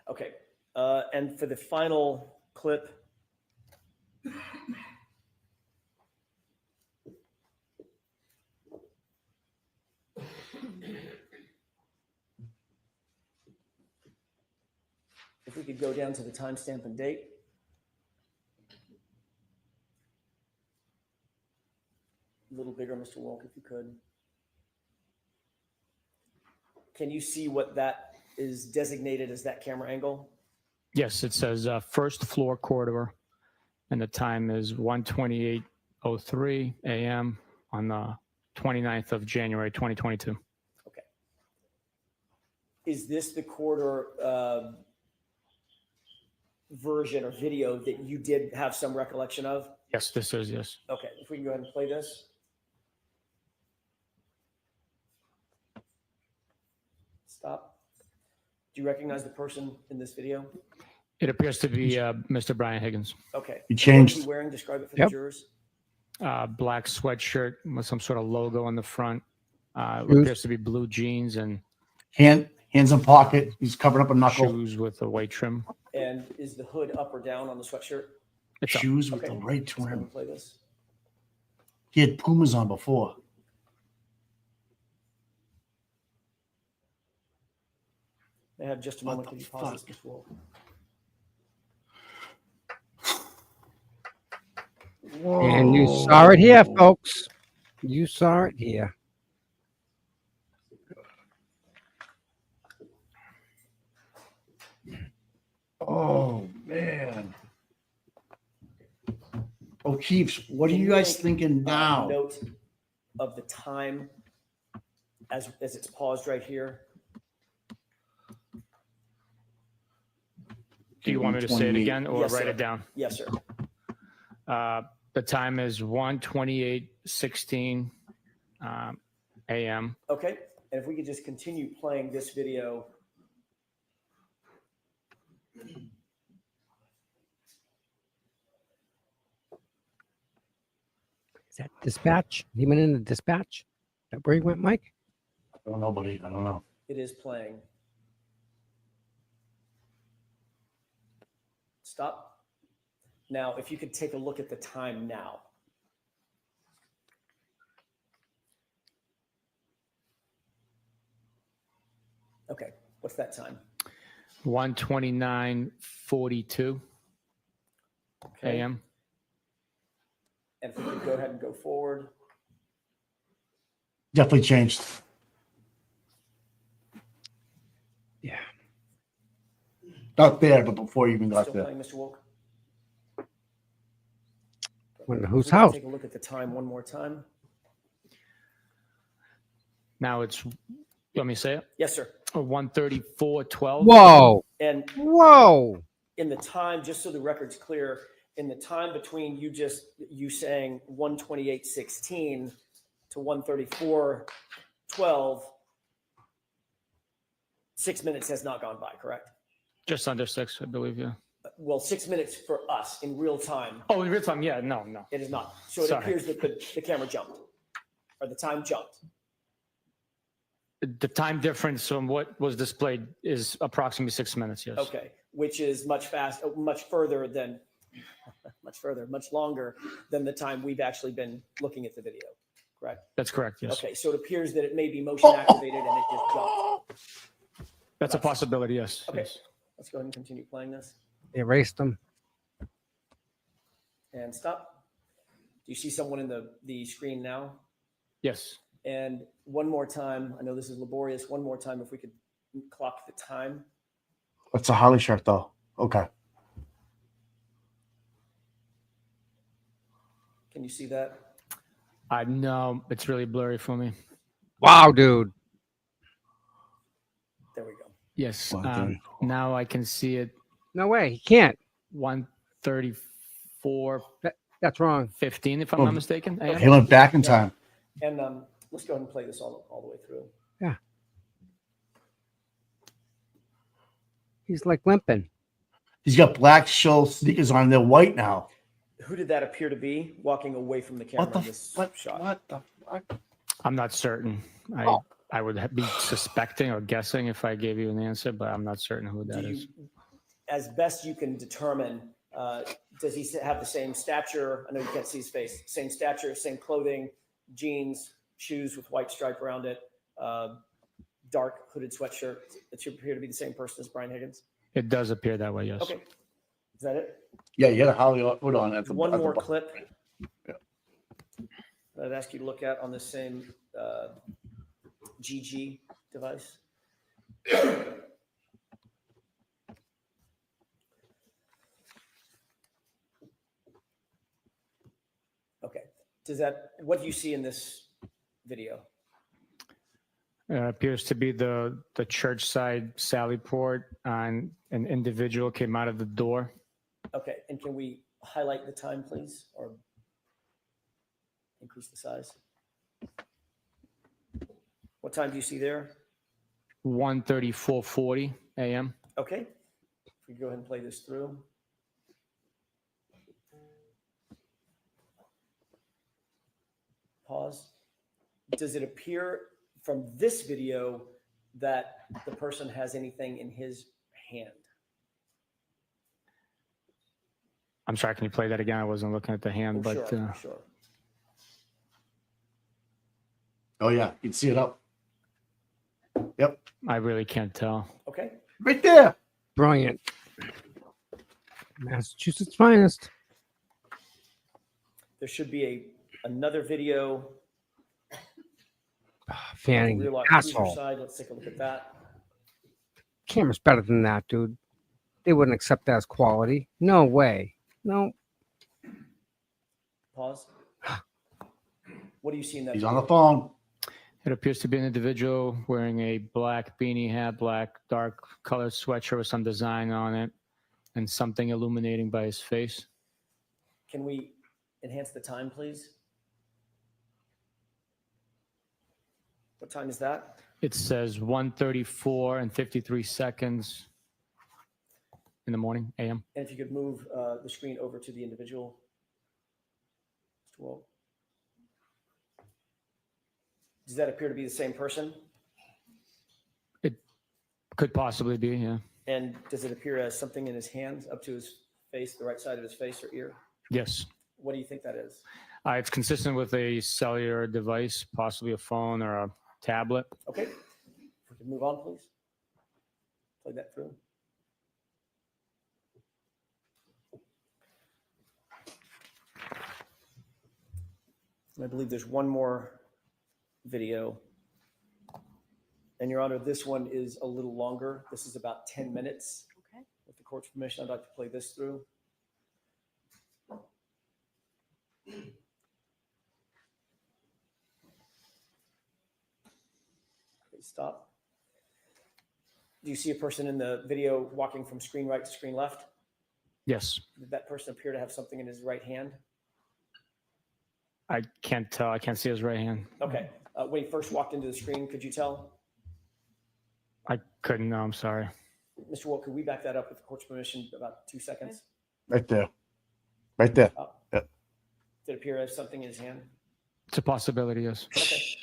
Okay. And for the final clip. If we could go down to the timestamp and date. A little bigger, Mr. Wolk, if you could. Can you see what that is designated as that camera angle? Yes, it says first floor corridor, and the time is 1:28:03 a.m. on the 29th of January, 2022. Okay. Is this the corridor version or video that you did have some recollection of? Yes, this is, yes. Okay, if we can go ahead and play this. Stop. Do you recognize the person in this video? It appears to be Mr. Brian Higgins. Okay. He changed. What is he wearing? Describe it for Yep. the jurors. Black sweatshirt with some sort of logo on the front. It Shoes. appears to be blue jeans and Hands in pocket. He's covering up a knuckle. shoes with a white trim. And is the hood up or down on the sweatshirt? It's up. Shoes with Okay. the right Let's go ahead trim. and play this. He had Pumas on before. May I have just a What moment? the Could you pause fuck? this, Mr. Wolf? And you saw it here, folks. You saw it here. Oh man. O'Keefe's, what are Can you guys make, thinking now? Note of the time as it's paused right here. Do you want me to say it 1:28. again or Yes, write sir. it down? Yes, sir. The time is 1:28:16 a.m. Okay. And if we could just continue playing this video. Is that dispatch? He went in the dispatch? Is that where he went, Mike? I don't know, buddy. I don't know. It is playing. Stop. Now, if you could take a look at the time now. Okay, what's that time? 1:29:42 Okay. a.m. And if we could go ahead and go forward. Definitely changed. Yeah. Not there, but before you even got Still there. playing, Mr. Wolk? Wonder If whose we could house? Take a look at the time one more time. Now it's, you want me to say it? Yes, sir. 1:34:12. Whoa. And Whoa. in the time, just so the record's clear, in the time between you saying 1:28:16 to 1:34:12, 6 minutes has not gone by, correct? Just under 6, I believe, yeah. Well, 6 minutes for us in real time. Oh, in real time, yeah, no. It is not. So it Sorry. appears that the camera jumped, or the time jumped. The time difference from what was displayed is approximately 6 minutes, yes. Okay, which is much longer than the time we've actually been looking at the video, correct? That's correct, yes. Okay, so it appears that it may be motion activated and it just jumped. That's a possibility, yes. Okay, yes. let's go ahead and continue playing this. Erased them. And stop. Do you see someone in the screen now? Yes. And one more time, I know this is laborious, one more time if we could clock the time. That's a Harley shirt, though. Okay. Can you see that? No, it's really blurry for me. Wow, dude. There we go. Yes. Now I can see it. No way. He can't. 1:34. That's wrong. 15, if I'm not mistaken. He went back in time. And let's go ahead and play this all the way through. Yeah. He's like limping. He's got black shell sneakers on. They're white now. Who did that appear to be walking away from the camera What the in this shot? What the fuck? I'm not certain. I would be suspecting or guessing if I gave you an answer, but I'm not certain who that is. As best you can determine, does he have the same stature? I know you can't see his face. Same stature, same clothing, jeans, shoes with white stripe around it, dark hooded sweatshirt. It should appear to be the same person as Brian Higgins. It does appear that way, yes. Okay. Is that it? Yeah, you had a Harley hood on. At the, One at the more bu- clip Yeah. that I'd ask you to look at on the same GG device. Okay. What do you see in this video? Appears to be the church side Sally port, and an individual came out of the door. Okay. And can we highlight the time, please, or increase the size? What time do you see there? 1:34:40 a.m. Okay. If we go ahead and play this through. Pause. Does it appear from this video that the person has anything in his hand? I'm sorry, can you play that again? I wasn't looking at the hand, but Sure. Oh, yeah. You can see it up. Yep. I really can't tell. Okay. Right there. Brilliant. Massachusetts finest. There should be another video. Fanning, Real asshole. side. Let's take a look at that. Camera's better than that, dude. They wouldn't accept that as quality. No way. No. Pause. What do you see in that? He's on video? the phone. It appears to be an individual wearing a black beanie hat, black dark colored sweatshirt with some design on it, and something illuminating by his face. Can we enhance the time, please? What time is that? It says 1:34 and 53 seconds in the morning, a.m. And if you could move the screen over to the individual. Mr. Wolf. Does that appear to be the same person? It could possibly be, yeah. And does it appear as something in his hands up to his face, the right side of his face or ear? Yes. What do you think that is? It's consistent with a cellular device, possibly a phone or a tablet. Okay. If we could move on, please. Play that through. I believe there's one more video. And Your Honor, this one is a little longer. This is about 10 minutes. Okay. With the court's permission, I'd like to play this through. Okay, stop. Do you see a person in the video walking from screen right to screen left? Yes. Did that person appear to have something in his right hand? I can't tell. I can't see his right hand. Okay. When he first walked into the screen, could you tell? I couldn't. No, I'm sorry. Mr. Wolf, could we back that up with the court's permission about 2 seconds? Right there. Right there. Yep. Did it appear as something in his hand? It's a possibility, yes. Okay.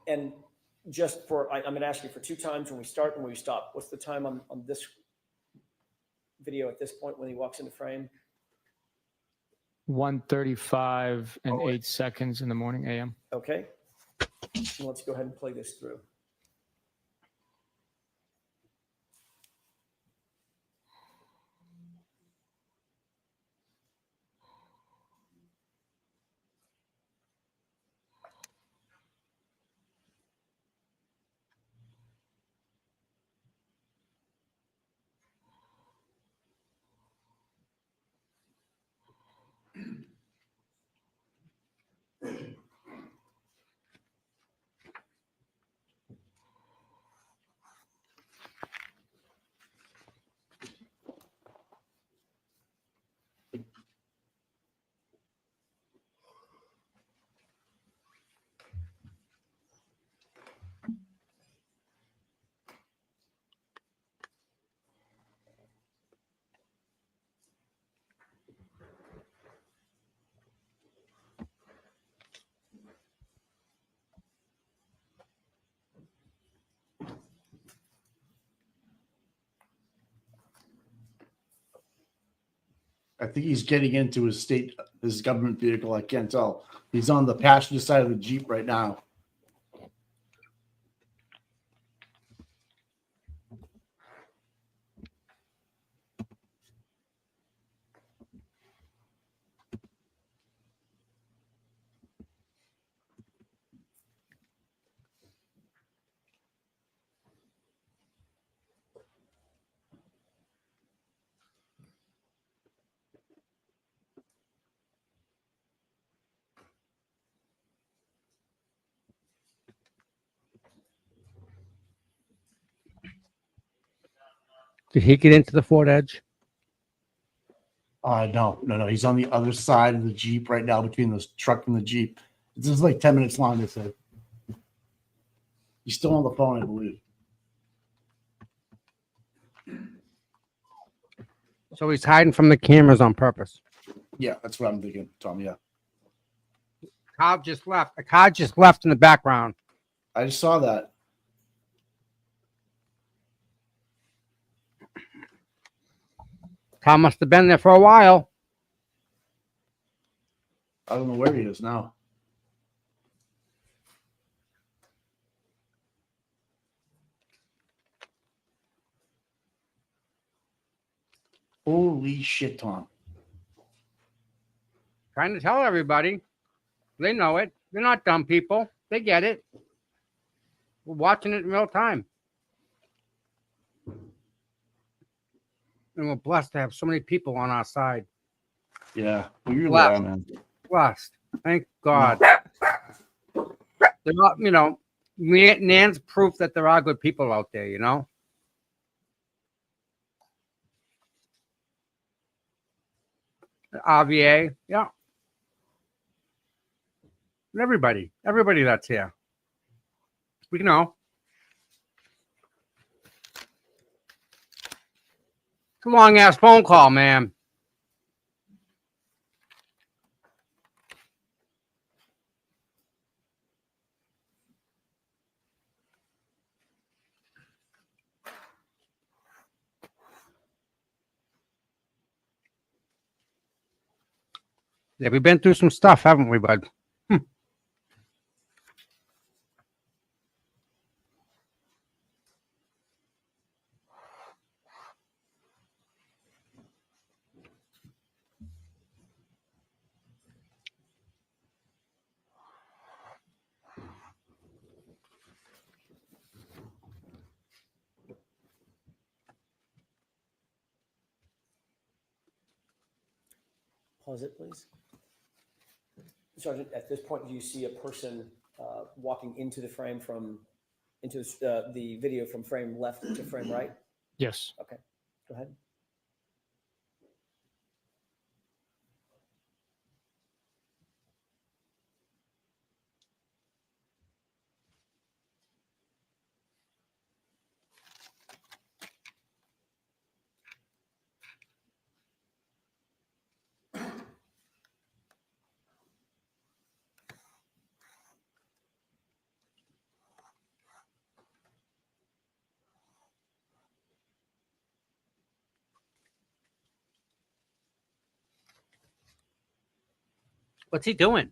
And just for, I'm going to ask you for 2 times when we start and when we stop. What's the time on this video at this point when he walks into frame? 1:35 and 8 seconds in the morning, a.m. Okay. And let's go ahead and play this through. I think he's getting into his government vehicle. I can't tell. He's on the passenger side of the Jeep right now. Did he get into the Ford Edge? No. He's on the other side of the Jeep right now between the truck and the Jeep. This is like 10 minutes long, they said. He's still on the phone, I believe. So he's hiding from the cameras on purpose. Yeah, that's what I'm thinking, Tom. Yeah. Car just left. A car just left in the background. I just saw that. Car must have been there for a while. I don't know where he is now. Holy shit, Tom. Trying to tell everybody. They know it. They're not dumb people. They get it. We're watching it in real time. And we're blessed to have so many people on our side. Yeah, we really Blessed. are, man. Blessed. Thank God. They're not, Nan's proof that there are good people out there, RVA, yeah. And everybody that's here. We know. It's a long ass phone call, man. Yeah, we've been through some stuff, haven't we, bud? Pause it, please. Sergeant, at this point, do you see a person walking into the frame into the video from frame left to frame right? Yes. Okay, go ahead. What's he doing?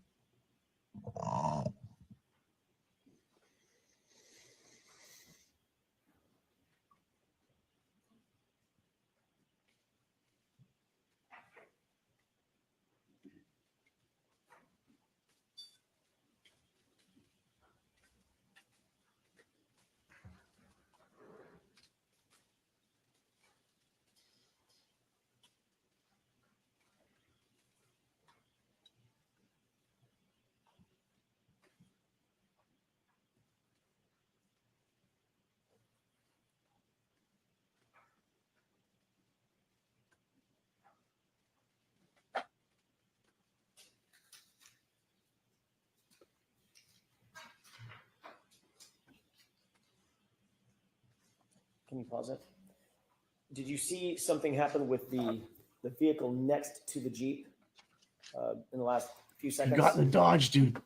Can you pause it? Did you see something happen with the vehicle next to the Jeep in the last few seconds? You got in the Dodge, dude.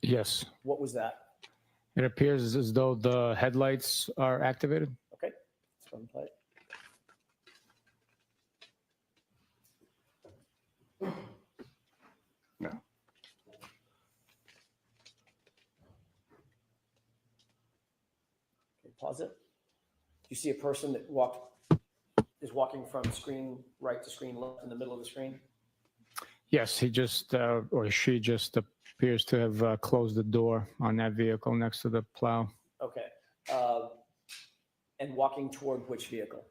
Yes. What was that? It appears as though the headlights are activated. Okay, let's go and play it. No. Okay, pause it. You see a person that is walking from screen right to screen left in the middle of the screen? Yes, he just or she just appears to have closed the door on that vehicle next to the plow. Okay. And walking toward which vehicle?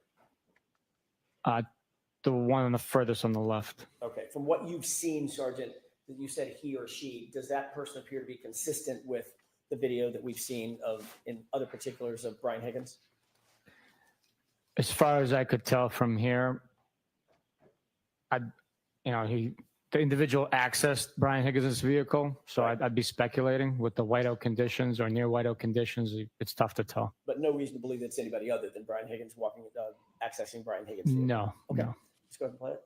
The one on the furthest on the left. Okay. From what you've seen, Sergeant, that you said he or she, does that person appear to be consistent with the video that we've seen in other particulars of Brian Higgins? As far as I could tell from here, the individual accessed Brian Higgins' vehicle, so I'd be speculating with the whiteout conditions or near whiteout conditions. It's tough to tell. But no reason to believe it's anybody other than Brian Higgins accessing Brian Higgins' vehicle. No. Okay. No. Let's go ahead and play it.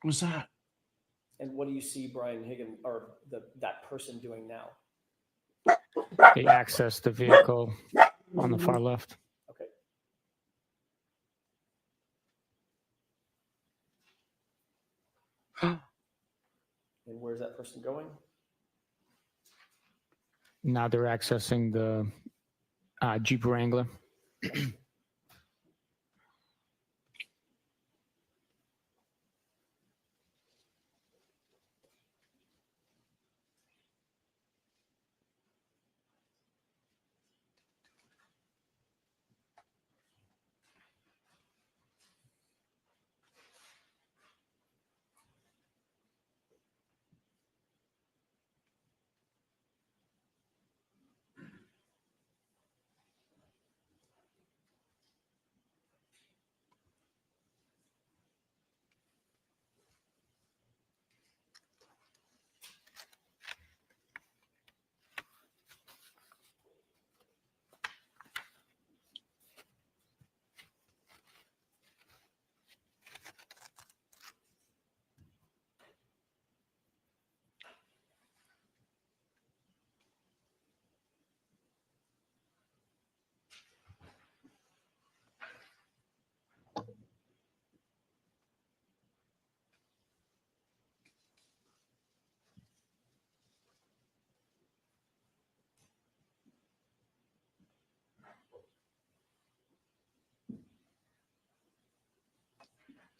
What's that? And what do you see Brian Higgins or that person doing now? They accessed the vehicle on the far left. Okay. And where's that person going? Now they're accessing the Jeep Wrangler.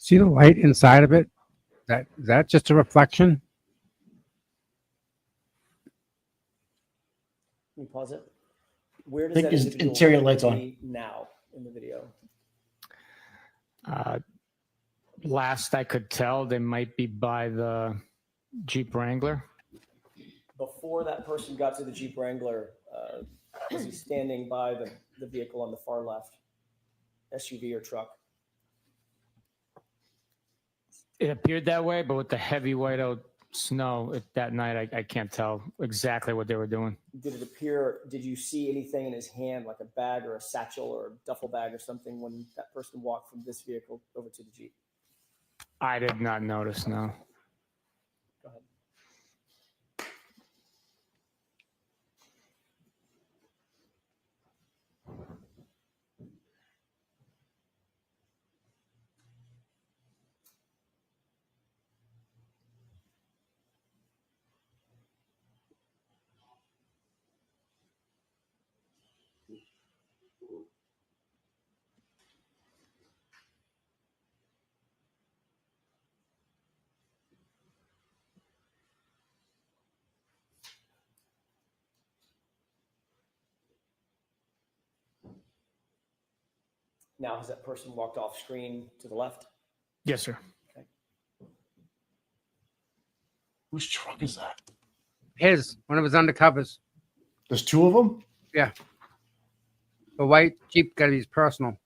See the light inside of it? Is that just a reflection? Can you pause it? Where does think that his individual interior light's on. be now in the video? Last I could tell, they might be by the Jeep Wrangler. Before that person got to the Jeep Wrangler, was he standing by the vehicle on the far left? SUV or truck? It appeared that way, but with the heavy whiteout snow that night, I can't tell exactly what they were doing. Did you see anything in his hand, like a bag or a satchel or a duffel bag or something when that person walked from this vehicle over to the Jeep? I did not notice, no. Go ahead. Now, has that person walked off screen to the left? Yes, sir. Okay. Whose truck is that? One of his undercovers. There's two of them? Yeah. The white Jeep got his personal.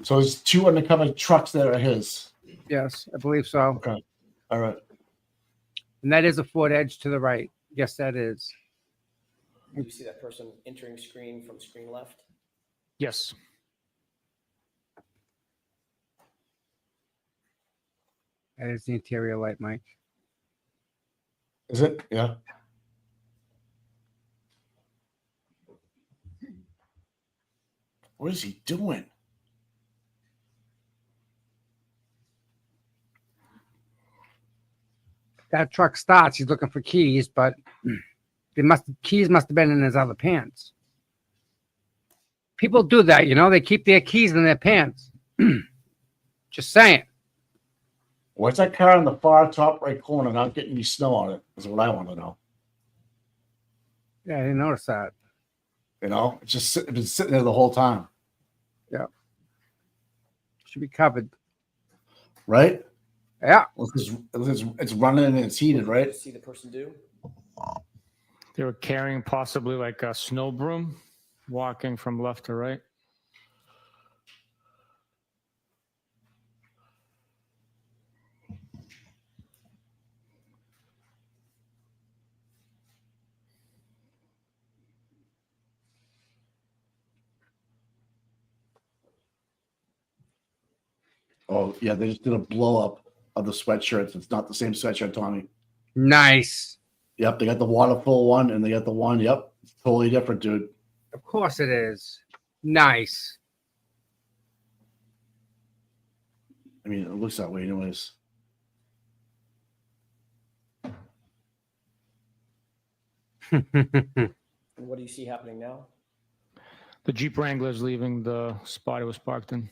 So there's two undercover trucks that are his. Yes, I believe so. Okay. All right. And that is a Ford Edge to the right. Yes, that is. Did you see that person entering screen from screen left? Yes. That is the interior light, Mike. Is it? Yeah. What is he doing? That truck starts. He's looking for keys, but keys must have been in his other pants. People do that, They keep their keys in their pants. Just saying. What's that car in the far top right corner not getting any snow on it? Is what I want to know. Yeah, I didn't notice that. It's just it's been sitting there the whole time. Yeah. Should be covered. Right? Yeah. It's running and it's heated, right? See the person do? They were carrying possibly like a snow broom, walking from left to right. Oh, yeah, they just did a blow up of the sweatshirts. It's not the same sweatshirt, Tommy. Nice. Yep, they got the waterfall one and they got the one. Yep, it's totally different, dude. Of course it is. Nice. I mean, it looks that way, anyways. And what do you see happening now? The Jeep Wrangler is leaving the spot it was parked in.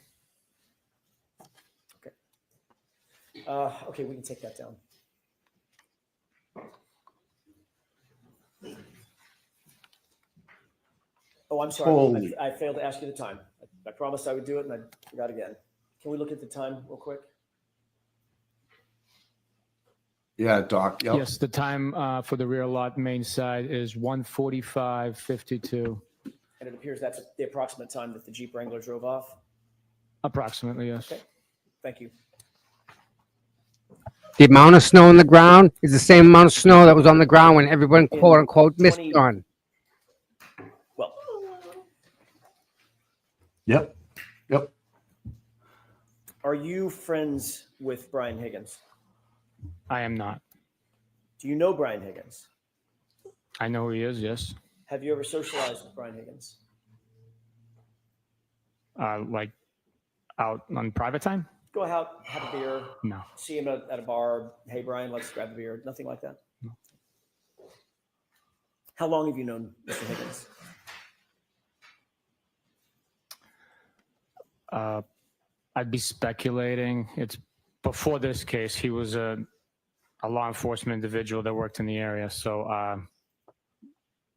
Okay, we can take that down. Oh, I'm sorry. Holy. I failed to ask you the time. I promised I would do it, and I forgot again. Can we look at the time real quick? Yeah, Doc. Yep. Yes, the time for the rear lot main side is 1:45:52. And it appears that's the approximate time that the Jeep Wrangler drove off. Approximately, yes. Okay, thank you. The amount of snow on the ground is the same amount of snow that was on the ground when everyone, quote unquote, missed on. Well. Yep. Yep. Are you friends with Brian Higgins? I am not. Do you know Brian Higgins? I know who he is, yes. Have you ever socialized with Brian Higgins? Like out on private time? Go out, have a beer. No. See him at a bar. Hey, Brian, let's grab a beer. Nothing like that? No. How long have you known Mr. Higgins? I'd be speculating. It's before this case. He was a law enforcement individual that worked in the area. So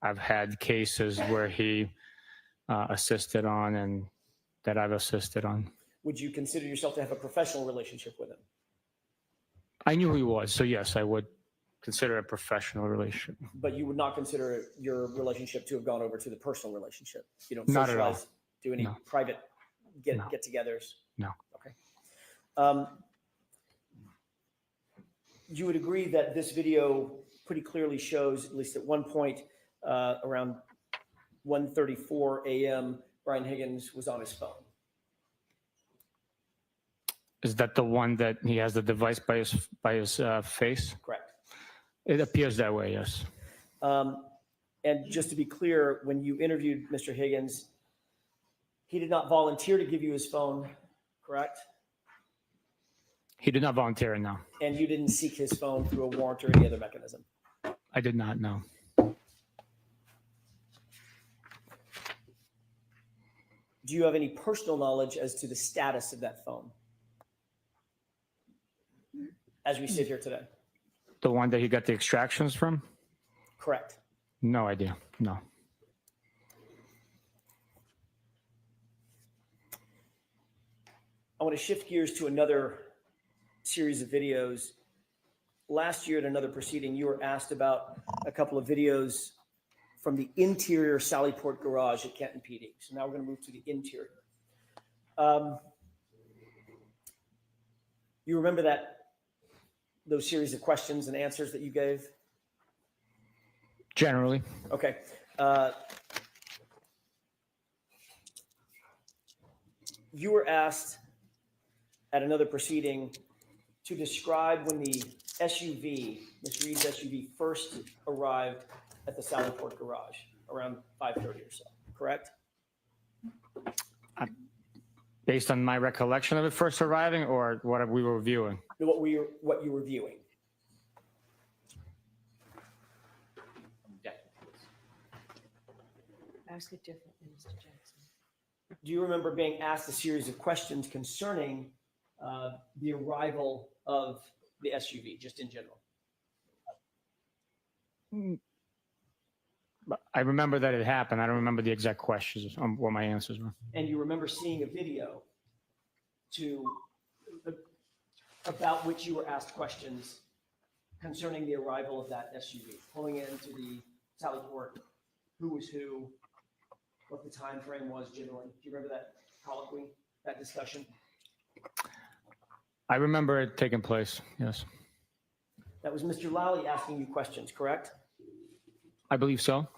I've had cases where he assisted on and that I've assisted on. Would you consider yourself to have a professional relationship with him? I knew who he was, so yes, I would consider a professional relationship. But you would not consider your relationship to have gone over to the personal relationship? You don't Not at all. socialize, do any No. private No. get-togethers? No. Okay. You would agree that this video pretty clearly shows, at least at one point, around 1:34 a.m., Brian Higgins was on his phone. Is that the one that he has the device by his face? Correct. It appears that way, yes. And just to be clear, when you interviewed Mr. Higgins, he did not volunteer to give you his phone, correct? He did not volunteer it, no. And you didn't seek his phone through a warrant or any other mechanism? I did not know. Do you have any personal knowledge as to the status of that phone as we sit here today? The one that he got the extractions from? Correct. No idea, no. I want to shift gears to another series of videos. Last year at another proceeding, you were asked about a couple of videos from the interior Sallyport garage at Kenton PD. So now we're going to move to the interior. You remember those series of questions and answers that you gave? Generally. Okay. You were asked at another proceeding to describe when the SUV, Ms. Reed's SUV, first arrived at the Sallyport garage around 5:30 or so, correct? Based on my recollection of it first arriving or what we were reviewing? What you were viewing. Ask it differently, Mr. Jackson. Do you remember being asked a series of questions concerning the arrival of the SUV, just in general? But I remember that it happened. I don't remember the exact questions on what my answers were. And you remember seeing a video about which you were asked questions concerning the arrival of that SUV, pulling into the Sallyport, who was who, what the time frame was generally. Do you remember that colloquy, that discussion? I remember it taking place, yes. That was Mr. Lally asking you questions, correct? I believe so.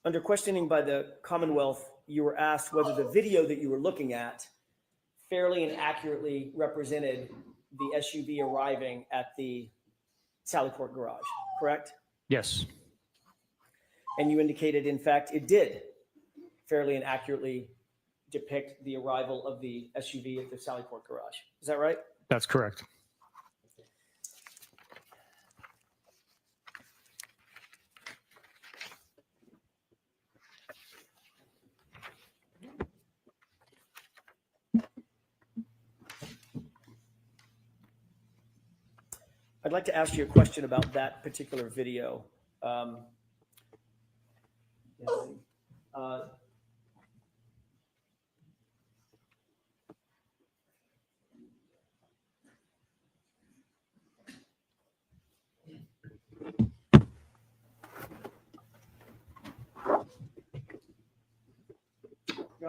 Under questioning by the Commonwealth, you were asked whether the video that you were looking at fairly and accurately represented the SUV arriving at the Sallyport garage, correct? Yes. And you indicated, in fact, it did fairly and accurately depict the arrival of the SUV at the Sallyport garage. Is that right? That's correct. I'd like to ask you a question about that particular video. John,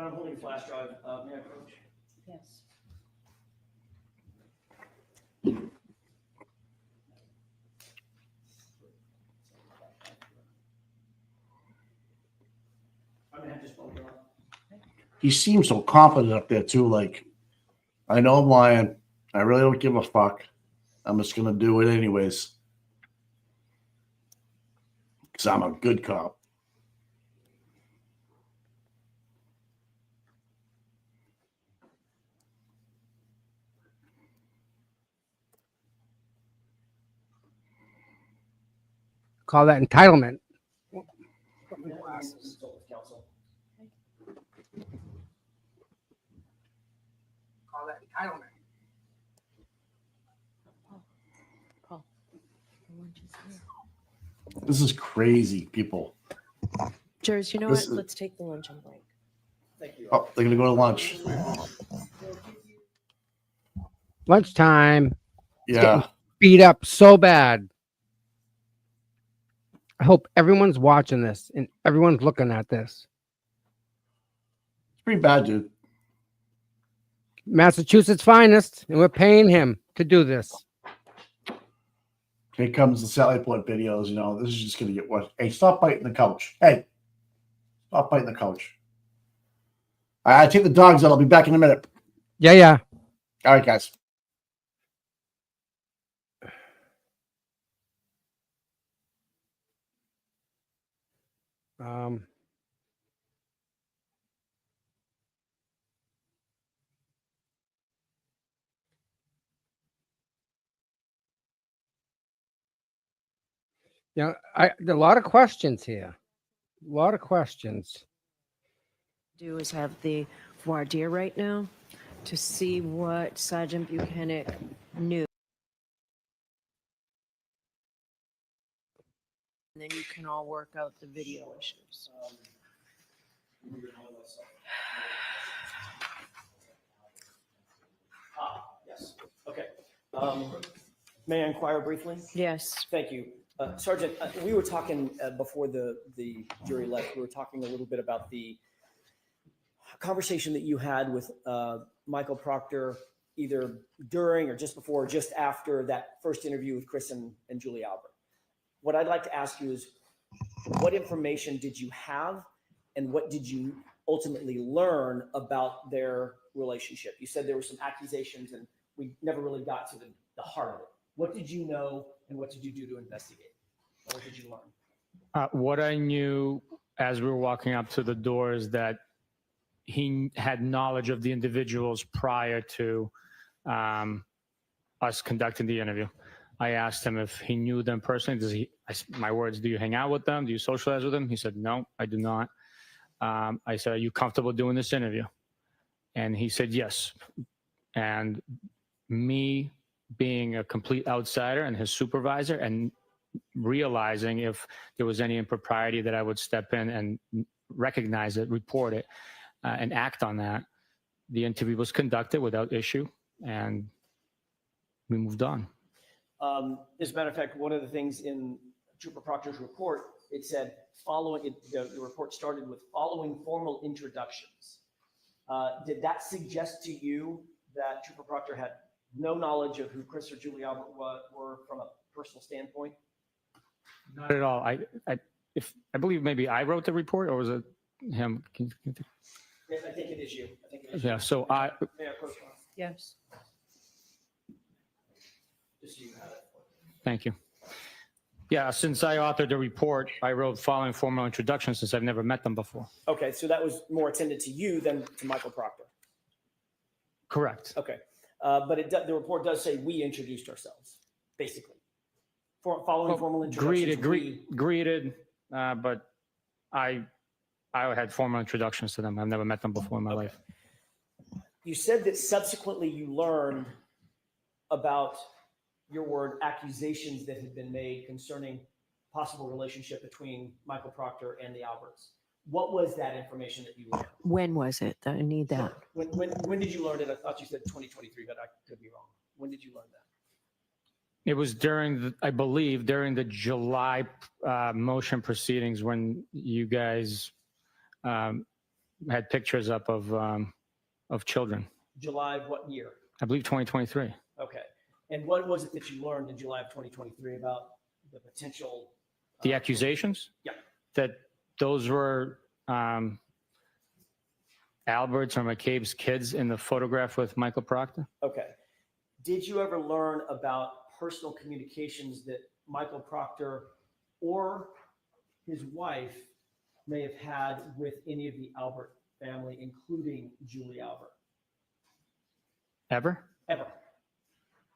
I'm holding a flash drive. May I approach? Yes. I'm gonna have to just bump it up. He seems so confident up there too. Like, I know I'm lying. I really don't give a fuck. I'm just gonna do it anyways. Because I'm a good cop. Call that entitlement. I don't know. Paul, the lunch is here. This is crazy, people. Jers, you know This what? is- Let's take the luncheon break. Thank you. Oh, they're gonna go to lunch. Lunchtime. It's getting Yeah. beat up so bad. I hope everyone's watching this and everyone's looking at this. It's pretty bad, dude. Massachusetts finest, and we're paying him to do this. Here comes the satellite port videos. You know, this is just gonna get worse. Hey, stop biting the couch. Hey, stop biting the couch. All right, take the dogs out. I'll be back in a minute. Yeah. All right, guys. Yeah, there are a lot of questions here. A lot of questions. Do is have the voir dire right now to see what Sergeant Bukhenik knew. And then you can all work out the video issues. Yes. Okay. May I inquire briefly? Yes. Thank you. Sergeant, we were talking before the jury left, we were talking a little bit about the conversation that you had with Michael Proctor, either during or just before or just after that first interview with Chris and Julie Albert. What I'd like to ask you is, what information did you have and what did you ultimately learn about their relationship? You said there were some accusations and we never really got to the heart of it. What did you know and what did you do to investigate? What did you learn? What I knew as we were walking up to the door is that he had knowledge of the individuals prior to us conducting the interview. I asked him if he knew them personally. My words, do you hang out with them? Do you socialize with them? He said, no, I do not. I said, are you comfortable doing this interview? And he said, yes. And me being a complete outsider and his supervisor and realizing if there was any impropriety that I would step in and recognize it, report it, and act on that. The interview was conducted without issue and we moved on. As a matter of fact, one of the things in Trooper Proctor's report, it said the report started with following formal introductions. Did that suggest to you that Trooper Proctor had no knowledge of who Chris or Julie Albert were from a personal standpoint? Not at all. I believe maybe I wrote the report, or was it him? I think it is you. Yeah. So I. May I correspond? Yes. Just so you have it. Thank you. Yeah. Since I authored the report, I wrote following formal introductions since I've never met them before. Okay, so that was more attended to you than to Michael Proctor. Correct. Okay, but the report does say we introduced ourselves, basically. Following formal introductions. Greeted, but I had formal introductions to them. I've never met them before in my life. You said that subsequently you learned about, your word, accusations that had been made concerning possible relationship between Michael Proctor and the Alberts. What was that information that you learned? When was it? I need that. When did you learn it? I thought you said 2023, but I could be wrong. When did you learn that? It was I believe, during the July motion proceedings when you guys had pictures up of children. July of what year? I believe 2023. Okay. And what was it that you learned in July of 2023 about the potential? The accusations? Yeah. That those were Albert's or McCabe's kids in the photograph with Michael Proctor? Okay. Did you ever learn about personal communications that Michael Proctor or his wife may have had with any of the Albert family, including Julie Albert? Ever? Ever.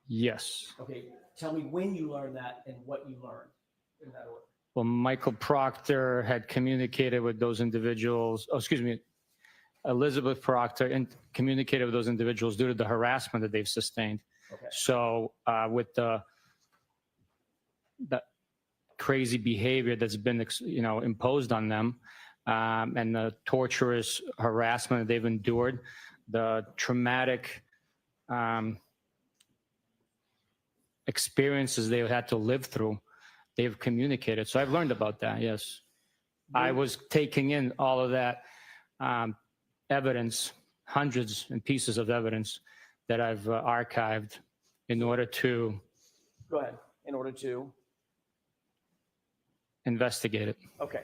Yes. Okay. Tell me when you learned that and what you learned in that order. Well, Michael Proctor had communicated with those individuals. Oh, excuse me. Elizabeth Proctor communicated with those individuals due to the harassment that they've sustained. Okay. So with the crazy behavior that's been, imposed on them, and the torturous harassment that they've endured, the traumatic experiences they've had to live through, they've communicated. So I've learned about that, yes. I was taking in all of that evidence, hundreds and pieces of evidence that I've archived in order to Go ahead. In order to? investigate it. Okay.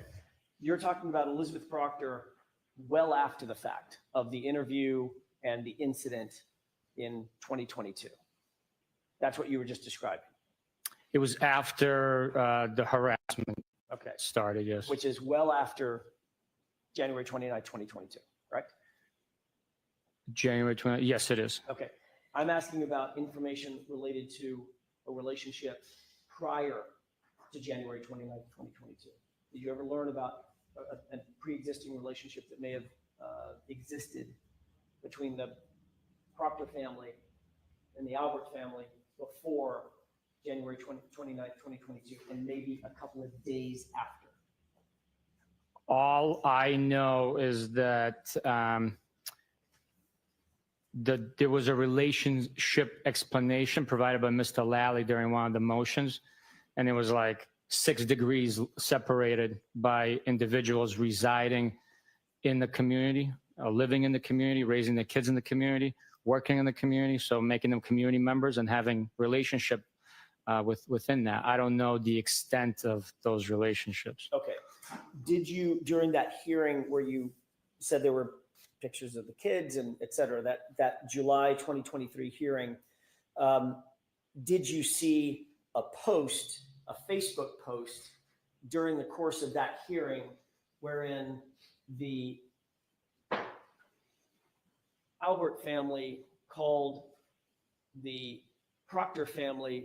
You're talking about Elizabeth Proctor well after the fact of the interview and the incident in 2022. That's what you were just describing. It was after the harassment Okay. started, yes. Which is well after January 29, 2022, right? January 20, yes, it is. Okay. I'm asking about information related to a relationship prior to January 29, 2022. Did you ever learn about a pre-existing relationship that may have existed between the Proctor family and the Albert family before January 29, 2022, and maybe a couple of days after? All I know is that there was a relationship explanation provided by Mr. Lally during one of the motions, and it was like 6 degrees separated by individuals residing in the community, living in the community, raising their kids in the community, working in the community, so making them community members and having relationship within that. I don't know the extent of those relationships. Okay. Did you, during that hearing where you said there were pictures of the kids and et cetera, that July 2023 hearing, did you see a post, a Facebook post during the course of that hearing wherein the Albert family called the Proctor family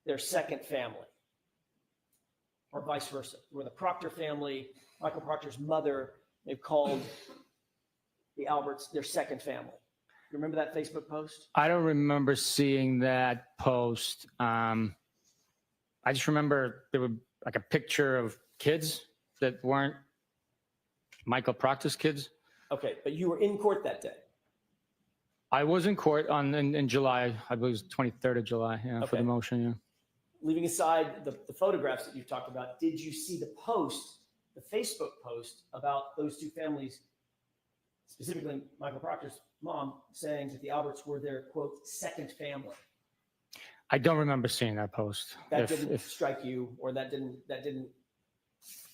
their second family, or vice versa, where the Proctor family, Michael Proctor's mother, they've called the Alberts their second family? You remember that Facebook post? I don't remember seeing that post. I just remember there was like a picture of kids that weren't Michael Proctor's kids. Okay, but you were in court that day. I was in court in July, I believe it was 23rd of July, for the motion, yeah. Leaving aside the photographs that you've talked about, did you see the post, the Facebook post about those two families, specifically Michael Proctor's mom, saying that the Alberts were their, quote, second family? I don't remember seeing that post. That didn't strike you, or that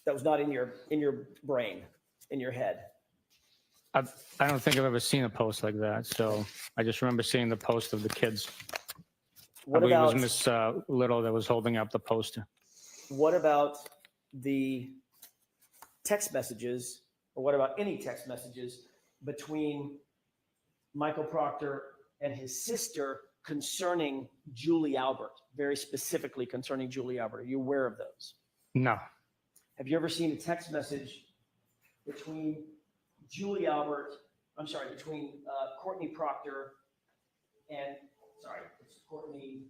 was not in your brain, in your head? I don't think I've ever seen a post like that, so I just remember seeing the post of the kids. I believe it was Miss Little that was holding up the poster. What about the text messages, or what about any text messages between Michael Proctor and his sister concerning Julie Albert, very specifically concerning Julie Albert? Are you aware of those? No. Have you ever seen a text message between Julie Albert, between Courtney Proctor and, it's Courtney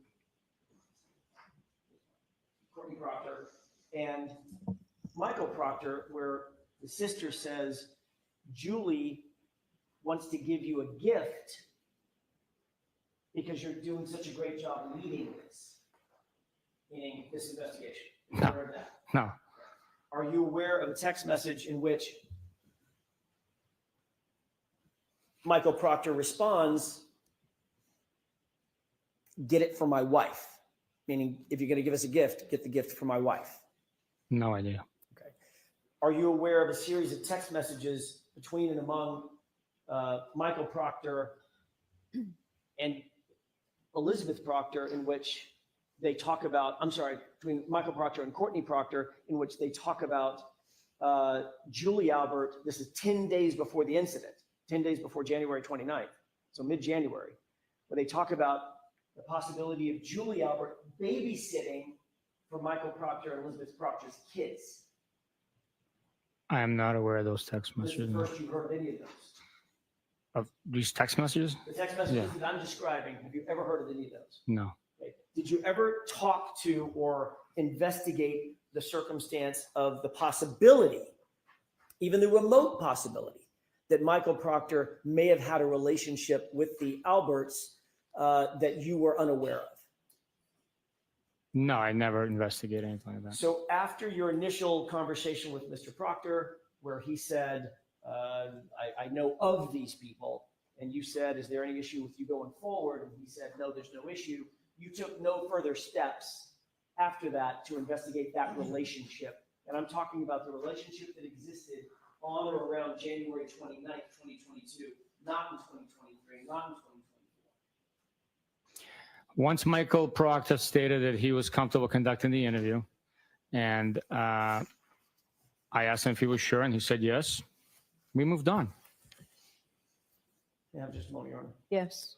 Proctor and Michael Proctor, where the sister says, Julie wants to give you a gift because you're doing such a great job leading this, meaning this investigation? Are you aware of that? No. Are you aware of a text message in which Michael Proctor responds, get it for my wife? Meaning, if you're going to give us a gift, get the gift for my wife. No idea. Okay. Are you aware of a series of text messages between and among Michael Proctor and Elizabeth Proctor in which they talk about, between Michael Proctor and Courtney Proctor, in which they talk about Julie Albert? This is 10 days before the incident, 10 days before January 29th, so mid-January, where they talk about the possibility of Julie Albert babysitting for Michael Proctor and Elizabeth Proctor's kids. I am not aware of those text This is messages. the first you've heard of any of those. Of these text messages? The text messages that I'm describing, have you ever heard of any of those? No. Okay. Did you ever talk to or investigate the circumstance of the possibility, even the remote possibility, that Michael Proctor may have had a relationship with the Alberts that you were unaware of? No, I never investigated anything like that. So after your initial conversation with Mr. Proctor, where he said, I know of these people, and you said, is there any issue with you going forward? And he said, no, there's no issue. You took no further steps after that to investigate that relationship. And I'm talking about the relationship that existed on or around January 29th, 2022, not in 2023, not in 2024. Once Michael Proctor stated that he was comfortable conducting the interview, and I asked him if he was sure, and he said yes, we moved on. Yeah, just a moment, Your Honor. Yes.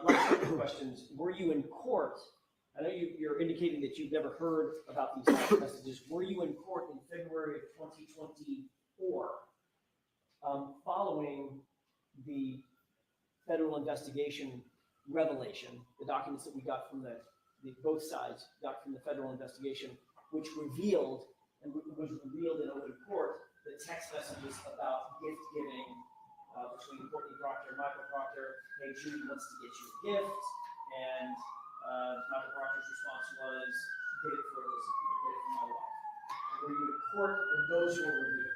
Last couple of questions. Were you in court? I know you're indicating that you've never heard about these text messages. Were you in court in February of 2024 following the federal investigation revelation, the documents that we got from the both sides got from the federal investigation, which revealed, and was revealed in open court, the text messages about gift giving between Courtney Proctor and Michael Proctor? Hey, Judy wants to get you a gift, and Michael Proctor's response was, get it for Elizabeth, get it for my wife. Were you in court when those were revealed?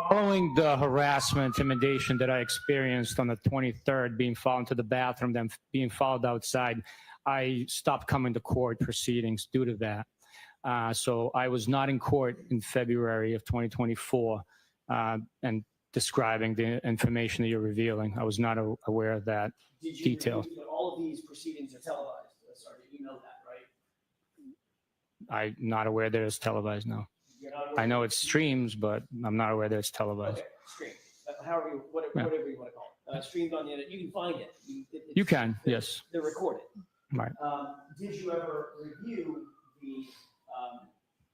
Following the harassment, intimidation that I experienced on the 23rd, being followed to the bathroom, then being followed outside, I stopped coming to court proceedings due to that. So I was not in court in February of 2024 and describing the information that you're revealing. I was not aware of that detail. But all of these proceedings are televised. Sorry, you know that, right? I'm not aware that it's televised now. You're not aware I know it streams, but I'm not aware that it's televised. Okay, stream. However, whatever you want to call it. Streamed on the internet. You can find it. You can, yes. They're recorded. Right. Did you ever review the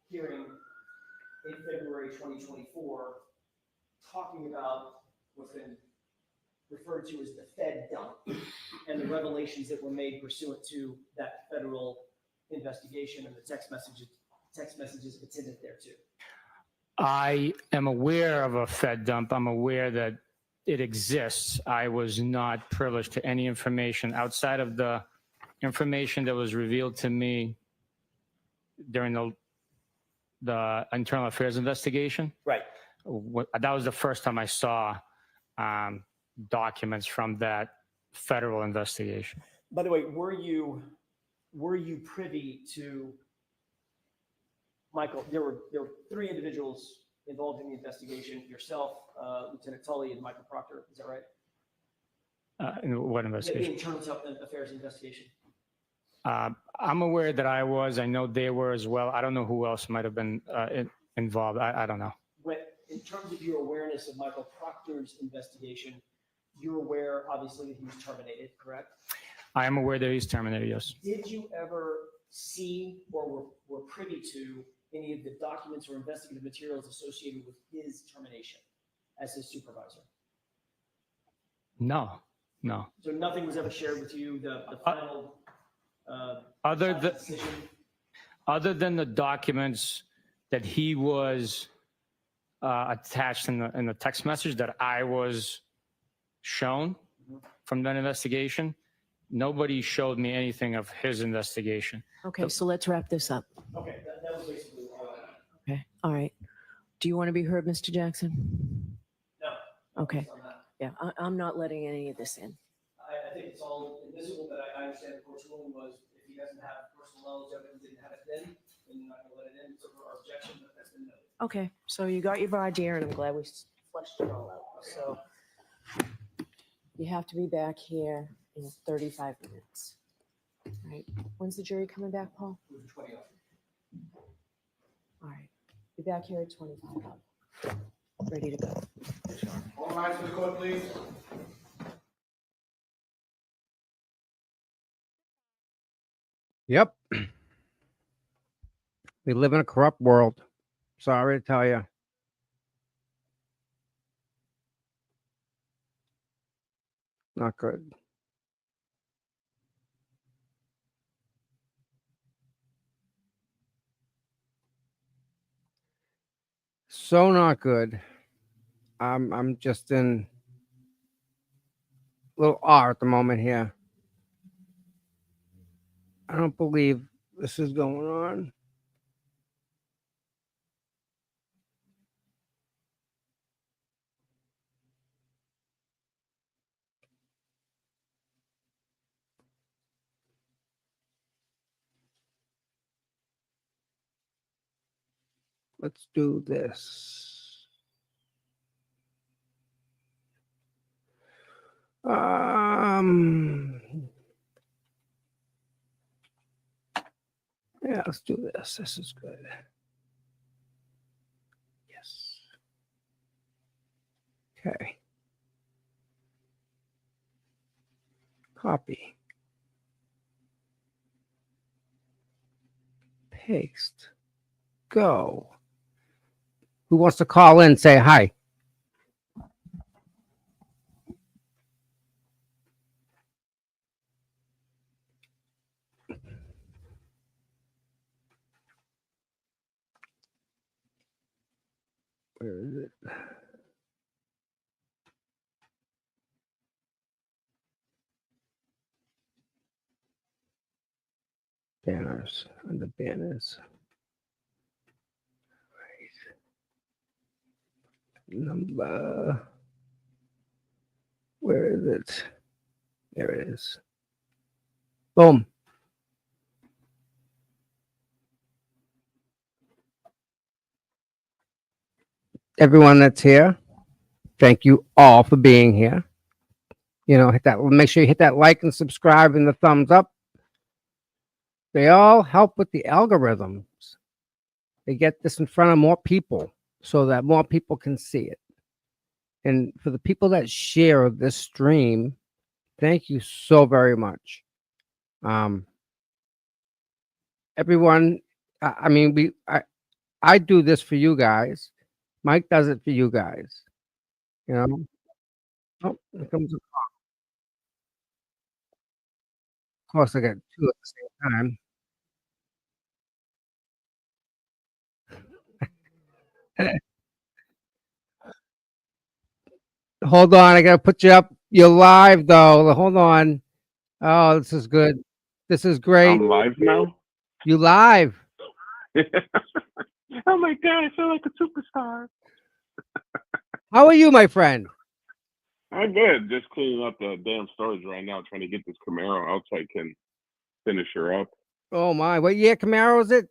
hearing in February 2024 talking about what's been referred to as the Fed dump and the revelations that were made pursuant to that federal investigation and the text messages attendant there too? I am aware of a Fed dump. I'm aware that it exists. I was not privileged to any information outside of the information that was revealed to me during the internal affairs investigation. Right. That was the first time I saw documents from that federal investigation. By the way, were you privy to, Michael, there were three individuals involved in the investigation, yourself, Lieutenant Tully, and Michael Proctor, is that right? In what The investigation? internal affairs investigation. I'm aware that I was. I know they were as well. I don't know who else might have been involved. I don't know. In terms of your awareness of Michael Proctor's investigation, you're aware, obviously, that he was terminated, correct? I am aware that he's terminated, yes. Did you ever see or were privy to any of the documents or investigative materials associated with his termination as his supervisor? No. So nothing was ever shared with you, the final decision? Other than the documents that he was attached in the text message that I was shown from that investigation, nobody showed me anything of his investigation. Okay, so let's wrap this up. Okay, that was basically all I had. Okay, all right. Do you want to be heard, Mr. Jackson? No. Okay. Yeah, I'm not letting any of this in. I think it's all invisible, but I understand the court's ruling was if he doesn't have personal knowledge of it and didn't have it then you're not going to let it in. So for our objection, but that's been noted. Okay, so you got your voir dire, and I'm glad we fleshed it all out. So you have to be back here in 35 minutes. All right. When's the jury coming back, Paul? 20. All right. back here at 25 up. Ready to go. All rise for the court, please. Yep. We live in a corrupt world. Sorry to tell you. Not good. So not good. I'm just in a little awe at the moment here. I don't believe this is going on. Let's do this. Yeah, let's do this. This is good. Yes. Okay. Copy. Paste. Go. Who wants to call in? Say hi. Where is it? Banners. Under banners. Right. Number. Where is it? There it is. Boom. Everyone that's here, thank you all for being here. You know, hit that. Make sure you hit that like and subscribe and the thumbs up. They all help with the algorithms. They get this in front of more people so that more people can see it. And for the people that share this stream, thank you so very much. Everyone, I mean, I do this for you guys. Mike does it for you guys. You know. Oh, here comes a call. Of course, I got two at the same time. Hold on, I gotta put you up. You're live though. Hold on. Oh, this is good. This is great. I'm live now. You live. Oh my god, I feel like a superstar. How are you, my friend? I'm good. Just cleaning up the damn storage right now, trying to get this Camaro out so I can finish her up. Oh my, what year Camaro is it?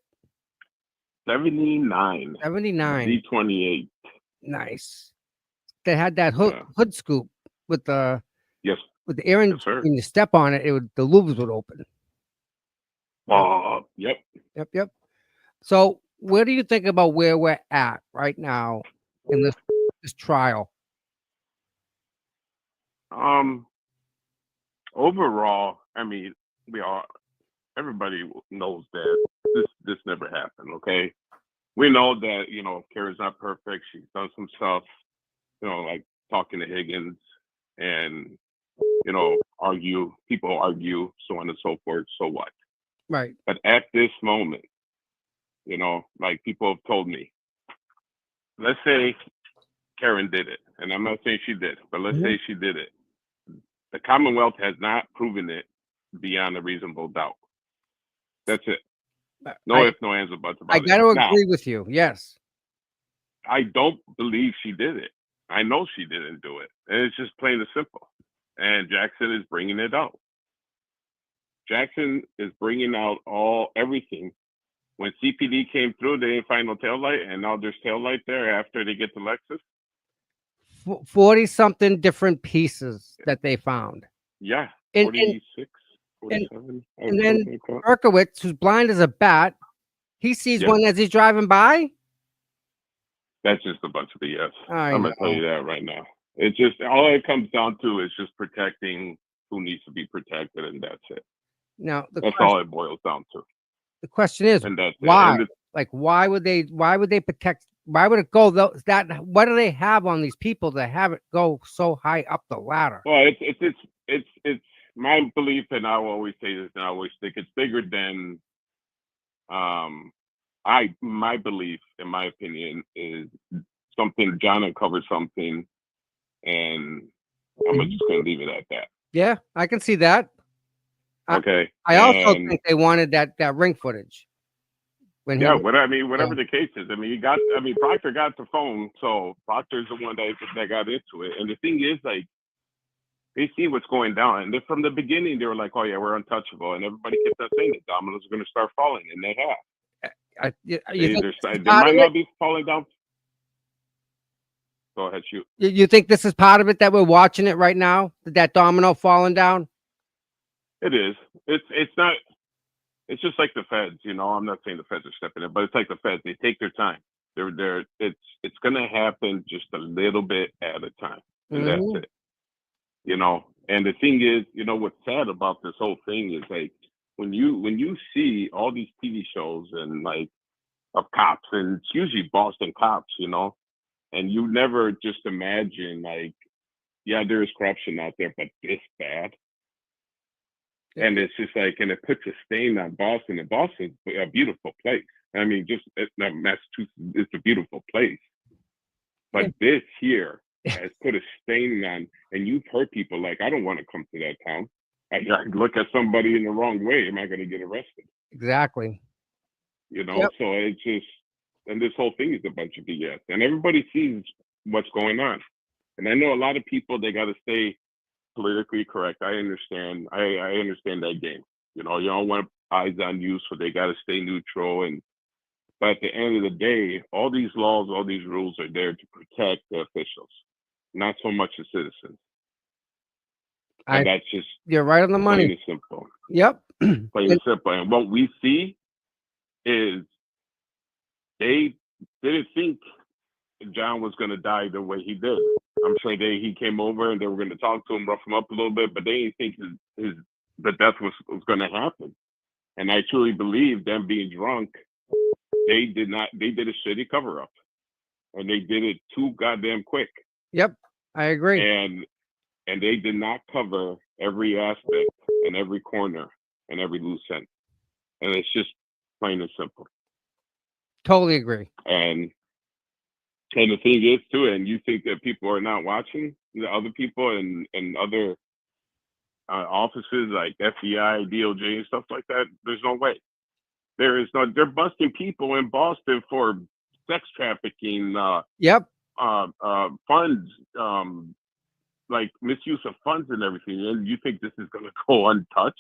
79. 79. Z28. Nice. They had that hood scoop with the with the air in, when you step on it, the loops would open. Yep. Yep. So where do you think about where we're at right now in this trial? Overall, I mean, everybody knows that this never happened, okay? We know that, Kare's not perfect. She's done some stuff, like talking to Higgins and, people argue, so on and so forth. So what? Right. But at this moment, like people have told me, let's say Karen did it, and I'm not saying she did, but let's say she did it. The Commonwealth has not proven it beyond a reasonable doubt. That's it. No ifs, no ands, or buts about it. I got to agree with you. Yes. I don't believe she did it. I know she didn't do it. And it's just plain and simple. And Jackson is bringing it out. Jackson is bringing out everything. When CPD came through, they didn't find no taillight, and now there's taillight there after they get to Lexus. 40-something different pieces that they found. Yeah, 46, 47. And then Berkowitz, who's blind as a bat, he sees one as he's driving by. That's just a bunch of BS. I I'm gonna tell know. you that right now. It's just all it comes down to is just protecting who needs to be protected, and that's it. Now That's all it boils down to. the question is And that's it. why? And Like, why would they protect? Why would it go that? What do they have on these people to have it go so high up the ladder? well, it's my belief, and I will always say this, and I always think it's bigger than my belief, in my opinion, is something John uncovered something, and I'm just gonna leave it at that. Yeah, I can see that. Okay. I also And think they wanted that ring footage. When yeah, he, whatever the case is. Proctor got the phone, so Proctor's the one that got into it. And the thing is, like, they see what's going down, and from the beginning they were like, "Oh yeah, we're untouchable," and everybody kept on saying that dominoes are going to start falling, and they have. They might not be falling down. Go ahead, shoot. You think this is part of it that we're watching it right now? That domino falling down? It is. It's not. It's just like the feds, you know. I'm not saying the feds are stepping in, but it's like the feds. They take their time. It's gonna happen just a little bit at a time, and that's it. You know. And the thing is, you know, what's sad about this whole thing is, like, when you see all these TV shows and, like, of cops, and it's usually Boston cops, you know, and you never just imagine, like, yeah, there is corruption out there, but this bad. And it's just like, and it puts a stain on Boston. And Boston's a beautiful place. I mean, Massachusetts, it's a beautiful place. But this here has put a stain on, and you've heard people like, I don't want to come to that town. I look at somebody in the wrong way, am I going to get arrested? Exactly. You know, so it's just, and this whole thing is a bunch of BS. And everybody sees what's going on. And I know a lot of people, they got to stay politically correct. I understand. I understand that game. You know, you don't want eyes on you, so they got to stay neutral. But at the end of the day, all these laws, all these rules are there to protect the officials, not so much the citizens. And that's just, you're right on the money. Plain and simple. Yep. Plain and simple. And what we see is they didn't think John was going to die the way he did. I'm sure he came over and they were going to talk to him, rough him up a little bit, but they didn't think the death was going to happen. And I truly believe them being drunk, they did a shitty cover up, and they did it too goddamn quick. Yep, I agree. And they did not cover every aspect and every corner and every loose end. And it's just plain and simple. Totally agree. And the thing is too, and you think that people are not watching, the other people and other offices like FBI, DOJ, and stuff like that. There's no way. There is no. They're busting people in Boston for sex trafficking. Funds, like misuse of funds and everything. And you think this is going to go untouched?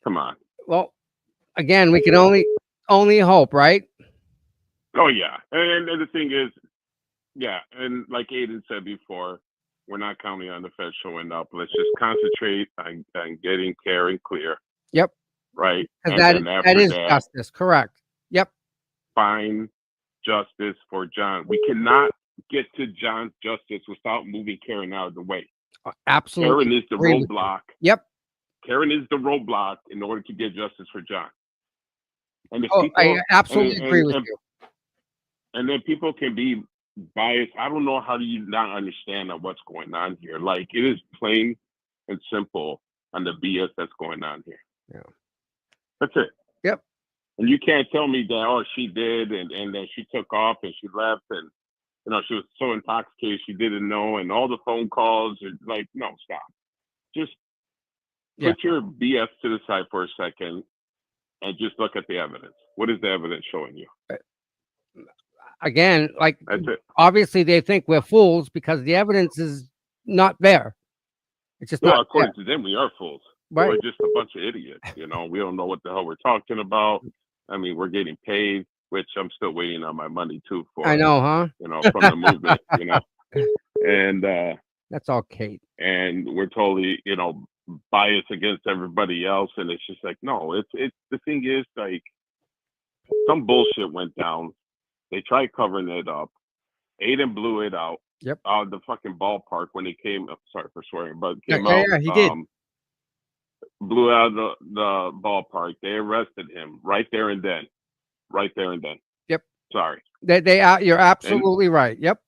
Come on. Well, again, we can only hope, right? Oh yeah, and the thing is, yeah, and like Aiden said before, we're not counting on the Fed showing up. Let's just concentrate on getting Kare clear. Yep. Right. Because that is justice. Correct. Yep. Find justice for John. We cannot get to John's justice without moving Karen out of the way. Absolutely. Karen is the roadblock. Yep. Karen is the roadblock in order to get justice for John. And I absolutely agree with you. And then people can be biased. I don't know how do you not understand what's going on here. Like, it is plain and simple on the BS that's going on here. Yeah. That's it. Yep. And you can't tell me that, oh, she did, and then she took off and she left, and she was so intoxicated she didn't know, and all the phone calls are like, no, stop. Just put your BS to the side for a second and just look at the evidence. What is the evidence showing you? Again, like, that's it. Obviously they think we're fools because the evidence is not there. It's just not according to them, we are fools. Right. We're just a bunch of idiots. We don't know what the hell we're talking about. I mean, we're getting paid, which I'm still waiting on my money too for. I know, huh? From the movement, and that's all Kate. And we're totally, biased against everybody else, and it's just like, no, it's the thing is, like, some bullshit went down. They tried covering it up. Aiden blew it out. Yep. The fucking ballpark when he came. Sorry for swearing, but Yeah, came yeah, out. yeah, he did. Blew out the ballpark. They arrested him right there and then. Right there and then. Yep. Sorry. They are. You're absolutely right. Yep.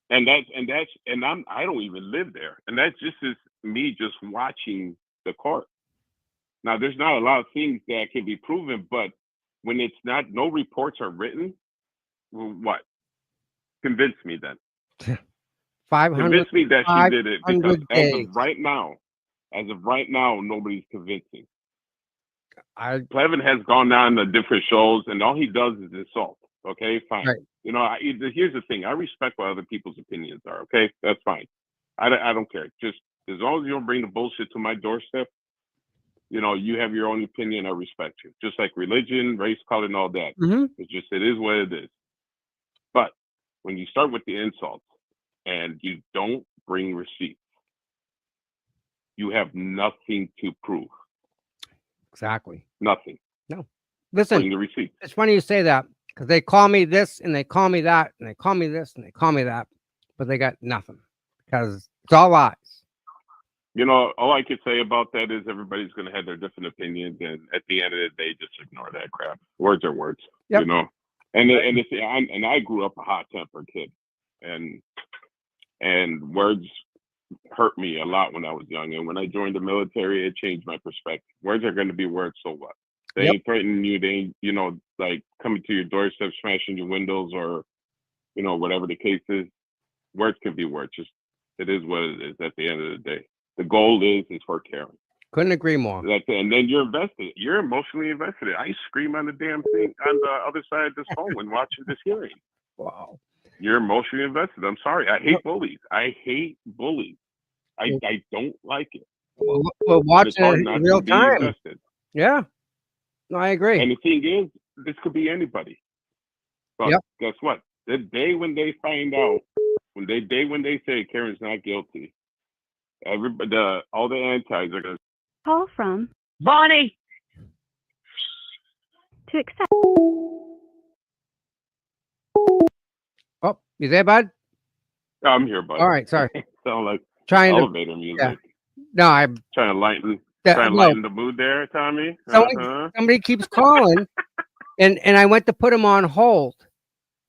And I don't even live there. And that's just as me just watching the court. Now there's not a lot of things that can be proven, but when it's not, no reports are written. Well, what? Convince me then. 500. Convince me that she did it, because 500 days. as of right now, nobody's convincing. Plevin has gone on to different shows, and all he does is insult. Okay, fine. Right. You know, here's the thing: I respect what other people's opinions are. Okay, that's fine. I don't care. Just as long as you don't bring the bullshit to my doorstep. You know, you have your own opinion. I respect you. Just like religion, race, color, and all that. Mm-hmm. It's just it is what it is. But when you start with the insults and you don't bring receipts, you have nothing to prove. Exactly. Nothing. No. Listen, bring the receipts. It's funny you say that, because they call me this and they call me that and they call me this and they call me that, but they got nothing because it's all lies. You know, all I could say about that is everybody's going to have their different opinions, and at the end of the day, just ignore that crap. Words are words. Yep. You know, and I grew up a hot-tempered kid, and words hurt me a lot when I was young. And when I joined the military, it changed my perspective. Words are going to be words, so what? They ain't threatening you. They ain't, you know, like coming to your doorstep, smashing your windows, or, you know, whatever the case is. Words can be words. Just it is what it is at the end of the day. The goal is for Karen. Couldn't agree more. That's it. And then you're invested. You're emotionally invested. I scream on the damn thing on the other side of this phone when watching this hearing. Wow. You're emotionally invested. I'm sorry. I hate bullies. I hate bullies. I don't like it. We're watching it in real time. Invested. Yeah. No, I agree. And the thing is, this could be anybody. But guess what? The day when they find out, when they say Karen's not guilty, all the antis are going to Call from Bonnie. to accept. Oh, you there, bud? I'm here, bud. All right, sorry. Sound like Trying elevator music. Yeah. No, I'm trying to lighten the mood there, Tommy. Somebody keeps calling, and I went to put him on hold.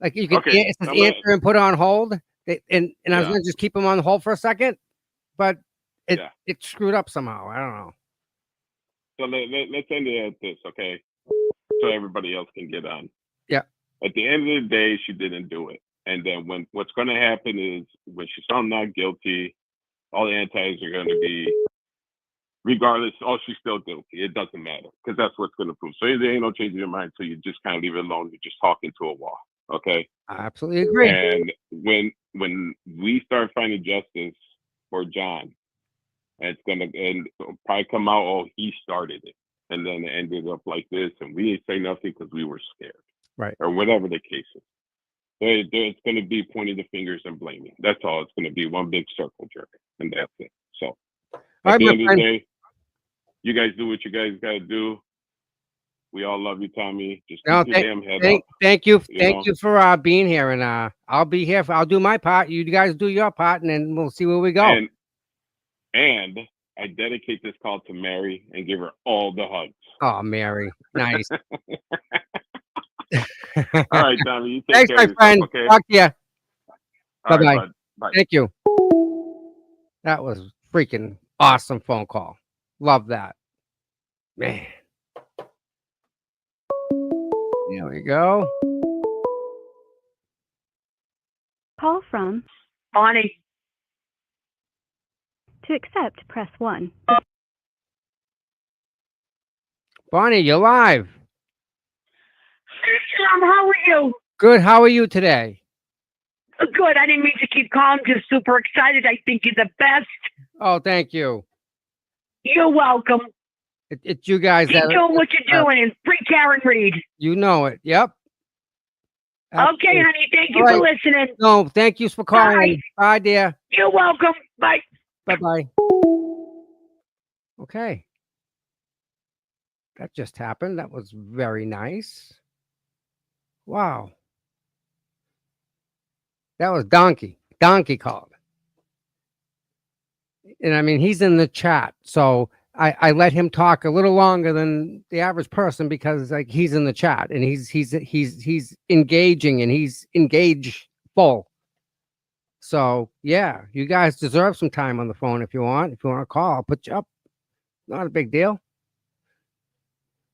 Like you can it says answer and put on hold, and I was going to just keep him on hold for a second, but it screwed up somehow. I don't know. So let's end it at this, okay? So everybody else can get on. Yeah. At the end of the day, she didn't do it. And then what's going to happen is when she's found not guilty, all the antis are going to be, regardless, she's still guilty. It doesn't matter, because that's what's going to prove. So there ain't no changing your mind, so you just kind of leave it alone. You're just talking to a wall, okay? I absolutely agree. And when we start finding justice for John, and it's going to probably come out, he started it. And then it ended up like this, and we didn't say nothing because we were scared. Right. Or whatever the case is. It's going to be pointing the fingers and blaming. That's all. It's going to be one big circle jerk, and that's it. So at the end of the day, you guys do what you guys got to do. We all love you, Tommy. Just keep your damn head up. Thank you for being here, and I'll be here. I'll do my part. You guys do your part, and then we'll see where we go. And I dedicate this call to Mary and give her all the hugs. Oh, Mary, nice. All right, Tommy. You take Thanks, care my of yourself, friend. okay? Talk to you. All Bye-bye. right, bye. Thank you. That was freaking awesome phone call. Love that. Man. There we go. Call from Bonnie. To accept, press 1. Bonnie, you're live. Tom, how are you? Good. How are you today? Good. I didn't mean to keep calling. Just super excited. I think you're the best. Oh, thank you. You're welcome. It's you guys Keep doing what you're doing and free Kare Read. You know it. Yep. Absolutely. Okay, honey. Thank you for listening. No, thank you for calling. Bye, dear. You're welcome. Bye. Bye-bye. Okay. That just happened. That was very nice. Wow. That was Donkey. Donkey called. And I mean, he's in the chat. So I let him talk a little longer than the average person because like he's in the chat and he's engaging and he's engageful. So yeah, you guys deserve some time on the phone if you want. If you want to call, I'll put you up. Not a big deal.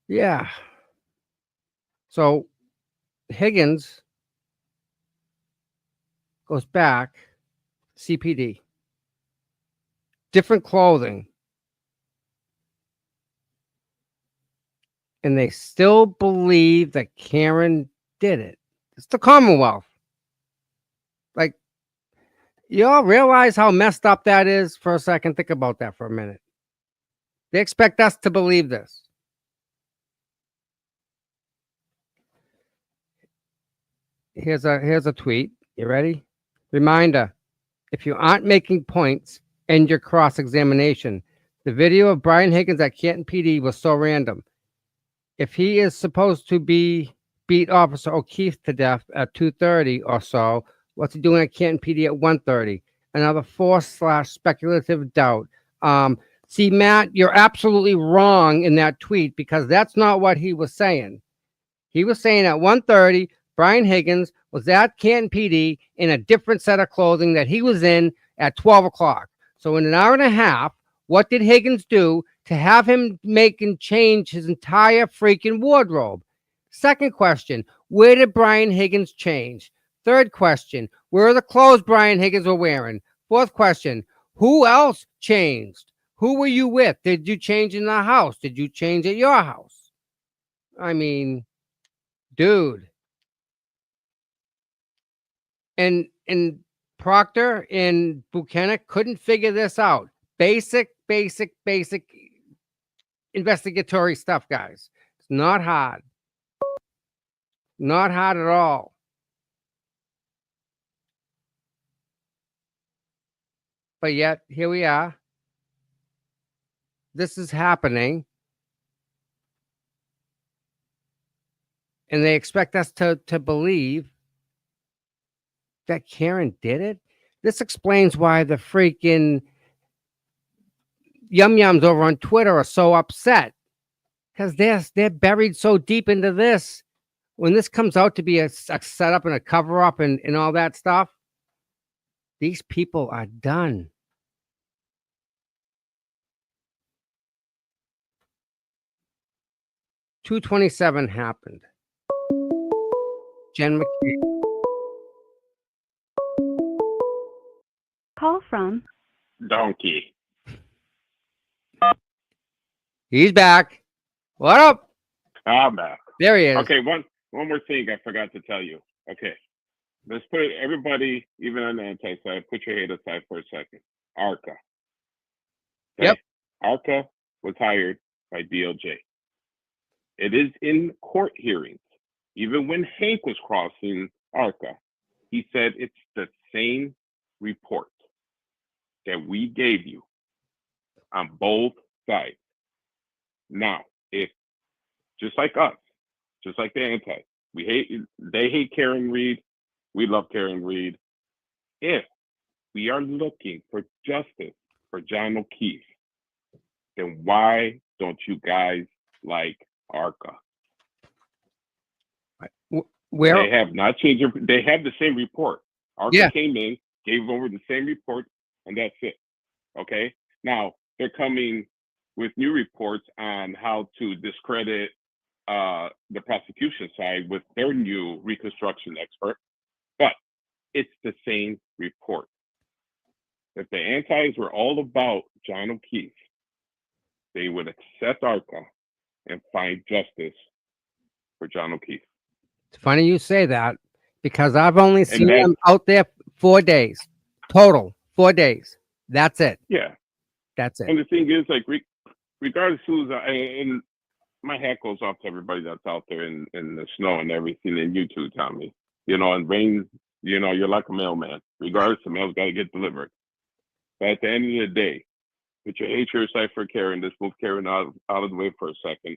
Yeah. So Higgins goes back, CPD, different clothing, and they still believe that Karen did it. It's the Commonwealth. Like, you all realize how messed up that is for a second? Think about that for a minute. They expect us to believe this. Here's a tweet. You ready? Reminder, if you aren't making points, end your cross-examination. The video of Brian Higgins at Canton PD was so random. If he is supposed to beat Officer O'Keefe to death at 2:30 or so, what's he doing at Canton PD at 1:30? Another /speculative doubt. See, Matt, you're absolutely wrong in that tweet because that's not what he was saying. He was saying at 1:30, Brian Higgins was at Canton PD in a different set of clothing that he was in at 12 o'clock. So in an hour and a half, what did Higgins do to have him make and change his entire freaking wardrobe? Second question, where did Brian Higgins change? Third question, where are the clothes Brian Higgins were wearing? Fourth question, who else changed? Who were you with? Did you change in the house? Did you change at your house? I mean, dude. And Proctor and Bukhenik couldn't figure this out. Basic investigatory stuff, guys. It's not hard. Not hard at all. But yet, here we are. This is happening. And they expect us to believe that Karen did it? This explains why the freaking yum-yums over on Twitter are so upset. Because they're buried so deep into this. When this comes out to be a setup and a cover-up and all that stuff, these people are done. .227 happened. Jen McKee. Call from Donkey. He's back. What up? I'm back. There he is. Okay, one more thing I forgot to tell you. Okay, let's put everybody, even on the anti-side, put your hate aside for a second. ARCA. Okay? Yep. ARCA was hired by DOJ. It is in court hearings. Even when Hank was crossing ARCA, he said it's the same report that we gave you on both sides. Now, if just like us, just like the anti, they hate Kare Read, we love Kare Read. If we are looking for justice for John O'Keefe, then why don't you guys like ARCA? Where they have not changed. They have the same report. ARCA came in, gave over the same report, and that's it. Okay. Now they're coming with new reports on how to discredit the prosecution side with their new reconstruction expert, but it's the same report. If the antis were all about John O'Keefe, they would accept ARCA and find justice for John O'Keefe. It's funny you say that because I've only seen them out there 4 days total. 4 days. That's it. Yeah, that's it. And the thing is, like, regardless who's, and my hat goes off to everybody that's out there in the snow and everything, and you too, Tommy. You know, and rain. You know, you're like a mailman. Regardless, the mail's got to get delivered. But at the end of the day, put your hate aside for Karen. Just move Karen out of the way for a second.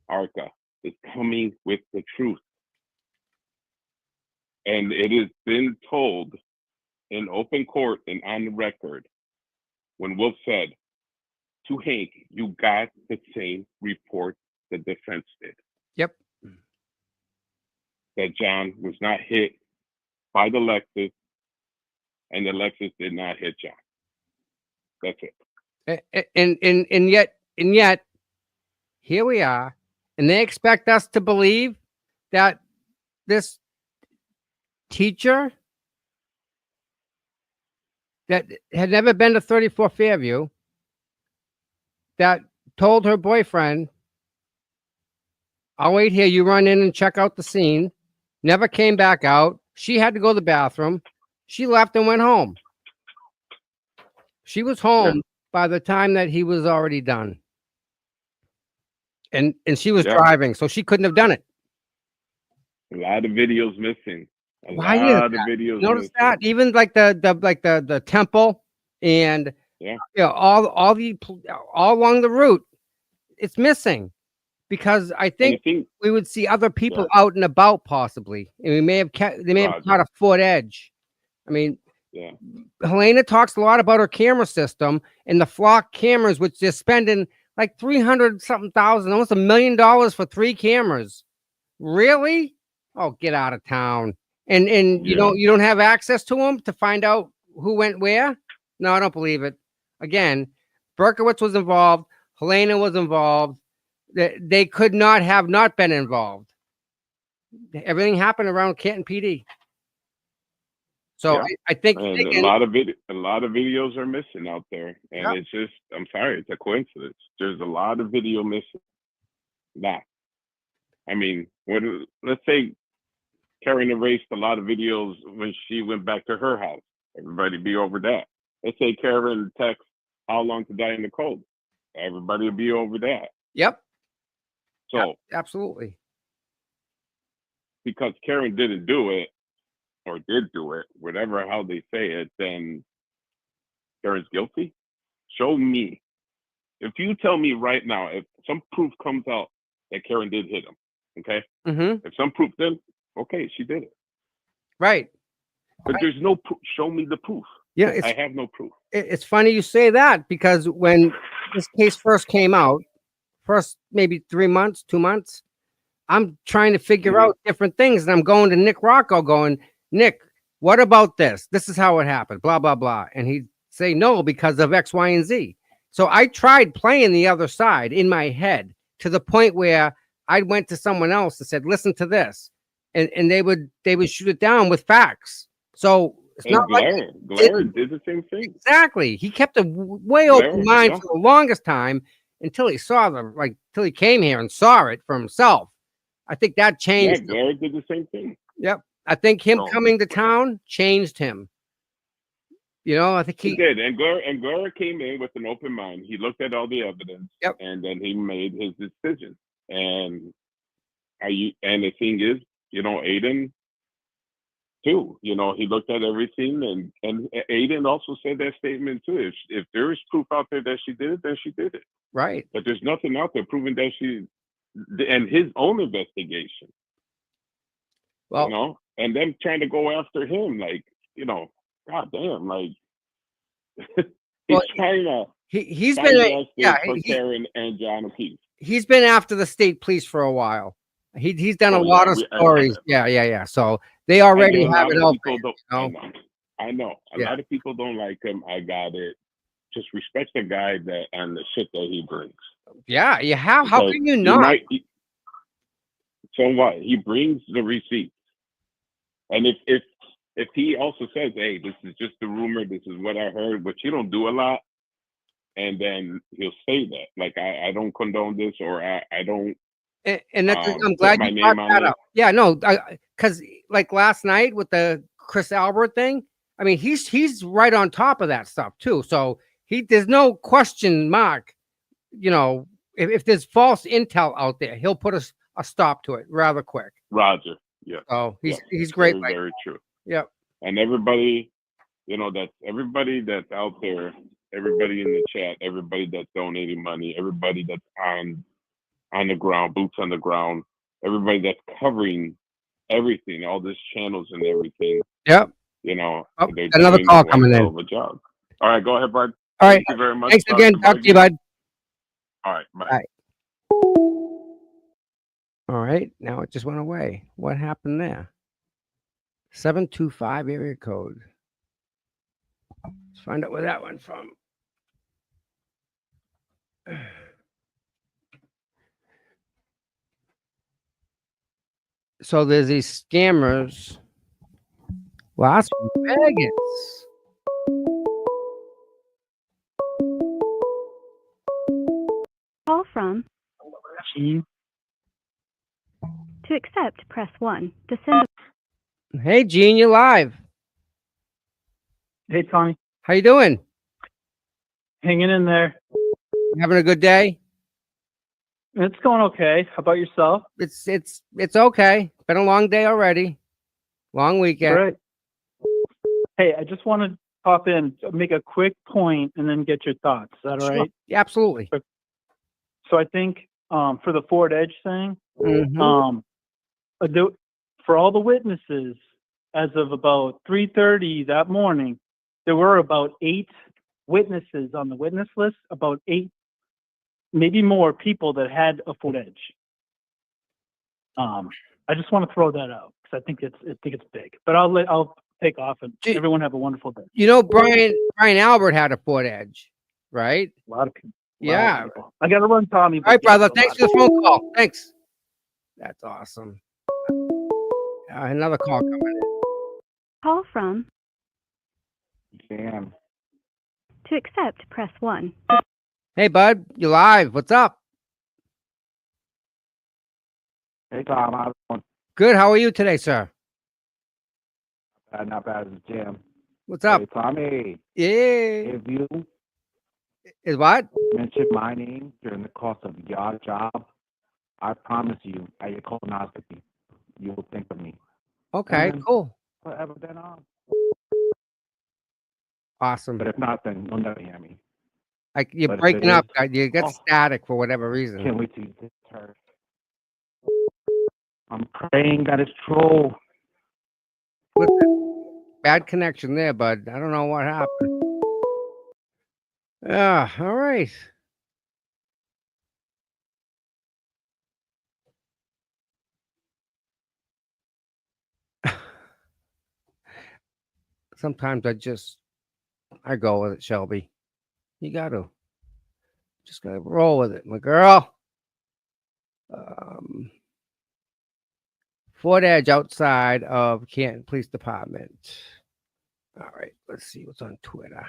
ARCA is coming with the truth. And it has been told in open court and on the record when Wolf said to Hank, you got the same report the defense did. Yep. That John was not hit by the Lexus and the Lexus did not hit John. That's it. And yet here we are, and they expect us to believe that this teacher that had never been to 34 Fairview, that told her boyfriend, I'll wait here, you run in and check out the scene, never came back out. She had to go to the bathroom. She left and went home. She was home by the time that he was already done. And she was driving, so she couldn't have done it. A lot of videos missing. Why is that? Videos Notice missing. that even like the temple and you know, all along the route, it's missing because I think we would see other people out and about possibly, and they may have caught a foot edge. I mean, Helena talks a lot about her camera system and the flock cameras, which they're spending like 300 something thousand, almost $1 million for 3 cameras. Really? Oh, get out of town. And you don't have access to them to find out who went where? No, I don't believe it. Again, Berkowitz was involved. Helena was involved. They could not have not been involved. Everything happened around Canton PD. So I think a lot of videos are missing out there, and it's just, I'm sorry, it's a coincidence. There's a lot of video missing. I mean, let's say Karen erased a lot of videos when she went back to her house. Everybody be over that. Let's say Karen texts how long to die in the cold. Everybody will be over that. Yep. So absolutely. Because Karen didn't do it or did do it, whatever how they say it, then Karen's guilty. Show me. If you tell me right now, if some proof comes out that Karen did hit him, okay? Mm-hmm. If some proof, then okay, she did it. Right. But there's no proof. Show me the proof. Yeah, I have no proof. It's funny you say that because when this case first came out, first maybe 3 months, 2 months, I'm trying to figure out different things, and I'm going to Nick Rocco, going, Nick, what about this? This is how it happened. Blah blah blah, and he'd say no because of X, Y, and Z. So I tried playing the other side in my head to the point where I went to someone else and said, listen to this. And they would shoot it down with facts. So it's not Glare did the same thing. Exactly. He kept a way open mind for the longest time until he saw till he came here and saw it for himself. I think that changed. Yeah, Glare did the same thing. Yep. I think him coming to town changed him. You know, I think he did. And Glare came in with an open mind. He looked at all the evidence, and then he made his decision. And the thing is, you know, Aiden too. You know, he looked at everything, and Aiden also said that statement too. If there is proof out there that she did it, then she did it. Right. But there's nothing out there proving that she, and his own investigation. Well, you know, and them trying to go after him, like, you know, God damn, like he's trying to. He's been for Karen and John O'Keefe. He's been after the state police for a while. He's done a lot of stories. Yeah. So they already have it open. I know. A lot of people don't like him. I got it. Just respect the guy and the shit that he brings. Yeah, you have. How can you not? So what? He brings the receipts, and if he also says, "Hey, this is just a rumor. This is what I heard," but you don't do a lot, and then he'll say that, like, I don't condone this, or I don't. And that's, I'm glad you brought that up. Yeah, no, because like last night with the Chris Albert thing, I mean, he's right on top of that stuff too. So there's no question mark. You know, if there's false intel out there, he'll put a stop to it rather quick. Roger. Yeah. Oh, he's great. Very true. Yep. And everybody, you know, everybody that's out there, everybody in the chat, everybody that's donating money, everybody that's on the ground, boots on the ground, everybody that's covering everything, all these channels and everything. Yep. You know, Oh, they're another doing call one coming hell in. of a job. All right, go ahead, bud. All right. Thank you very much. Thanks again. Talk to you, bud. All right, bye. Bye. All right. Now it just went away. What happened there? 725 area code. Let's find out where that went from. So there's these scammers. Las Vegas. Call from. To accept, press 1. To send. Hey, Gene, you're live. Hey, Tommy. How you doing? Hanging in there. Having a good day? It's going okay. How about yourself? It's okay. Been a long day already. Long weekend. Great. Hey, I just want to pop in, make a quick point, and then get your thoughts. Is that all Sure. right? Yeah, absolutely. So I think for the Ford Edge thing, Mhm. for all the witnesses, as of about 3:30 that morning, there were about 8 witnesses on the witness list, about 8, maybe more people that had a Ford Edge. I just want to throw that out because I think it's big. But I'll take off and everyone have a wonderful day. You know, Brian Albert had a Ford Edge, right? A lot of people. Yeah. I got to run, Tommy. All right, brother. Thanks for the phone call. Thanks. That's awesome. Another call coming in. Call from. Damn. To accept, press 1. Hey, bud. You live. What's up? Hey, Tom. How's it going? Good. How are you today, sir? Not bad as a jam. What's up? Hey, Tommy. Yeah. If you Is what? mention my name during the course of your job, I promise you, at your colonoscopy, you will think of me. Okay, And cool. Forever then on. Awesome. But if not, then you'll never hear me. Like you're But if breaking it up. is- You get Oh. static for whatever reason. Can't wait to use this turf. I'm praying that it's true. Bad connection there, bud. I don't know what happened. Yeah, all right. Sometimes I go with it, Shelby. You just gotta roll with it, my girl. Fort Edge outside of Canton Police Department. All right, let's see what's on Twitter.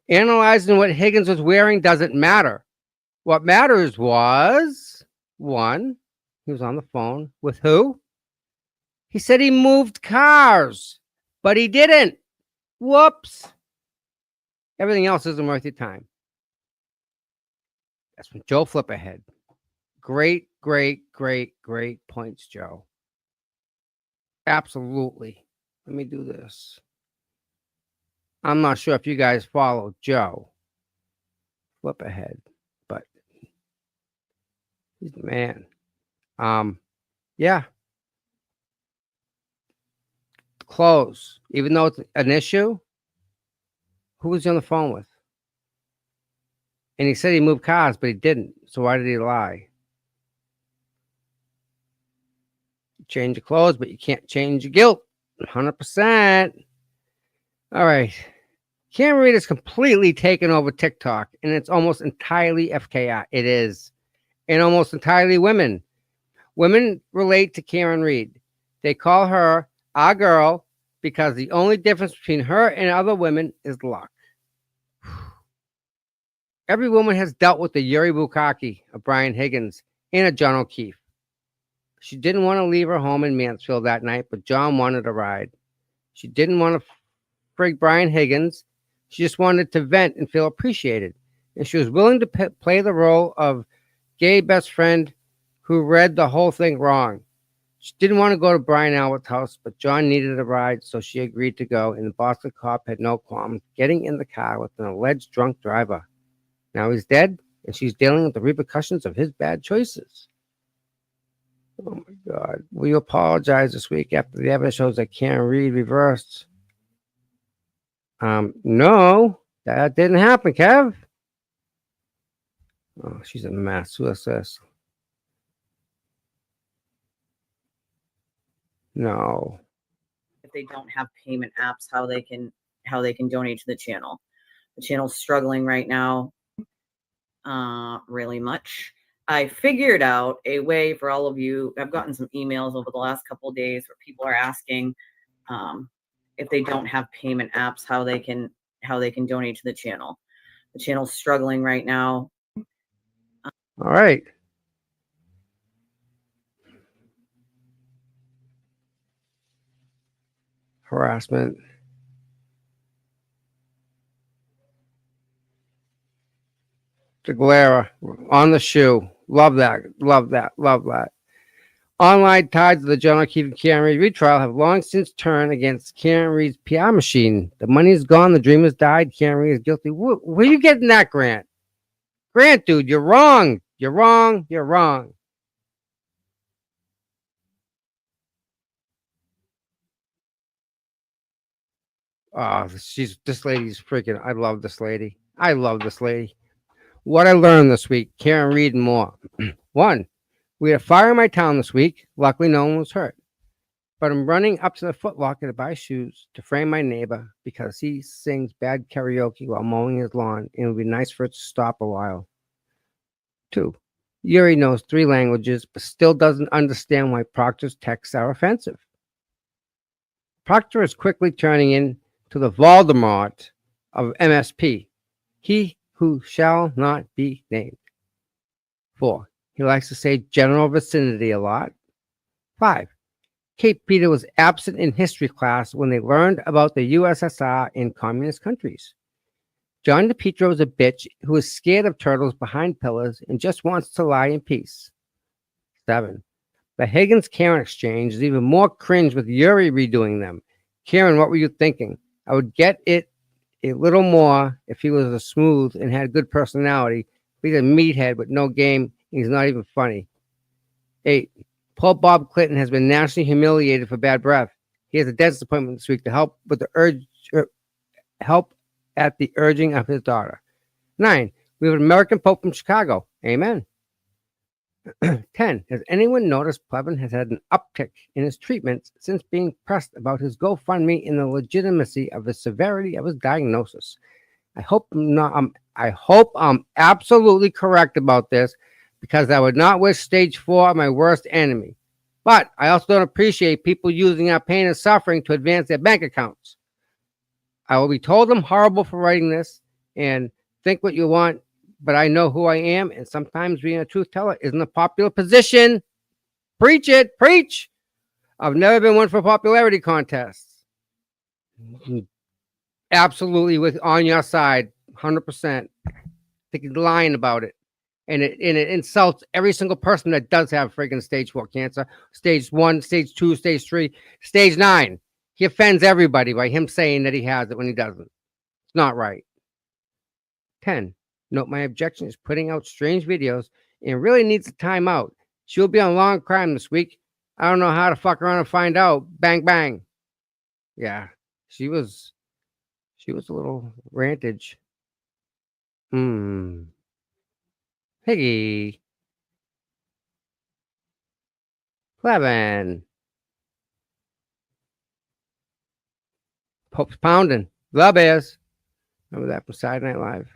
Analyzing what Higgins was wearing doesn't matter. What matters was, 1, he was on the phone with who? He said he moved cars, but he didn't. Whoops. Everything else isn't worth your time. That's from Joe Flip ahead. Great points, Joe. Absolutely. Let me do this. I'm not sure if you guys follow Joe Flip ahead, but he's the man. Yeah. Close. Even though it's an issue, who was he on the phone with? And he said he moved cars, but he didn't. So why did he lie? Change your clothes, but you can't change your guilt. 100%. All right. Kare Read is completely taken over TikTok, and it's almost entirely FKI. It is. And almost entirely women. Women relate to Kare Read. They call her our girl because the only difference between her and other women is luck. Every woman has dealt with the Yuri Bukhenik, a Brian Higgins, and a John O'Keefe. She didn't want to leave her home in Mansfield that night, but John wanted a ride. She didn't want to frig Brian Higgins. She just wanted to vent and feel appreciated. And she was willing to play the role of gay best friend who read the whole thing wrong. She didn't want to go to Brian Albert's house, but John needed a ride, so she agreed to go, and the Boston cop had no qualms getting in the car with an alleged drunk driver. Now he's dead, and she's dealing with the repercussions of his bad choices. Oh my God. Will you apologize this week after the evidence shows that Kare Read reversed? No, that didn't happen, Kev. Oh, she's a mess. Who is this? No. If they don't have payment apps, how they can donate to the channel. The channel's struggling right now, really much. I figured out a way for all of you. I've gotten some emails over the last couple of days where people are asking if they don't have payment apps, how they can donate to the channel. The channel's struggling right now. All right. Harassment. The glare on the shoe. Love that. Love that. Love that. Online ties of the John Keefe and Kare Read retrial have long since turned against Kare Read's PR machine. The money's gone. The dream has died. Kare Read is guilty. Where are you getting that, Grant? Grant, dude, you're wrong. You're wrong. You're wrong. Oh, this lady's freaking. I love this lady. I love this lady. What I learned this week, Kare Read and more. 1, we had a fire in my town this week. Luckily, no one was hurt. But I'm running up to the Foot Locker to buy shoes to frame my neighbor because he sings bad karaoke while mowing his lawn, and it would be nice for it to stop a while. 2, Yuri knows 3 languages, but still doesn't understand why Proctor's texts are offensive. Proctor is quickly turning into the Voldemort of MSP. He who shall not be named. 4, he likes to say general vicinity a lot. 5, Kate Peter was absent in history class when they learned about the USSR in communist countries. John DePietro is a bitch who is scared of turtles behind pillars and just wants to lie in peace. 7, the Higgins-Karen exchange is even more cringe with Yuri redoing them. Karen, what were you thinking? I would get it a little more if he was a smooth and had good personality. He's a meathead with no game. He's not even funny. 8, Paul Bob Clinton has been nationally humiliated for bad breath. He has a dentist appointment this week to help with the help at the urging of his daughter. 9, we have an American Pope from Chicago. Amen. 10, has anyone noticed Plevin has had an uptick in his treatments since being pressed about his GoFundMe and the legitimacy of the severity of his diagnosis? I hope I'm absolutely correct about this, because I would not wish stage 4 of my worst enemy. But I also don't appreciate people using our pain and suffering to advance their bank accounts. I will be told I'm horrible for writing this, and think what you want, but I know who I am, and sometimes being a truth teller isn't a popular position. Preach it, preach. I've never been one for popularity contests. Absolutely on your side, 100%. I think he's lying about it. And it insults every single person that does have freaking stage 4 cancer. Stage 1, stage 2, stage 3, stage 9. He offends everybody by him saying that he has it when he doesn't. It's not right. 10, note my objection is putting out strange videos and really needs a timeout. She'll be on long crime this week. I don't know how to fuck around and find out. Bang, bang. Yeah, she was a little rantage. Piggy. Plevin. Pope's pounding. The Bears. Remember that from Saturday Night Live?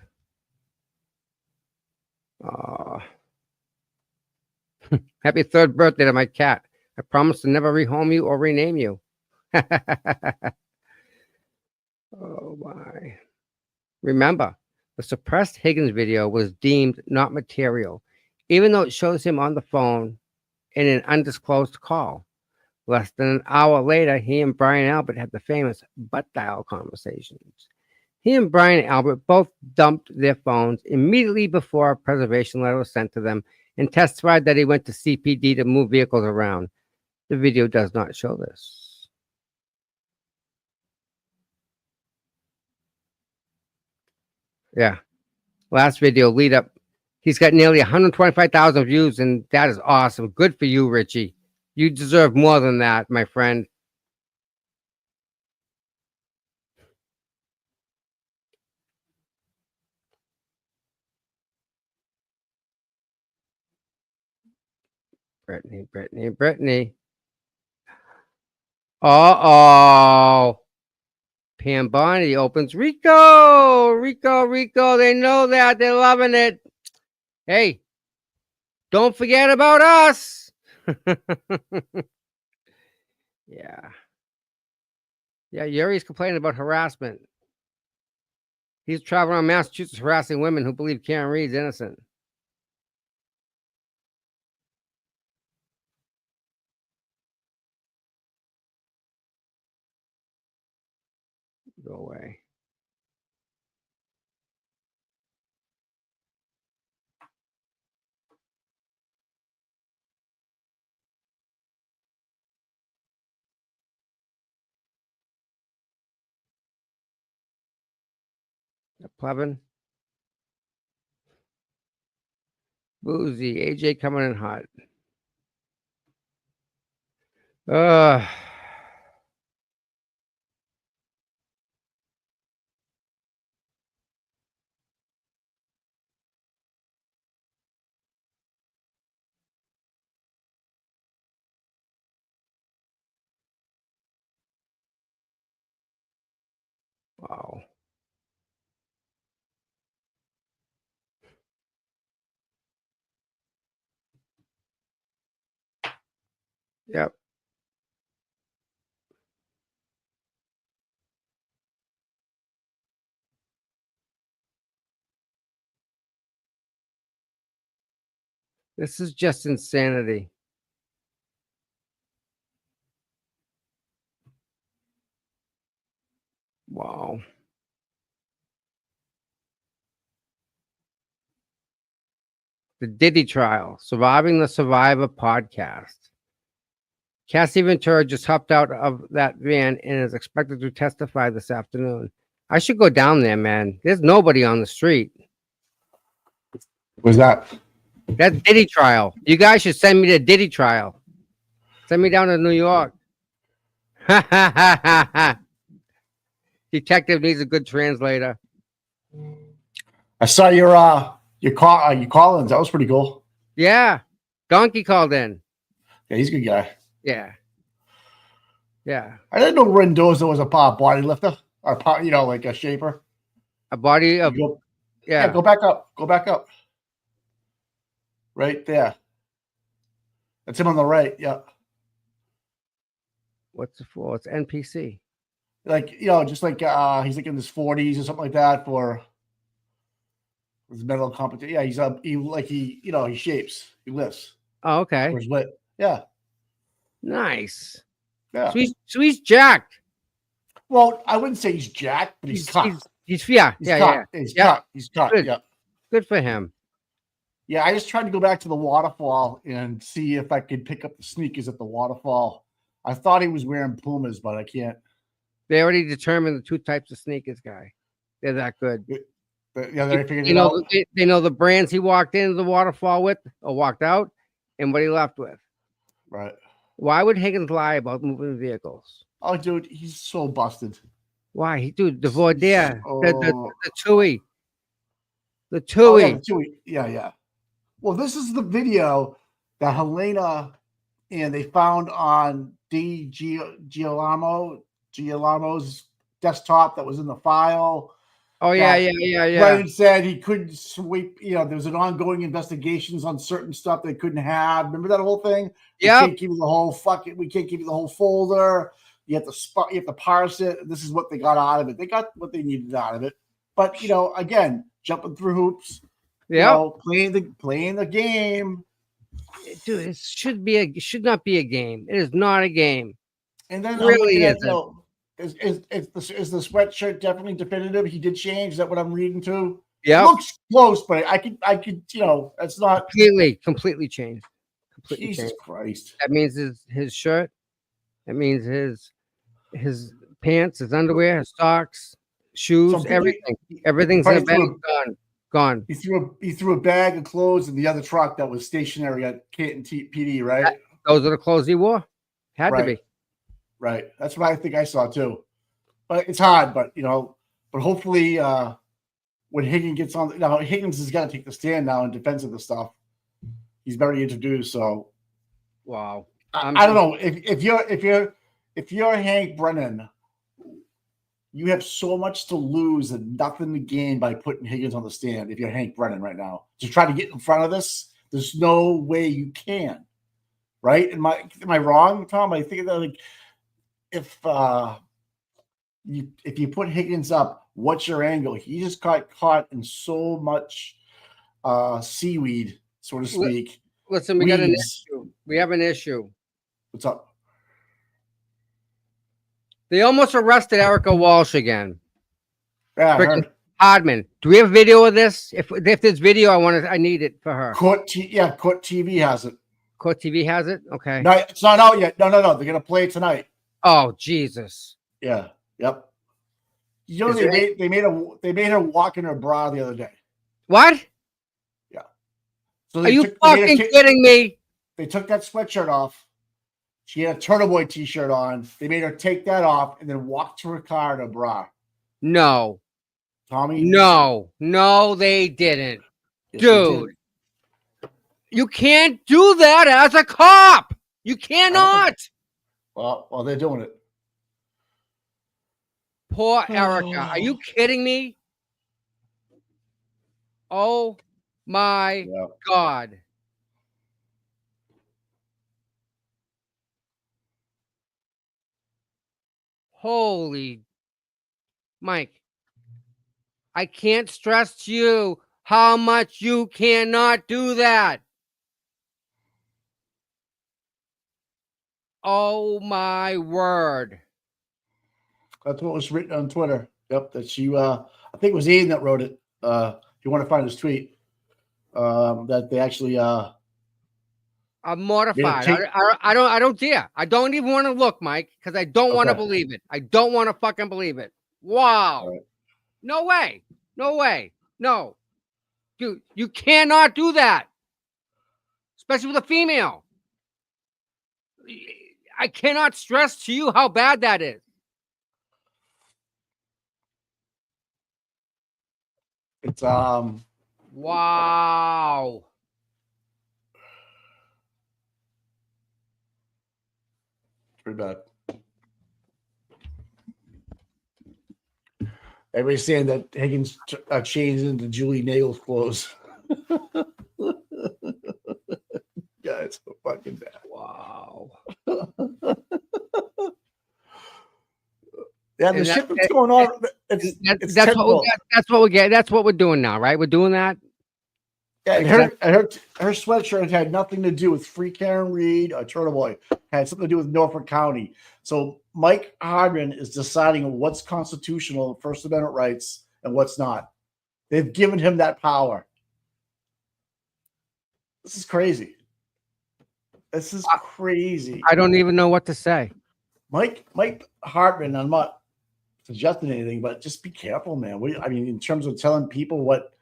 Oh. Happy 3rd birthday to my cat. I promise to never rehome you or rename you. Oh my. Remember, the suppressed Higgins video was deemed not material, even though it shows him on the phone in an undisclosed call. Less than an hour later, he and Brian Albert had the famous butt dial conversations. He and Brian Albert both dumped their phones immediately before a preservation letter was sent to them and testified that he went to CPD to move vehicles around. The video does not show this. Yeah. Last video lead up He's got nearly 125,000 views, and that is awesome. Good for you, Richie. You deserve more than that, my friend. Brittany. Uh-oh. Pam Bondi opens Rico. They know that. They're loving it. Hey, don't forget about us. Yeah. Yeah, Yuri's complaining about harassment. He's traveling around Massachusetts harassing women who believe Kare Read's innocent. Go away. Plevin. Boozy. AJ coming in hot. Wow. Yep. This is just insanity. Wow. The Diddy trial, Surviving the Survivor podcast. Cassie Ventura just hopped out of that van and is expected to testify this afternoon. I should go down there, man. There's nobody on the street. What's that? That's Diddy trial. You guys should send me to Diddy trial. Send me down to New York. Detective needs a good translator. I saw your call-ins. That was pretty cool. Yeah. Donkey called in. Yeah, he's a good guy. Yeah. Yeah. I didn't know Rendoza was a body lifter or like a shaper. A body of yeah. Go back up. Go back up. Right there. That's him on the right. Yeah. What's it for? It's NPC. Like, just like he's like in his 40s or something like that for his mental competition. Yeah, he shapes. He lifts. Oh, okay. For his weight. Yeah. Nice. Yeah. So he's jacked. Well, I wouldn't say he's jacked, but he's cut. He's cut. cut. He's cut. Good. Yeah. Good for him. Yeah, I just tried to go back to the waterfall and see if I could pick up the sneakers at the waterfall. I thought he was wearing Pumas, but I can't. They already determined the two types of sneakers, guy. They're that good. Yeah, they figured it out. They know the brands he walked into the waterfall with or walked out and what he left with. Right. Why would Higgins lie about moving vehicles? Oh, dude, he's so busted. Why? Dude, the voir dire, the Tui. The Tui. Oh, yeah, the Tui. Yeah. Well, this is the video that Helena and they found on Giolamo's desktop that was in the file. Oh, yeah. Brennan said he couldn't sweep, there was an ongoing investigations on certain stuff they couldn't have. Remember that whole thing? Yeah. We can't give you the whole folder. You have to parse it. This is what they got out of it. They got what they needed out of it. But again, jumping through hoops. Yeah. Playing the game. Dude, it should not be a game. It is not a game. And then it really isn't. Is the sweatshirt definitely definitive? He did change. Is that what I'm reading too? Yeah. It looks close, but I could, it's not completely changed. Jesus Christ. That means his shirt. That means his pants, his underwear, his socks, shoes, everything. Everything's in a bag gone. Gone. He threw a bag of clothes in the other truck that was stationary at Canton PD, right? Those are the clothes he wore. Had to be. Right. That's what I think I saw too. But it's hard, but but hopefully when Higgins gets on now, Higgins has got to take the stand now in defense of the stuff. He's very introduced, so wow. I don't know. If you're Hank Brennan, you have so much to lose and nothing to gain by putting Higgins on the stand. If you're Hank Brennan right now, to try to get in front of this, there's no way you can. Right? Am I wrong, Tom? I think that if you put Higgins up, what's your angle? He just got caught in so much seaweed, so to speak. Listen, we got an issue. We have an issue. What's up? They almost arrested Erica Walsh again. Yeah, Hardman. Do we have video of this? If there's video, I need it for her. Court TV has it. Court TV has it? Okay. No, it's not out yet. No. They're gonna play it tonight. Oh, Jesus. Yeah. Yep. They made her walk in her bra the other day. What? Yeah. So are you fucking kidding me? They took that sweatshirt off. She had a Turtle Boy t-shirt on. They made her take that off and then walk to her car in a bra. No. Tommy? No, they didn't. Yes, dude. You can't do that as a cop. You cannot. Well, they're doing it. Poor Erica. Are you kidding me? Oh my God. Holy Mike. I can't stress to you how much you cannot do that. Oh my word. That's what was written on Twitter. Yep, that she I think it was Ian that wrote it. If you want to find his tweet. That they actually I'm mortified. I don't dare. I don't even want to look, Mike, because I don't want to believe it. I don't want to fucking believe it. Wow. Right. No way. No way. No. Dude, you cannot do that. Especially with a female. I cannot stress to you how bad that is. It's wow. Pretty bad. Everybody's saying that Higgins changed into Julie Nagel's clothes. Yeah, it's so fucking bad. Wow. Yeah, the shit that's going on. That's what we get. That's what we're doing now, right? We're doing that. Yeah, her sweatshirt had nothing to do with Free Karen Read or Turtle Boy. It had something to do with Norfolk County. So Mike Hardman is deciding what's constitutional First Amendment rights and what's not. They've given him that power. This is crazy. This is crazy. I don't even know what to say. Mike Hardman, I'm not suggesting anything, but just be careful, man. In terms of telling people what.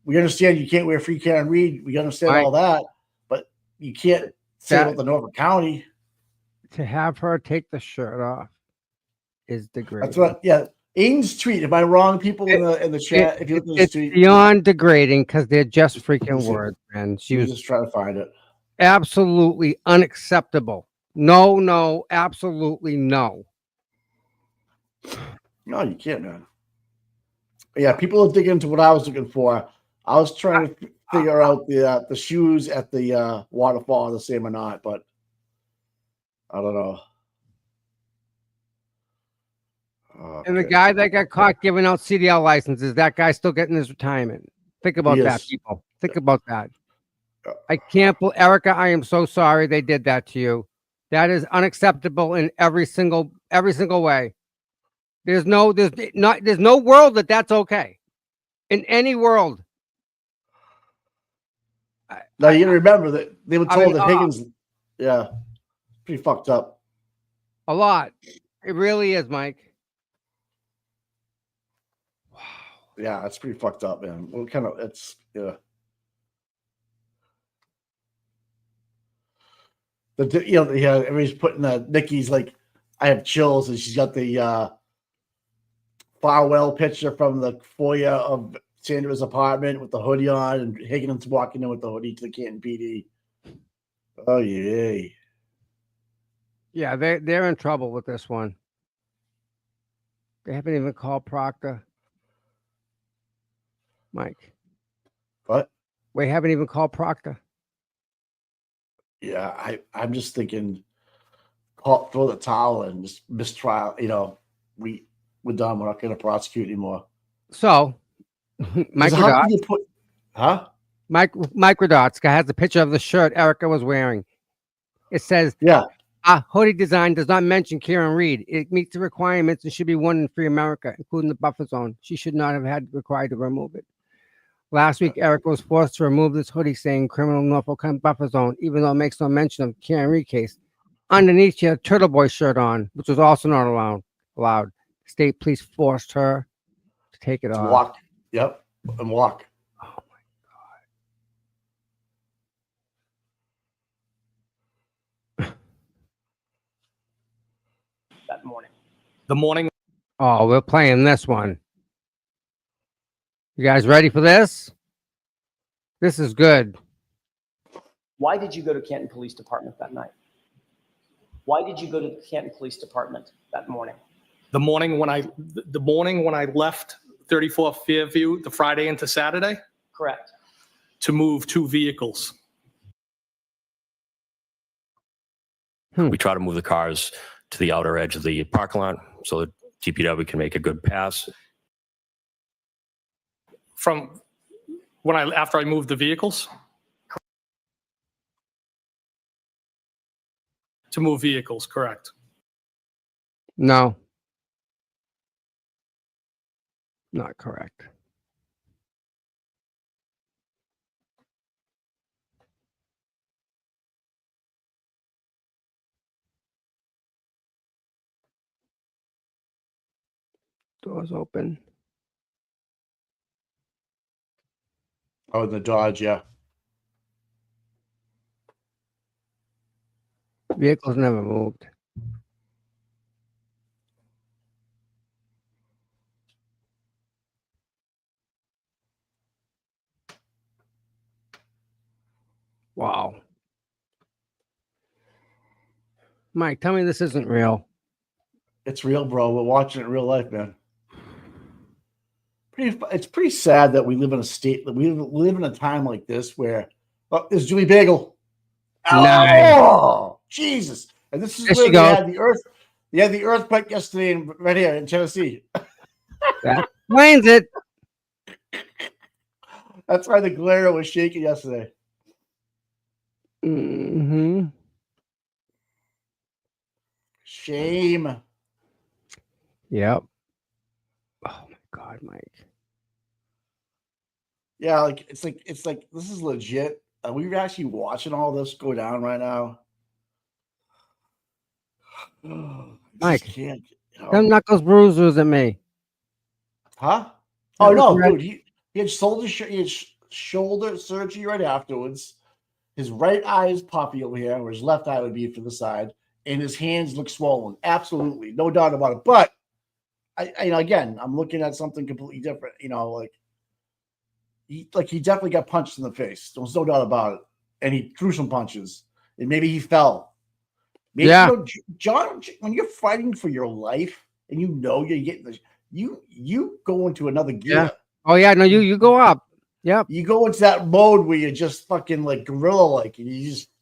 We understand you can't wear Free Karen Read. We understand all that, but you can't say about the Norfolk County. To have her take the shirt off is degrading. That's what. Yeah, Aiden's tweet. Am I wrong, people in the chat? If you look at this tweet, beyond degrading because they're just freaking words, man. She was just trying to find it. Absolutely unacceptable. No, absolutely no. No, you can't, man. Yeah, people are digging into what I was looking for. I was trying to figure out the shoes at the waterfall are the same or not, but I don't know. And the guy that got caught giving out CDL licenses, that guy still getting his retirement. Think about that, people. Think about that. I can't believe, Erica, I am so sorry they did that to you. That is unacceptable in every single way. There's no world that's okay. In any world. Now you remember that they were told that Higgins, pretty fucked up. A lot. It really is, Mike. Wow. Yeah, that's pretty fucked up, man. What kind of? It's yeah. Everybody's putting Nikki's like, I have chills, and she's got the Farwell picture from the foyer of Sandra's apartment with the hoodie on, and Higgins walking in with the hoodie to the Canton PD. Oh yeah. Yeah, they're in trouble with this one. They haven't even called Proctor. Mike. What? We haven't even called Proctor. Yeah, I'm just thinking, throw the towel and just mistrial. We're done. We're not going to prosecute anymore. So, How can you put? Huh? Microdots guy has a picture of the shirt Erica was wearing. It says, "Yeah, hoodie design does not mention Kare Read. It meets the requirements and should be worn in free America, including the buffer zone. She should not have had required to remove it. Last week, Erica was forced to remove this hoodie saying criminal Norfolk buffer zone, even though it makes no mention of the Kare Read case. Underneath, she had a Turtle Boy shirt on, which was also not allowed. State police forced her to take it off. Walk. Yep, and walk. Oh my God. That morning. The morning. Oh, we're playing this one. You guys ready for this? This is good. Why did you go to Canton Police Department that night? Why did you go to the Canton Police Department that morning? The morning when I left 34th Fairview the Friday into Saturday? Correct. To move 2 vehicles. We try to move the cars to the outer edge of the parking lot so that DPW can make a good pass. From after I moved the vehicles? To move vehicles, correct. No. Not correct. Doors open. Oh, the Dodge, yeah. Vehicles never moved. Wow. Mike, tell me this isn't real. It's real, bro. We're watching it in real life, man. It's pretty sad that we live in a state that we live in a time like this where there's Julie Bagel. Oh, Jesus! And this is where they had the earth. They had the earthquake yesterday right here in Tennessee. That explains it. That's why the glare was shaking yesterday. Mm-hmm. Shame. Yep. Oh my God, Mike. Yeah, it's like this is legit. Are we actually watching all this go down right now? Mike, them knuckles bruisers at me. Huh? Oh no, dude. He had shoulder surgery right afterwards. His right eye is puffy over here, where his left eye would be for the side, and his hands look swollen. Absolutely, no doubt about it. But again, I'm looking at something completely different. He definitely got punched in the face. There was no doubt about it, and he threw some punches, and maybe he fell. Maybe, John, when you're fighting for your life and you're getting this, you go into another gear. Yeah. Oh yeah, no, you go up. Yep. You go into that mode where you're just fucking like gorilla like, and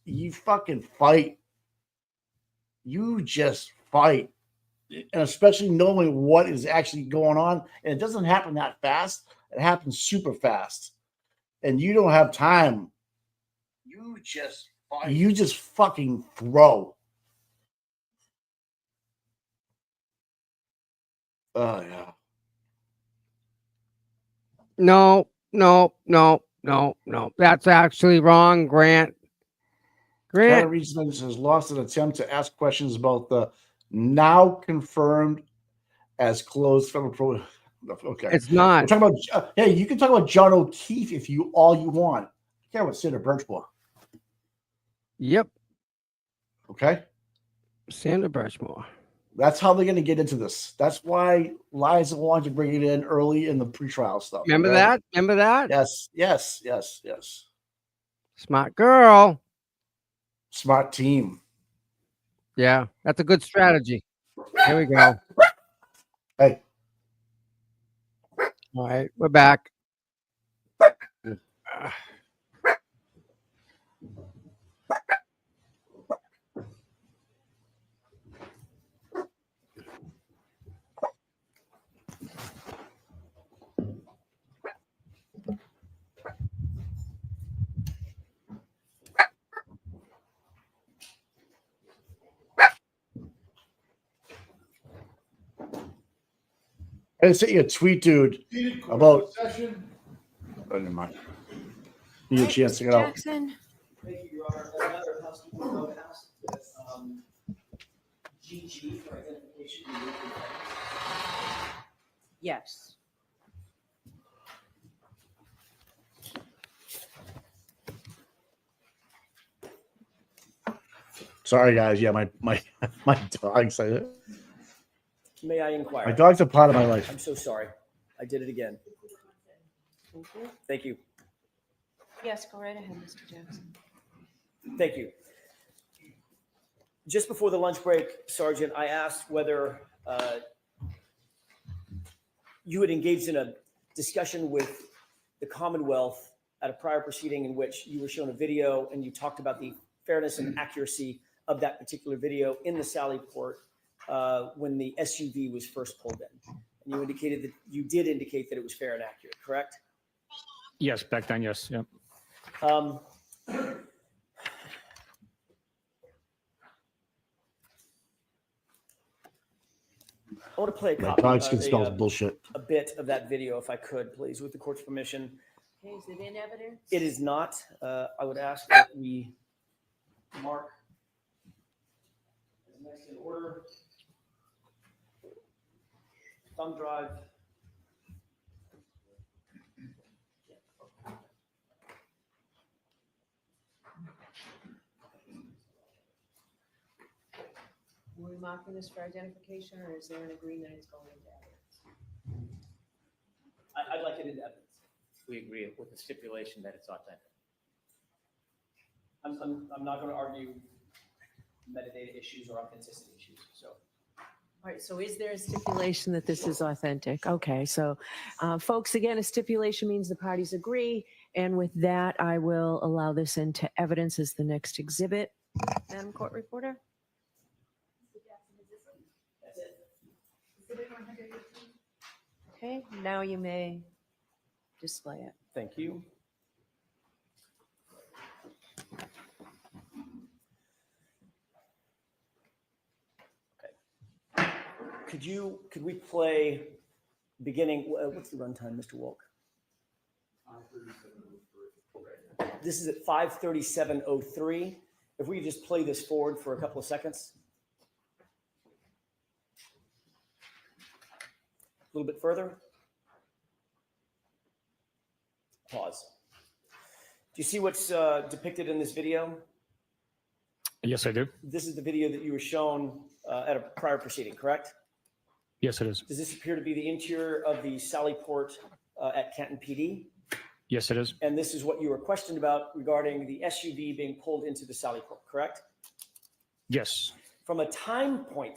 you fucking fight. You just fight. And especially knowing what is actually going on. And it doesn't happen that fast. It happens super fast. And you don't have time. You just fight. You just fucking throw. Oh yeah. No. That's actually wrong, Grant. Kare Read has lost an attempt to ask questions about the now confirmed as closed federal Okay. It's not. We're talking about, hey, you can talk about John O'Keefe if you all you want. I care about Sandra Birchmore. Yep. Okay. Sandra Birchmore. That's how they're going to get into this. That's why Liza wanted to bring it in early in the pretrial stuff. Remember okay? that? Remember that? Yes. Smart girl. Smart team. Yeah, that's a good strategy. Here we go. Hey. All right, we're back. I sent you a tweet, dude, about. Oh, never mind. You get a chance to get out. Jackson. Thank you, Your Honor. Another housekeeping note asked that GG for identification. Yes. Sorry, guys. Yeah, my dogs. May I inquire? My dog's a part of my life. I'm so sorry. I did it again. Thank you. Yes, go right ahead, Mr. Jackson. Thank you. Just before the lunch break, Sergeant, I asked whether you had engaged in a discussion with the Commonwealth at a prior proceeding in which you were shown a video and you talked about the fairness and accuracy of that particular video in the Sally Port when the SUV was first pulled in. And you indicated that you did indicate that it was fair and accurate, correct? Yes, back then, yes. Yeah. I want to play My dog's skin smells bullshit. a bit of that video, if I could, please, with the court's permission. Okay, is it in evidence? It is not. I would ask that we mark as next in order. Thumb drive. Are we marking this for identification, or is there an agreement it's going into evidence? I'd like it in evidence. We agree with the stipulation that it's authentic. I'm not going to argue metadata issues or authenticity issues. So, All right, so is there a stipulation that this is authentic? Okay, so folks, again, a stipulation means the parties agree. And with that, I will allow this into evidence as the next exhibit. Madam Court Reporter? that's it. Okay, now you may display it. Thank you. Okay. Could we play beginning? What's the runtime, Mr. Wolk? This is at 5:37:03. If we could just play this forward for a couple of seconds. A little bit further. Pause. Do you see what's depicted in this video? Yes, I do. This is the video that you were shown at a prior proceeding, correct? Yes, it is. Does this appear to be the interior of the Sally Port at Canton PD? Yes, it is. And this is what you were questioned about regarding the SUV being pulled into the Sally Port, correct? Yes. From a time frame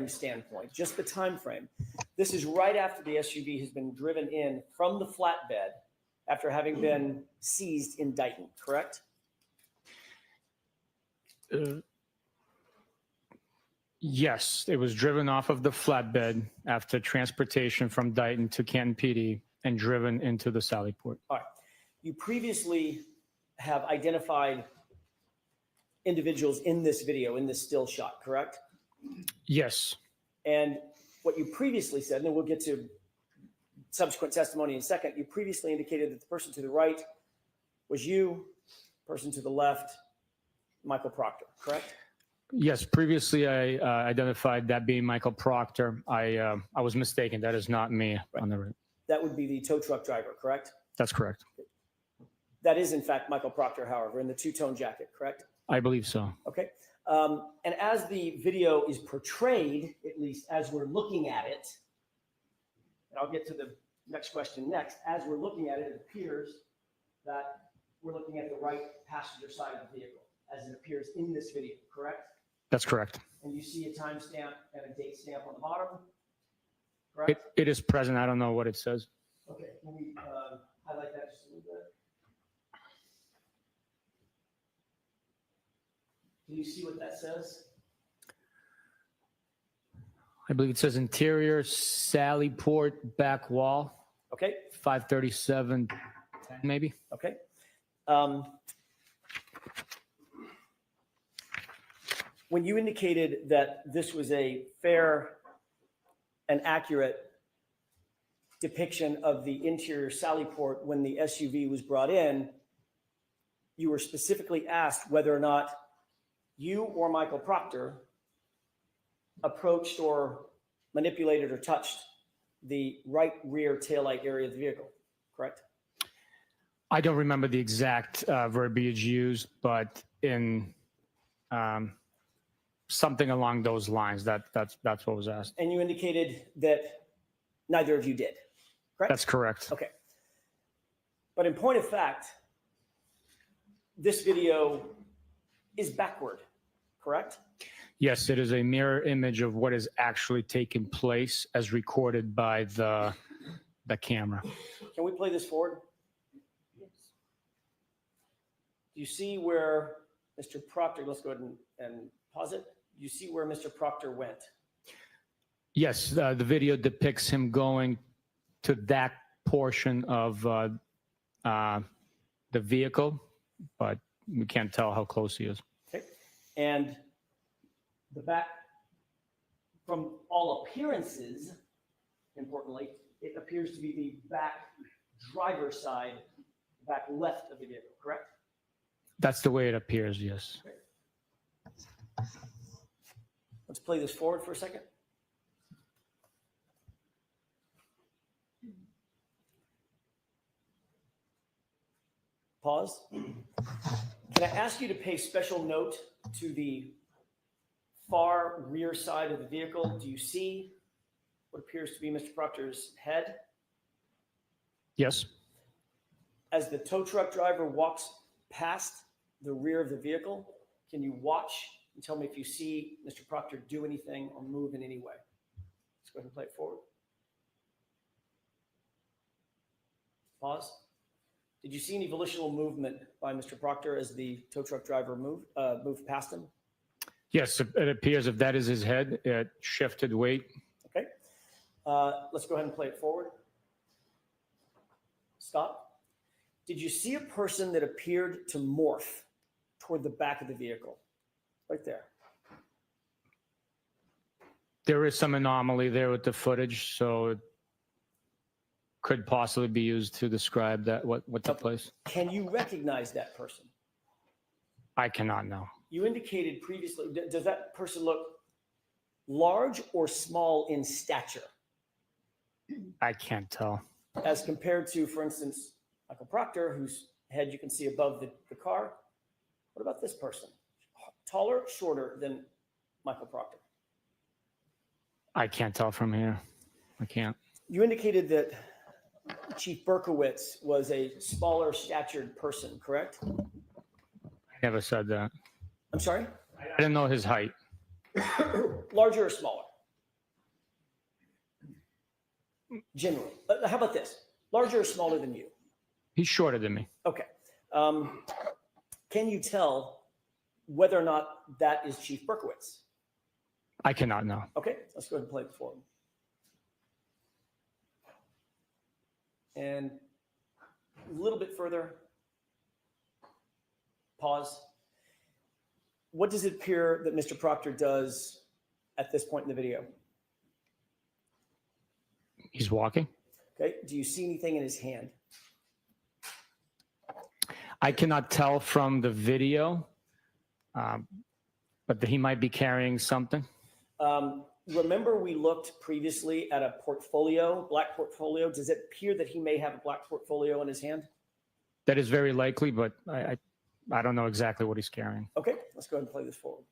standpoint, just the time frame, this is right after the SUV has been driven in from the flatbed after having been seized in Dighton, correct? Yes, it was driven off of the flatbed after transportation from Dighton to Canton PD and driven into the Sally Port. All right. You previously have identified individuals in this video, in this still shot, correct? Yes. And what you previously said, and then we'll get to subsequent testimony in a second, you previously indicated that the person to the right was you, person to the left, Michael Proctor, correct? Yes, previously I identified that being Michael Proctor. I was mistaken. That is not me on the route. That would be the tow truck driver, correct? That's correct. That is, in fact, Michael Proctor, however, in the two-tone jacket, correct? I believe so. Okay. And as the video is portrayed, at least as we're looking at it, and I'll get to the next question next, as we're looking at it, it appears that we're looking at the right passenger side of the vehicle, as it appears in this video, correct? That's correct. And you see a timestamp and a date stamp on the bottom, correct? It is present. I don't know what it says. Okay, can we highlight that just a little bit? Can you see what that says? I believe it says interior Sally Port back wall. Okay. 537, maybe. Okay. When you indicated that this was a fair and accurate depiction of the interior Sally Port when the SUV was brought in, you were specifically asked whether or not you or Michael Proctor approached or manipulated or touched the right rear taillight area of the vehicle, correct? I don't remember the exact verbiage used, but in something along those lines, that's what was asked. And you indicated that neither of you did, correct? That's correct. Okay. But in point of fact, this video is backward, correct? Yes, it is a mirror image of what is actually taking place as recorded by the camera. Can we play this forward? Yes. Do you see where Mr. Proctor, let's go ahead and pause it. You see where Mr. Proctor went? Yes, the video depicts him going to that portion of the vehicle, but we can't tell how close he is. Okay. And the back, from all appearances, importantly, it appears to be the back driver's side, back left of the vehicle, correct? That's the way it appears, yes. Let's play this forward for a second. Pause. Can I ask you to pay special note to the far rear side of the vehicle? Do you see what appears to be Mr. Proctor's head? Yes. As the tow truck driver walks past the rear of the vehicle, can you watch and tell me if you see Mr. Proctor do anything or move in any way? Let's go ahead and play it forward. Pause. Did you see any volitional movement by Mr. Proctor as the tow truck driver moved past him? Yes, it appears if that is his head, it shifted weight. Okay. Let's go ahead and play it forward. Stop. Did you see a person that appeared to morph toward the back of the vehicle? Right there. There is some anomaly there with the footage, so it could possibly be used to describe that what took place. Can you recognize that person? I cannot know. You indicated previously, does that person look large or small in stature I can't tell. as compared to, for instance, Michael Proctor, whose head you can see above the car? What about this person? Taller, shorter than Michael Proctor? I can't tell from here. I can't. You indicated that Chief Berkowitz was a smaller statured person, correct? I never said that. I'm sorry? I didn't know his height. Larger or smaller? Generally. How about this? Larger or smaller than you? He's shorter than me. Okay. Can you tell whether or not that is Chief Berkowitz? I cannot know. Okay, let's go ahead and play it for him. And a little bit further. Pause. What does it appear that Mr. Proctor does at this point in the video? He's walking. Okay, do you see anything in his hand? I cannot tell from the video. But that he might be carrying something. Remember we looked previously at a portfolio, black portfolio. Does it appear that he may have a black portfolio in his hand? That is very likely, but I don't know exactly what he's carrying. Okay, let's go ahead and play this forward.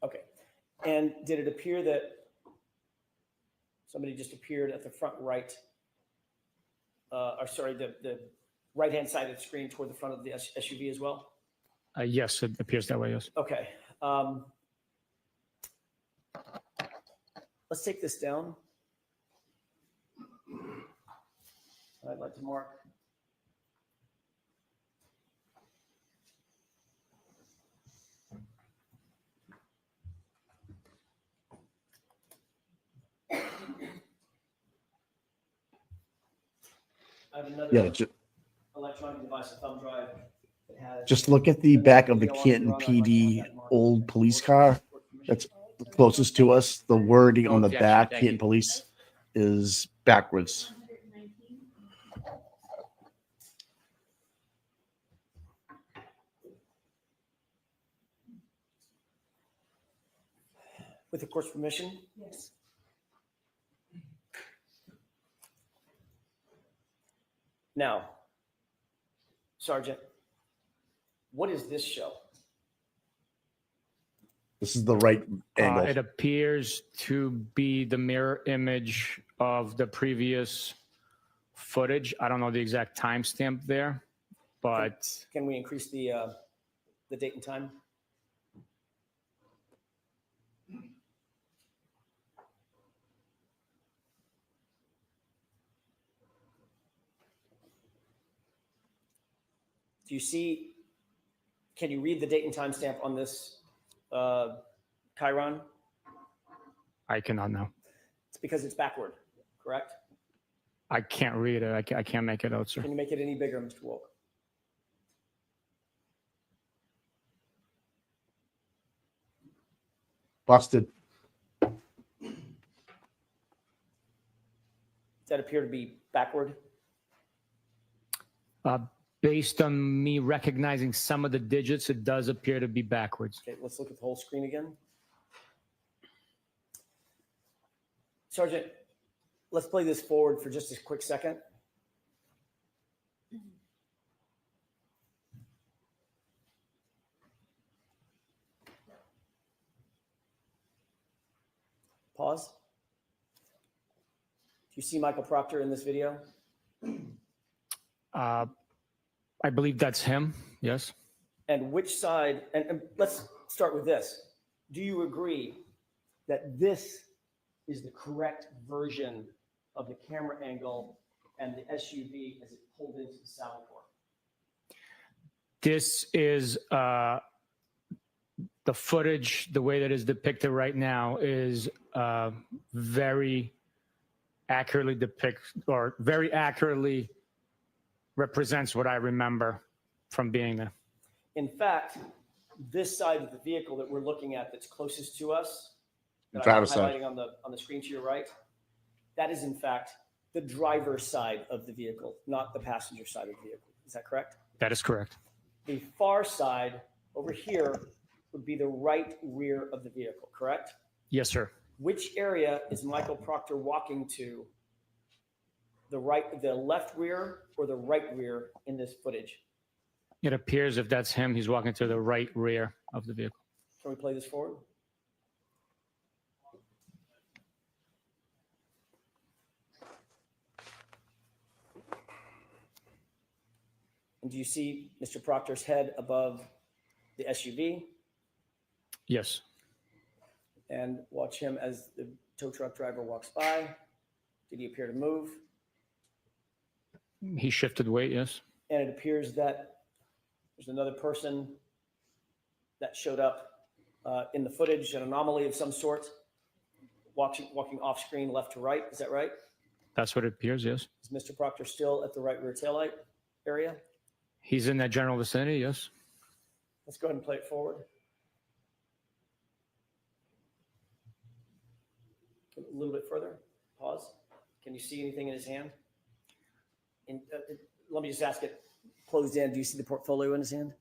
Okay, and did it appear that somebody just appeared at the front right, or sorry, the right-hand side of the screen toward the front of the SUV as well? Yes, it appears that way, yes. Okay. Let's take this down. I'd like to mark. I have another electronic device, a thumb drive. That has Just look at the back of the Canton PD old police car. That's closest to us. The wording on the back, Canton Police, is backwards. With the court's permission? Yes. Now, Sergeant, what does this show? This is the right angle. It appears to be the mirror image of the previous footage. I don't know the exact timestamp there, but Can we increase the date and time? Do you see, can you read the date and timestamp on this Chiron? I cannot know. It's because it's backward, correct? I can't read it. I can't make it out, sir. Can you make it any bigger, Mr. Wolk? Busted. Does that appear to be backward? Based on me recognizing some of the digits, it does appear to be backwards. Okay, let's look at the whole screen again. Sergeant, let's play this forward for just a quick second. Pause. Do you see Michael Proctor in this video? I believe that's him. Yes. And which side, and let's start with this. Do you agree that this is the correct version of the camera angle and the SUV as it pulled into the Salvatore? This is the footage, the way that is depicted right now is very accurately very accurately represents what I remember from being there. In fact, this side of the vehicle that we're looking at that's closest to us, that I'm Driver's side. highlighting on the screen to your right, that is in fact the driver's side of the vehicle, not the passenger side of the vehicle. Is that correct? That is correct. The far side over here would be the right rear of the vehicle, correct? Yes, sir. Which area is Michael Proctor walking to? The left rear or the right rear in this footage? It appears if that's him, he's walking to the right rear of the vehicle. Can we play this forward? And do you see Mr. Proctor's head above the SUV? Yes. And watch him as the tow truck driver walks by. Did he appear to move? He shifted weight, yes. And it appears that there's another person that showed up in the footage, an anomaly of some sort, walking off screen left to right. Is that right? That's what it appears, yes. Is Mr. Proctor still at the right rear taillight area? He's in that general vicinity, yes. Let's go ahead and play it forward. A little bit further. Pause. Can you see anything in his hand? Let me just ask it closed in. Do you see the portfolio in his hand?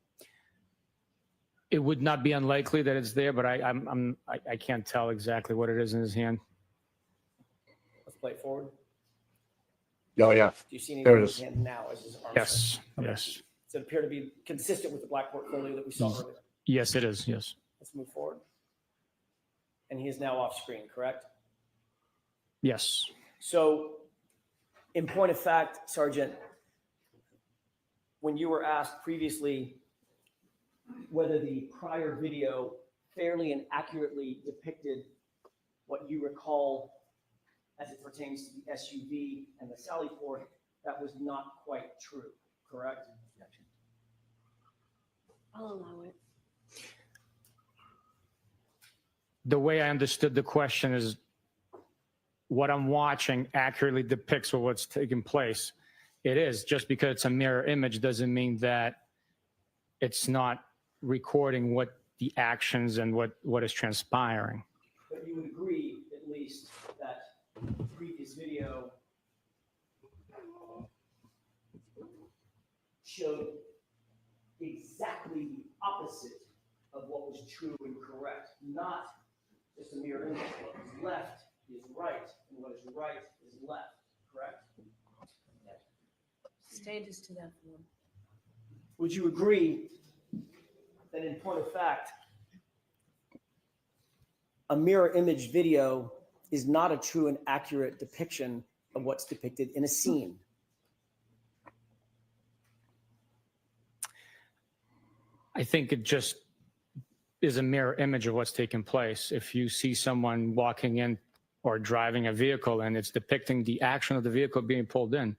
It would not be unlikely that it's there, but I can't tell exactly what it is in his hand. Let's play it forward. Oh, yeah. Do you see There anything it in his is. hand now as his arm? Yes, yes. Does it appear to be consistent with the black portfolio that we saw earlier? Yes, it is, yes. Let's move forward. And he is now off screen, correct? Yes. So, in point of fact, Sergeant, when you were asked previously whether the prior video fairly and accurately depicted what you recall as it pertains to the SUV and the Sally Port, that was not quite true, correct? I'll allow it. The way I understood the question is what I'm watching accurately depicts what's taking place. It is. Just because it's a mirror image doesn't mean that it's not recording what the actions and what is transpiring. But you would agree, at least, that the previous video showed exactly the opposite of what was true and correct, not just a mirror image. What is left is right, and what is right is left, correct? Stages to that form. Would you agree that in point of fact, a mirror image video is not a true and accurate depiction of what's depicted in a scene? I think it just is a mirror image of what's taking place. If you see someone walking in or driving a vehicle and it's depicting the action of the vehicle being pulled in,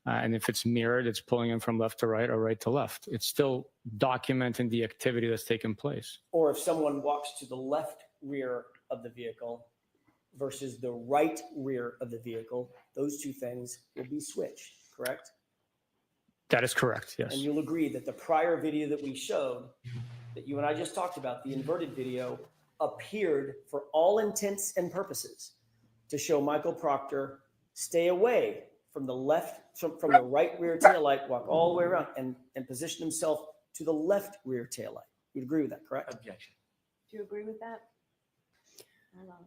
and if it's mirrored, it's pulling in from left to right or right to left. It's still documenting the activity that's taking place. Or if someone walks to the left rear of the vehicle versus the right rear of the vehicle, those two things will be switched, correct? That is correct, yes. And you'll agree that the prior video that we showed, that you and I just talked about, the inverted video, appeared for all intents and purposes to show Michael Proctor stay away from the left, from the right rear taillight, walk all the way around and position himself to the left rear taillight. You'd agree with that, correct? Objection. Do you agree with that? I allow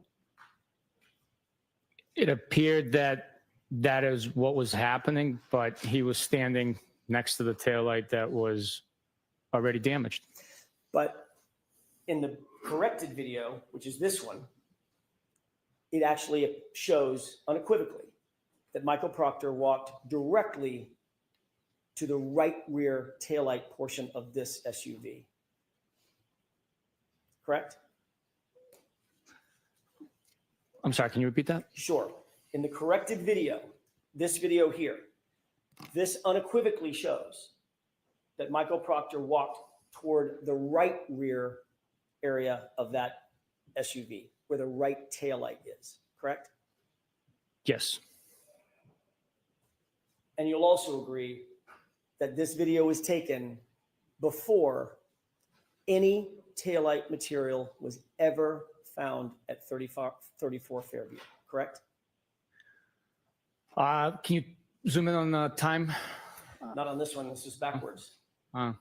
it. It appeared that that is what was happening, but he was standing next to the taillight that was already damaged. But in the corrected video, which is this one, it actually shows unequivocally that Michael Proctor walked directly to the right rear taillight portion of this SUV. Correct? I'm sorry, can you repeat that? Sure. In the corrected video, this video here, this unequivocally shows that Michael Proctor walked toward the right rear area of that SUV, where the right taillight is, correct? Yes. And you'll also agree that this video was taken before any taillight material was ever found at 34 Fairview, correct? Can you zoom in on the time? Not on this one, this is backwards. I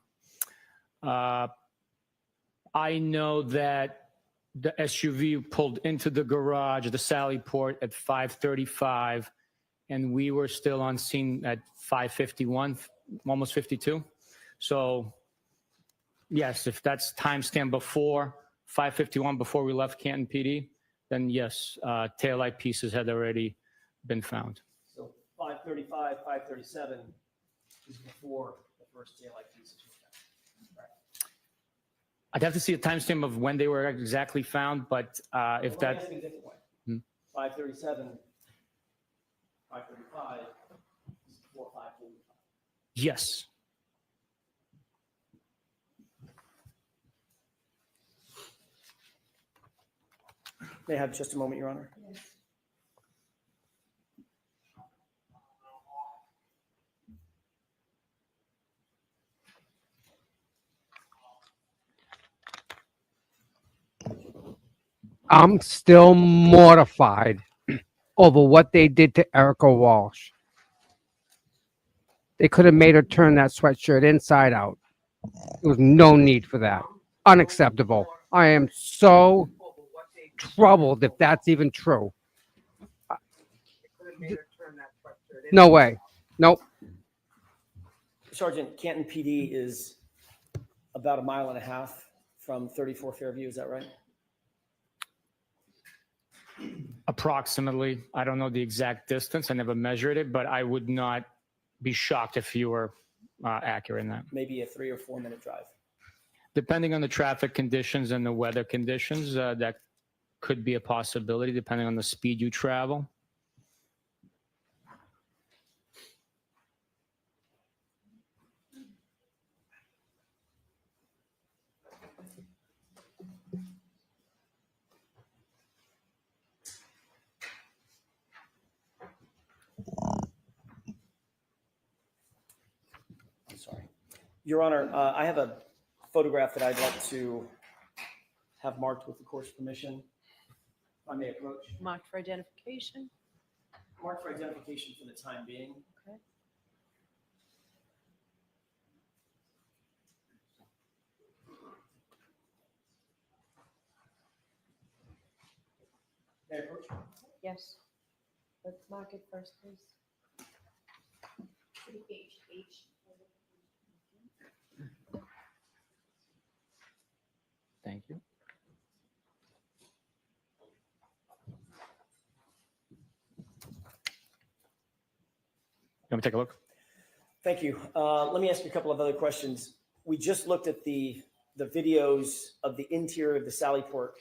know that the SUV pulled into the garage, the Sally Port, at 5:35, and we were still on scene at 5:51, almost 52. So, yes, if that's timestamp before 5:51, before we left Canton PD, then yes, taillight pieces had already been found. So 5:35, 5:37 is before the first taillight pieces were found. Right. I'd have to see a timestamp of when they were exactly found, but if Well, let me that... ask it a different way. Hmm. 5:37, 5:35 is before 5:45. Yes. May I have just a moment, Your Honor? I'm still mortified over what they did to Erica Walsh. They could have made her turn that sweatshirt inside out. There was no need for that. unacceptable. I am so troubled if that's even true. No way. Nope. Sergeant, Canton PD is about 1.5 miles from 34 Fairview, is that right? Approximately. I don't know the exact distance. I never measured it, but I would not be shocked if you were accurate in that. Maybe a 3 or 4 minute drive. Depending on the traffic conditions and the weather conditions, that could be a possibility, depending on the speed you travel. Sorry. Your Honor, I have a photograph that I'd like to have marked with the court's permission. If I may approach. Marked for identification. Marked for identification for the time being. Okay. May I approach? Yes. Let's mark it first, please. Thank you. Let me take a look. Thank you. Let me ask you a couple of other questions. We just looked at the videos of the interior of the Sally Port.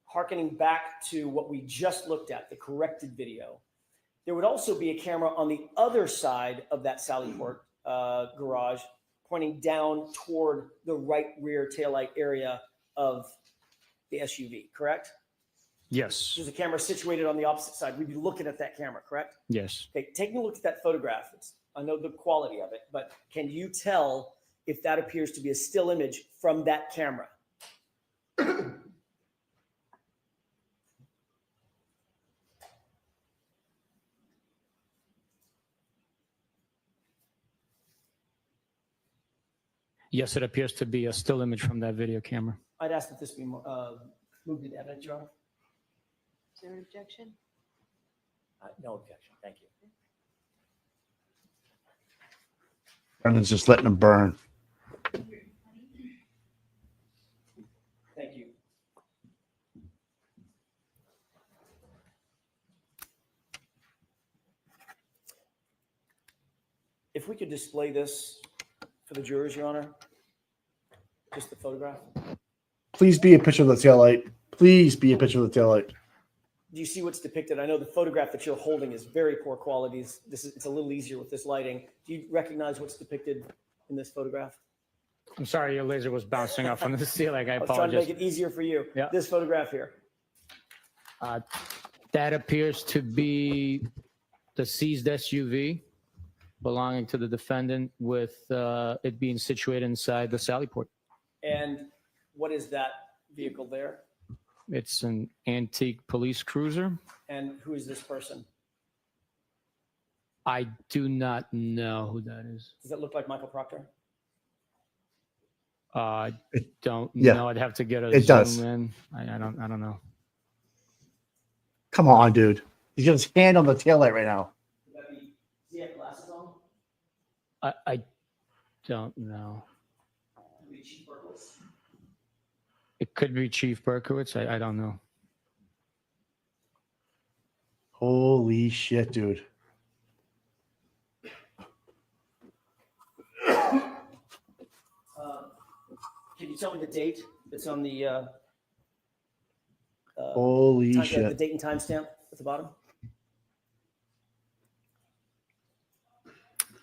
Harkening back to what we just looked at, the corrected video, there would also be a camera on the other side of that Sally Port garage pointing down toward the right rear taillight area of the SUV, correct? Yes. There's a camera situated on the opposite side. We'd be looking at that camera, correct? Yes. Okay, taking a look at that photograph, I know the quality of it, but can you tell if that appears to be a still image from that camera? Yes, it appears to be a still image from that video camera. I'd ask that this be moved into evidence, Your Honor. Is there an objection? No objection. Thank you. Brendan's just letting them burn. Thank you. If we could display this for the jurors, Your Honor, just the photograph. Please be a picture of the taillight. Please be a picture of the taillight. Do you see what's depicted? I know the photograph that you're holding is very poor quality. It's a little easier with this lighting. Do you recognize what's depicted in this photograph? I'm sorry, your laser was bouncing off on the ceiling. I I was trying to apologize. make it easier for you. Yeah. This photograph here. That appears to be the seized SUV belonging to the defendant, with it being situated inside the Sally Port. And what is that vehicle there? It's an antique police cruiser. And who is this person? I do not know who that is. Does that look like Michael Proctor? I don't Yeah, know. I'd have to get a it zoom does. in. I don't know. Come on, dude. He's got his hand on the taillight right now. Does he have glasses on? I don't know. It could be Chief Berkowitz. I don't know. Holy shit, dude. Can you tell me the date that's on the Holy the shit. date and timestamp at the bottom?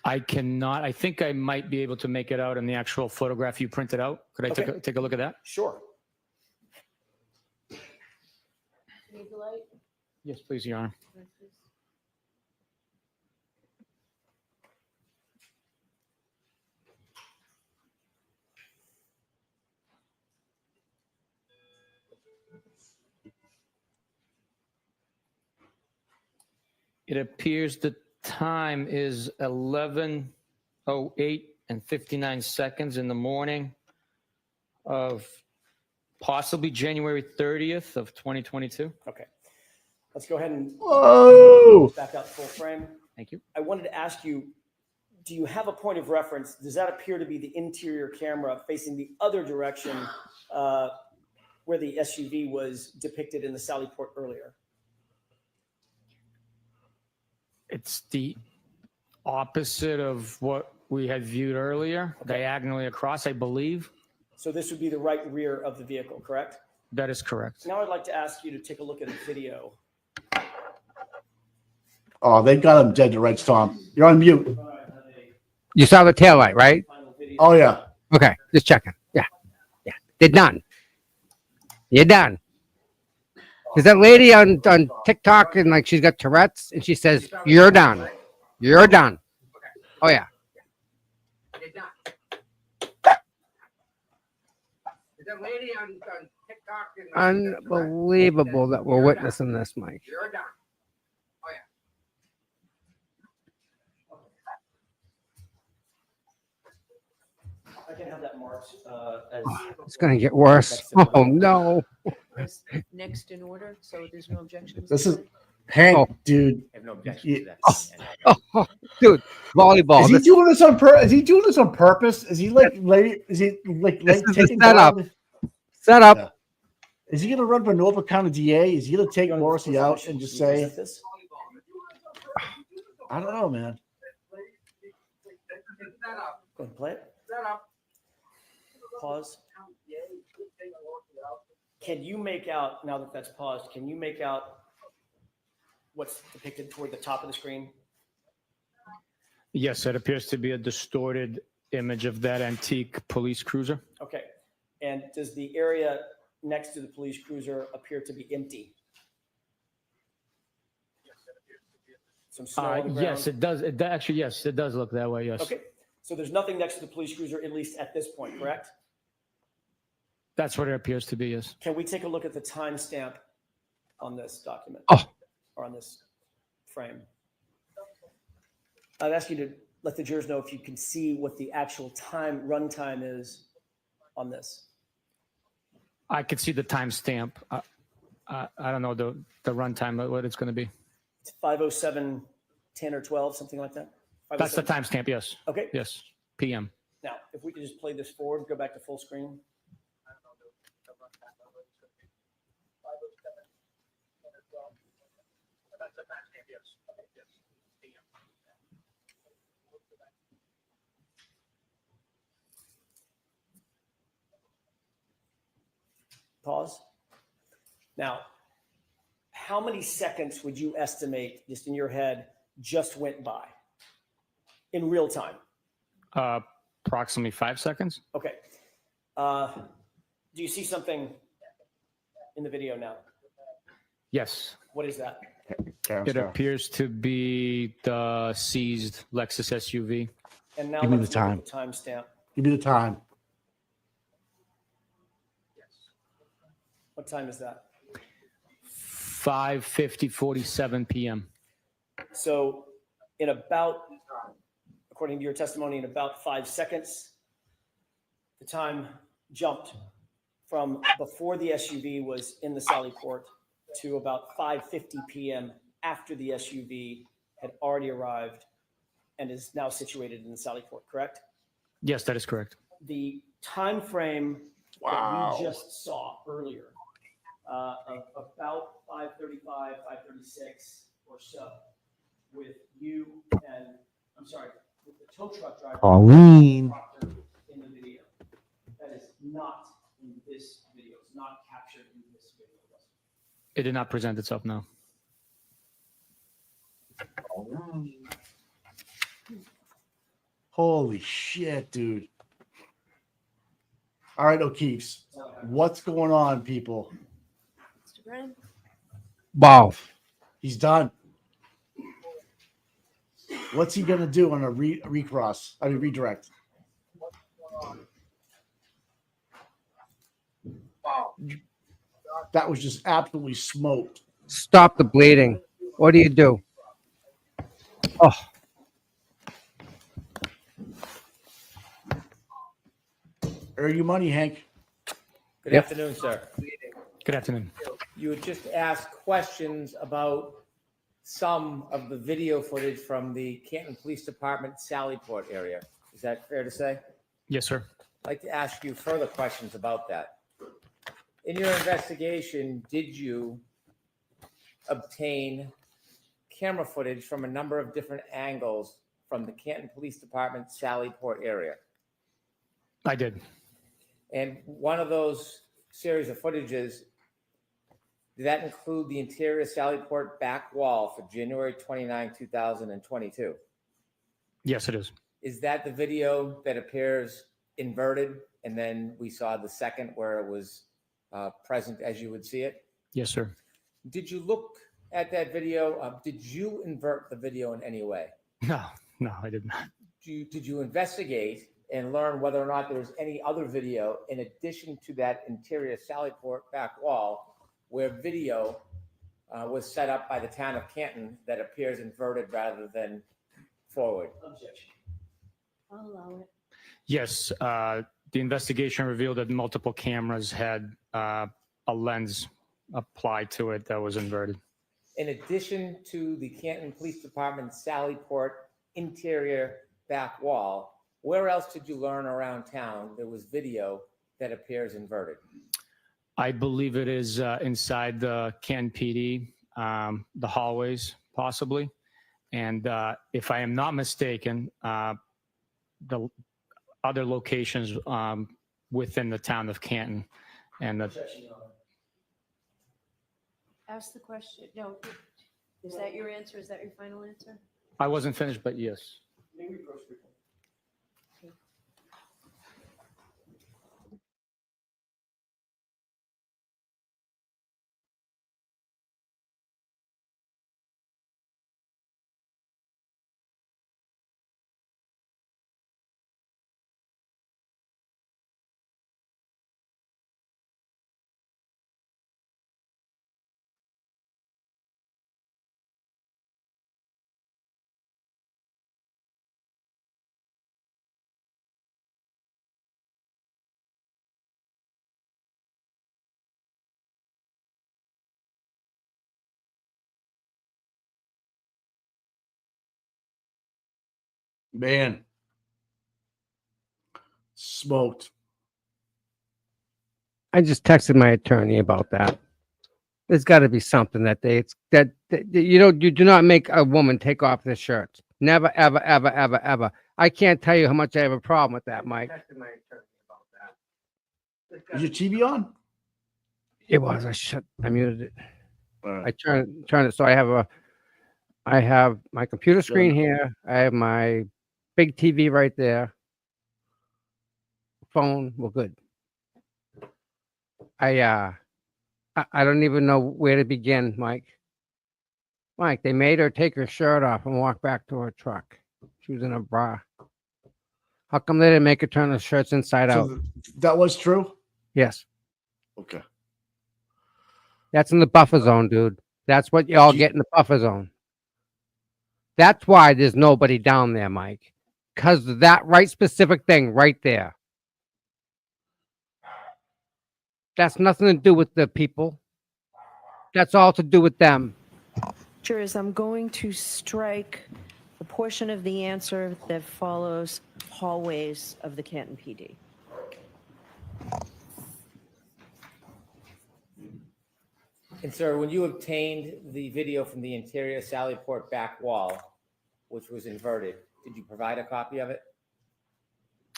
I cannot. I think I might be able to make it out in the actual photograph you printed out. Could I Okay. take a look at that? Sure. Need the light? Yes, please, Your Honor. It appears the time is 11:08 and 59 seconds in the morning of possibly January 30th of 2022. Okay. Let's go ahead and Whoa! back out full frame. Thank you. I wanted to ask you, do you have a point of reference? Does that appear to be the interior camera facing the other direction where the SUV was depicted in the Sally Port earlier? It's the opposite of what we had viewed earlier, diagonally across, I believe. So this would be the right rear of the vehicle, correct? That is correct. Now I'd like to ask you to take a look at a video. Oh, they got him dead to rights, Tom. You're on mute. You saw the tail light, right? Oh yeah. Okay, just checking. Yeah, yeah. They're done. You're done. There's that lady on TikTok and like she's got Tourette's and she says, "You're done. You're done." Oh yeah. There's that lady on TikTok and unbelievable that we're witnessing this, Mike. You're done. Oh yeah. I can have that marked as. It's gonna get worse. Oh no. Next in order, so there's no objections. This is Hank, dude. I have no objection to that. Oh, dude, volleyball. Is he doing this on purpose? Is he doing this on purpose? Is he like late? Is he like This is the taking setup. down- Setup. Yeah. Is he gonna run for Nova County DA? Is he gonna take Morrissey out and just say, I don't know, man. Go ahead, play it. Pause. Can you make out, now that that's paused, can you make out what's depicted toward the top of the screen? Yes, it appears to be a distorted image of that antique police cruiser. Okay. And does the area next to the police cruiser appear to be empty? Some snow on the ground? Yes, it does. Actually, yes, it does look that way. Yes. Okay. So there's nothing next to the police cruiser, at least at this point, correct? That's what it appears to be. Yes. Can we take a look at the timestamp on this document? Oh. Or on this frame? I'd ask you to let the jurors know if you can see what the actual run time is on this. I could see the timestamp. I don't know the runtime, what it's going to be. It's 5:07, 10 or 12, something like that? That's the 5:07? timestamp. Yes. Okay. Yes. PM. Now, if we could just play this forward, go back to full screen. Pause. Now, how many seconds would you estimate, just in your head, just went by in real time? Approximately 5 seconds. Okay. Do you see something in the video now? Yes. What is that? It appears to be the seized Lexus SUV. And now Give me the let's look time. at the timestamp. Give me the time. What time is that? 5:47 p.m. So in about, according to your testimony, in about 5 seconds, the time jumped from before the SUV was in the Sally Port to about 5:50 p.m. after the SUV had already arrived and is now situated in the Sally Port, correct? Yes, that is correct. The time frame that we just saw earlier of about 5:35, 5:36 or so, with you and, I'm sorry, with the tow truck driver Pauline. in the video. That is not in this video. It's not captured in this video. It did not present itself now. Holy shit, dude. All right, O'Keefe's. What's going on, people? Mr. Brennan? Wow. He's done. What's he gonna do on a recross? I mean redirect. That was just absolutely smoked. Stop the bleeding. What do you do? Oh. Earn your money, Hank. Good Yep. afternoon, sir. Good afternoon. You had just asked questions about some of the video footage from the Canton Police Department Sallyport area. Is that fair to say? Yes, sir. I'd like to ask you further questions about that. In your investigation, did you obtain camera footage from a number of different angles from the Canton Police Department Sallyport area? I did. And one of those series of footages, did that include the interior Sallyport back wall for January 29, 2022? Yes, it is. Is that the video that appears inverted? And then we saw the second where it was present as you would see it? Yes, sir. Did you look at that video? Did you invert the video in any way? No, I did not. Did you investigate and learn whether or not there was any other video in addition to that interior Sallyport back wall where video was set up by the town of Canton that appears inverted rather than forward? Objection. I'll allow it. Yes, the investigation revealed that multiple cameras had a lens applied to it that was inverted. In addition to the Canton Police Department Sallyport interior back wall, where else did you learn around town there was video that appears inverted? I believe it is inside the Canton PD, the hallways, possibly. And if I am not mistaken, the other locations within the town of Canton. And Ask the question. No, is that your answer? Is that your final answer? I wasn't finished, but yes. Man, smoked. I just texted my attorney about that. There's got to be something that you do not make a woman take off their shirts. Never, ever, ever, ever, ever. I can't tell you how much I have a problem with that, Mike. Is your TV on? It was. I muted it. All right. I turned it so I have my computer screen here. I have my big TV right there. Phone. Well, good. I don't even know where to begin, Mike. Mike, they made her take her shirt off and walk back to her truck. She was in a bra. How come they didn't make her turn her shirts inside out? That was true? Yes. Okay. That's in the buffer zone, dude. That's what y'all get in the buffer zone. That's why there's nobody down there, Mike. Because of that right specific thing right there. That's nothing to do with the people. That's all to do with them. Jurors, I'm going to strike the portion of the answer that follows hallways of the Canton PD. And sir, when you obtained the video from the interior Sallyport back wall, which was inverted, did you provide a copy of it?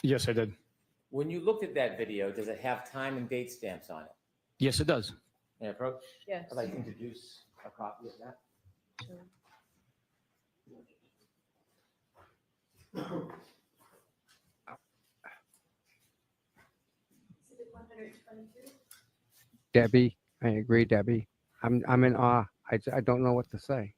Yes, I did. When you looked at that video, does it have time and date stamps on it? Yes, it does. May I approach? Yes. I'd like to introduce a copy of that. Debbie, I agree, Debbie. I'm in awe. I don't know what to say.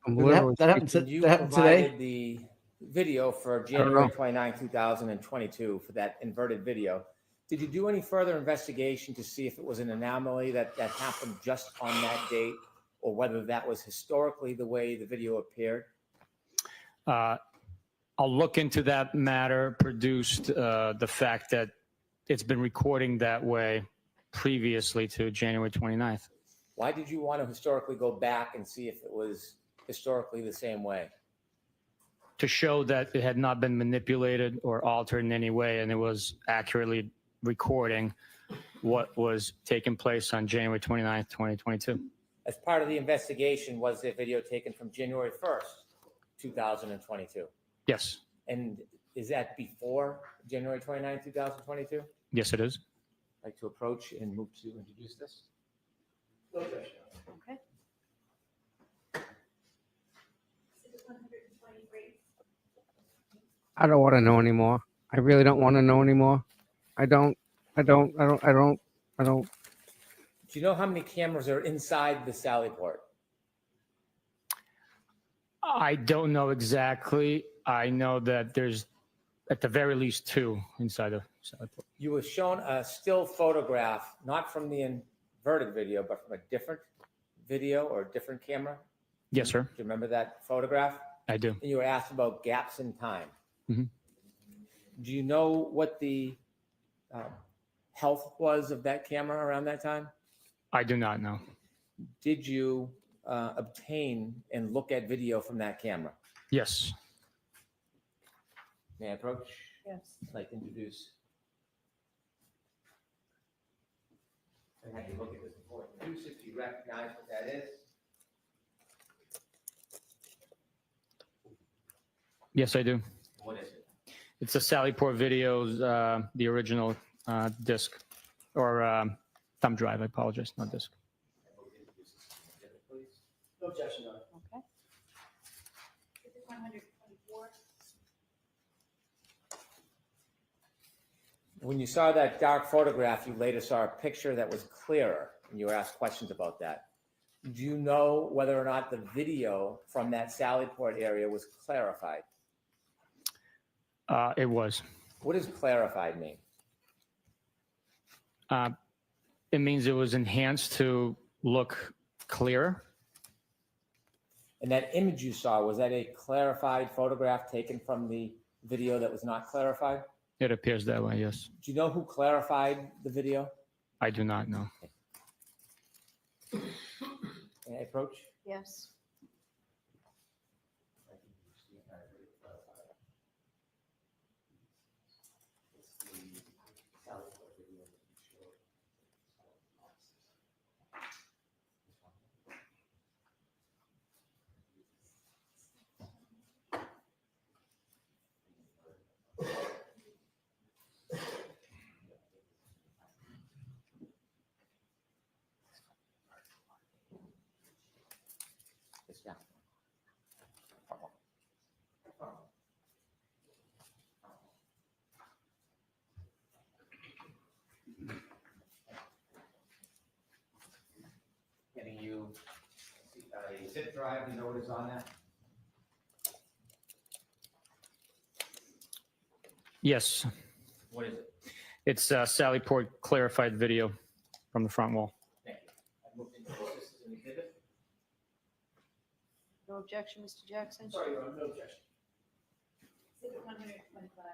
I'm literally That happened When you that happened provided today? the video for don't know. January 29, 2022 for that inverted video, did you do any further investigation to see if it was an anomaly that happened just on that date, or whether that was historically the way the video appeared? I'll look into that matter. Produced the fact that it's been recording that way previously to January 29th. Why did you want to historically go back and see if it was historically the same way? To show that it had not been manipulated or altered in any way, and it was accurately recording what was taking place on January 29th, 2022. As part of the investigation, was there video taken from January 1st, 2022? Yes. And is that before January 29th, 2022? Yes, it is. I'd like to approach and move to introduce this. Okay. Exhibit 123. I don't want to know anymore. I really don't want to know anymore. I don't. Do you know how many cameras are inside the Sally Port? I don't know exactly. I know that there's at the very least 2 inside of Sally Port. You were shown a still photograph, not from the inverted video, but from a different video or a different camera. Yes, sir. Do you remember that photograph? I do. And you were asked about gaps in time. Mhm. Do you know what the health was of that camera around that time? I do not know. Did you obtain and look at video from that camera? Yes. May I approach? Yes. I'd like to introduce. I had you look at this before. Introduce if you recognize what that is. Yes, I do. What is it? It's a Sally Port Videos, the original disc or thumb drive. I apologize, not disc. No objection, Your Honor. Okay. Exhibit 124. When you saw that dark photograph, you later saw a picture that was clearer, and you were asked questions about that. Do you know whether or not the video from that Sally Port area was clarified? It was. What does clarified mean? It means it was enhanced to look clearer. And that image you saw, was that a clarified photograph taken from the video that was not clarified? It appears that way, yes. Do you know who clarified the video? I do not know. May I approach? Yes. It's down. Getting you a zip drive, you know what is on that? Yes. What is it? It's Sally Port clarified video from the front wall. Thank you. I moved into this as an exhibit. No objection, Mr. Jackson? Sorry, Your Honor, no objection. Exhibit 125.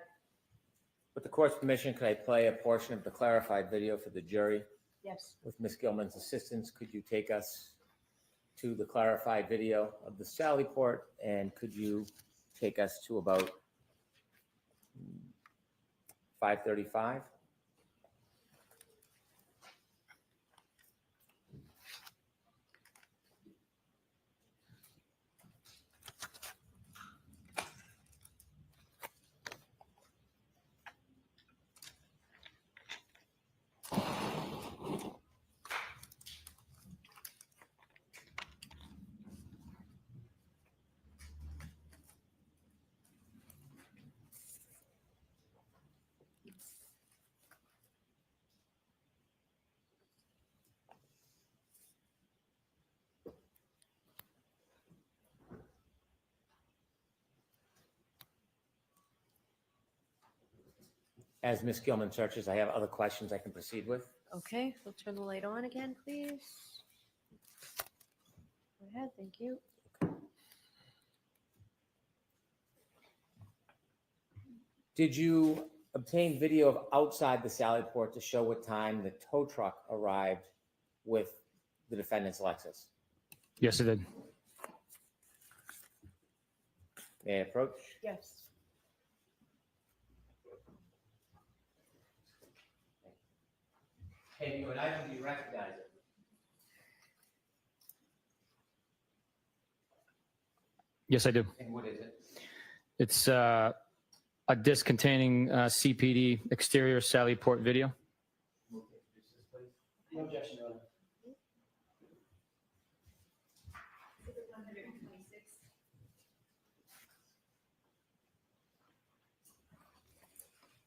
With the court's permission, could I play a portion of the clarified video for the jury? Yes. With Ms. Gilman's assistance, could you take us to the clarified video of the Sally Port, and could you take us to about 5:35? As Ms. Gilman searches, I have other questions I can proceed with. Okay, we'll turn the light on again, please. Go ahead, thank you. Did you obtain video of outside the Sallyport to show what time the tow truck arrived with the defendant's Lexus? Yes, I did. May I approach? Yes. Hey, you and I, do you recognize it? Yes, I do. And what is it? It's a disc containing CPD exterior Sallyport video. No objection, Your Honor. Exhibit 126.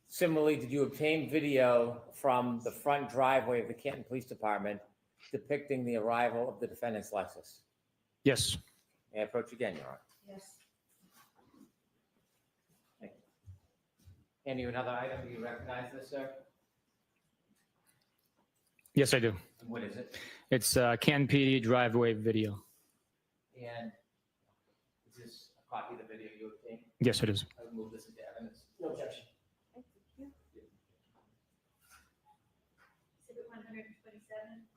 Similarly, did you obtain video from the front driveway of the Canton Police Department depicting the arrival of the defendant's Lexus? Yes. May I approach again, Your Honor? Yes. Thank you. Hand you another item. Do you recognize this, sir? Yes, I do. What is it? It's Canton PD driveway video. And is this a copy of the video you obtained? Yes, it is. I would move this into evidence. No objection. Exhibit 127.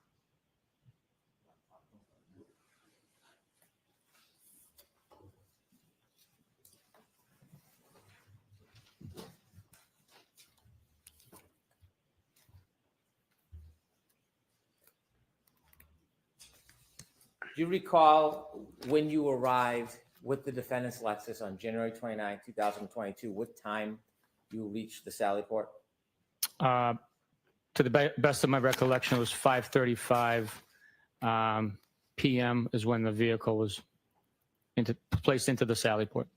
Do you recall when you arrived with the defendant's Lexus on January 29, 2022, what time you reached the Sallyport? To the best of my recollection, it was 5:35 p.m. is when the vehicle was placed into the Sallyport.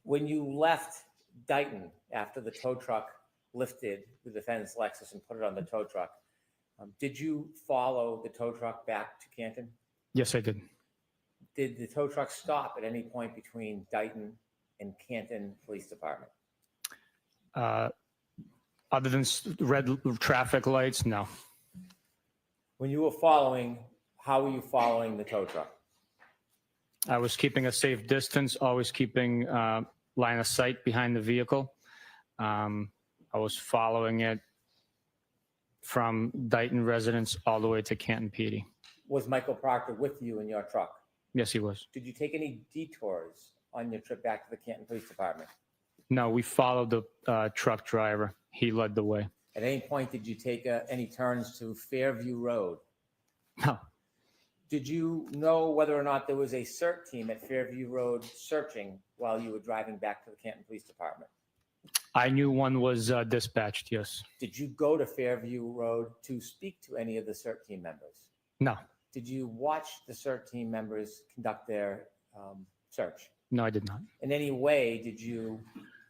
When you left Dighton after the tow truck lifted the defendant's Lexus and put it on the tow truck, did you follow the tow truck back to Canton? Yes, I did. Did the tow truck stop at any point between Dighton and Canton Police Department? Other than red traffic lights, no. When you were following, how were you following the tow truck? I was keeping a safe distance, always keeping line of sight behind the vehicle. I was following it from Dighton residence all the way to Canton PD. Was Michael Proctor with you in your truck? Yes, he was. Did you take any detours on your trip back to the Canton Police Department? No, we followed the truck driver. He led the way. At any point, did you take any turns to Fairview Road? No. Did you know whether or not there was a CERT team at Fairview Road searching while you were driving back to the Canton Police Department? I knew one was dispatched, yes. Did you go to Fairview Road to speak to any of the CERT team members? No. Did you watch the CERT team members conduct their search? No, I did not. In any way, did you,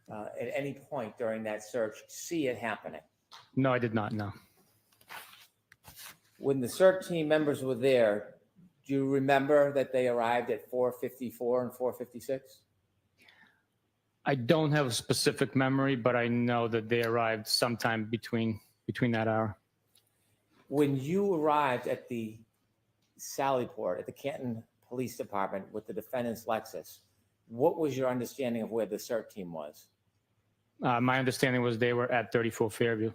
at any point during that search, see it happening? No, I did not, no. When the CERT team members were there, do you remember that they arrived at 4:54 and 4:56? I don't have a specific memory, but I know that they arrived sometime between that hour. When you arrived at the Sallyport, at the Canton Police Department with the defendant's Lexus, what was your understanding of where the CERT team was? My understanding was they were at 34 Fairview.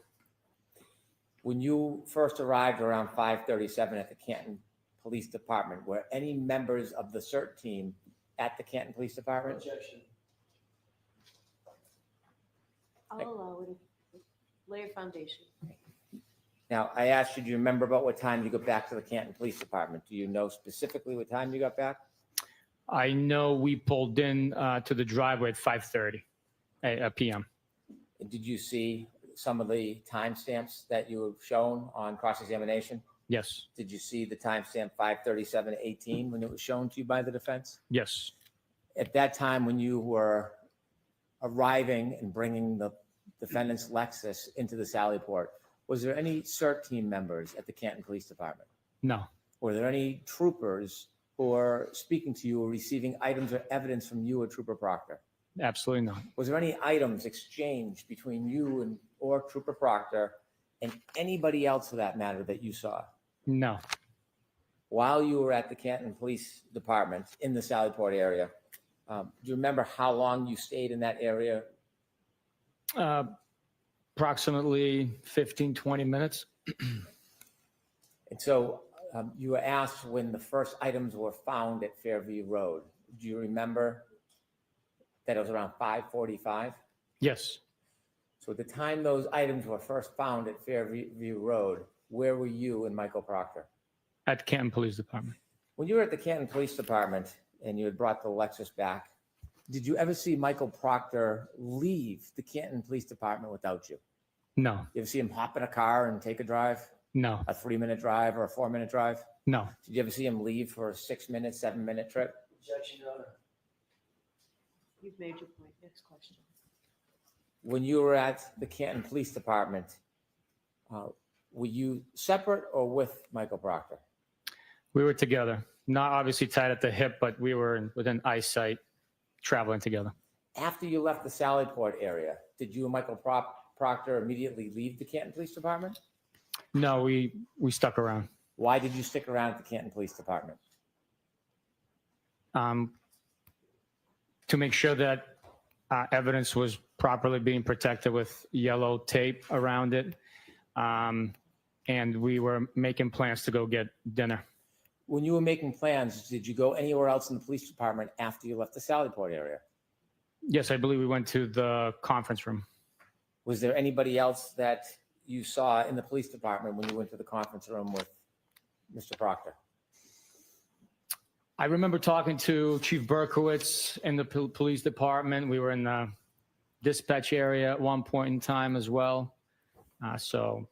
When you first arrived around 5:37 at the Canton Police Department, were any members of the CERT team at the Canton Police Department? Objection. I'll allow it. Lay a foundation. Now, I asked you, do you remember about what time you got back to the Canton Police Department? Do you know specifically what time you got back? I know we pulled in to the driveway at 5:30 p.m. And did you see some of the timestamps that you have shown on cross-examination? Yes. Did you see the timestamp 5:37:18 when it was shown to you by the defense? Yes. At that time, when you were arriving and bringing the defendant's Lexus into the Sallyport, was there any CERT team members at the Canton Police Department? No. Were there any troopers who were speaking to you or receiving items or evidence from you or Trooper Proctor? Absolutely not. Was there any items exchanged between you and or Trooper Proctor and anybody else for that matter that you saw? No. While you were at the Canton Police Department in the Sallyport area, do you remember how long you stayed in that area? Approximately 15, 20 minutes. And so you were asked when the first items were found at Fairview Road. Do you remember that it was around 5:45? Yes. So at the time those items were first found at Fairview Road, where were you and Michael Proctor? At Canton Police Department. When you were at the Canton Police Department and you had brought the Lexus back, did you ever see Michael Proctor leave the Canton Police Department without you? No. You ever see him hop in a car and take a drive? No. A 3-minute drive or a 4-minute drive? No. Did you ever see him leave for a 6-minute, 7-minute trip? Objection, Your Honor. You've made your point. Next question. When you were at the Canton Police Department, were you separate or with Michael Proctor? We were together. Not obviously tied at the hip, but we were within eyesight, traveling together. After you left the Sallyport area, did you and Michael Proctor immediately leave the Canton Police Department? No, we stuck around. Why did you stick around at the Canton Police Department? To make sure that evidence was properly being protected with yellow tape around it. And we were making plans to go get dinner. When you were making plans, did you go anywhere else in the police department after you left the Sallyport area? Yes, I believe we went to the conference room. Was there anybody else that you saw in the police department when you went to the conference room with Mr. Proctor? I remember talking to Chief Berkowitz in the police department. We were in the dispatch area at one point in time as well. So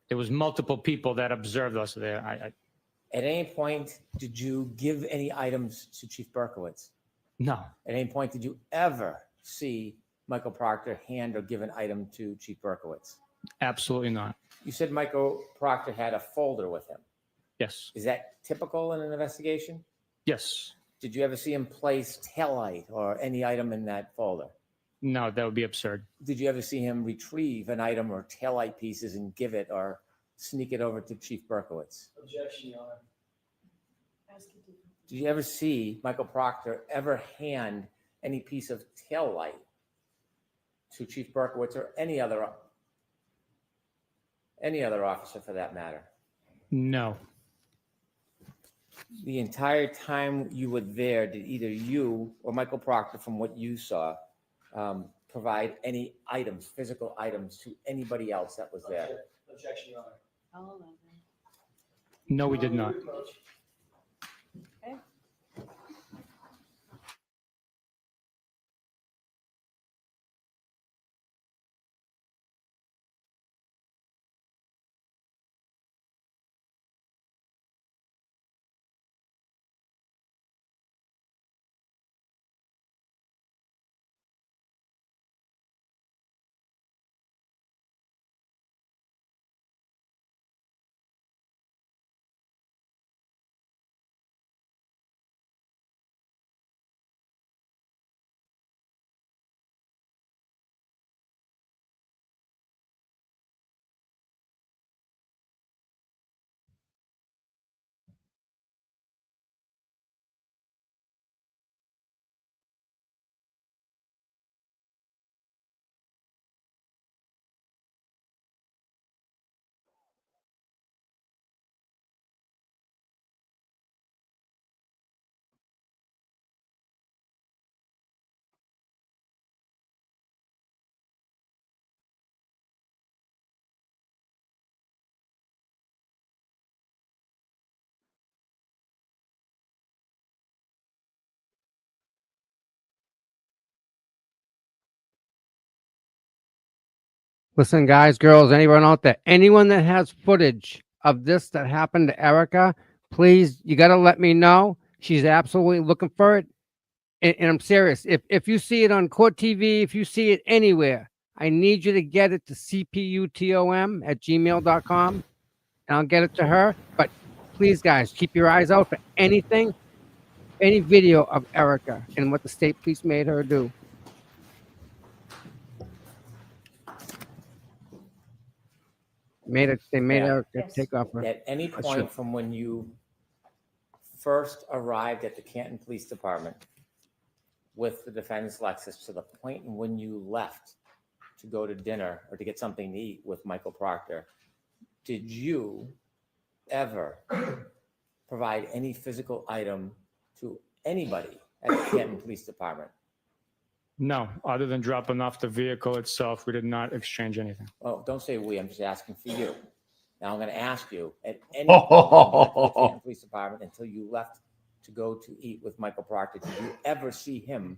there was multiple people that observed us there. At any point, did you give any items to Chief Berkowitz? No. At any point, did you ever see Michael Proctor hand or give an item to Chief Berkowitz? Absolutely not. You said Michael Proctor had a folder with him. Yes. Is that typical in an investigation? Yes. Did you ever see him place taillight or any item in that folder? No, that would be absurd. Did you ever see him retrieve an item or taillight pieces and give it or sneak it over to Chief Berkowitz? Objection, Your Honor. Did you ever see Michael Proctor ever hand any piece of taillight to Chief Berkowitz or any other officer for that matter? No. The entire time you were there, did either you or Michael Proctor, from what you saw, provide any items, physical items, to anybody else that was there? Objection, Your Honor. I'll allow that. No, we did not. Okay. Listen, guys, girls, anyone out there, anyone that has footage of this that happened to Erica, please, you got to let me know. She's absolutely looking for it. And I'm serious. If you see it on Court TV, if you see it anywhere, I need you to get it to cputom@gmail.com, and I'll get it to her. But please, guys, keep your eyes out for anything, any video of Erica and what the state police made her do. They made her take off her. At any her point shirt. from when you first arrived at the Canton Police Department with the defendant's Lexus to the point when you left, to go to dinner or to get something to eat with Michael Proctor, did you ever provide any physical item to anybody at the Canton Police Department? No, other than dropping off the vehicle itself, we did not exchange anything. Oh, don't say we, I'm just asking for you. Now I'm going to ask you, at any point when you went to the Canton Police Department until you left to go to eat with Michael Proctor, did you ever see him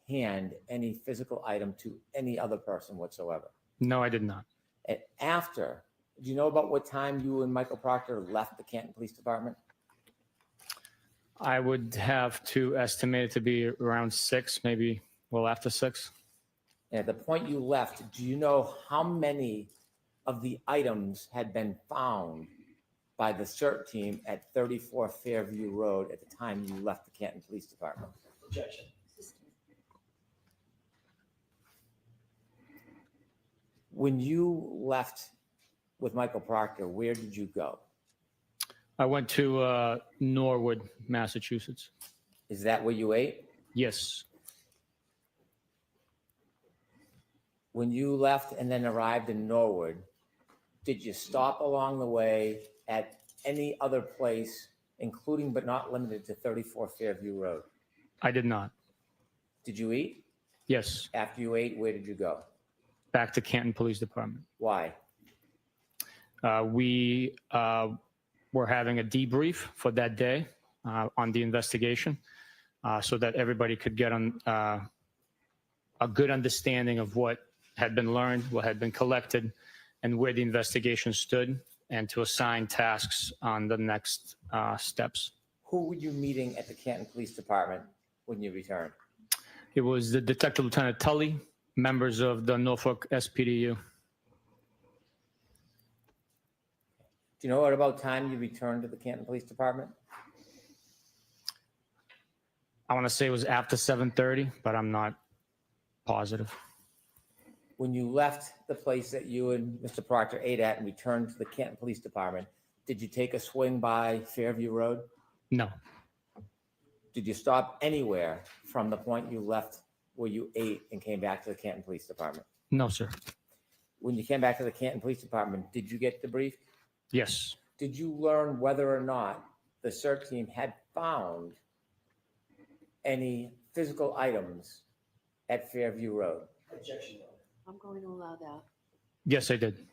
hand any physical item to any other person whatsoever? No, I did not. And after, do you know about what time you and Michael Proctor left the Canton Police Department? I would have to estimate it to be around 6, maybe well after 6. And at the point you left, do you know how many of the items had been found by the CERT team at 34 Fairview Road at the time you left the Canton Police Department? Objection. When you left with Michael Proctor, where did you go? I went to Norwood, Massachusetts. Is that where you ate? Yes. When you left and then arrived in Norwood, did you stop along the way at any other place, including but not limited to 34 Fairview Road? I did not. Did you eat? Yes. After you ate, where did you go? Back to Canton Police Department. Why? We were having a debrief for that day on the investigation so that everybody could get on a good understanding of what had been learned, what had been collected, and where the investigation stood, and to assign tasks on the next steps. Who were you meeting at the Canton Police Department when you returned? It was the Detective Lieutenant Tully, members of the Norfolk SPDU. Do you know at about time you returned to the Canton Police Department? I want to say it was after 7:30, but I'm not positive. When you left the place that you and Mr. Proctor ate at and returned to the Canton Police Department, did you take a swing by Fairview Road? No. Did you stop anywhere from the point you left where you ate and came back to the Canton Police Department? No, sir. When you came back to the Canton Police Department, did you get debriefed? Yes. Did you learn whether or not the CERT team had found any physical items at Fairview Road? Objection. I'm going to allow that. Yes, I did.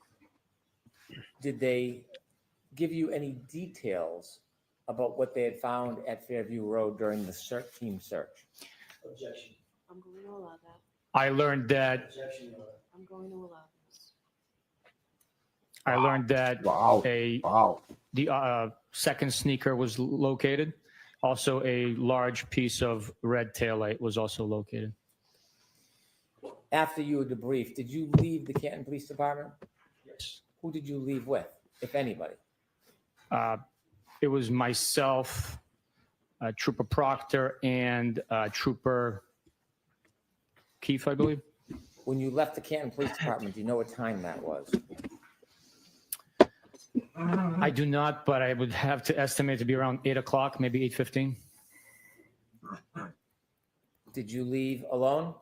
Did they give you any details about what they had found at Fairview Road during the CERT team search? Objection. I'm going to allow that. I learned that Objection, Your Honor. I'm going to allow this. I learned that the second sneaker was located. Also, a large piece of red taillight was also located. After you were debriefed, did you leave the Canton Police Department? Yes. Who did you leave with, if anybody? It was myself, Trooper Proctor, and Trooper Keefe, I believe. When you left the Canton Police Department, do you know what time that was? I do not, but I would have to estimate to be around 8 o'clock, maybe 8:15. Did you leave alone?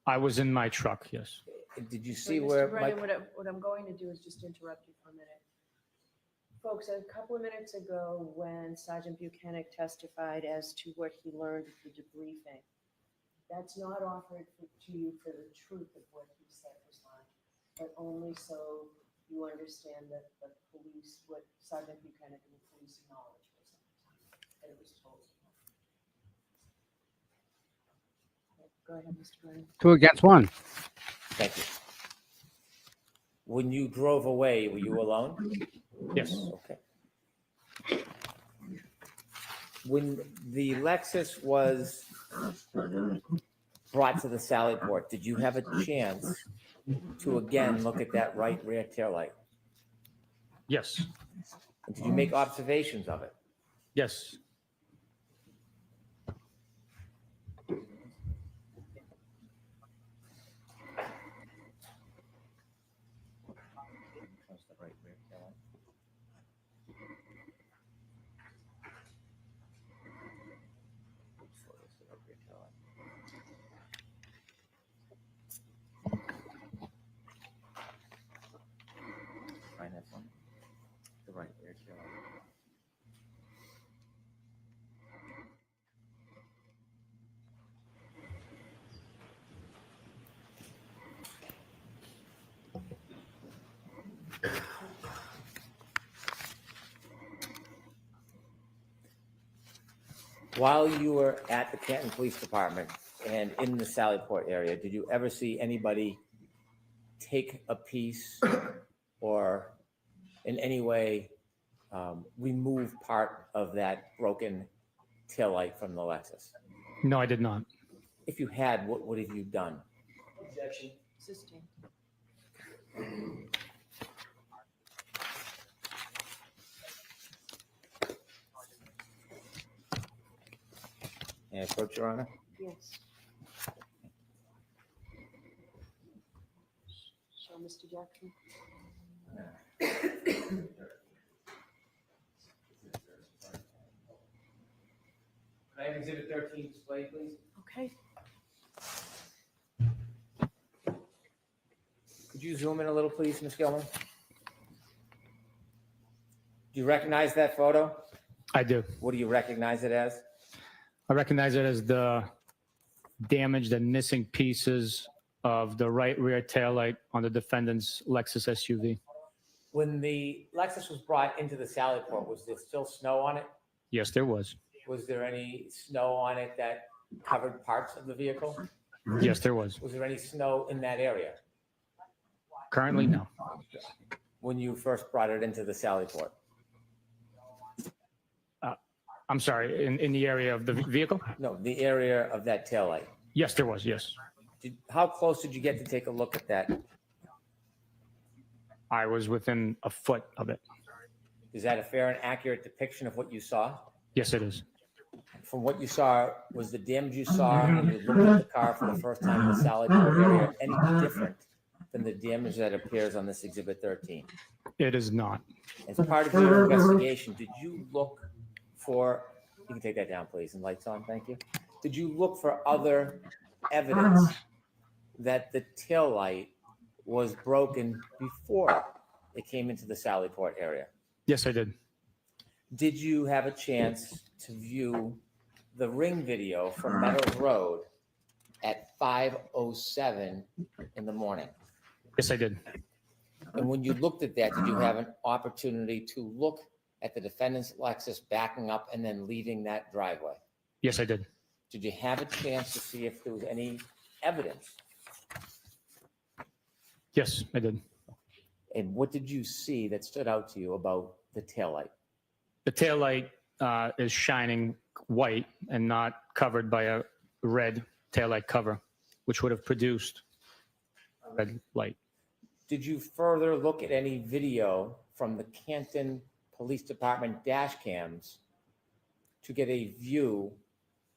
I was in my truck, yes. Did you see Mr. where Brennan, Mike? what I'm going to do is just interrupt you for a minute. Folks, a couple of minutes ago, when Sergeant Bukhenik testified as to what he learned at the debriefing, that's not offered to you for the truth of what he said was lying, but only so you understand that the police, what Sergeant Bukhenik and the police knowledge was at the time, that it was told. Go ahead, Mr. Brennan. 2 against 1. Thank you. When you drove away, were you alone? Yes. Okay. When the Lexus was brought to the Sally Port, did you have a chance to again look at that right rear taillight? Yes. And did you make observations of it? Yes. The right rear tail light. While you were at the Canton Police Department and in the Sallyport area, did you ever see anybody take a piece or in any way remove part of that broken taillight from the Lexus? No, I did not. If you had, what would have you done? Objection. Sustained. May I approach, Your Honor? Yes. Show Mr. Jackson. Can I have Exhibit 13 displayed, please? Okay. Could you zoom in a little, please, Ms. Gilman? Do you recognize that photo? I do. What do you recognize it as? I recognize it as the damaged and missing pieces of the right rear taillight on the defendant's Lexus SUV. When the Lexus was brought into the Sallyport, was there still snow on it? Yes, there was. Was there any snow on it that covered parts of the vehicle? Yes, there was. Was there any snow in that area Currently, no. when you first brought it into the Sallyport? I'm sorry, in the area of the vehicle? No, the area of that taillight. Yes, there was, yes. How close did you get to take a look at that? I was within a foot of it. Is that a fair and accurate depiction of what you saw? Yes, it is. From what you saw, was the damage you saw when you looked at the car for the first time in the Sallyport area any different than the damage that appears on this Exhibit 13? It is not. As part of your investigation, did you look for, you can take that down, please, and lights on, thank you. Did you look for other evidence that the taillight was broken before it came into the Sallyport area? Yes, I did. Did you have a chance to view the ring video from Meadows Road at 5:07 in the morning? Yes, I did. And when you looked at that, did you have an opportunity to look at the defendant's Lexus backing up and then leaving that driveway? Yes, I did. Did you have a chance to see if there was any evidence? Yes, I did. And what did you see that stood out to you about the taillight? The taillight is shining white and not covered by a red taillight cover, which would have produced a red light. Did you further look at any video from the Canton Police Department dash cams to get a view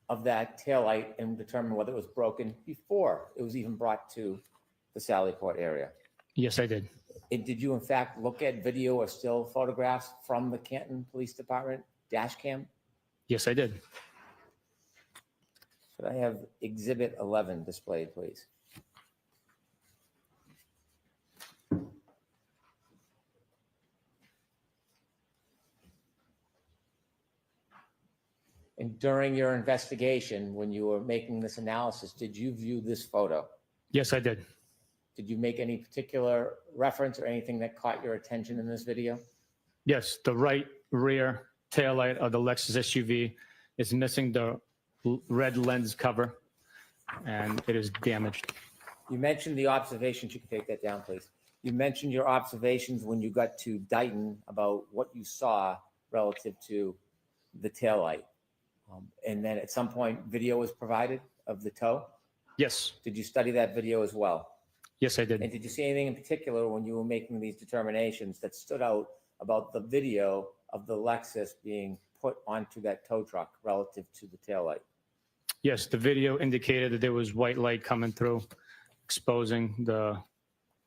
of that taillight and determine whether it was broken before it was even brought to the Sallyport area? Yes, I did. And did you in fact look at video or still photographs from the Canton Police Department dash cam? Yes, I did. Could I have Exhibit 11 displayed, please? And during your investigation, when you were making this analysis, did you view this photo? Yes, I did. Did you make any particular reference or anything that caught your attention in this video? Yes, the right rear taillight of the Lexus SUV is missing the red lens cover, and it is damaged. You mentioned the observations. You can take that down, please. You mentioned your observations when you got to Dighton about what you saw relative to the taillight. And then at some point, video was provided of the tow? Yes. Did you study that video as well? Yes, I did. And did you see anything in particular when you were making these determinations that stood out about the video of the Lexus being put onto that tow truck relative to the taillight? Yes, the video indicated that there was white light coming through, exposing the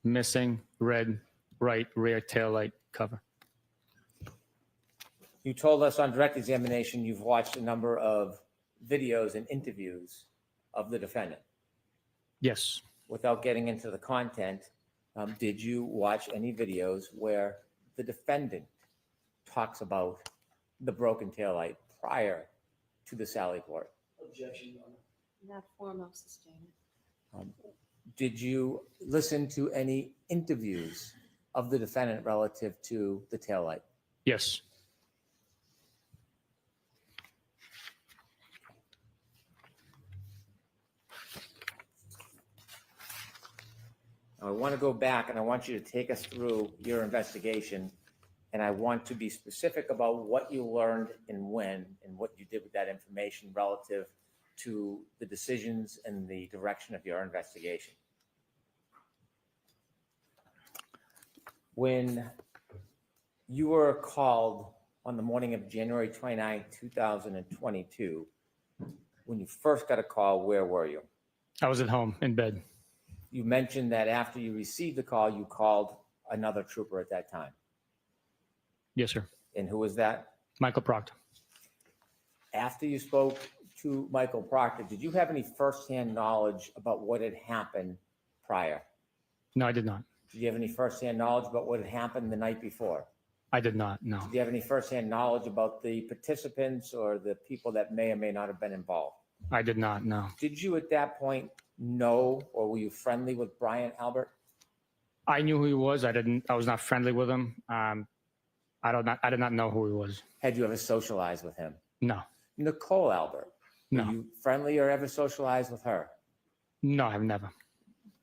missing red right rear taillight cover. You told us on direct examination you've watched a number of videos and interviews of the defendant. Yes. Without getting into the content, did you watch any videos where the defendant talks about the broken taillight prior to the Sally Port? Objection, Your Honor. In that form, I'll sustain it. Did you listen to any interviews of the defendant relative to the taillight? Yes. I want to go back and I want you to take us through your investigation. And I want to be specific about what you learned and when and what you did with that information relative to the decisions and the direction of your investigation. When you were called on the morning of January 29, 2022, when you first got a call, where were you? I was at home in bed. You mentioned that after you received the call, you called another trooper at that time. Yes, sir. And who was that? Michael Proctor. After you spoke to Michael Proctor, did you have any firsthand knowledge about what had happened prior? No, I did not. Did you have any firsthand knowledge about what had happened the night before? I did not, no. Did you have any firsthand knowledge about the participants or the people that may or may not have been involved? I did not, no. Did you at that point know or were you friendly with Brian Albert? I knew who he was. I was not friendly with him. I did not know who he was. Had you ever socialized with him? No. Nicole Albert? No. Were you friendly or ever socialized with her? No, I've never.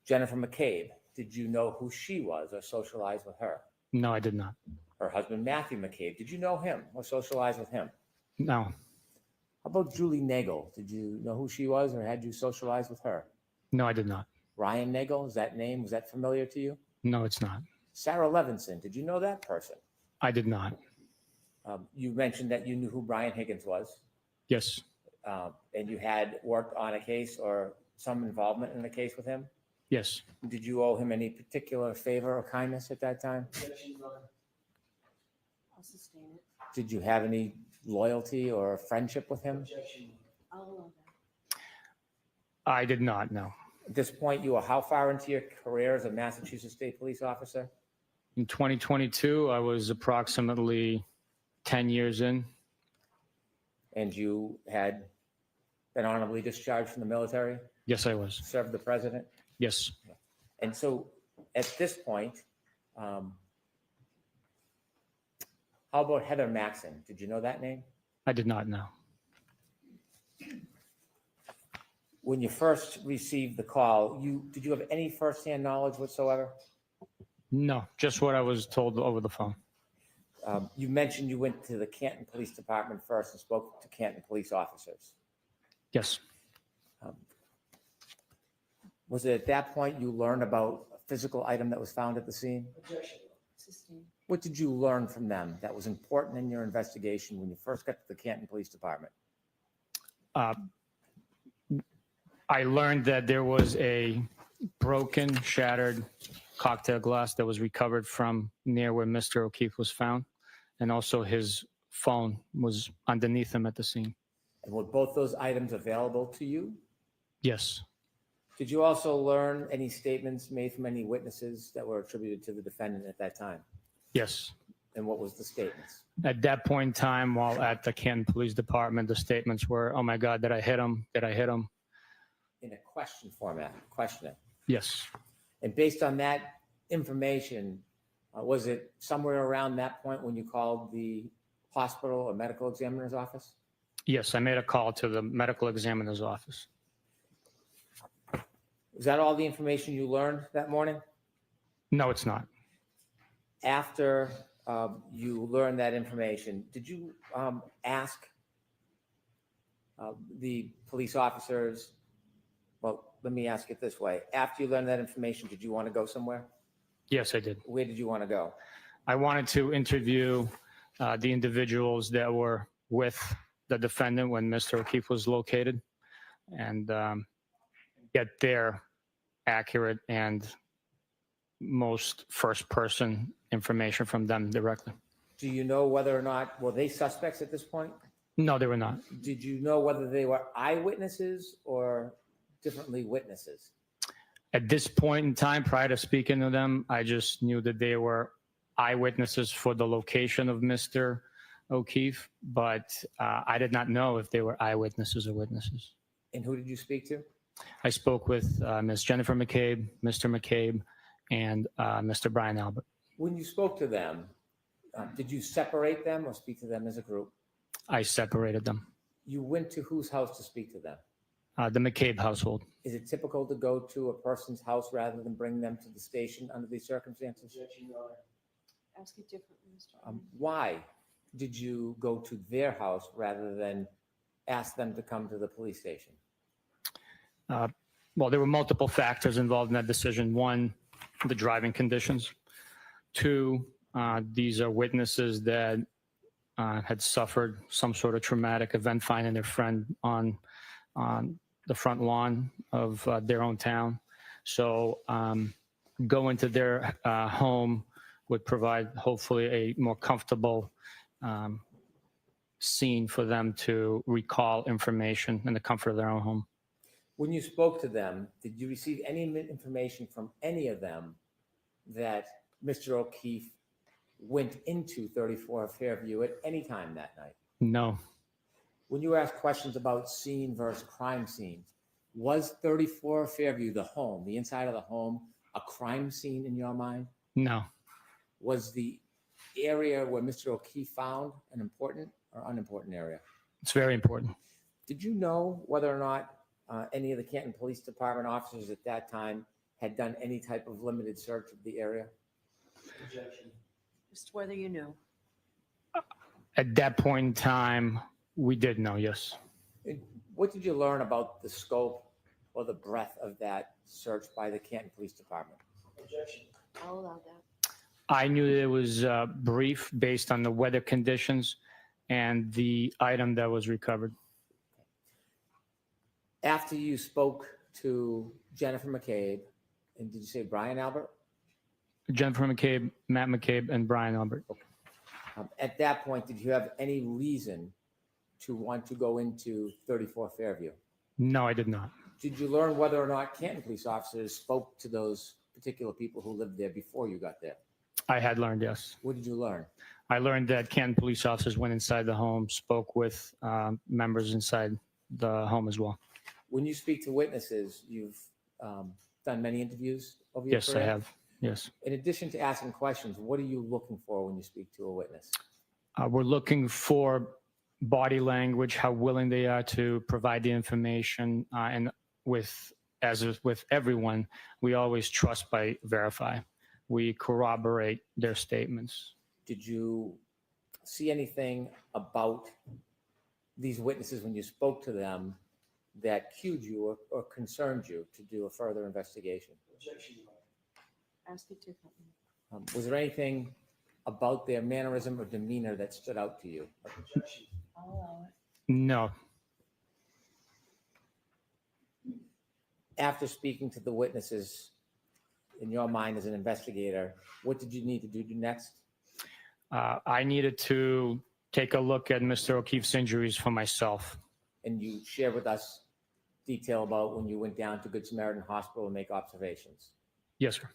Jennifer McCabe? Did you know who she was or socialize with her? No, I did not. Her husband, Matthew McCabe, did you know him or socialize with him? No. How about Julie Nagel? Did you know who she was or had you socialized with her? No, I did not. Ryan Nagel, is that name, was that familiar to you? No, it's not. Sarah Levinson, did you know that person? I did not. You mentioned that you knew who Brian Higgins was, Yes. and you had worked on a case or some involvement in a case with him. Yes. Did you owe him any particular favor or kindness at that time? Objection, Your Honor. I'll sustain it. Did you have any loyalty or friendship with him? Objection. I'll allow that. I did not, no. At this point, you were how far into your career as a Massachusetts State Police officer? In 2022, I was approximately 10 years in. And you had been honorably discharged from the military? Yes, I was. Served the president? Yes. And so at this point, how about Heather Maxon? Did you know that name? I did not know. When you first received the call, did you have any firsthand knowledge whatsoever? No, just what I was told over the phone. You mentioned you went to the Canton Police Department first and spoke to Canton police officers. Yes. Was it at that point you learned about a physical item that was found at the scene? Objection. Sustain. What did you learn from them that was important in your investigation when you first got to the Canton Police Department? I learned that there was a broken, shattered cocktail glass that was recovered from near where Mr. O'Keefe was found. And also his phone was underneath him at the scene. And were both those items available to you? Yes. Did you also learn any statements made from any witnesses that were attributed to the defendant at that time? Yes. And what was the statements? At that point in time, while at the Canton Police Department, the statements were, "Oh my God, did I hit him? Did I hit him?" In a question format, questioning. Yes. And based on that information, was it somewhere around that point when you called the hospital or medical examiner's office? Yes, I made a call to the medical examiner's office. Was that all the information you learned that morning? No, it's not. After you learned that information, did you ask the police officers, well, let me ask it this way. After you learned that information, did you want to go somewhere? Yes, I did. Where did you want to go? I wanted to interview the individuals that were with the defendant when Mr. O'Keefe was located and get their accurate and most first-person information from them directly. Do you know whether or not, were they suspects at this point? No, they were not. Did you know whether they were eyewitnesses or differently witnesses? At this point in time, prior to speaking to them, I just knew that they were eyewitnesses for the location of Mr. O'Keefe, but I did not know if they were eyewitnesses or witnesses. And who did you speak to? I spoke with Ms. Jennifer McCabe, Mr. McCabe, and Mr. Brian Albert. When you spoke to them, did you separate them or speak to them as a group? I separated them. You went to whose house to speak to them? The McCabe household. Is it typical to go to a person's house rather than bring them to the station under these circumstances? Ask it differently, Mr. Why did you go to their house rather than ask them to come to the police station? Well, there were multiple factors involved in that decision. One, the driving conditions. Two, these are witnesses that had suffered some sort of traumatic event finding their friend on the front lawn of their own town. So going to their home would provide hopefully a more comfortable scene for them to recall information in the comfort of their own home. When you spoke to them, did you receive any information from any of them that Mr. O'Keefe went into 34 Fairview at any time that night? No. When you were asked questions about scene versus crime scene, was 34 Fairview, the home, the inside of the home, a crime scene in your mind? No. Was the area where Mr. O'Keefe found an important or unimportant area? It's very important. Did you know whether or not any of the Canton Police Department officers at that time had done any type of limited search of the area? Just whether you knew. At that point in time, we did know, yes. What did you learn about the scope or the breadth of that search by the Canton Police Department? I'll allow that. I knew that it was brief based on the weather conditions and the item that was recovered. After you spoke to Jennifer McCabe, and did you say Brian Albert? Jennifer McCabe, Matt McCabe, and Brian Albert. At that point, did you have any reason to want to go into 34 Fairview? No, I did not. Did you learn whether or not Canton police officers spoke to those particular people who lived there before you got there? I had learned, yes. What did you learn? I learned that Canton police officers went inside the home, spoke with members inside the home as well. When you speak to witnesses, you've done many interviews over your Yes, career? I have. Yes. In addition to asking questions, what are you looking for when you speak to a witness? We're looking for body language, how willing they are to provide the information, and as with everyone, we always trust by verify. We corroborate their statements. Did you see anything about these witnesses when you spoke to them that cued you or concerned you to do a further investigation? Ask it differently. Was there anything about their mannerism or demeanor that stood out to you? I'll allow it. No. After speaking to the witnesses, in your mind as an investigator, what did you need to do next? I needed to take a look at Mr. O'Keefe's injuries for myself. And you share with us detail about when you went down to Good Samaritan Hospital to make observations. Yes, sir.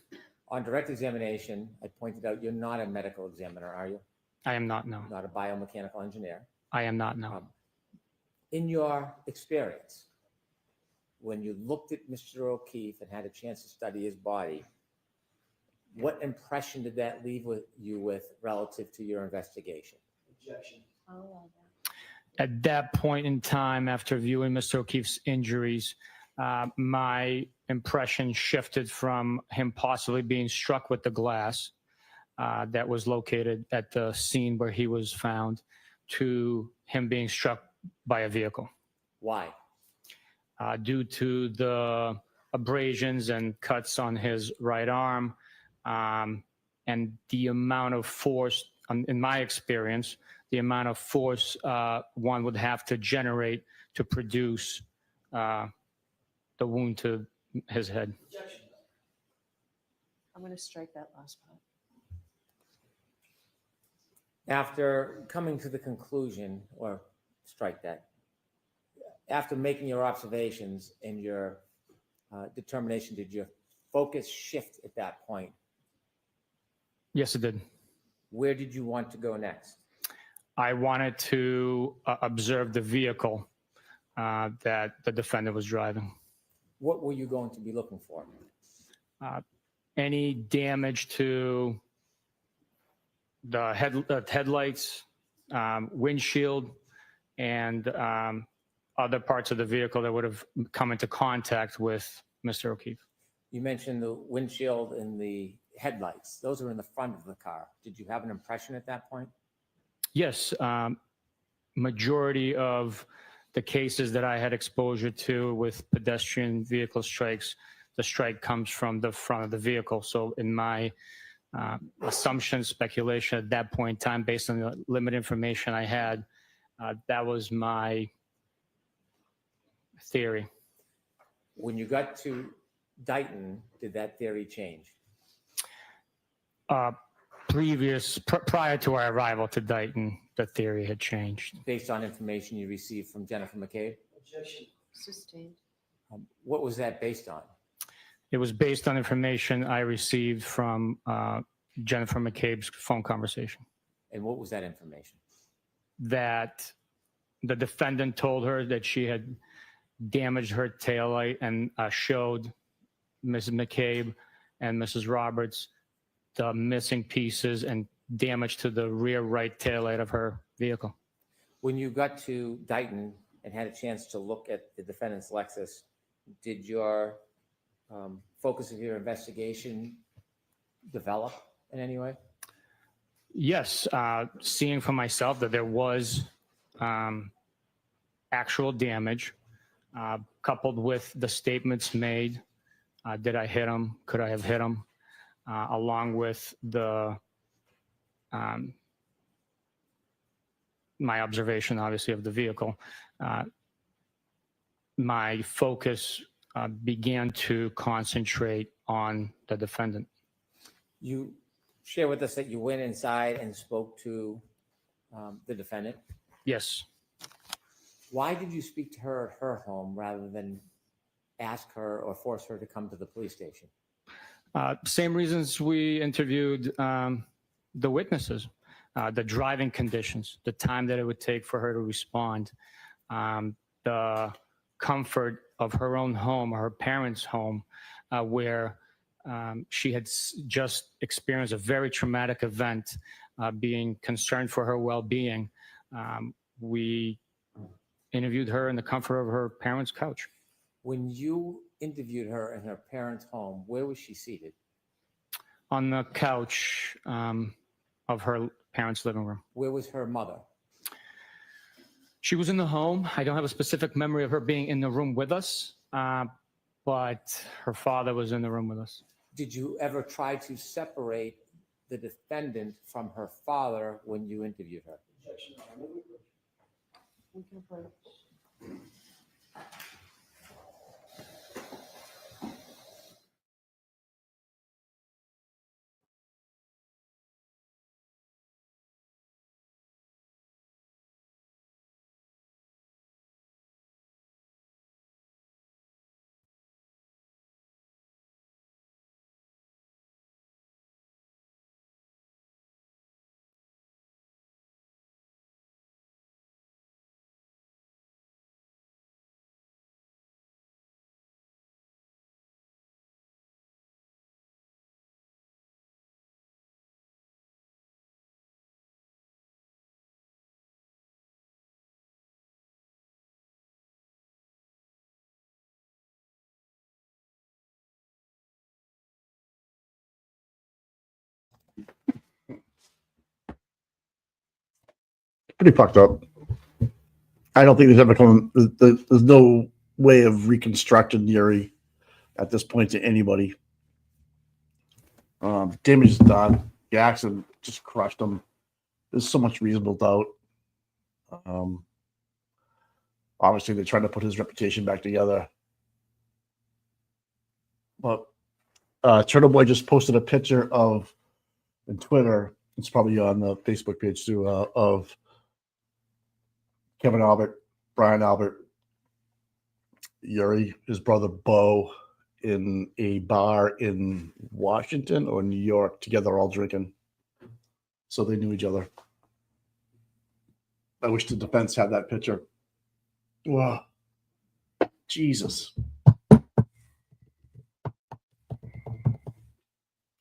On direct examination, I pointed out you're not a medical examiner, are you? I am not, no. Not a biomechanical engineer. I am not, no. In your experience, when you looked at Mr. O'Keefe and had a chance to study his body, what impression did that leave you with relative to your investigation? I'll allow that. At that point in time, after viewing Mr. O'Keefe's injuries, my impression shifted from him possibly being struck with the glass that was located at the scene where he was found to him being struck by a vehicle. Why? Due to the abrasions and cuts on his right arm, and the amount of force, in my experience, the amount of force one would have to generate to produce the wound to his head. I'm going to strike that last part. After coming to the conclusion, or strike that, after making your observations and your determination, did your focus shift at that point? Yes, it did. Where did you want to go next? I wanted to observe the vehicle that the defendant was driving. What were you going to be looking for? Any damage to the headlights, windshield, and other parts of the vehicle that would have come into contact with Mr. O'Keefe. You mentioned the windshield and the headlights. Those are in the front of the car. Did you have an impression at that point? Yes, majority of the cases that I had exposure to with pedestrian vehicle strikes, the strike comes from the front of the vehicle. So in my assumption, speculation at that point in time, based on the limited information I had, that was my theory. When you got to Dighton, did that theory change? Prior to our arrival to Dighton, the theory had changed. Based on information you received from Jennifer McCabe? Objection. Sustained. What was that based on? It was based on information I received from Jennifer McCabe's phone conversation. And what was that information? That the defendant told her that she had damaged her taillight and showed Mrs. McCabe and Mrs. Roberts the missing pieces and damage to the rear right taillight of her vehicle. When you got to Dighton and had a chance to look at the defendant's Lexus, did your focus of your investigation develop in any way? Yes, seeing for myself that there was actual damage, coupled with the statements made, did I hit him? Could I have hit him? Along with the my observation, obviously, of the vehicle, my focus began to concentrate on the defendant. You share with us that you went inside and spoke to the defendant. Yes. Why did you speak to her at her home rather than ask her or force her to come to the police station? Same reasons we interviewed the witnesses, the driving conditions, the time that it would take for her to respond, the comfort of her own home or her parents' home, where she had just experienced a very traumatic event, being concerned for her well-being. We interviewed her in the comfort of her parents' couch. When you interviewed her in her parents' home, where was she seated? On the couch of her parents' living room. Where was her mother? She was in the home. I don't have a specific memory of her being in the room with us, but her father was in the room with us. Did you ever try to separate the defendant from her father when you interviewed her? Pretty fucked up. I don't think there's ever come. There's no way of reconstructing Yuri at this point to anybody. Damage is done. The accident just crushed him. There's so much reasonable doubt. Obviously, they're trying to put his reputation back together. But Turtle Boy just posted a picture of in Twitter. It's probably on the Facebook page too. Of Kevin Albert, Brian Albert, Yuri, his brother Bo, in a bar in Washington or New York, together all drinking. So they knew each other. I wish the defense had that picture. Wow. Jesus.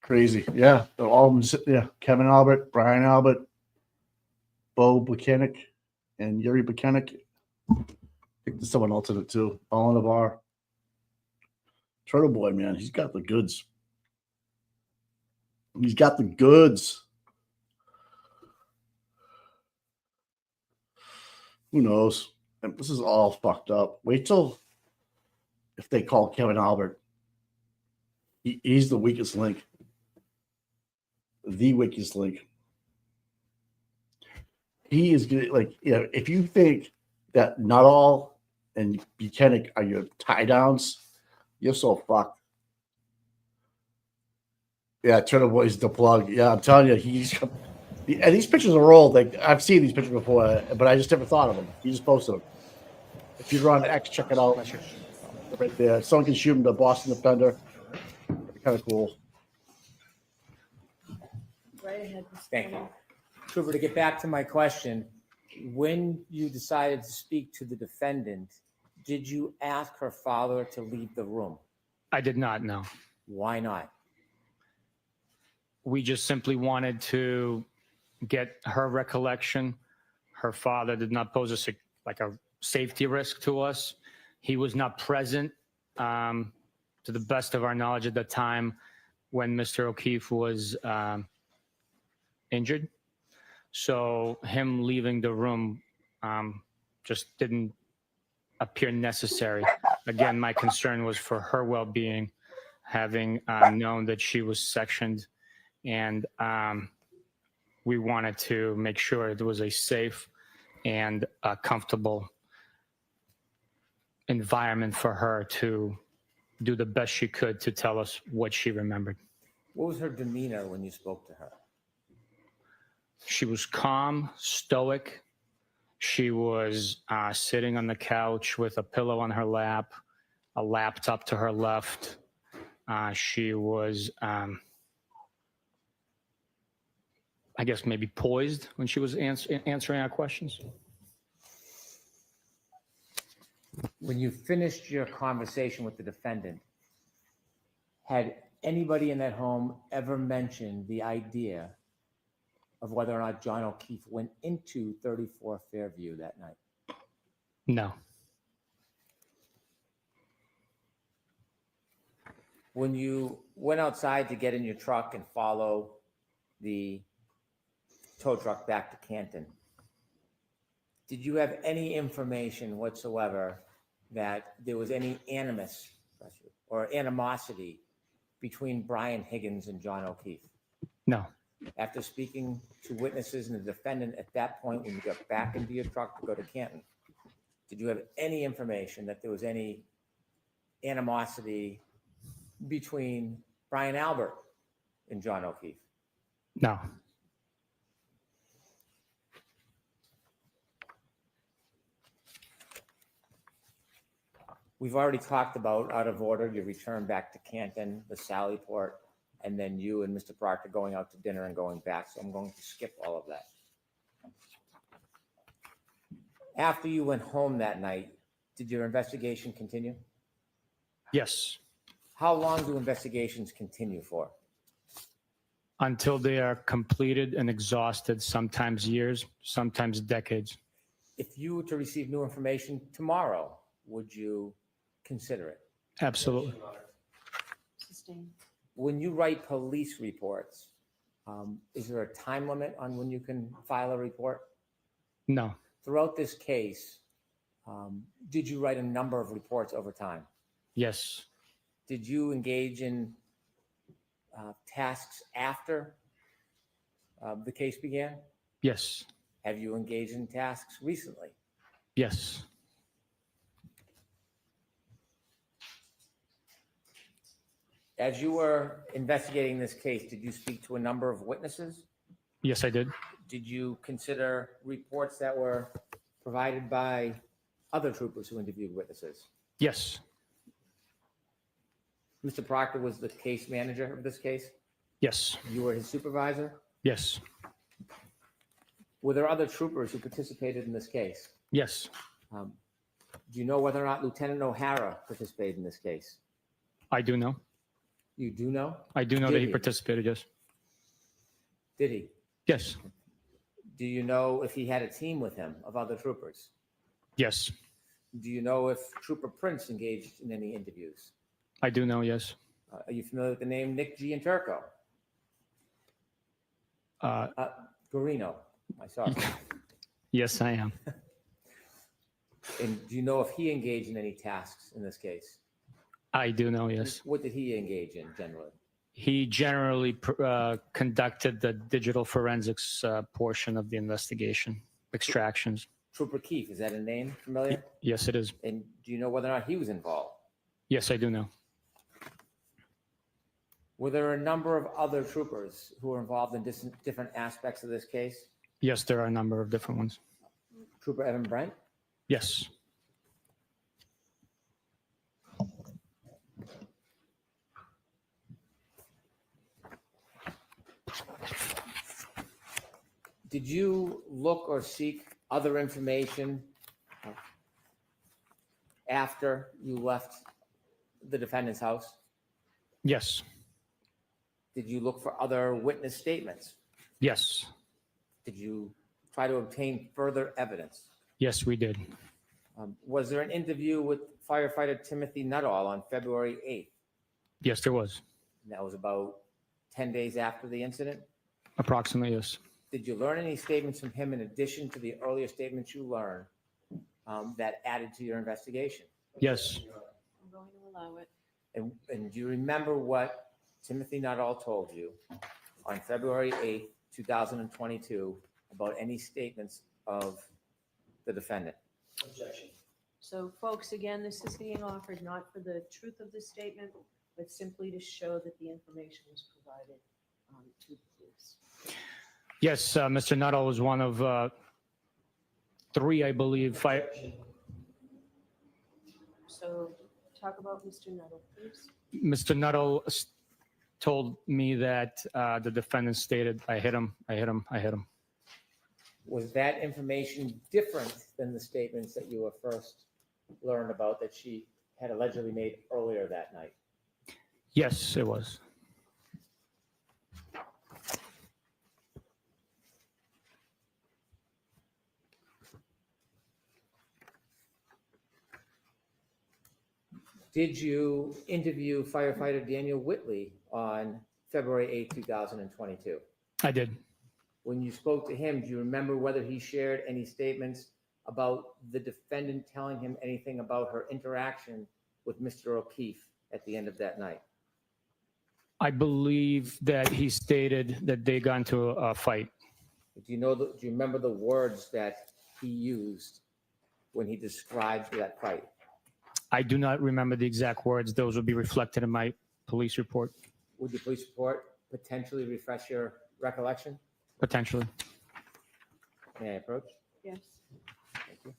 Crazy. Yeah. All of them. Yeah. Kevin Albert, Brian Albert, Bo Bukhenik, and Yuri Bukhenik. I think there's someone else in it too. All in the bar. Turtle Boy, man, he's got the goods. He's got the goods. Who knows? And this is all fucked up. Wait till if they call Kevin Albert. He's the weakest link. The weakest link. He is good. Like, you know, if you think that Nuttall and Bukhenik are your tie downs, you're so fucked. Yeah, Turtle Boy's the plug. Yeah, I'm telling you, and these pictures are old. Like, I've seen these pictures before, but I just never thought of them. He just posted them. If you're on X, check it out. Right there. Someone can shoot him, the Boston Defender. Kind of cool. Right ahead. Thank you. Trooper, to get back to my question, when you decided to speak to the defendant, did you ask her father to leave the room? I did not know. Why not? We just simply wanted to get her recollection. Her father did not pose a safety risk to us. He was not present, to the best of our knowledge at the time when Mr. O'Keefe was injured. So him leaving the room just didn't appear necessary. Again, my concern was for her well-being, having known that she was sectioned, and we wanted to make sure it was a safe and comfortable environment for her to do the best she could to tell us what she remembered. What was her demeanor when you spoke to her? She was calm, stoic. She was sitting on the couch with a pillow on her lap, a laptop to her left. She was, I guess, maybe poised when she was answering our questions. When you finished your conversation with the defendant, had anybody in that home ever mentioned the idea of whether or not John O'Keefe went into 34 Fairview that night? No. When you went outside to get in your truck and follow the tow truck back to Canton, did you have any information whatsoever that there was any animus or animosity between Brian Higgins and John O'Keefe? No. After speaking to witnesses and the defendant at that point, when you got back into your truck to go to Canton, did you have any information that there was any animosity between Brian Albert and John O'Keefe? No. We've already talked about, out of order, your return back to Canton, the Sallyport, and then you and Mr. Proctor going out to dinner and going back. So I'm going to skip all of that. After you went home that night, did your investigation continue? Yes. How long do investigations continue for? Until they are completed and exhausted, sometimes years, sometimes decades. If you were to receive new information tomorrow, would you consider it? Absolutely. When you write police reports, is there a time limit on when you can file a report? No. Throughout this case, did you write a number of reports over time? Yes. Did you engage in tasks after the case began? Yes. Have you engaged in tasks recently? Yes. As you were investigating this case, did you speak to a number of witnesses? Yes, I did. Did you consider reports that were provided by other troopers who interviewed witnesses? Yes. Mr. Proctor was the case manager of this case? Yes. You were his supervisor? Yes. Were there other troopers who participated in this case? Yes, Do you know whether or not Lieutenant O'Hara participated in this case? I do know. You do know? I do know Did that he participated, yes. Did he? Yes, Do you know if he had a team with him of other troopers? yes, Do you know if Trooper Prince engaged in any interviews? I do know, yes. Are you familiar with the name Nick Gianturco? Guarino, I saw it. Yes, I am. And do you know if he engaged in any tasks in this case? I do know, yes. What did he engage in generally? He generally conducted the digital forensics portion of the investigation, extractions. Trooper Keefe, is that a name familiar? Yes, it is. And do you know whether or not he was involved? Yes, I do know. Were there a number of other troopers who were involved in different aspects of this case? Yes, there are a number of different ones. Trooper Evan Brent? Yes. Did you look or seek other information after you left the defendant's house? Yes. Did you look for other witness statements? Yes. Did you try to obtain further evidence? Yes, we did. Was there an interview with firefighter Timothy Nuttall on February 8th? Yes, there was. That was about 10 days after the incident. Approximately, yes. Did you learn any statements from him in addition to the earlier statements you learned that added to your investigation? Yes. I'm going to allow it. And do you remember what Timothy Nuttall told you on February 8th, 2022 about any statements of the defendant? Objection. So folks, again, this is being offered not for the truth of the statement, but simply to show that the information was provided to the police. Yes, Mr. Nuttall was one of three, I believe. So talk about Mr. Nuttall, please. Mr. Nuttall told me that the defendant stated, I hit him, I hit him, I hit him. Was that information different than the statements that you were first learned about that she had allegedly made earlier that night? Yes, it was. Did you interview firefighter Daniel Whitley on February 8th, 2022? I did. When you spoke to him, do you remember whether he shared any statements about the defendant telling him anything about her interaction with Mr. O'Keefe at the end of that night? I believe that he stated that they got into a fight. Do you remember the words that he used when he described that fight? I do not remember the exact words. Those will be reflected in my police report. Would your police report potentially refresh your recollection? Potentially. May I approach? Yes. Thank you.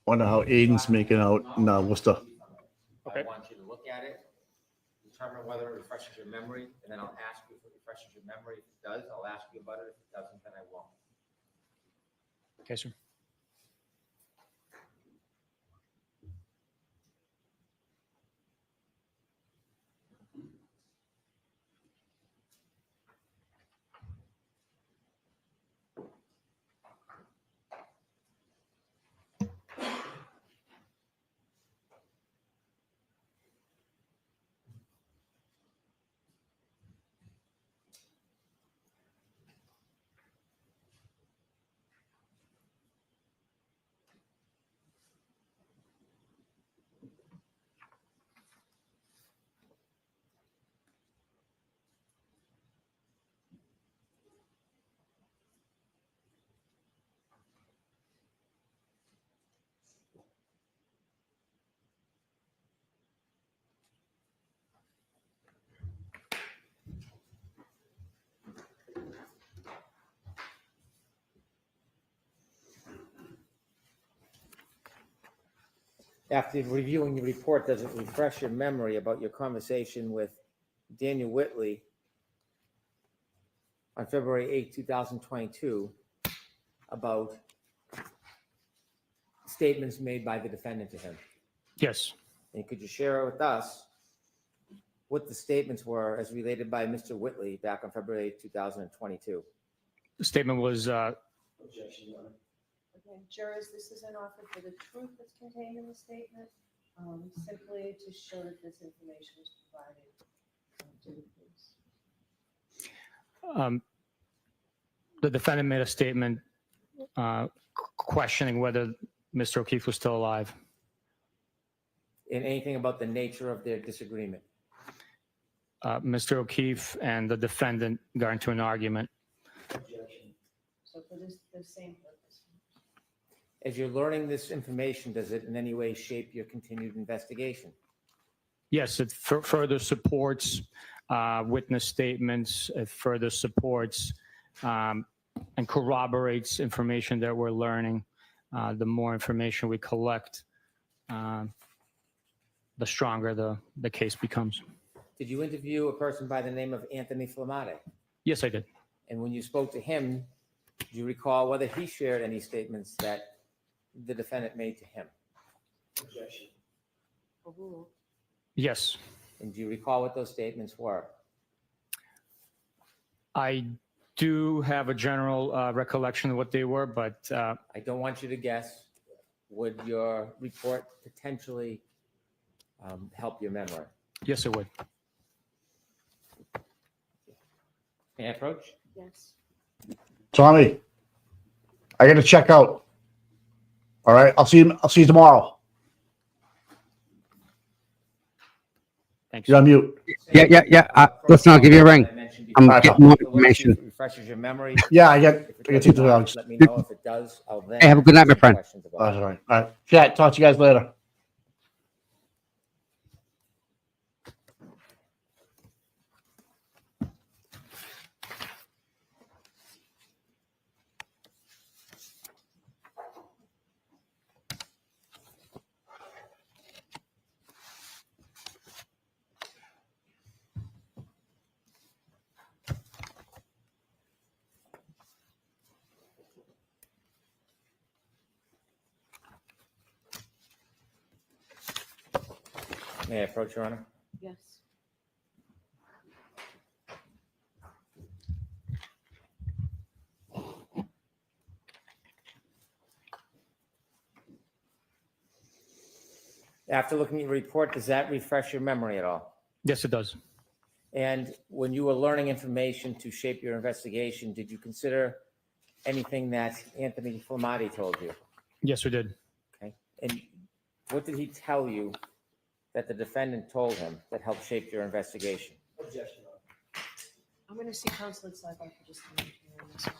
Wonder how Aiden's making out in Worcester. I want you to look at it, determine whether it refreshes your memory, and then I'll ask you if it refreshes your memory. If it does, I'll ask you about it. If it doesn't, then I won't. Okay, sir. After reviewing your report, does it refresh your memory about your conversation with Daniel Whitley on February 8, 2022, about statements made by the defendant to him? Yes. And could you share with us what the statements were as related by Mr. Whitley back on February 8, 2022? The statement was, Objection, Your Honor. Again, jurors, this is an offer for the truth that's contained in the statement, simply to show that this information was provided to the police. the defendant made a statement questioning whether Mr. O'Keefe was still alive. And anything about the nature of their disagreement? Mr. O'Keefe and the defendant got into an argument. Objection. So for this, the same purpose. As you're learning this information, does it in any way shape your continued investigation? Yes, it further supports witness statements. It further supports and corroborates information that we're learning. The more information we collect, the stronger the case becomes. Did you interview a person by the name of Anthony Flamate? Yes, I did. And when you spoke to him, do you recall whether he shared any statements that the defendant made to him? Objection. Yes. And do you recall what those statements were? I do have a general recollection of what they were, but I don't want you to guess. Would your report potentially help your memory? yes, it would. May I approach? Yes. Tommy, I got to check out. All right, I'll see you tomorrow. Thanks. You're on mute. Yeah. Listen, I'll give you a ring. I'm getting more information. Refreshes your memory. Yeah, I got to take the dogs. Let me know if it does. I'll then Hey, have a good night, my ask friend. questions about That's it. all right. All right. Yeah, talk to you guys later. May I approach, Your Honor? Yes. After looking at your report, does that refresh your memory at all? Yes, it does. And when you were learning information to shape your investigation, did you consider anything that Anthony Flamati told you? Yes, we did. Okay. And what did he tell you that the defendant told him that helped shape your investigation? Objection. I'm going to see Counselor Slyback for just a minute here on this one.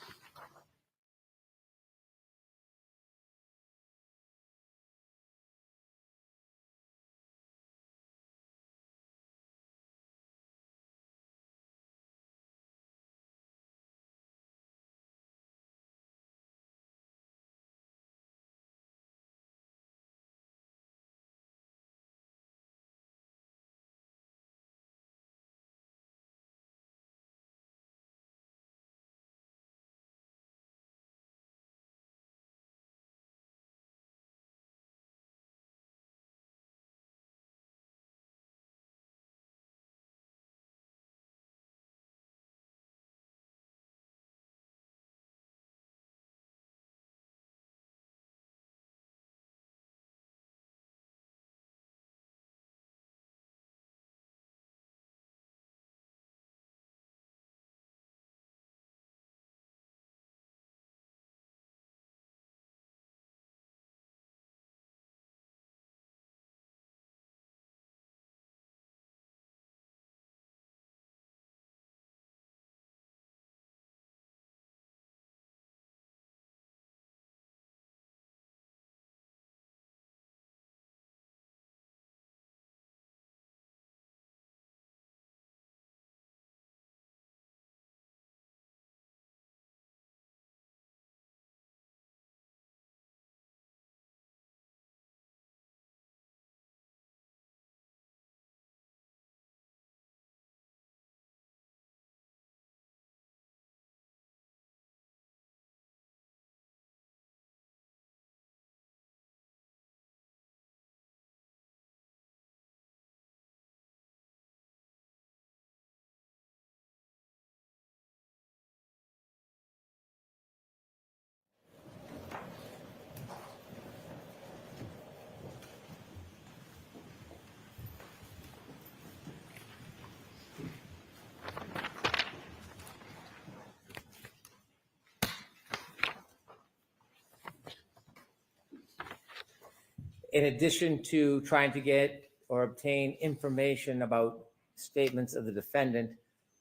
In addition to trying to get or obtain information about statements of the defendant,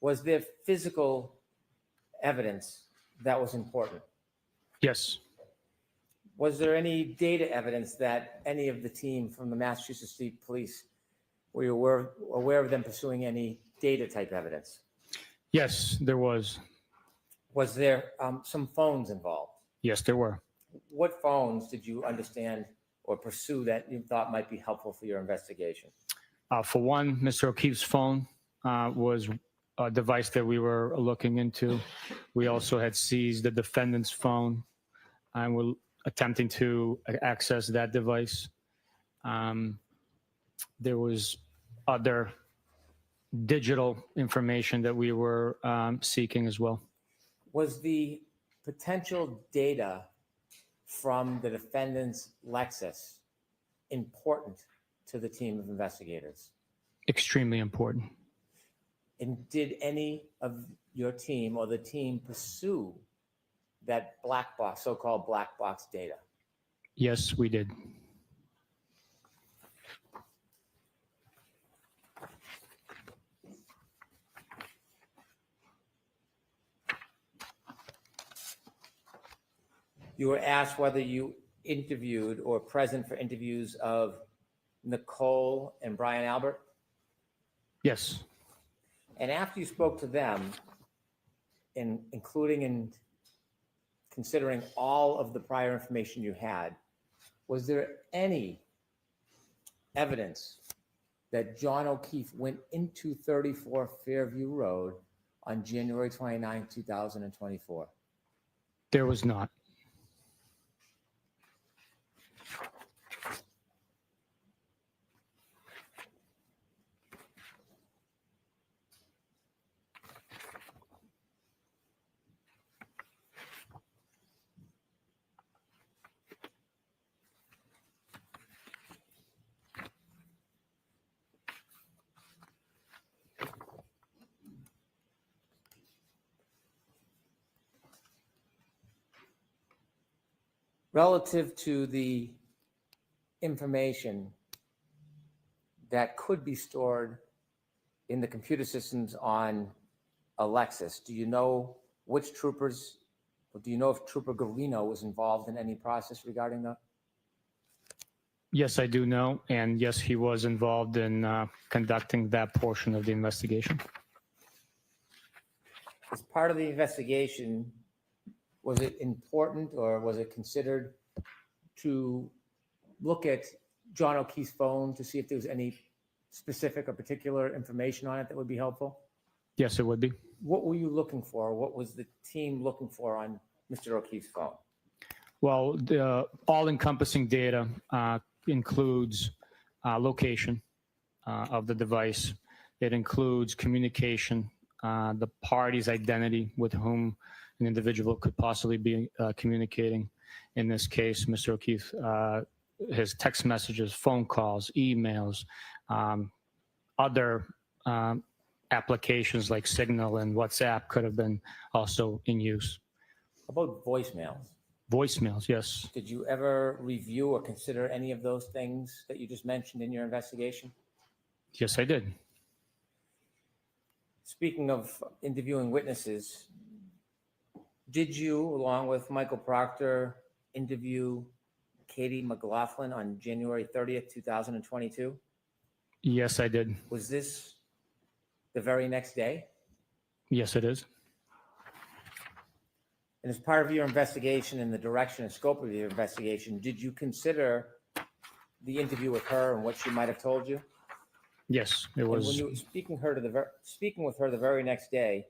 was there physical evidence that was important? Yes. Was there any data evidence that any of the team from the Massachusetts State Police, were you aware of them pursuing any data type evidence? Yes, there was. Was there some phones involved? Yes, there were. What phones did you understand or pursue that you thought might be helpful for your investigation? For one, Mr. O'Keefe's phone was a device that we were looking into. We also had seized the defendant's phone and were attempting to access that device. There was other digital information that we were seeking as well. Was the potential data from the defendant's Lexus important to the team of investigators? Extremely important. And did any of your team or the team pursue that black box, so-called black box data? Yes, we did. You were asked whether you interviewed or present for interviews of Nicole and Brian Albert? Yes. And after you spoke to them, including and considering all of the prior information you had, was there any evidence that John O'Keefe went into 34 Fairview Road on January 29, 2024? There was not. Relative to the information that could be stored in the computer systems on a Lexus, do you know which troopers, or do you know if Trooper Garino was involved in any process regarding that? Yes, I do know. And yes, he was involved in conducting that portion of the investigation. As part of the investigation, was it important or was it considered to look at John O'Keefe's phone to see if there was any specific or particular information on it that would be helpful? Yes, it would be. What were you looking for? What was the team looking for on Mr. O'Keefe's phone? Well, the all-encompassing data includes location of the device. It includes communication, the party's identity with whom an individual could possibly be communicating. In this case, Mr. O'Keefe, his text messages, phone calls, emails, other applications like Signal and WhatsApp could have been also in use. How about voicemails? Voicemails, yes. Did you ever review or consider any of those things that you just mentioned in your investigation? Yes, I did. Speaking of interviewing witnesses, did you, along with Michael Proctor, interview Katie McLaughlin on January 30th, 2022? Yes, I did. Was this the very next day? Yes, it is. And as part of your investigation and the direction and scope of your investigation, did you consider the interview with her and what she might have told you? Yes, it And when was. you were speaking with her the very next day,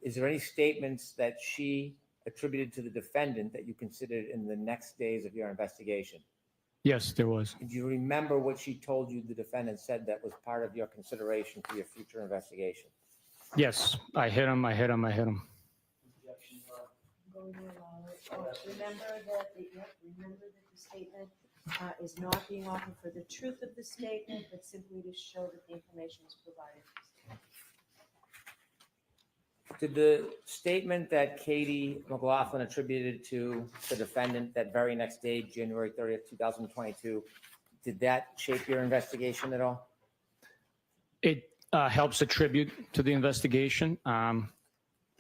is there any statements that she attributed to the defendant that you considered in the next days of your investigation? Yes, there was. Do you remember what she told you the defendant said that was part of your consideration for your future investigation? Yes, I hit him, I hit him, I hit him. Remember that the statement is not being offered for the truth of the statement, but simply to show that the information is provided. Did the statement that Katie McLaughlin attributed to the defendant that very next day, January 30th, 2022, Did that shape your investigation at all? It helps attribute to the investigation.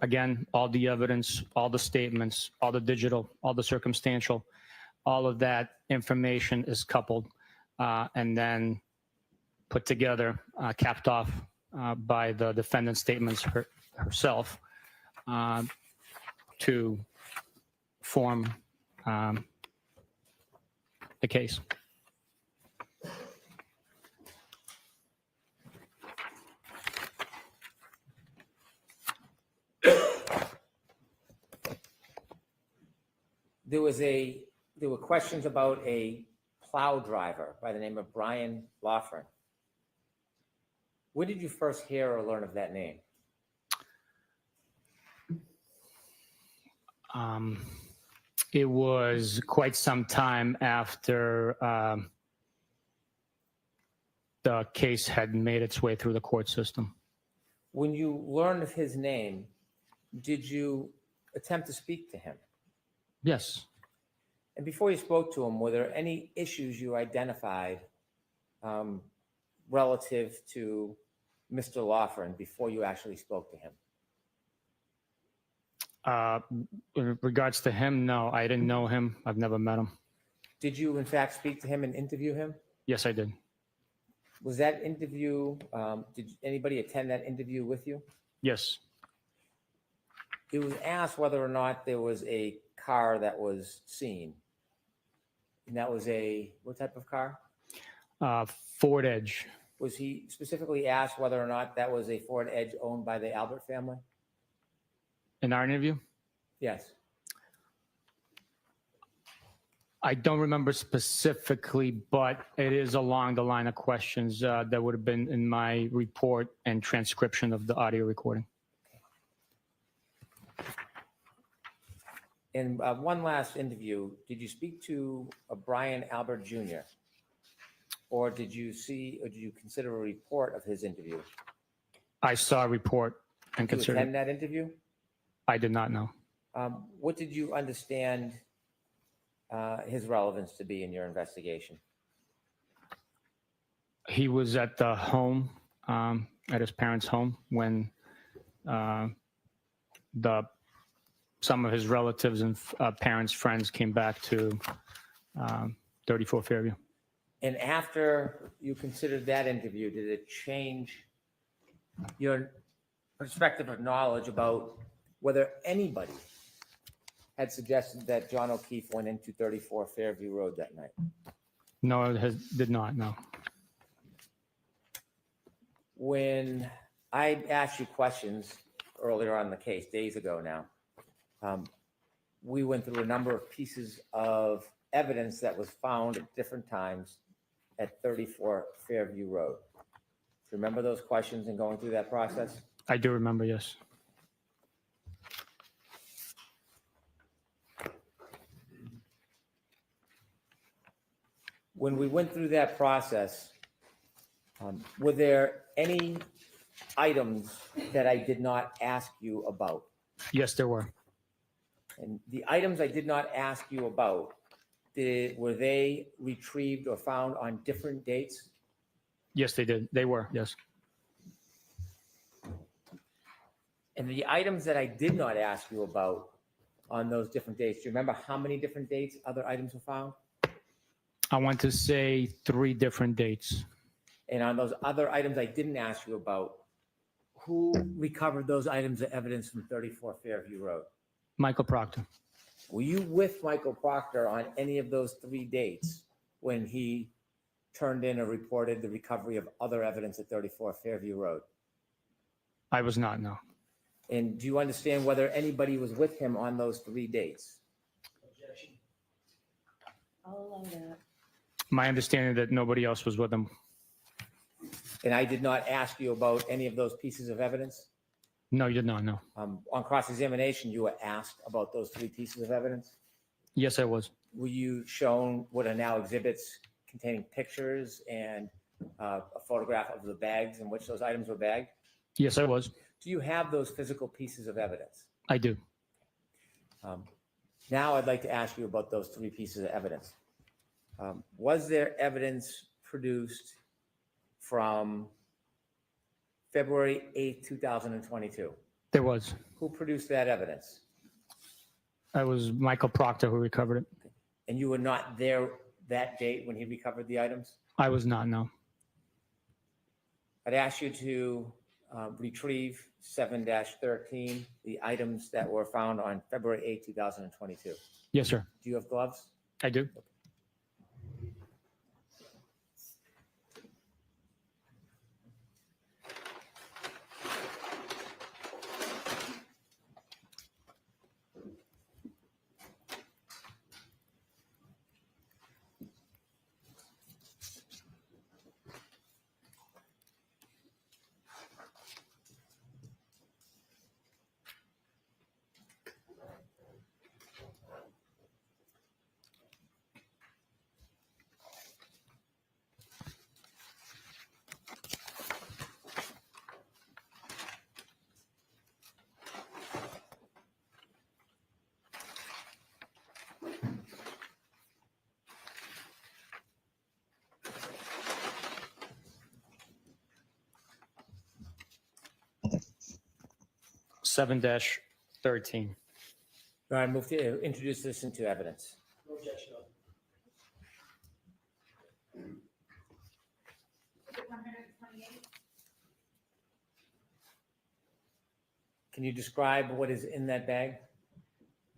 Again, all the evidence, all the statements, all the digital, all the circumstantial, all of that information is coupled and then put together, capped off by the defendant's statements herself to form the case. There were questions about a plow driver by the name of Brian Loughran. When did you first hear or learn of that name? It was quite some time after the case had made its way through the court system. When you learned of his name, did you attempt to speak to him? Yes. And before you spoke to him, were there any issues you identified relative to Mr. Loughran before you actually spoke to him? In regards to him, no, I didn't know him. I've never met him. Did you, in fact, speak to him and interview him? Yes, I did. Was that interview, did anybody attend that interview with you? Yes. It was asked whether or not there was a car that was seen. And that was what type of car? Ford Edge. Was he specifically asked whether or not that was a Ford Edge owned by the Albert family? In our interview? Yes. I don't remember specifically, but it is along the line of questions that would have been in my report and transcription of the audio recording. In one last interview, did you speak to Brian Albert Jr.? Or did you consider a report of his interview? I saw a report and Did you considered. attend that interview? I did not know. What did you understand his relevance to be in your investigation? He was at the home, at his parents' home, when some of his relatives and parents' friends came back to 34 Fairview. And after you considered that interview, did it change your perspective of knowledge about whether anybody had suggested that John O'Keefe went into 34 Fairview Road that night? No, it did not, no. When I asked you questions earlier on in the case, days ago now, we went through a number of pieces of evidence that was found at different times at 34 Fairview Road. Do you remember those questions and going through that process? I do remember, yes. When we went through that process, were there any items that I did not ask you about? Yes, there were. And the items I did not ask you about, were they retrieved or found on different dates? Yes, they did. They were, yes. And the items that I did not ask you about on those different dates, do you remember how many different dates other items were found? I want to say 3 different dates. And on those other items I didn't ask you about, who recovered those items of evidence from 34 Fairview Road? Michael Proctor. Were you with Michael Proctor on any of those 3 dates when he turned in or reported the recovery of other evidence at 34 Fairview Road? I was not, no. And do you understand whether anybody was with him on those 3 dates? I'll allow that. My understanding that nobody else was with him. And I did not ask you about any of those pieces of evidence? No, you did not, no. On cross-examination, you were asked about those 3 pieces of evidence? Yes, I was. Were you shown what are now exhibits containing pictures and a photograph of the bags in which those items were bagged? Yes, I was. Do you have those physical pieces of evidence? I do. Now I'd like to ask you about those 3 pieces of evidence. Was there evidence produced from February 8th, 2022? There was. Who produced that evidence? It was Michael Proctor who recovered it. And you were not there that date when he recovered the items? I was not, no. I'd ask you to retrieve 7-13, the items that were found on February 8, 2022. Yes, sir. Do you have gloves? I do. Seven dash 13. All right, move to introduce this into evidence. No objection. Exhibit 128. Can you describe what is in that bag?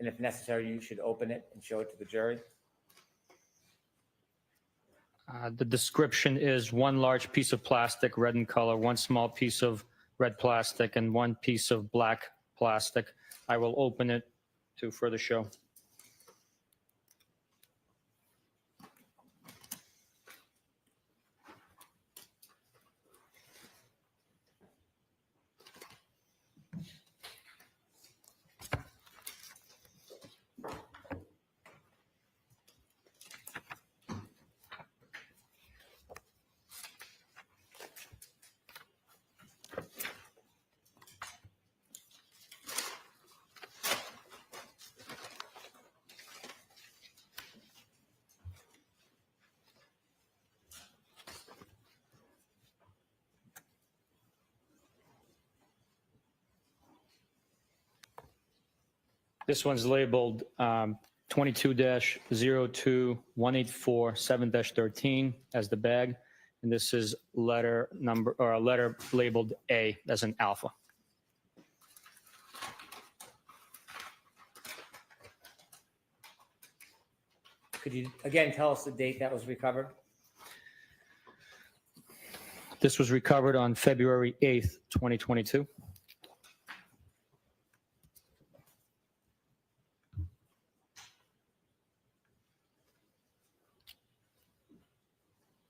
And if necessary, you should open it and show it to the jury. The description is one large piece of plastic, red in color, one small piece of red plastic, and one piece of black plastic. I will open it to further show. This one's labeled 22-02-184-7-13 as the bag. And this is letter number, or a letter labeled A as an alpha. Could you again tell us the date that was recovered? This was recovered on February 8th, 2022.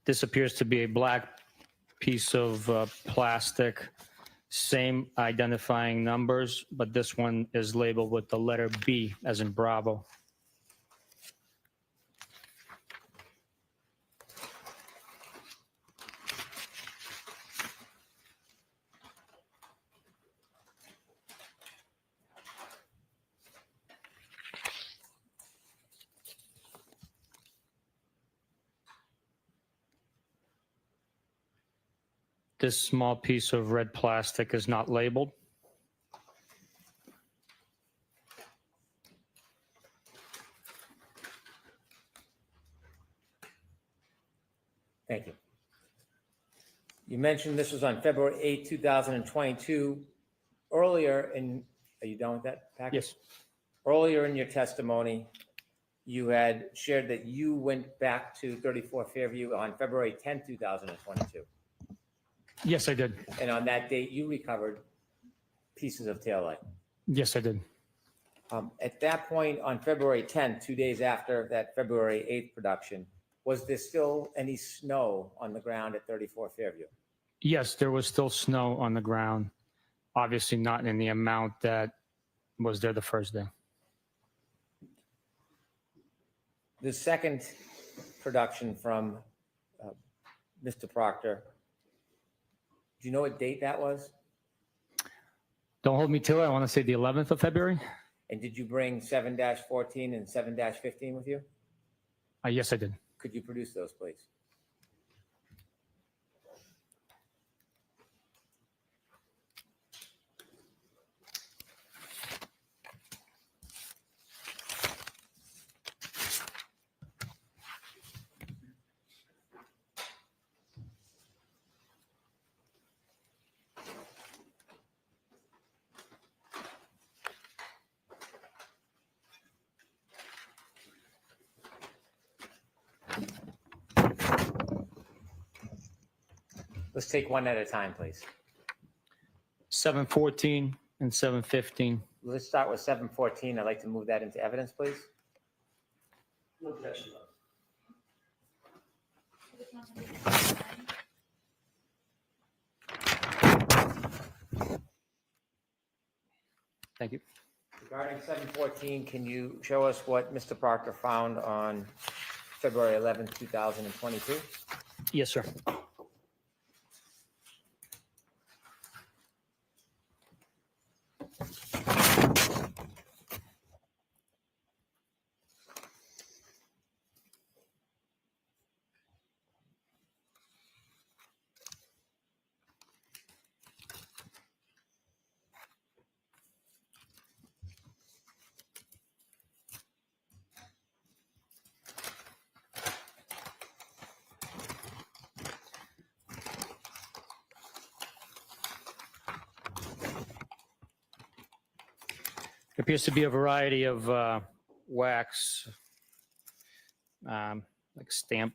This appears to be a black piece of plastic, same identifying numbers, but this one is labeled with the letter B as in Bravo. This small piece of red plastic is not labeled. Thank you. You mentioned this was on February 8, 2022. Earlier in, are you done with that package? Yes. Earlier in your testimony, you had shared that you went back to 34 Fairview on February 10, 2022. Yes, I did. And on that date, you recovered pieces of taillight. Yes, I did. At that point, on February 10th, 2 days after that February 8th production, was there still any snow on the ground at 34 Fairview? Yes, there was still snow on the ground. Obviously not in the amount that was there the first day. The second production from Mr. Proctor, do you know what date that was? Don't hold me to it. I want to say the 11th of February. And did you bring 7-14 and 7-15 with you? Yes, I did. Could you produce those, please? Let's take one at a time, please. 714 and 715. Let's start with 714. I'd like to move that into evidence, please. No objection. Thank you. Regarding 714, can you show us what Mr. Proctor found on February 11th, 2022? Yes, sir. There appears to be a variety of wax, like stamp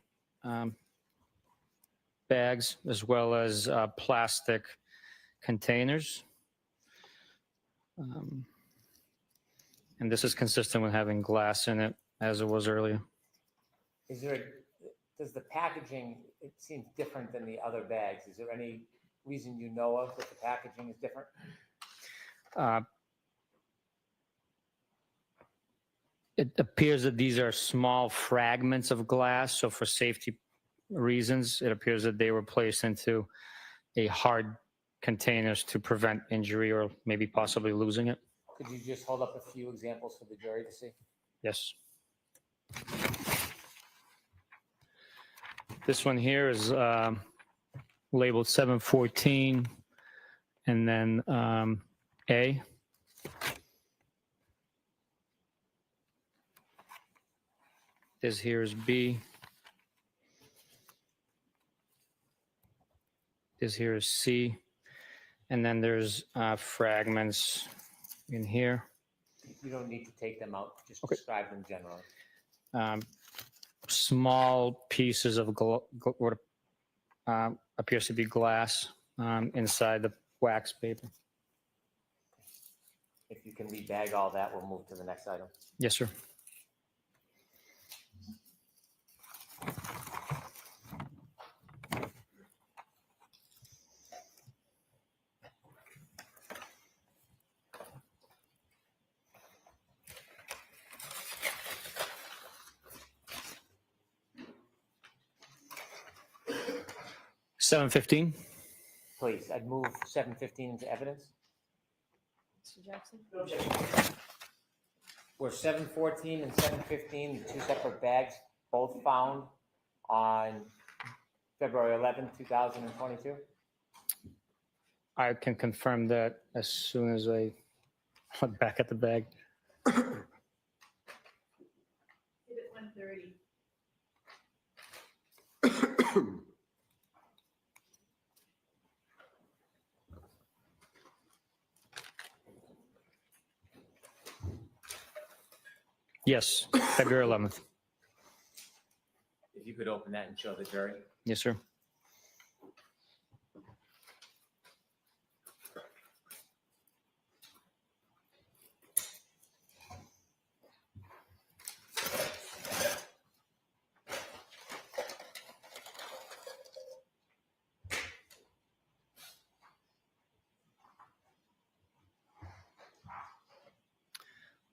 bags, as well as plastic containers. And this is consistent with having glass in it, as it was earlier. Is there does the packaging, it seems different than the other bags. Is there any reason you know of that the packaging is different? It appears that these are small fragments of glass, so for safety reasons, it appears that they were placed into a hard containers to prevent injury or maybe possibly losing it. Could you just hold up a few examples for the jury to see? Yes. This one here is labeled 714 and then A. This here is B. This here is C. And then there's fragments in here. You don't need to take them out, just describe them generally. Small pieces of what appears to be glass inside the wax paper. If you can rebag all that, we'll move to the next item. Yes, sir. $7.15. Please, I'd move 715 into evidence. Mr. Jackson? No objection. Were 714 and 715 the two separate bags both found on February 11th, 2022? I can confirm that as soon as I look back at the bag. Exhibit 130. Yes, February 11th. If you could open that and show the jury. Yes, sir.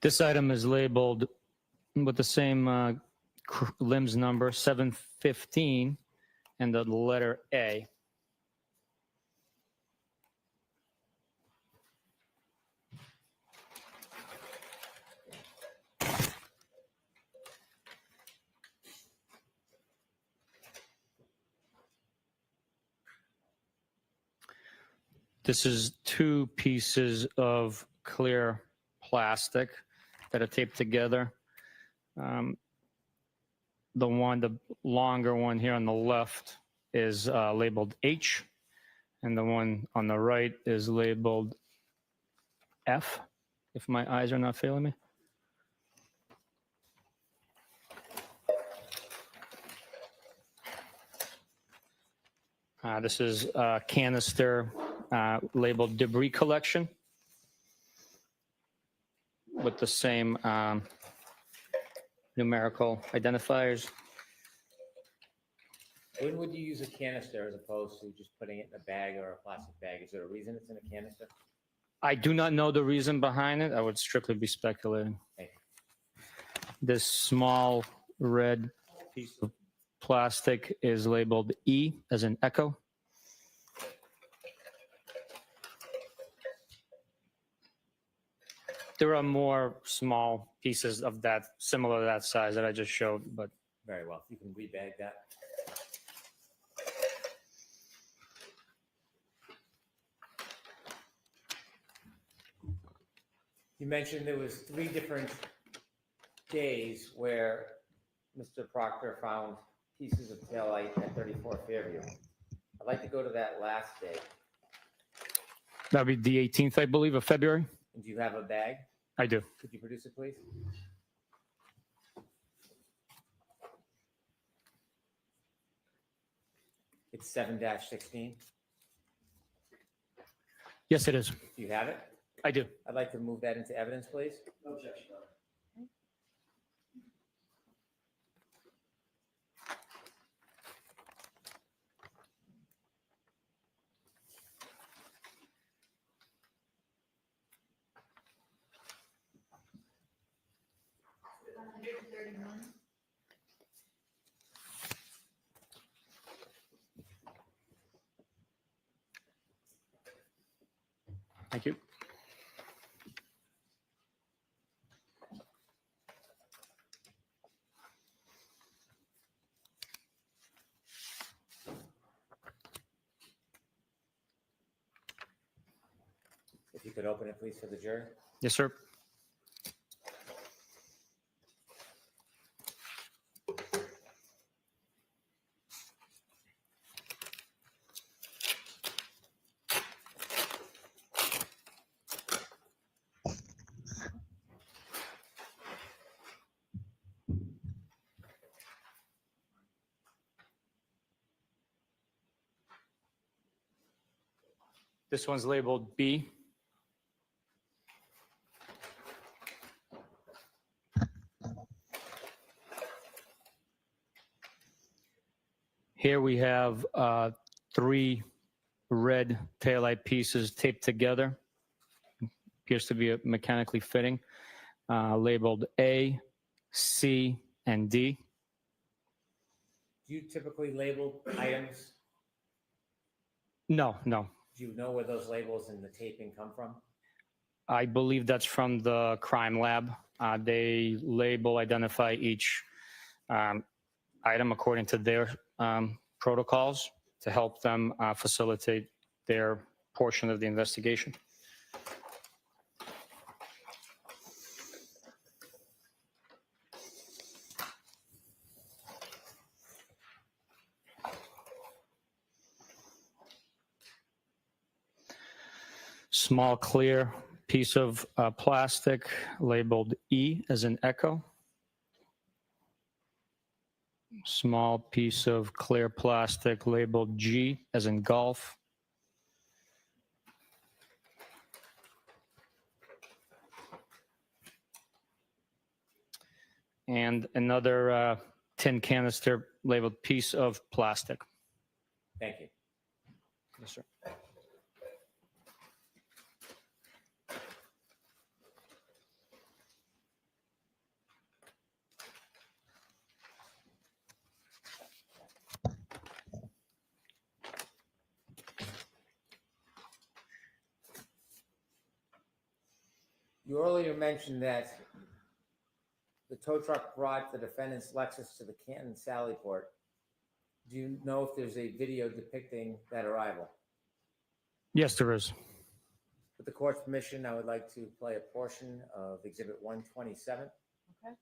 This item is labeled with the same limbs number, 715, and the letter A. This is two pieces of clear plastic that are taped together. The longer one here on the left is labeled H, and the one on the right is labeled F, if my eyes are not failing me. This is a canister labeled debris collection with the same numerical identifiers. When would you use a canister as opposed to just putting it in a bag or a plastic bag? Is there a reason it's in a canister? I do not know the reason behind it. I would strictly be speculating. Okay. This small red piece of plastic is labeled E as in echo. There are more small pieces of that, similar to that size that I just showed, but. Very well. You can rebag that. You mentioned there was 3 different days where Mr. Proctor found pieces of taillight at 34 Fairview. I'd like to go to that last day. That would be the 18th, I believe, of February. And do you have a bag? I do. Could you produce it, please? It's 7-16. Yes, it is. Do you have it? I do. I'd like to move that into evidence, please. No objection. Thank you. If you could open it, please, for the jury. Yes, sir. This one's labeled B. Here we have 3 red taillight pieces taped together. Appears to be mechanically fitting, labeled A, C, and D. Do you typically label items? No. Do you know where those labels and the taping come from? I believe that's from the crime lab. They identify each item according to their protocols to help them facilitate their portion of the investigation. Small clear piece of plastic labeled E as in echo. Small piece of clear plastic labeled G as in golf. And another tin canister labeled piece of plastic. Thank you. Yes, sir. You earlier mentioned that the tow truck brought the defendant's Lexus to the Canton Sallyport. Do you know if there's a video depicting that arrival? Yes, there is. With the court's permission, I would like to play a portion of Exhibit 127. Okay.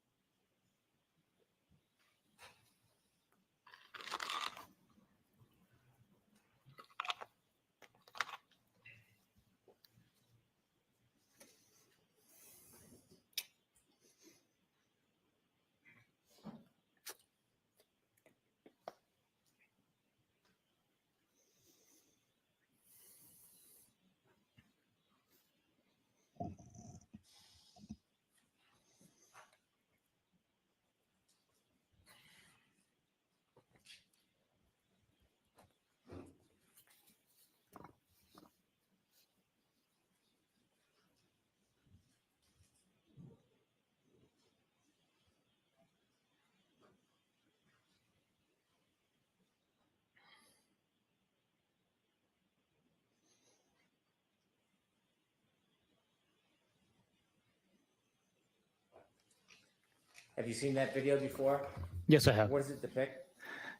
Have you seen that video before? Yes, I have. What does it depict?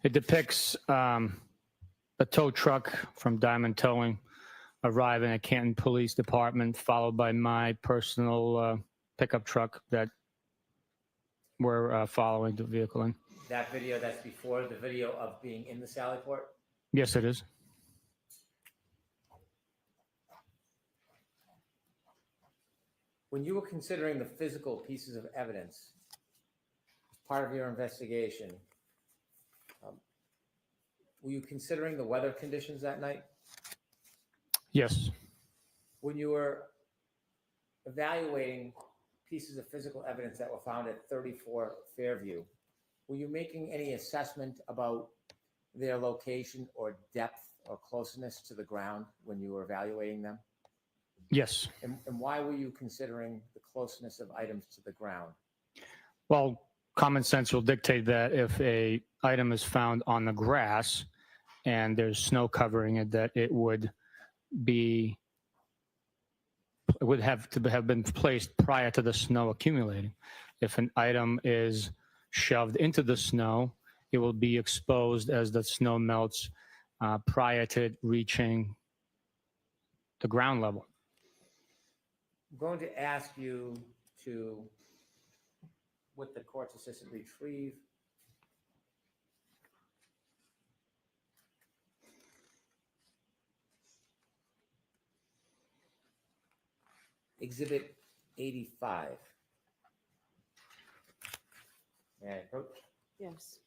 It depicts a tow truck from Diamond Towing arriving at Canton Police Department, followed by my personal pickup truck that we're following the vehicle in. That video, that's before the video of being in the Sally Port? Yes, it is. When you were considering the physical pieces of evidence as part of your investigation, were you considering the weather conditions that night? Yes. When you were evaluating pieces of physical evidence that were found at 34 Fairview, were you making any assessment about their location or depth or closeness to the ground when you were evaluating them? Yes. And why were you considering the closeness of items to the ground? Well, common sense will dictate that if a item is found on the grass and there's snow covering it, that it would have to have been placed prior to the snow accumulating. If an item is shoved into the snow, it will be exposed as the snow melts prior to it reaching the ground level. I'm going to ask you to, with the court's assistant, retrieve Exhibit 85. May I approach? Yes.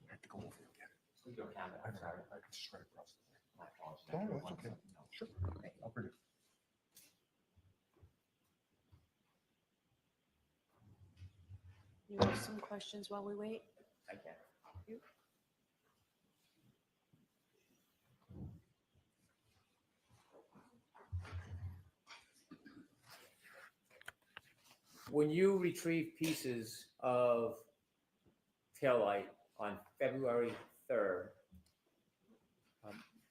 I have to go over and get it. You don't have it. I'm sorry. I just right across the way. My apologies. No, it's okay. Sure. I'll bring it. You have some questions while we wait? I can. You? When you retrieve pieces of taillight on February 3rd,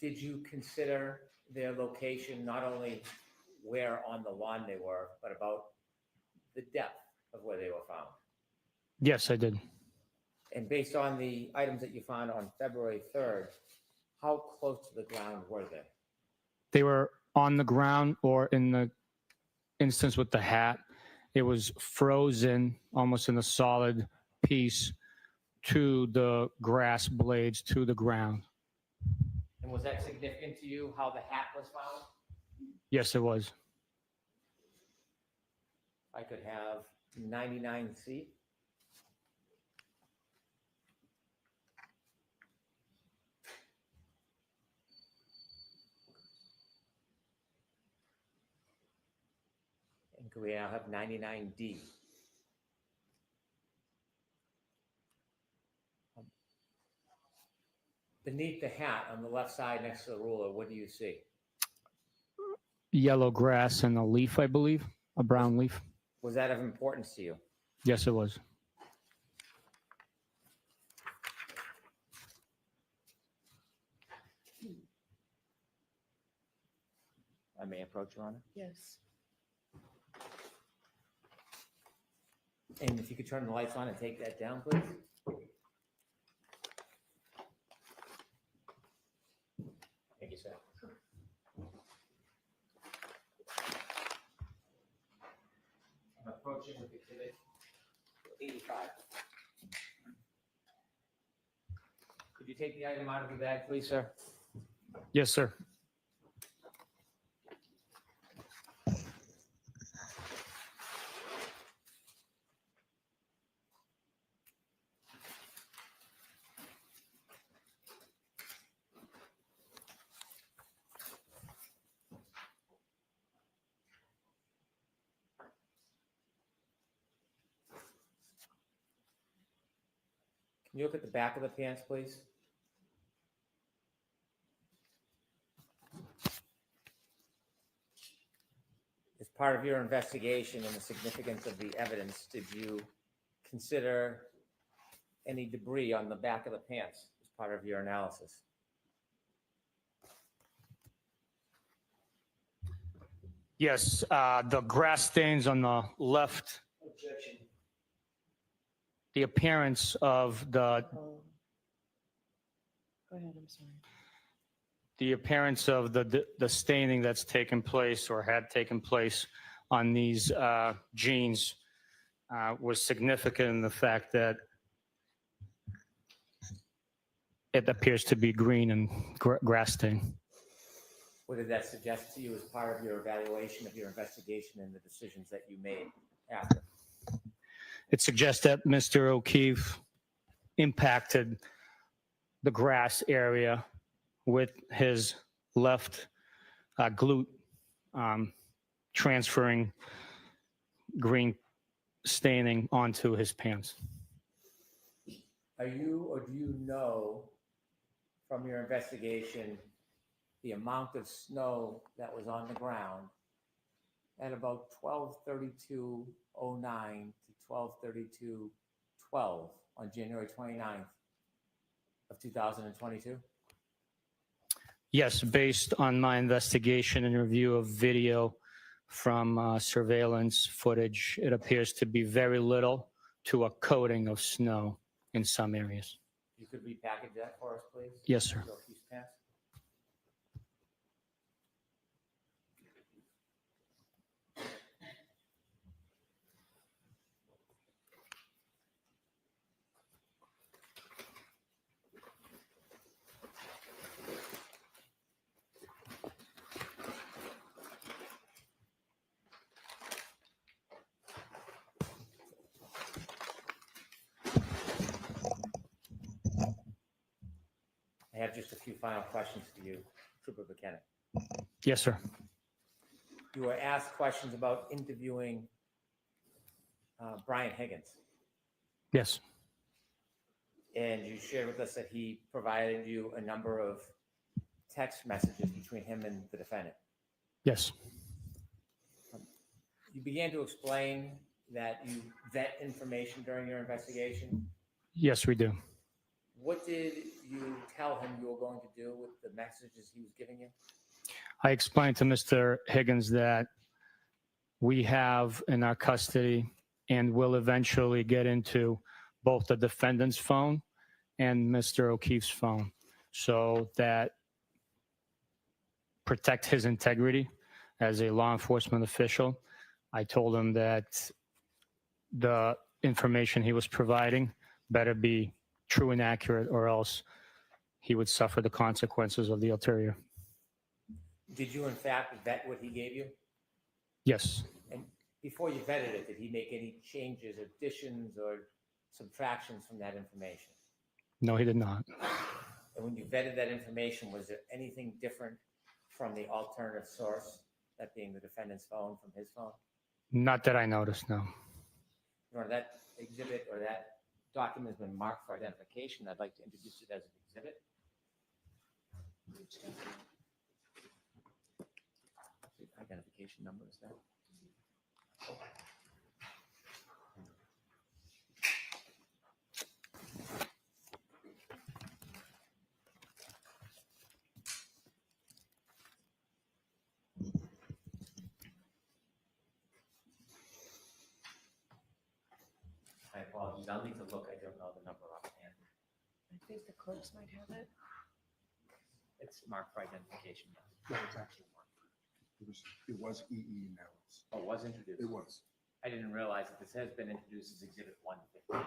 did you consider their location, not only where on the lawn they were, but about the depth of where they were found? Yes, I did. And based on the items that you found on February 3rd, how close to the ground were they? They were on the ground, or in the instance with the hat, it was frozen almost in a solid piece to the grass blades, to the ground. And was that significant to you, how the hat was found? Yes, it was. I could have 99C. And could we now have 99D? Beneath the hat on the left side next to the ruler, what do you see? Yellow grass and a leaf, I believe, a brown leaf. Was that of importance to you? Yes, it was. I may approach, Your Honor. Yes. And if you could turn the lights on and take that down, please. Thank you, sir. I'm approaching with exhibit 85. Could you take the item out of the bag, please, sir? Yes, sir. Can you look at the back of the pants, please? As part of your investigation and the significance of the evidence, did you consider any debris on the back of the pants as part of your analysis? Yes, the grass stains on the left, Objection. the appearance of the Go ahead, I'm sorry. the staining that's taken place or had taken place on these jeans was significant in the fact that it appears to be green and grass stain. What did that suggest to you as part of your evaluation of your investigation and the decisions that you made after? It suggests that Mr. O'Keefe impacted the grass area with his left glute, transferring green staining onto his pants. Are you or do you know from your investigation the amount of snow that was on the ground at about 12:32:09 to 12:32:12 on January 29th of 2022? Yes, based on my investigation and review of video from surveillance footage, it appears to be very little to a coating of snow in some areas. You could repackage that for us, please? Yes, sir. Your piece pass. I have just a few final questions for you, Trooper Bukhenik. Yes, sir. You were asked questions about interviewing Brian Higgins, Yes. and you shared with us that he provided you a number of text messages between him and the defendant. Yes. You began to explain that you vet information during your investigation. Yes, we do. What did you tell him you were going to do with the messages he was giving you? I explained to Mr. Higgins that we have in our custody and will eventually get into both the defendant's phone and Mr. O'Keefe's phone so that protect his integrity as a law enforcement official. I told him that the information he was providing better be true and accurate, or else he would suffer the consequences of the ulterior. Did you, in fact, vet what he gave you? Yes. And before you vetted it, did he make any changes, additions, or subtractions from that information? No, he did not. And when you vetted that information, was there anything different from the alternative source, that being the defendant's phone, from his phone? Not that I noticed, no. Or that exhibit or that document has been marked for identification. I'd like to introduce it as an exhibit. Identification number is that? apologies. I'll need to look. I don't know the number offhand. I think the clerks might have it. It's marked for identification. No, it's actually marked. It was EE now. Oh, it was introduced? It was. I didn't realize that this has been introduced as Exhibit 150.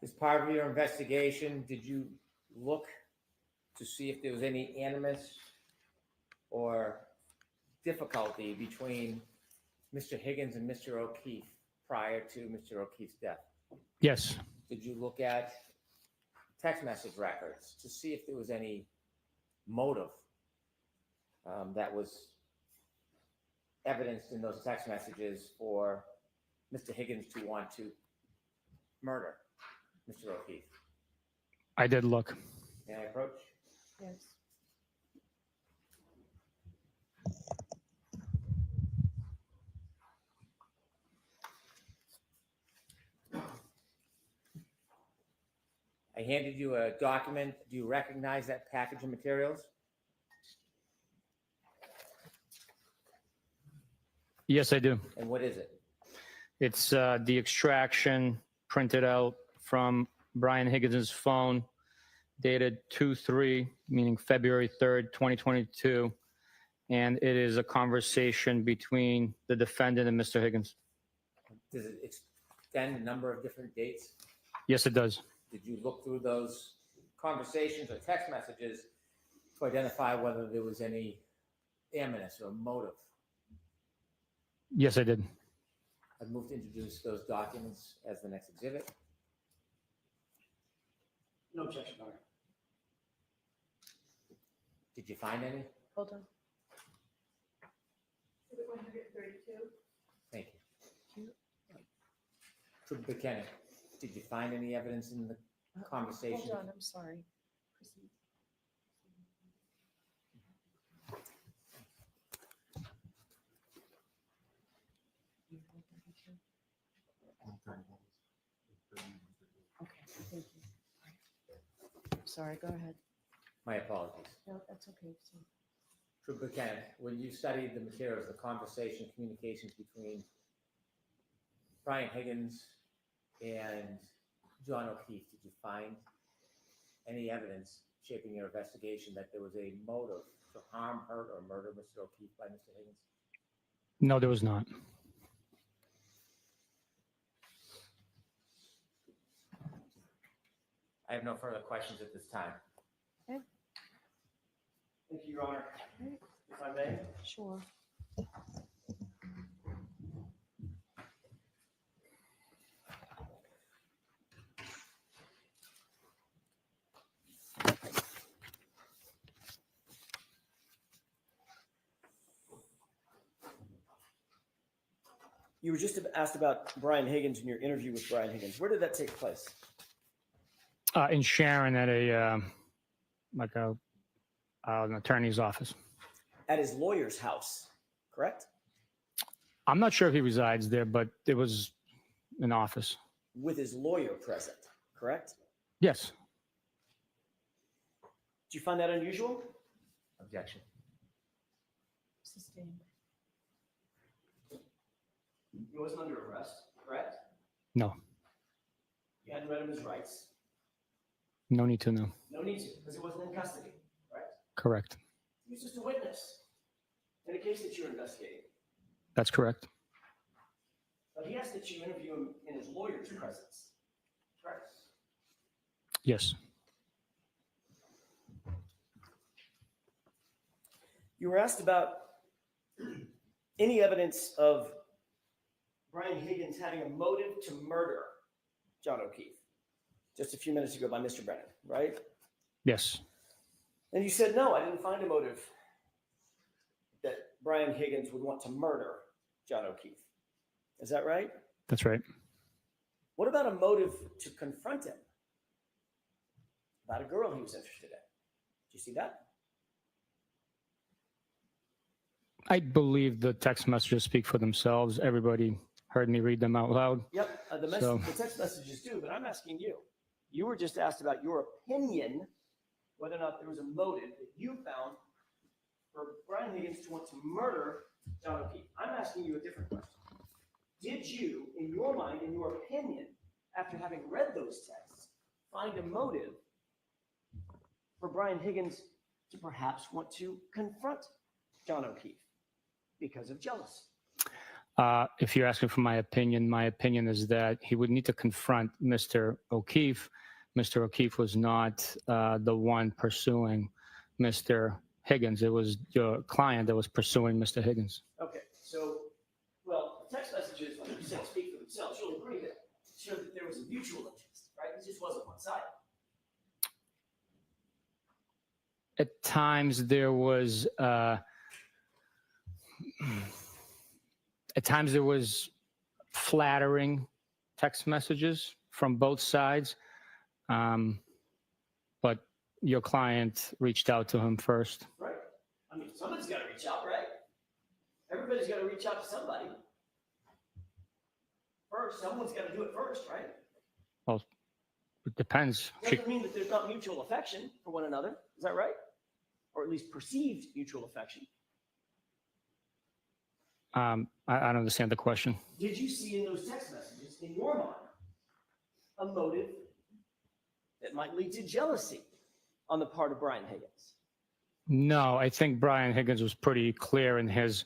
As part of your investigation, did you look to see if there was any animus or difficulty between Mr. Higgins and Mr. O'Keefe prior to Mr. O'Keefe's death? Yes. Did you look at text message records to see if there was any motive that was evidenced in those text messages for Mr. Higgins to want to murder Mr. O'Keefe? I did look. May I approach? Yes. I handed you a document. Do you recognize that package of materials? Yes, I do. And what is it? It's the extraction printed out from Brian Higgins' phone, dated 2/3, meaning February 3rd, 2022. And it is a conversation between the defendant and Mr. Higgins. Does it extend a number of different dates? Yes, it does. Did you look through those conversations or text messages to identify whether there was any animus or motive? Yes, I did. I'd move to introduce those documents as the next exhibit. No objection, Your Honor. Did you find any? Hold on. Exhibit 132. Thank you. Trooper Bukhenik, did you find any evidence in the conversation? Hold on, I'm sorry. Proceed. Okay, thank you. Sorry, go ahead. My apologies. No, that's okay. So, Trooper Bukhenik, when you studied the materials, the conversation, communications between Brian Higgins and John O'Keefe, did you find any evidence shaping your investigation that there was a motive to harm, hurt, or murder Mr. O'Keefe by Mr. Higgins? No, there was not. I have no further questions at this time. okay, Thank you, Your Honor. okay, If I may. sure. You were just asked about Brian Higgins in your interview with Brian Higgins. Where did that take place? In Sharon at a an attorney's office. At his lawyer's house, correct? I'm not sure if he resides there, but it was an office. With his lawyer present, correct? Yes. Did you find that unusual? Objection. Sustained. He wasn't under arrest, correct? No. You hadn't read him his rights. No need to know. No need to, because he wasn't in custody, correct? Correct. He was just a witness in a case that you're investigating. That's correct. But he asked that you interview him in his lawyer's presence, correct? Yes. You were asked about any evidence of Brian Higgins having a motive to murder John O'Keefe just a few minutes ago by Mr. Brennan, right? Yes. And you said, no, I didn't find a motive that Brian Higgins would want to murder John O'Keefe. Is that right? That's right. What about a motive to confront him about a girl he was interested in? Did you see that? I believe the text messages speak for themselves. Everybody heard me read them out loud. Yep, So- the text messages do, but I'm asking you. You were just asked about your opinion, whether or not there was a motive that you found for Brian Higgins to want to murder John O'Keefe. I'm asking you a different question. Did you, in your mind, in your opinion, after having read those texts, find a motive for Brian Higgins to perhaps want to confront John O'Keefe because of jealousy? If you're asking for my opinion is that he would need to confront Mr. O'Keefe. Mr. O'Keefe was not the one pursuing Mr. Higgins. It was your client that was pursuing Mr. Higgins. Okay, so, well, the text messages, like you said, speak for themselves. You'll agree that showed that there was a mutual interest, right? It just wasn't one-sided. At times there was flattering text messages from both sides, but your client reached out to him first. Right. I mean, somebody's got to reach out, right? Everybody's got to reach out to somebody. First, someone's got to do it first, right? Well, it depends. Doesn't mean that there's not mutual affection for one another. Is that right? Or at least perceived mutual affection. I don't understand the question. Did you see in those text messages, in your mind, a motive that might lead to jealousy on the part of Brian Higgins? No, I think Brian Higgins was pretty clear in his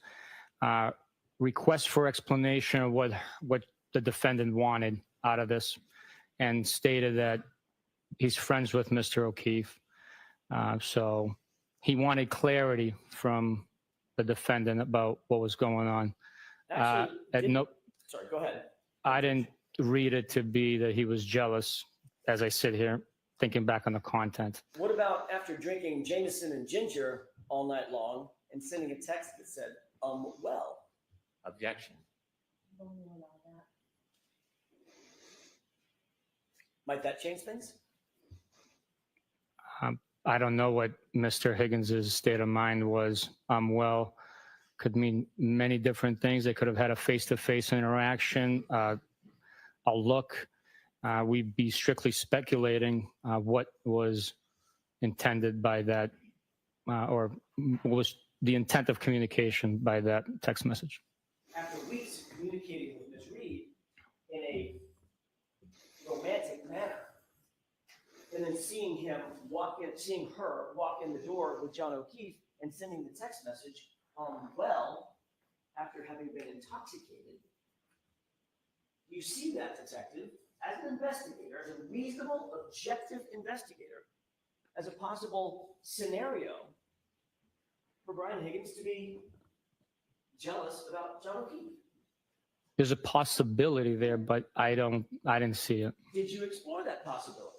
request for explanation of what the defendant wanted out of this, and stated that he's friends with Mr. O'Keefe. So he wanted clarity from the defendant about what was going on. Actually, sorry, go ahead. I didn't read it to be that he was jealous as I sit here thinking back on the content. What about after drinking Jameson and ginger all night long and sending a text that said, well? Objection. Might that change things? I don't know what Mr. Higgins' state of mind was. Well, could mean many different things. They could have had a face-to-face interaction, a look. We'd be strictly speculating what was intended by that, or what was the intent of communication by that text message. After weeks of communicating with Ms. Reed in a romantic manner, and then seeing her walk in the door with John O'Keefe and sending the text message, well, after having been intoxicated, you see that detective as an investigator, as a reasonable, objective investigator, as a possible scenario for Brian Higgins to be jealous about John O'Keefe. There's a possibility there, but I didn't see it. Did you explore that possibility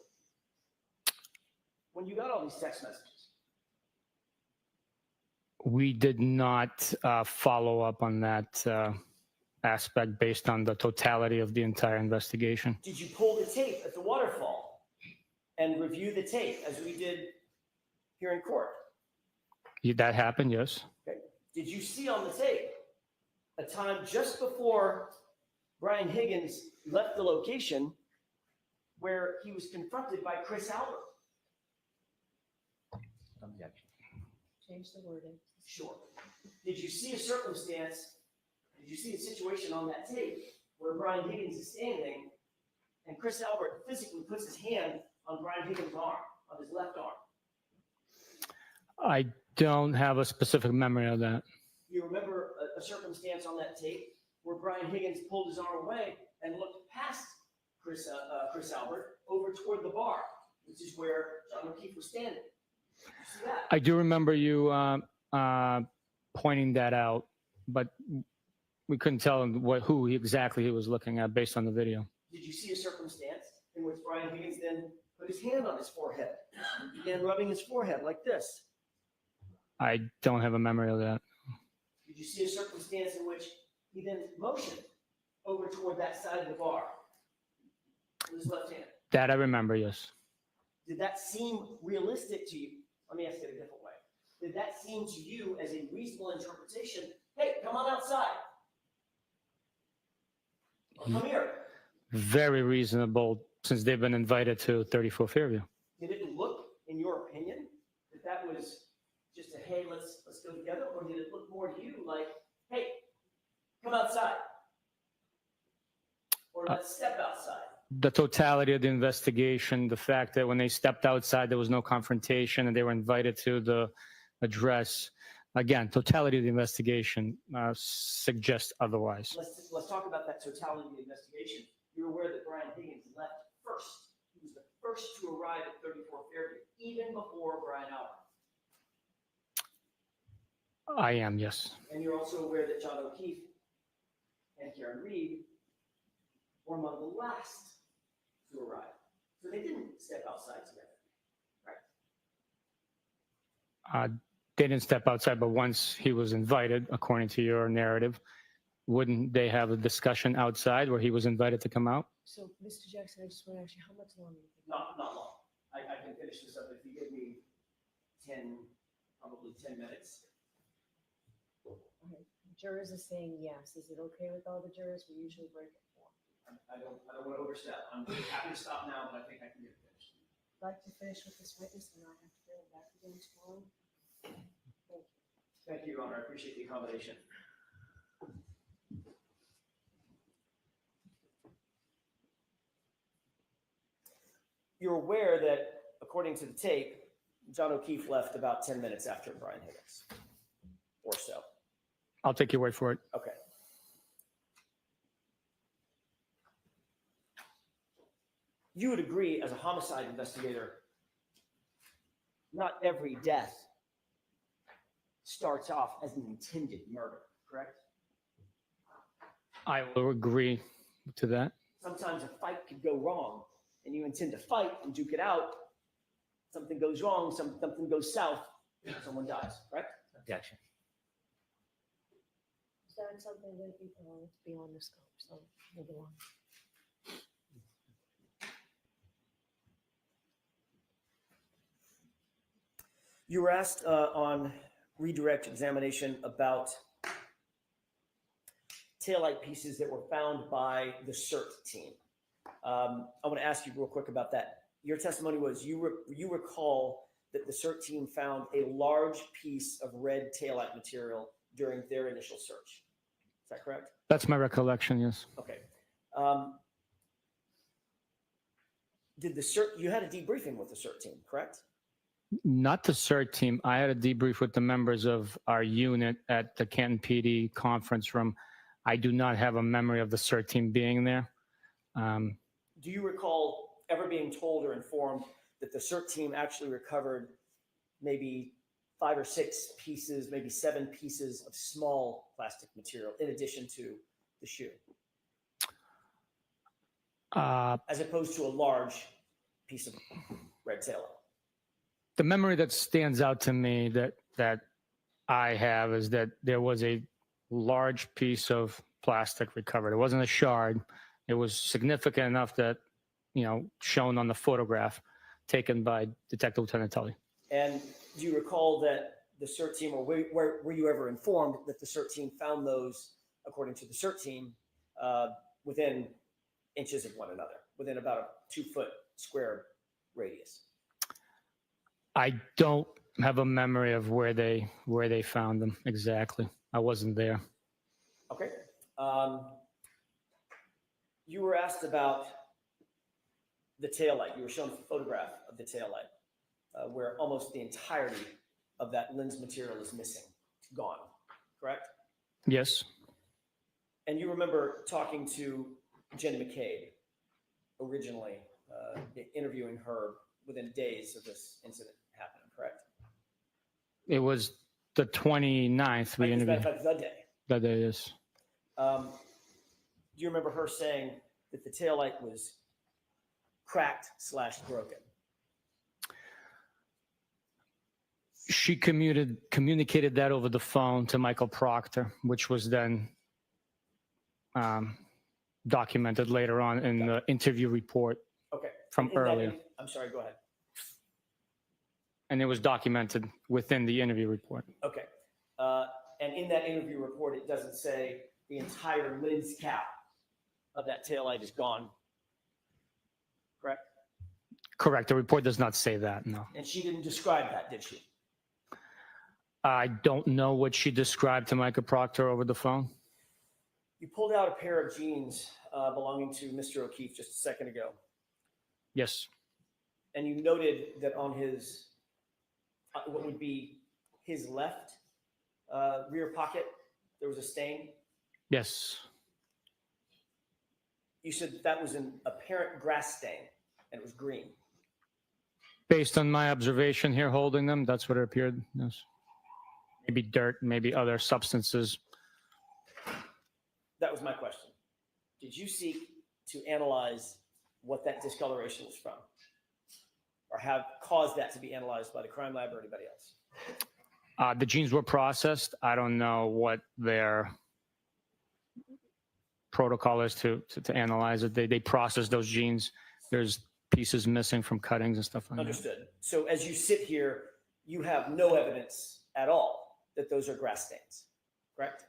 when you got all these text messages? We did not follow up on that aspect based on the totality of the entire investigation. Did you pull the tape at the waterfall and review the tape as we did here in court? That happened, yes. Okay. Did you see on the tape a time just before Brian Higgins left the location where he was confronted by Chris Albert? Objection. Change the wording. Sure. Did you see a circumstance, did you see a situation on that tape where Brian Higgins is standing and Chris Albert physically puts his hand on Brian Higgins' arm, on his left arm? I don't have a specific memory of that. You remember a circumstance on that tape where Brian Higgins pulled his arm away and looked past Chris Albert over toward the bar, which is where John O'Keefe was standing. Did you see that? I do remember you pointing that out, but we couldn't tell him who exactly he was looking at based on the video. Did you see a circumstance in which Brian Higgins then put his hand on his forehead and began rubbing his forehead like this? I don't have a memory of that. Did you see a circumstance in which he then motioned over toward that side of the bar with his left hand? That I remember, yes. Did that seem realistic to you? Let me ask it a different way. did that seem to you as a reasonable interpretation? Hey, come on outside. Or come here. Very reasonable since they've been invited to 34 Fairview. Did it look, in your opinion, that that was just a, hey, let's go together? Or did it look more to you like, hey, come outside? Or let's step outside? The totality of the investigation, the fact that when they stepped outside, there was no confrontation and they were invited to the address. Again, totality of the investigation suggests otherwise. Let's talk about that totality of the investigation. You're aware that Brian Higgins left first. He was the first to arrive at 34 Fairview, even before Brian Auer. I am, yes. And you're also aware that John O'Keefe and Kare Read were among the last to arrive. So they didn't step outside together, right? They didn't step outside, but once he was invited, according to your narrative, wouldn't they have a discussion outside where he was invited to come out? So, Mr. Jackson, I just want to ask you, how much longer? Not long. I can finish this up if you give me 10, probably 10 minutes. All right. Jurors are saying yes. Is it okay with all the jurors? We usually break at 4. I don't want to overstep. I'm happy to stop now, but I think I can get it finished. I'd like to finish with this witness and not have to bring it back again tomorrow. Thank you. Thank you, Your Honor. I appreciate the accommodation. You're aware that, according to the tape, John O'Keefe left about 10 minutes after Brian Higgins, or so. I'll take your word for it. Okay. You would agree, as a homicide investigator, not every death starts off as an intended murder, correct? I will agree to that. Sometimes a fight could go wrong, and you intend to fight and duke it out. Something goes wrong, something goes south, someone dies, correct? Objection. Is that something that you know it's beyond the scope? So move along. You were asked on redirect examination about taillight pieces that were found by the CERT team. I want to ask you real quick about that. Your testimony was you recall that the CERT team found a large piece of red taillight material during their initial search. Is that correct? That's my recollection, yes. Okay. Did the CERT, you had a debriefing with the CERT team, correct? Not the CERT team. I had a debrief with the members of our unit at the Canton PD conference room. I do not have a memory of the CERT team being there. Do you recall ever being told or informed that the CERT team actually recovered maybe 5 or 6 pieces, maybe 7 pieces of small plastic material in addition to the shoe? As opposed to a large piece of red taillight? The memory that stands out to me that I have is that there was a large piece of plastic recovered. It wasn't a shard. It was significant enough that, you know, shown on the photograph taken by Detective Lieutenant Tully. And do you recall that the CERT team, or were you ever informed that the CERT team found those, according to the CERT team, within inches of one another, within about a 2-foot square radius? I don't have a memory of where they found them exactly. I wasn't there. Okay. You were asked about the taillight. You were shown a photograph of the taillight where almost the entirety of that lens material is missing. It's gone, correct? Yes. And you remember talking to Jenny McCabe originally, interviewing her within days of this incident happening, correct? It was the 29th we interviewed. As a matter of fact, the day. That day, yes. Do you remember her saying that the taillight was cracked/broken? She communicated that over the phone to Michael Proctor, which was then documented later on in the interview report Okay. from In that earlier. I'm sorry, go ahead. And it was documented within the interview report. Okay. And in that interview report, it doesn't say the entire lens cap of that taillight is gone. Correct? Correct. The report does not say that, no. And she didn't describe that, did she? I don't know what she described to Micah Proctor over the phone. You pulled out a pair of jeans belonging to Mr. O'Keefe just a second ago. Yes. And you noted that on his, what would be his left rear pocket, there was a stain. Yes. You said that was an apparent grass stain and it was green. Based on my observation here holding them, that's what it appeared. Yes. Maybe dirt, maybe other substances. That was my question. Did you seek to analyze what that discoloration was from? Or have caused that to be analyzed by the crime lab or anybody else? The genes were processed. I don't know what their protocol is to analyze it. They process those genes. There's pieces missing from cuttings and stuff like that. Understood. So as you sit here, you have no evidence at all that those are grass stains, correct?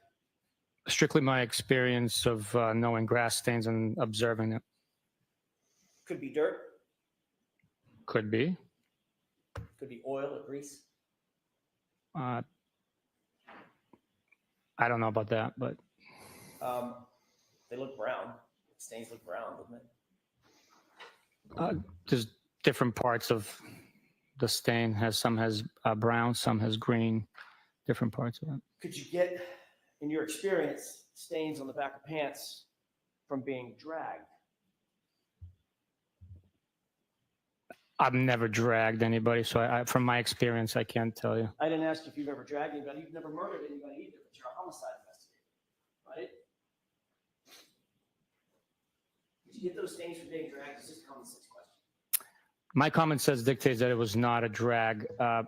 Strictly my experience of knowing grass stains and observing it. Could be dirt, Could be. could be oil or grease. I don't know about that, but They look brown. Stains look brown, doesn't it? there's different parts of the stain. Some has brown, some has green, different parts of it. Could you get, in your experience, stains on the back of pants from being dragged? I've never dragged anybody, so from my experience, I can't tell you. I didn't ask if you've ever dragged anybody. You've never murdered anybody either, but you're a homicide investigator, right? Did you get those stains from being dragged? It's just a common sense question. My common sense dictates that it was not a drag, a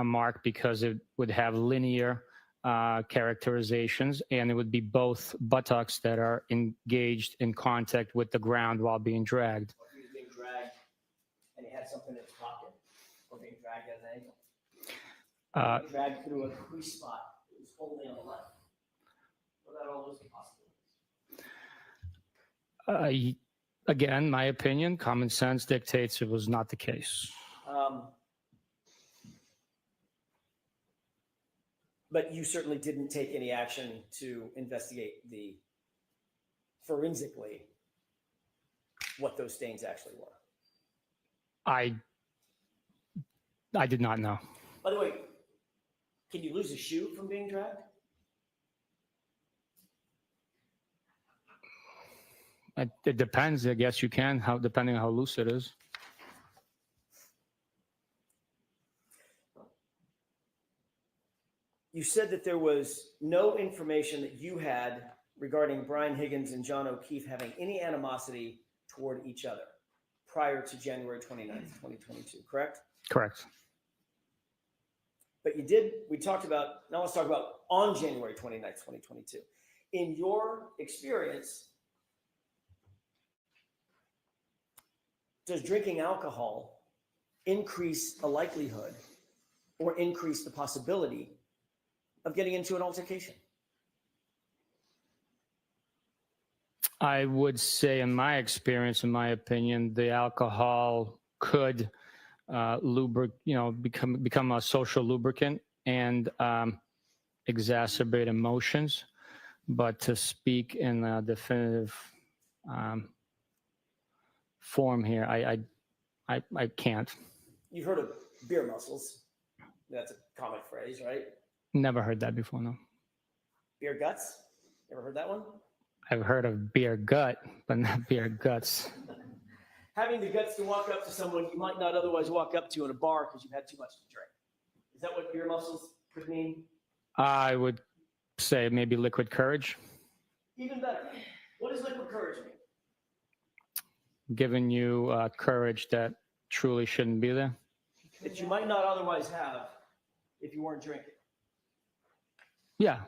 mark, because it would have linear characterizations, and it would be both buttocks that are engaged in contact with the ground while being dragged. Or if he was being dragged and he had something in his pocket, or being dragged at an angle. Being dragged through a crease spot that was only on the left. What about all those possibilities? Again, my opinion, common sense dictates it was not the case. But you certainly didn't take any action to investigate forensically what those stains actually were. I did not know. By the way, can you lose a shoe from being dragged? It depends. I guess you can, depending on how loose it is. You said that there was no information that you had regarding Brian Higgins and John O'Keefe having any animosity toward each other prior to January 29th, 2022, correct? Correct. But you did, now let's talk about on January 29th, 2022. In your experience, does drinking alcohol increase the likelihood or increase the possibility of getting into an altercation? I would say, in my experience, in my opinion, the alcohol could become a social lubricant and exacerbate emotions. But to speak in a definitive form here, I can't. You've heard of beer muscles. That's a common phrase, right? Never heard that before, no. Beer guts? Ever heard that one? I've heard of beer gut, but not beer guts. Having the guts to walk up to someone you might not otherwise walk up to in a bar because you've had too much to drink. Is that what beer muscles could mean? I would say maybe liquid courage. Even better. What does liquid courage mean? Giving you courage that truly shouldn't be there. That you might not otherwise have if you weren't drinking. Yeah.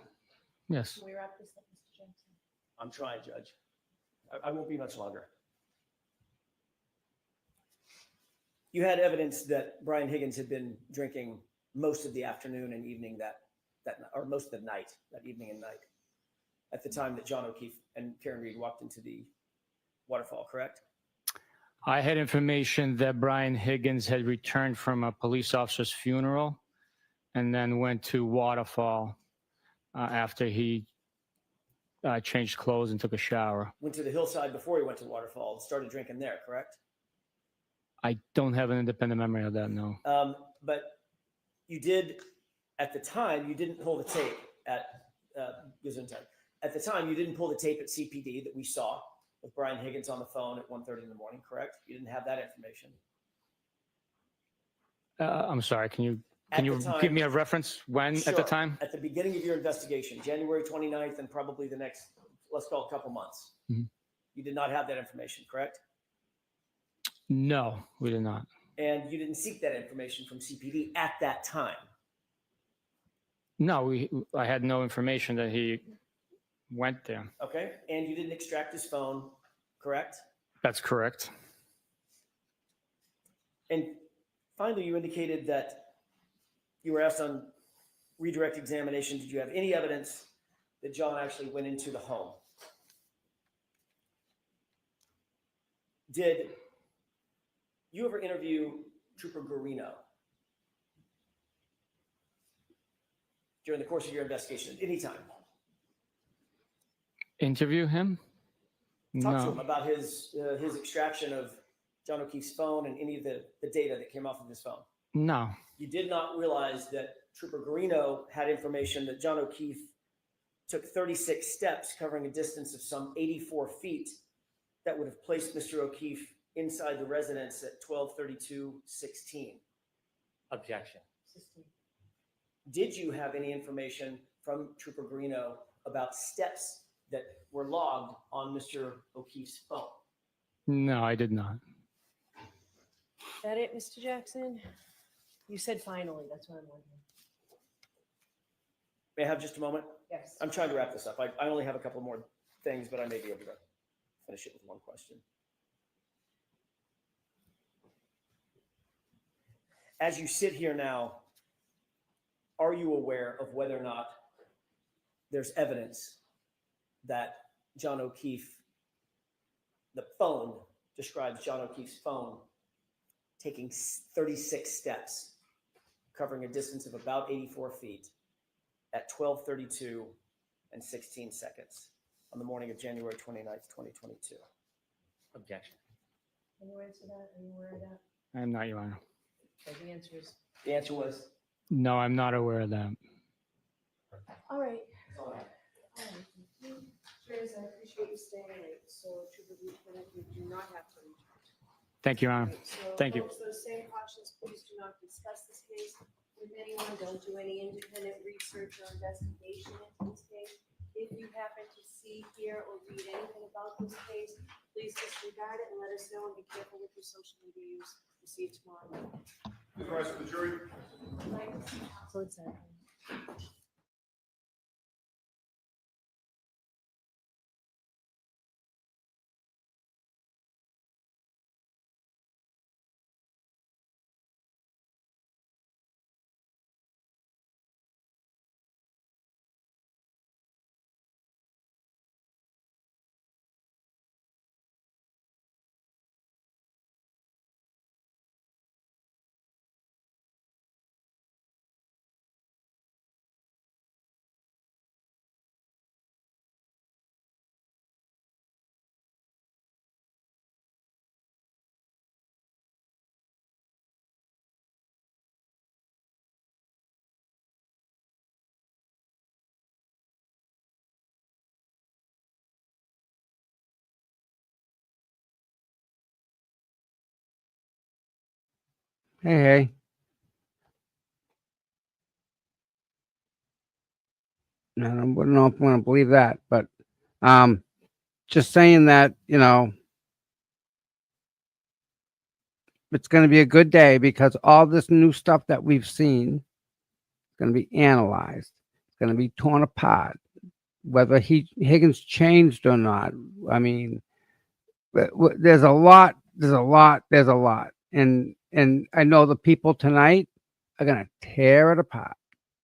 Yes. Can we wrap this up, Mr. Johnson? I'm trying, Judge. I won't be much longer. You had evidence that Brian Higgins had been drinking most of the afternoon and evening or most of the night, that evening and night, at the time that John O'Keefe and Karen Read walked into the waterfall, correct? I had information that Brian Higgins had returned from a police officer's funeral and then went to Waterfall after he changed clothes and took a shower. Went to the hillside before he went to Waterfall, started drinking there, correct? I don't have an independent memory of that, no. But you did, at the time, you didn't pull the tape at Gesundheit. At the time, you didn't pull the tape at CPD that we saw with Brian Higgins on the phone at 1:30 in the morning, correct? You didn't have that information. I'm sorry, can you At the time- give me a reference when at the Sure. time? At the beginning of your investigation, January 29th, and probably the next, let's call it a couple months. Mhm. You did not have that information, correct? No, we did not. And you didn't seek that information from CPD at that time. No, I had no information that he went there. Okay. And you didn't extract his phone, correct? That's correct. And finally, you indicated that you were asked on redirect examination, did you have any evidence that John actually went into the home? Did you ever interview Trooper Guarino during the course of your investigation at any time? Interview him? Talk to No. him about his extraction of John O'Keefe's phone and any of the data that came off of his phone. No. You did not realize that Trooper Guarino had information that John O'Keefe took 36 steps covering a distance of some 84 feet that would have placed Mr. O'Keefe inside the residence at 12:32:16. Objection. Did you have any information from Trooper Guarino about steps that were logged on Mr. O'Keefe's phone? No, I did not. Is that it, Mr. Jackson? You said finally, that's what I'm wondering. May I have just a moment? Yes. I'm trying to wrap this up. I only have a couple more things, but I may be able to finish it with one question. As you sit here now, are you aware of whether or not there's evidence that John O'Keefe, the phone describes John O'Keefe's phone taking 36 steps, covering a distance of about 84 feet at 12:32:16 on the morning of January 29th, 2022? Objection. Can you answer that? Are you aware of that? I'm not, Your Honor. So the answer is, The answer was? No, I'm not aware of that. all right. Travis, I appreciate you staying late, so Trooper Bukhenik, you do not have to reach out. Thank you, Your Honor. So Thank you. folks, those same cautions, please do not discuss this case with anyone. Don't do any independent research or investigation into this case. If you happen to see, hear, or read anything about this case, please disregard it and let us know, and be careful with your social media use. We'll see you tomorrow night. Please rise for the jury. So it's that. Hey. I don't know if I'm going to believe that, but just saying that, it's going to be a good day because all this new stuff that we've seen is going to be analyzed. It's going to be torn apart, whether Higgins changed or not. I mean, there's a lot, and and I know the people tonight are gonna tear it apart,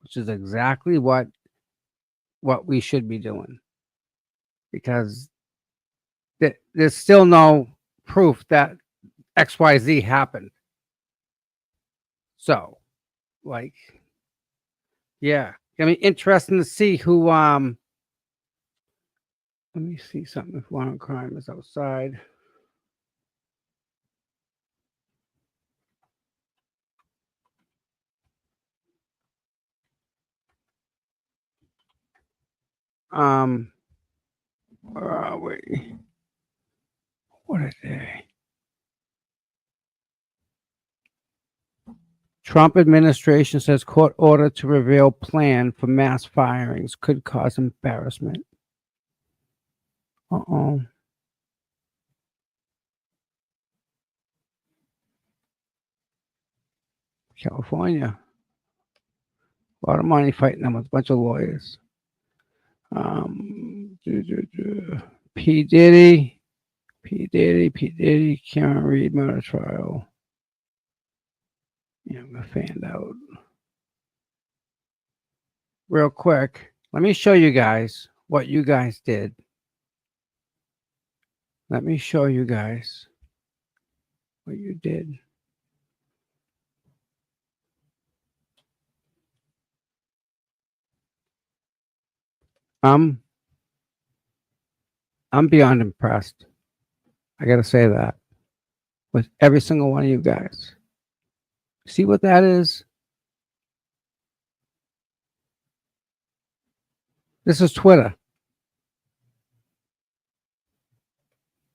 which is exactly what we should be doing, because there's still no proof that XYZ happened. So, like, yeah, I mean, interesting to see who. Let me see something. If violent crime is outside. Where are we? What a day. Trump administration says court order to reveal plan for mass firings could cause embarrassment. Uh-oh. California. A lot of money fighting them with a bunch of lawyers. P. Diddy, Kare Read murder trial. Yeah, I'm gonna fan out. Real quick, let me show you guys what you guys did. Let me show you guys what you did. I'm beyond impressed. I gotta say that with every single one of you guys. See what that is? This is Twitter.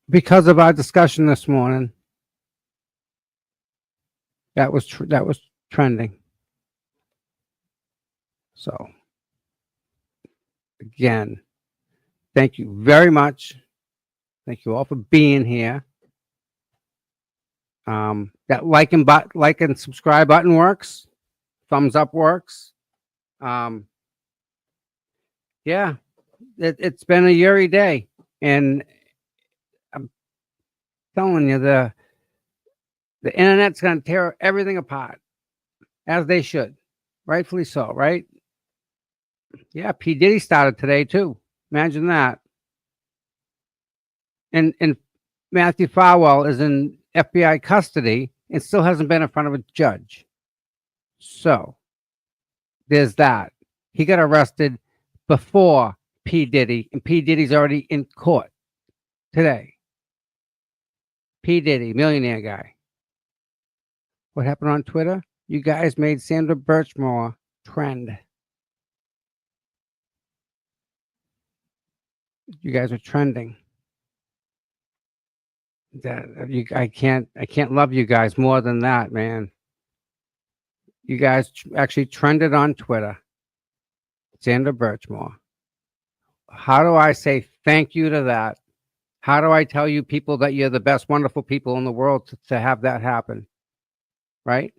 Because of our discussion this morning, that was trending. So, again, thank you very much. Thank you all for being here. That like and subscribe button works. Thumbs up works. Yeah, it's been a yeary day, and I'm telling you, the internet's going to tear everything apart, as they should, rightfully so, right? Yeah, P. Diddy started today too. Imagine that. And Matthew Farwell is in FBI custody and still hasn't been in front of a judge. So there's that. He got arrested before P. Diddy, and P. Diddy's already in court today. P. Diddy, millionaire guy. What happened on Twitter? You guys made Sandra Birchmore trend. You guys are trending. I can't love you guys more than that, man. You guys actually trended on Twitter. Sandra Birchmore. How do I say thank you to that? How do I tell you people that you're the best, wonderful people in the world to have that happen? Right?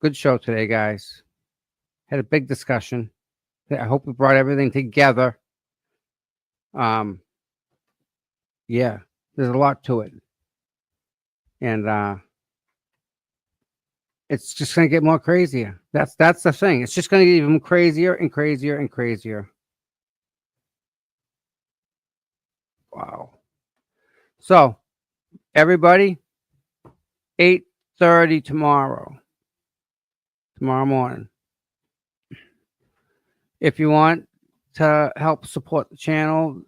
Good show today, guys. Had a big discussion. I hope we brought everything together. Yeah, there's a lot to it. And it's just going to get more crazier. That's the thing. It's just going to get even crazier and crazier and crazier. Wow. So, everybody, 8:30 tomorrow morning. If you want to help support the channel,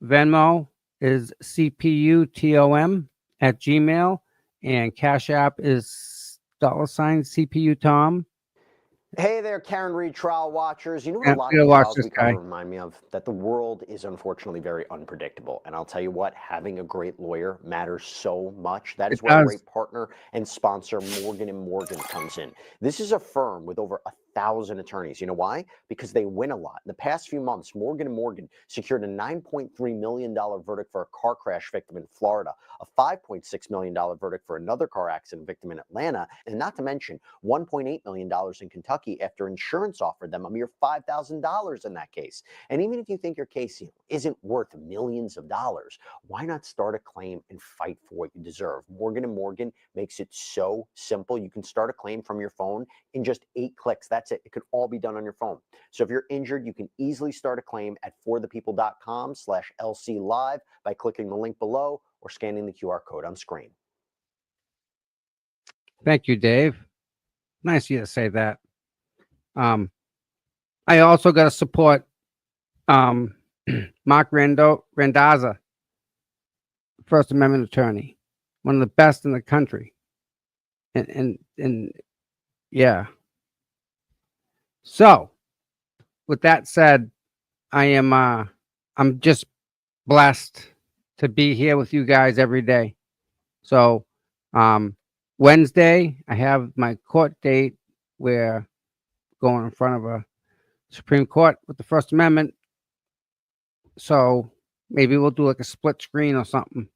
Venmo is CPUTOM@gmail, and Cash App is $CPU Tom. Hey there, Kare Read trial watchers. You know what Yeah, a lot I'm of gonna watch trials this become guy. remind me of? That the world is unfortunately very unpredictable. And I'll tell you what, having a great lawyer matters so much. That is It where a does. great partner and sponsor Morgan & Morgan comes in. This is a firm with over 1,000 attorneys. You know why? Because they win a lot. In the past few months, Morgan & Morgan secured a $9.3 million verdict for a car crash victim in Florida, a $5.6 million verdict for another car accident victim in Atlanta, and not to mention $1.8 million in Kentucky after insurance offered them a mere $5,000 in that case. And even if you think your case isn't worth millions of dollars, why not start a claim and fight for what you deserve? Morgan & Morgan makes it so simple. You can start a claim from your phone in just 8 clicks. That's it. It could all be done on your phone. So if you're injured, you can easily start a claim at forthepeople.com/LC Live by clicking the link below or scanning the QR code on screen. Thank you, Dave. Nice of you to say that. I also got to support Mark Randazza, First Amendment attorney, one of the best in the country. And yeah. So, with that said, I'm just blessed to be here with you guys every day. So, Wednesday, I have my court date where going in front of a Supreme Court with the First Amendment. So maybe we'll do like a split screen or something.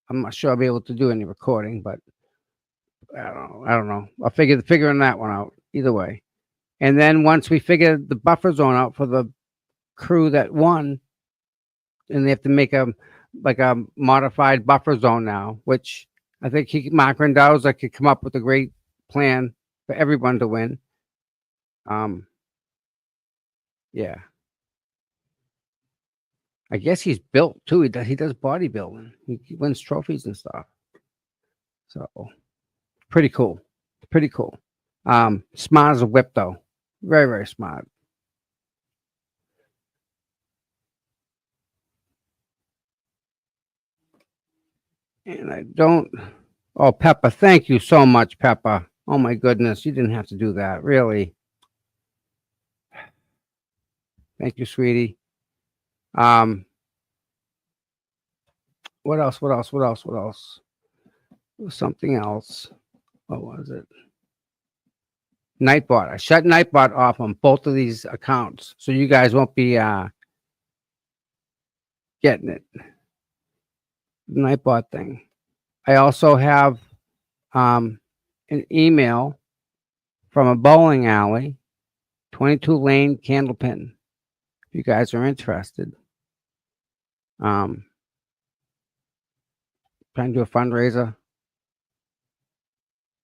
I'm not sure I'll be able to do any recording, but I don't know. I'll figuring that one out either way. And then once we figure the buffer zone out for the crew that won, and they have to make a modified buffer zone now, which I think Mark Randazza could come up with a great plan for everyone to win. Yeah. I guess he's built too. He does bodybuilding. He wins trophies and stuff. So pretty cool. Pretty cool. Smart as a whip though. Very, very smart. And I don't. Oh, Peppa, thank you so much, Peppa. Oh my goodness, you didn't have to do that, really. Thank you, sweetie. What else? What else? What else? What else? Something else. What was it? Nightbot. I shut Nightbot off on both of these accounts, so you guys won't be getting it. Nightbot thing. I also have an email from a bowling alley, 22 Lane Candlepin. If you guys are interested, trying to do a fundraiser.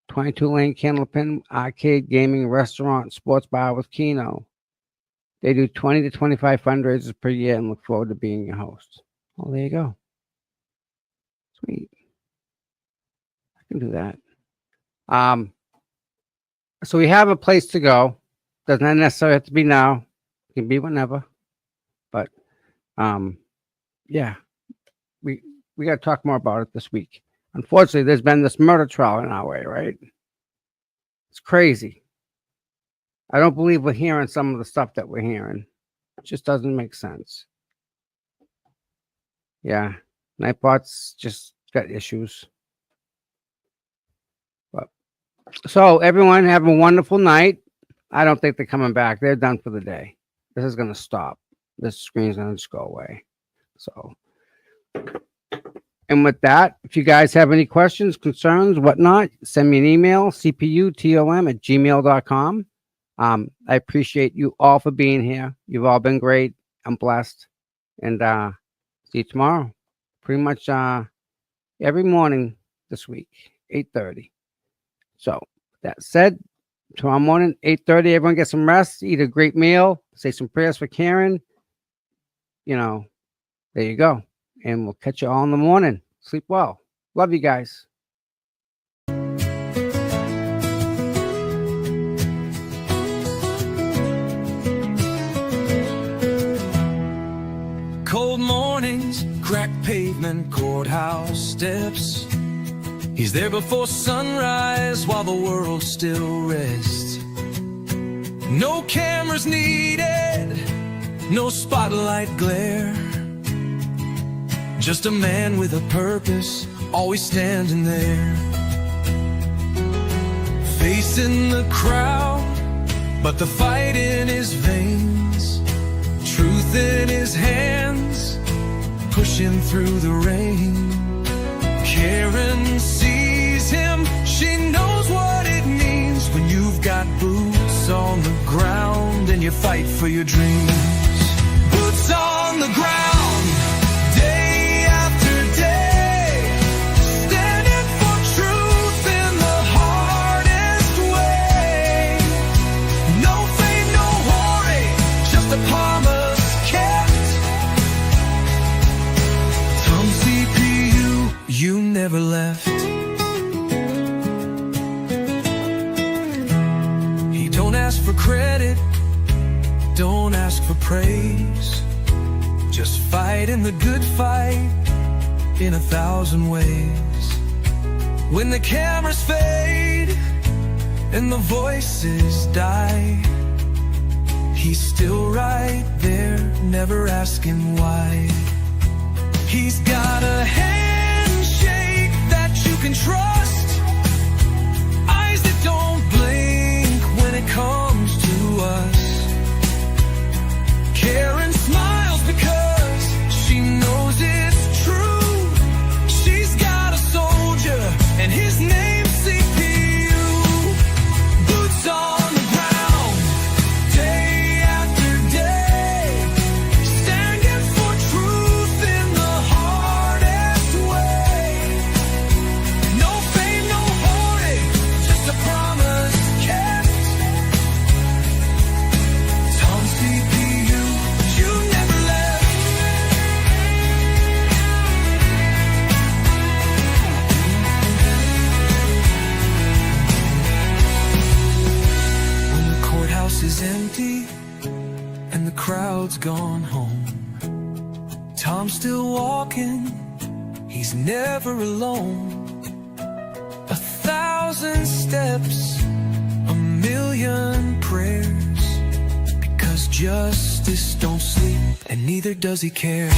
22 Lane Candlepin Arcade Gaming Restaurant Sports Bar with Keno. They do 20 to 25 fundraisers per year and look forward to being your host. Oh, there you go. Sweet. I can do that. So we have a place to go. Doesn't necessarily have to be now. It can be whenever. But yeah, we got to talk more about it this week. Unfortunately, there's been this murder trial in our way, right? It's crazy. I don't believe we're hearing some of the stuff that we're hearing. It just doesn't make sense. Yeah, Nightbot's just got issues. But so everyone have a wonderful night. I don't think they're coming back. They're done for the day. This is going to stop. This screen's going to just go away. So, and with that, if you guys have any questions, concerns, whatnot, send me an email, cputom@gmail.com. I appreciate you all for being here. You've all been great. I'm blessed. And see you tomorrow. Pretty much every morning this week, 8:30. So that said, tomorrow morning, 8:30, everyone get some rest, eat a great meal, say some prayers for Karen. You know, there you go. And we'll catch you all in the morning. Sleep well. Love you guys. Cold mornings, cracked pavement, courthouse steps. He's there before sunrise while the world still rests. No cameras needed, no spotlight glare. Just a man with a purpose, always standing there. Facing the crowd, but the fight in his veins, truth in his hands, pushing through the rain. Karen sees him, she knows what it means when you've got boots on the ground and you fight for your dreams. Boots on the ground, day after day, standing for truth in the hardest way. No fame, no worry, just a promise kept. Tom CPU, you never left. He don't ask for credit, don't ask for praise. Just fight in the good fight in 1,000 ways. When the cameras fade and the voices die, he's still right there, never asking why. He's got a handshake that you can trust, eyes that don't blink when it comes to us. Karen smiles because she knows it's true. She's got a soldier and his name's CPU. Boots on the ground, day after day, standing for truth in the hardest way. No fame, no hoarding, just a promise kept. Tom CPU, you never left. When the courthouse is empty and the crowd's gone home, Tom's still walking, he's never alone. 1,000 steps, 1,000,000 prayers, because justice don't sleep and neither does he care.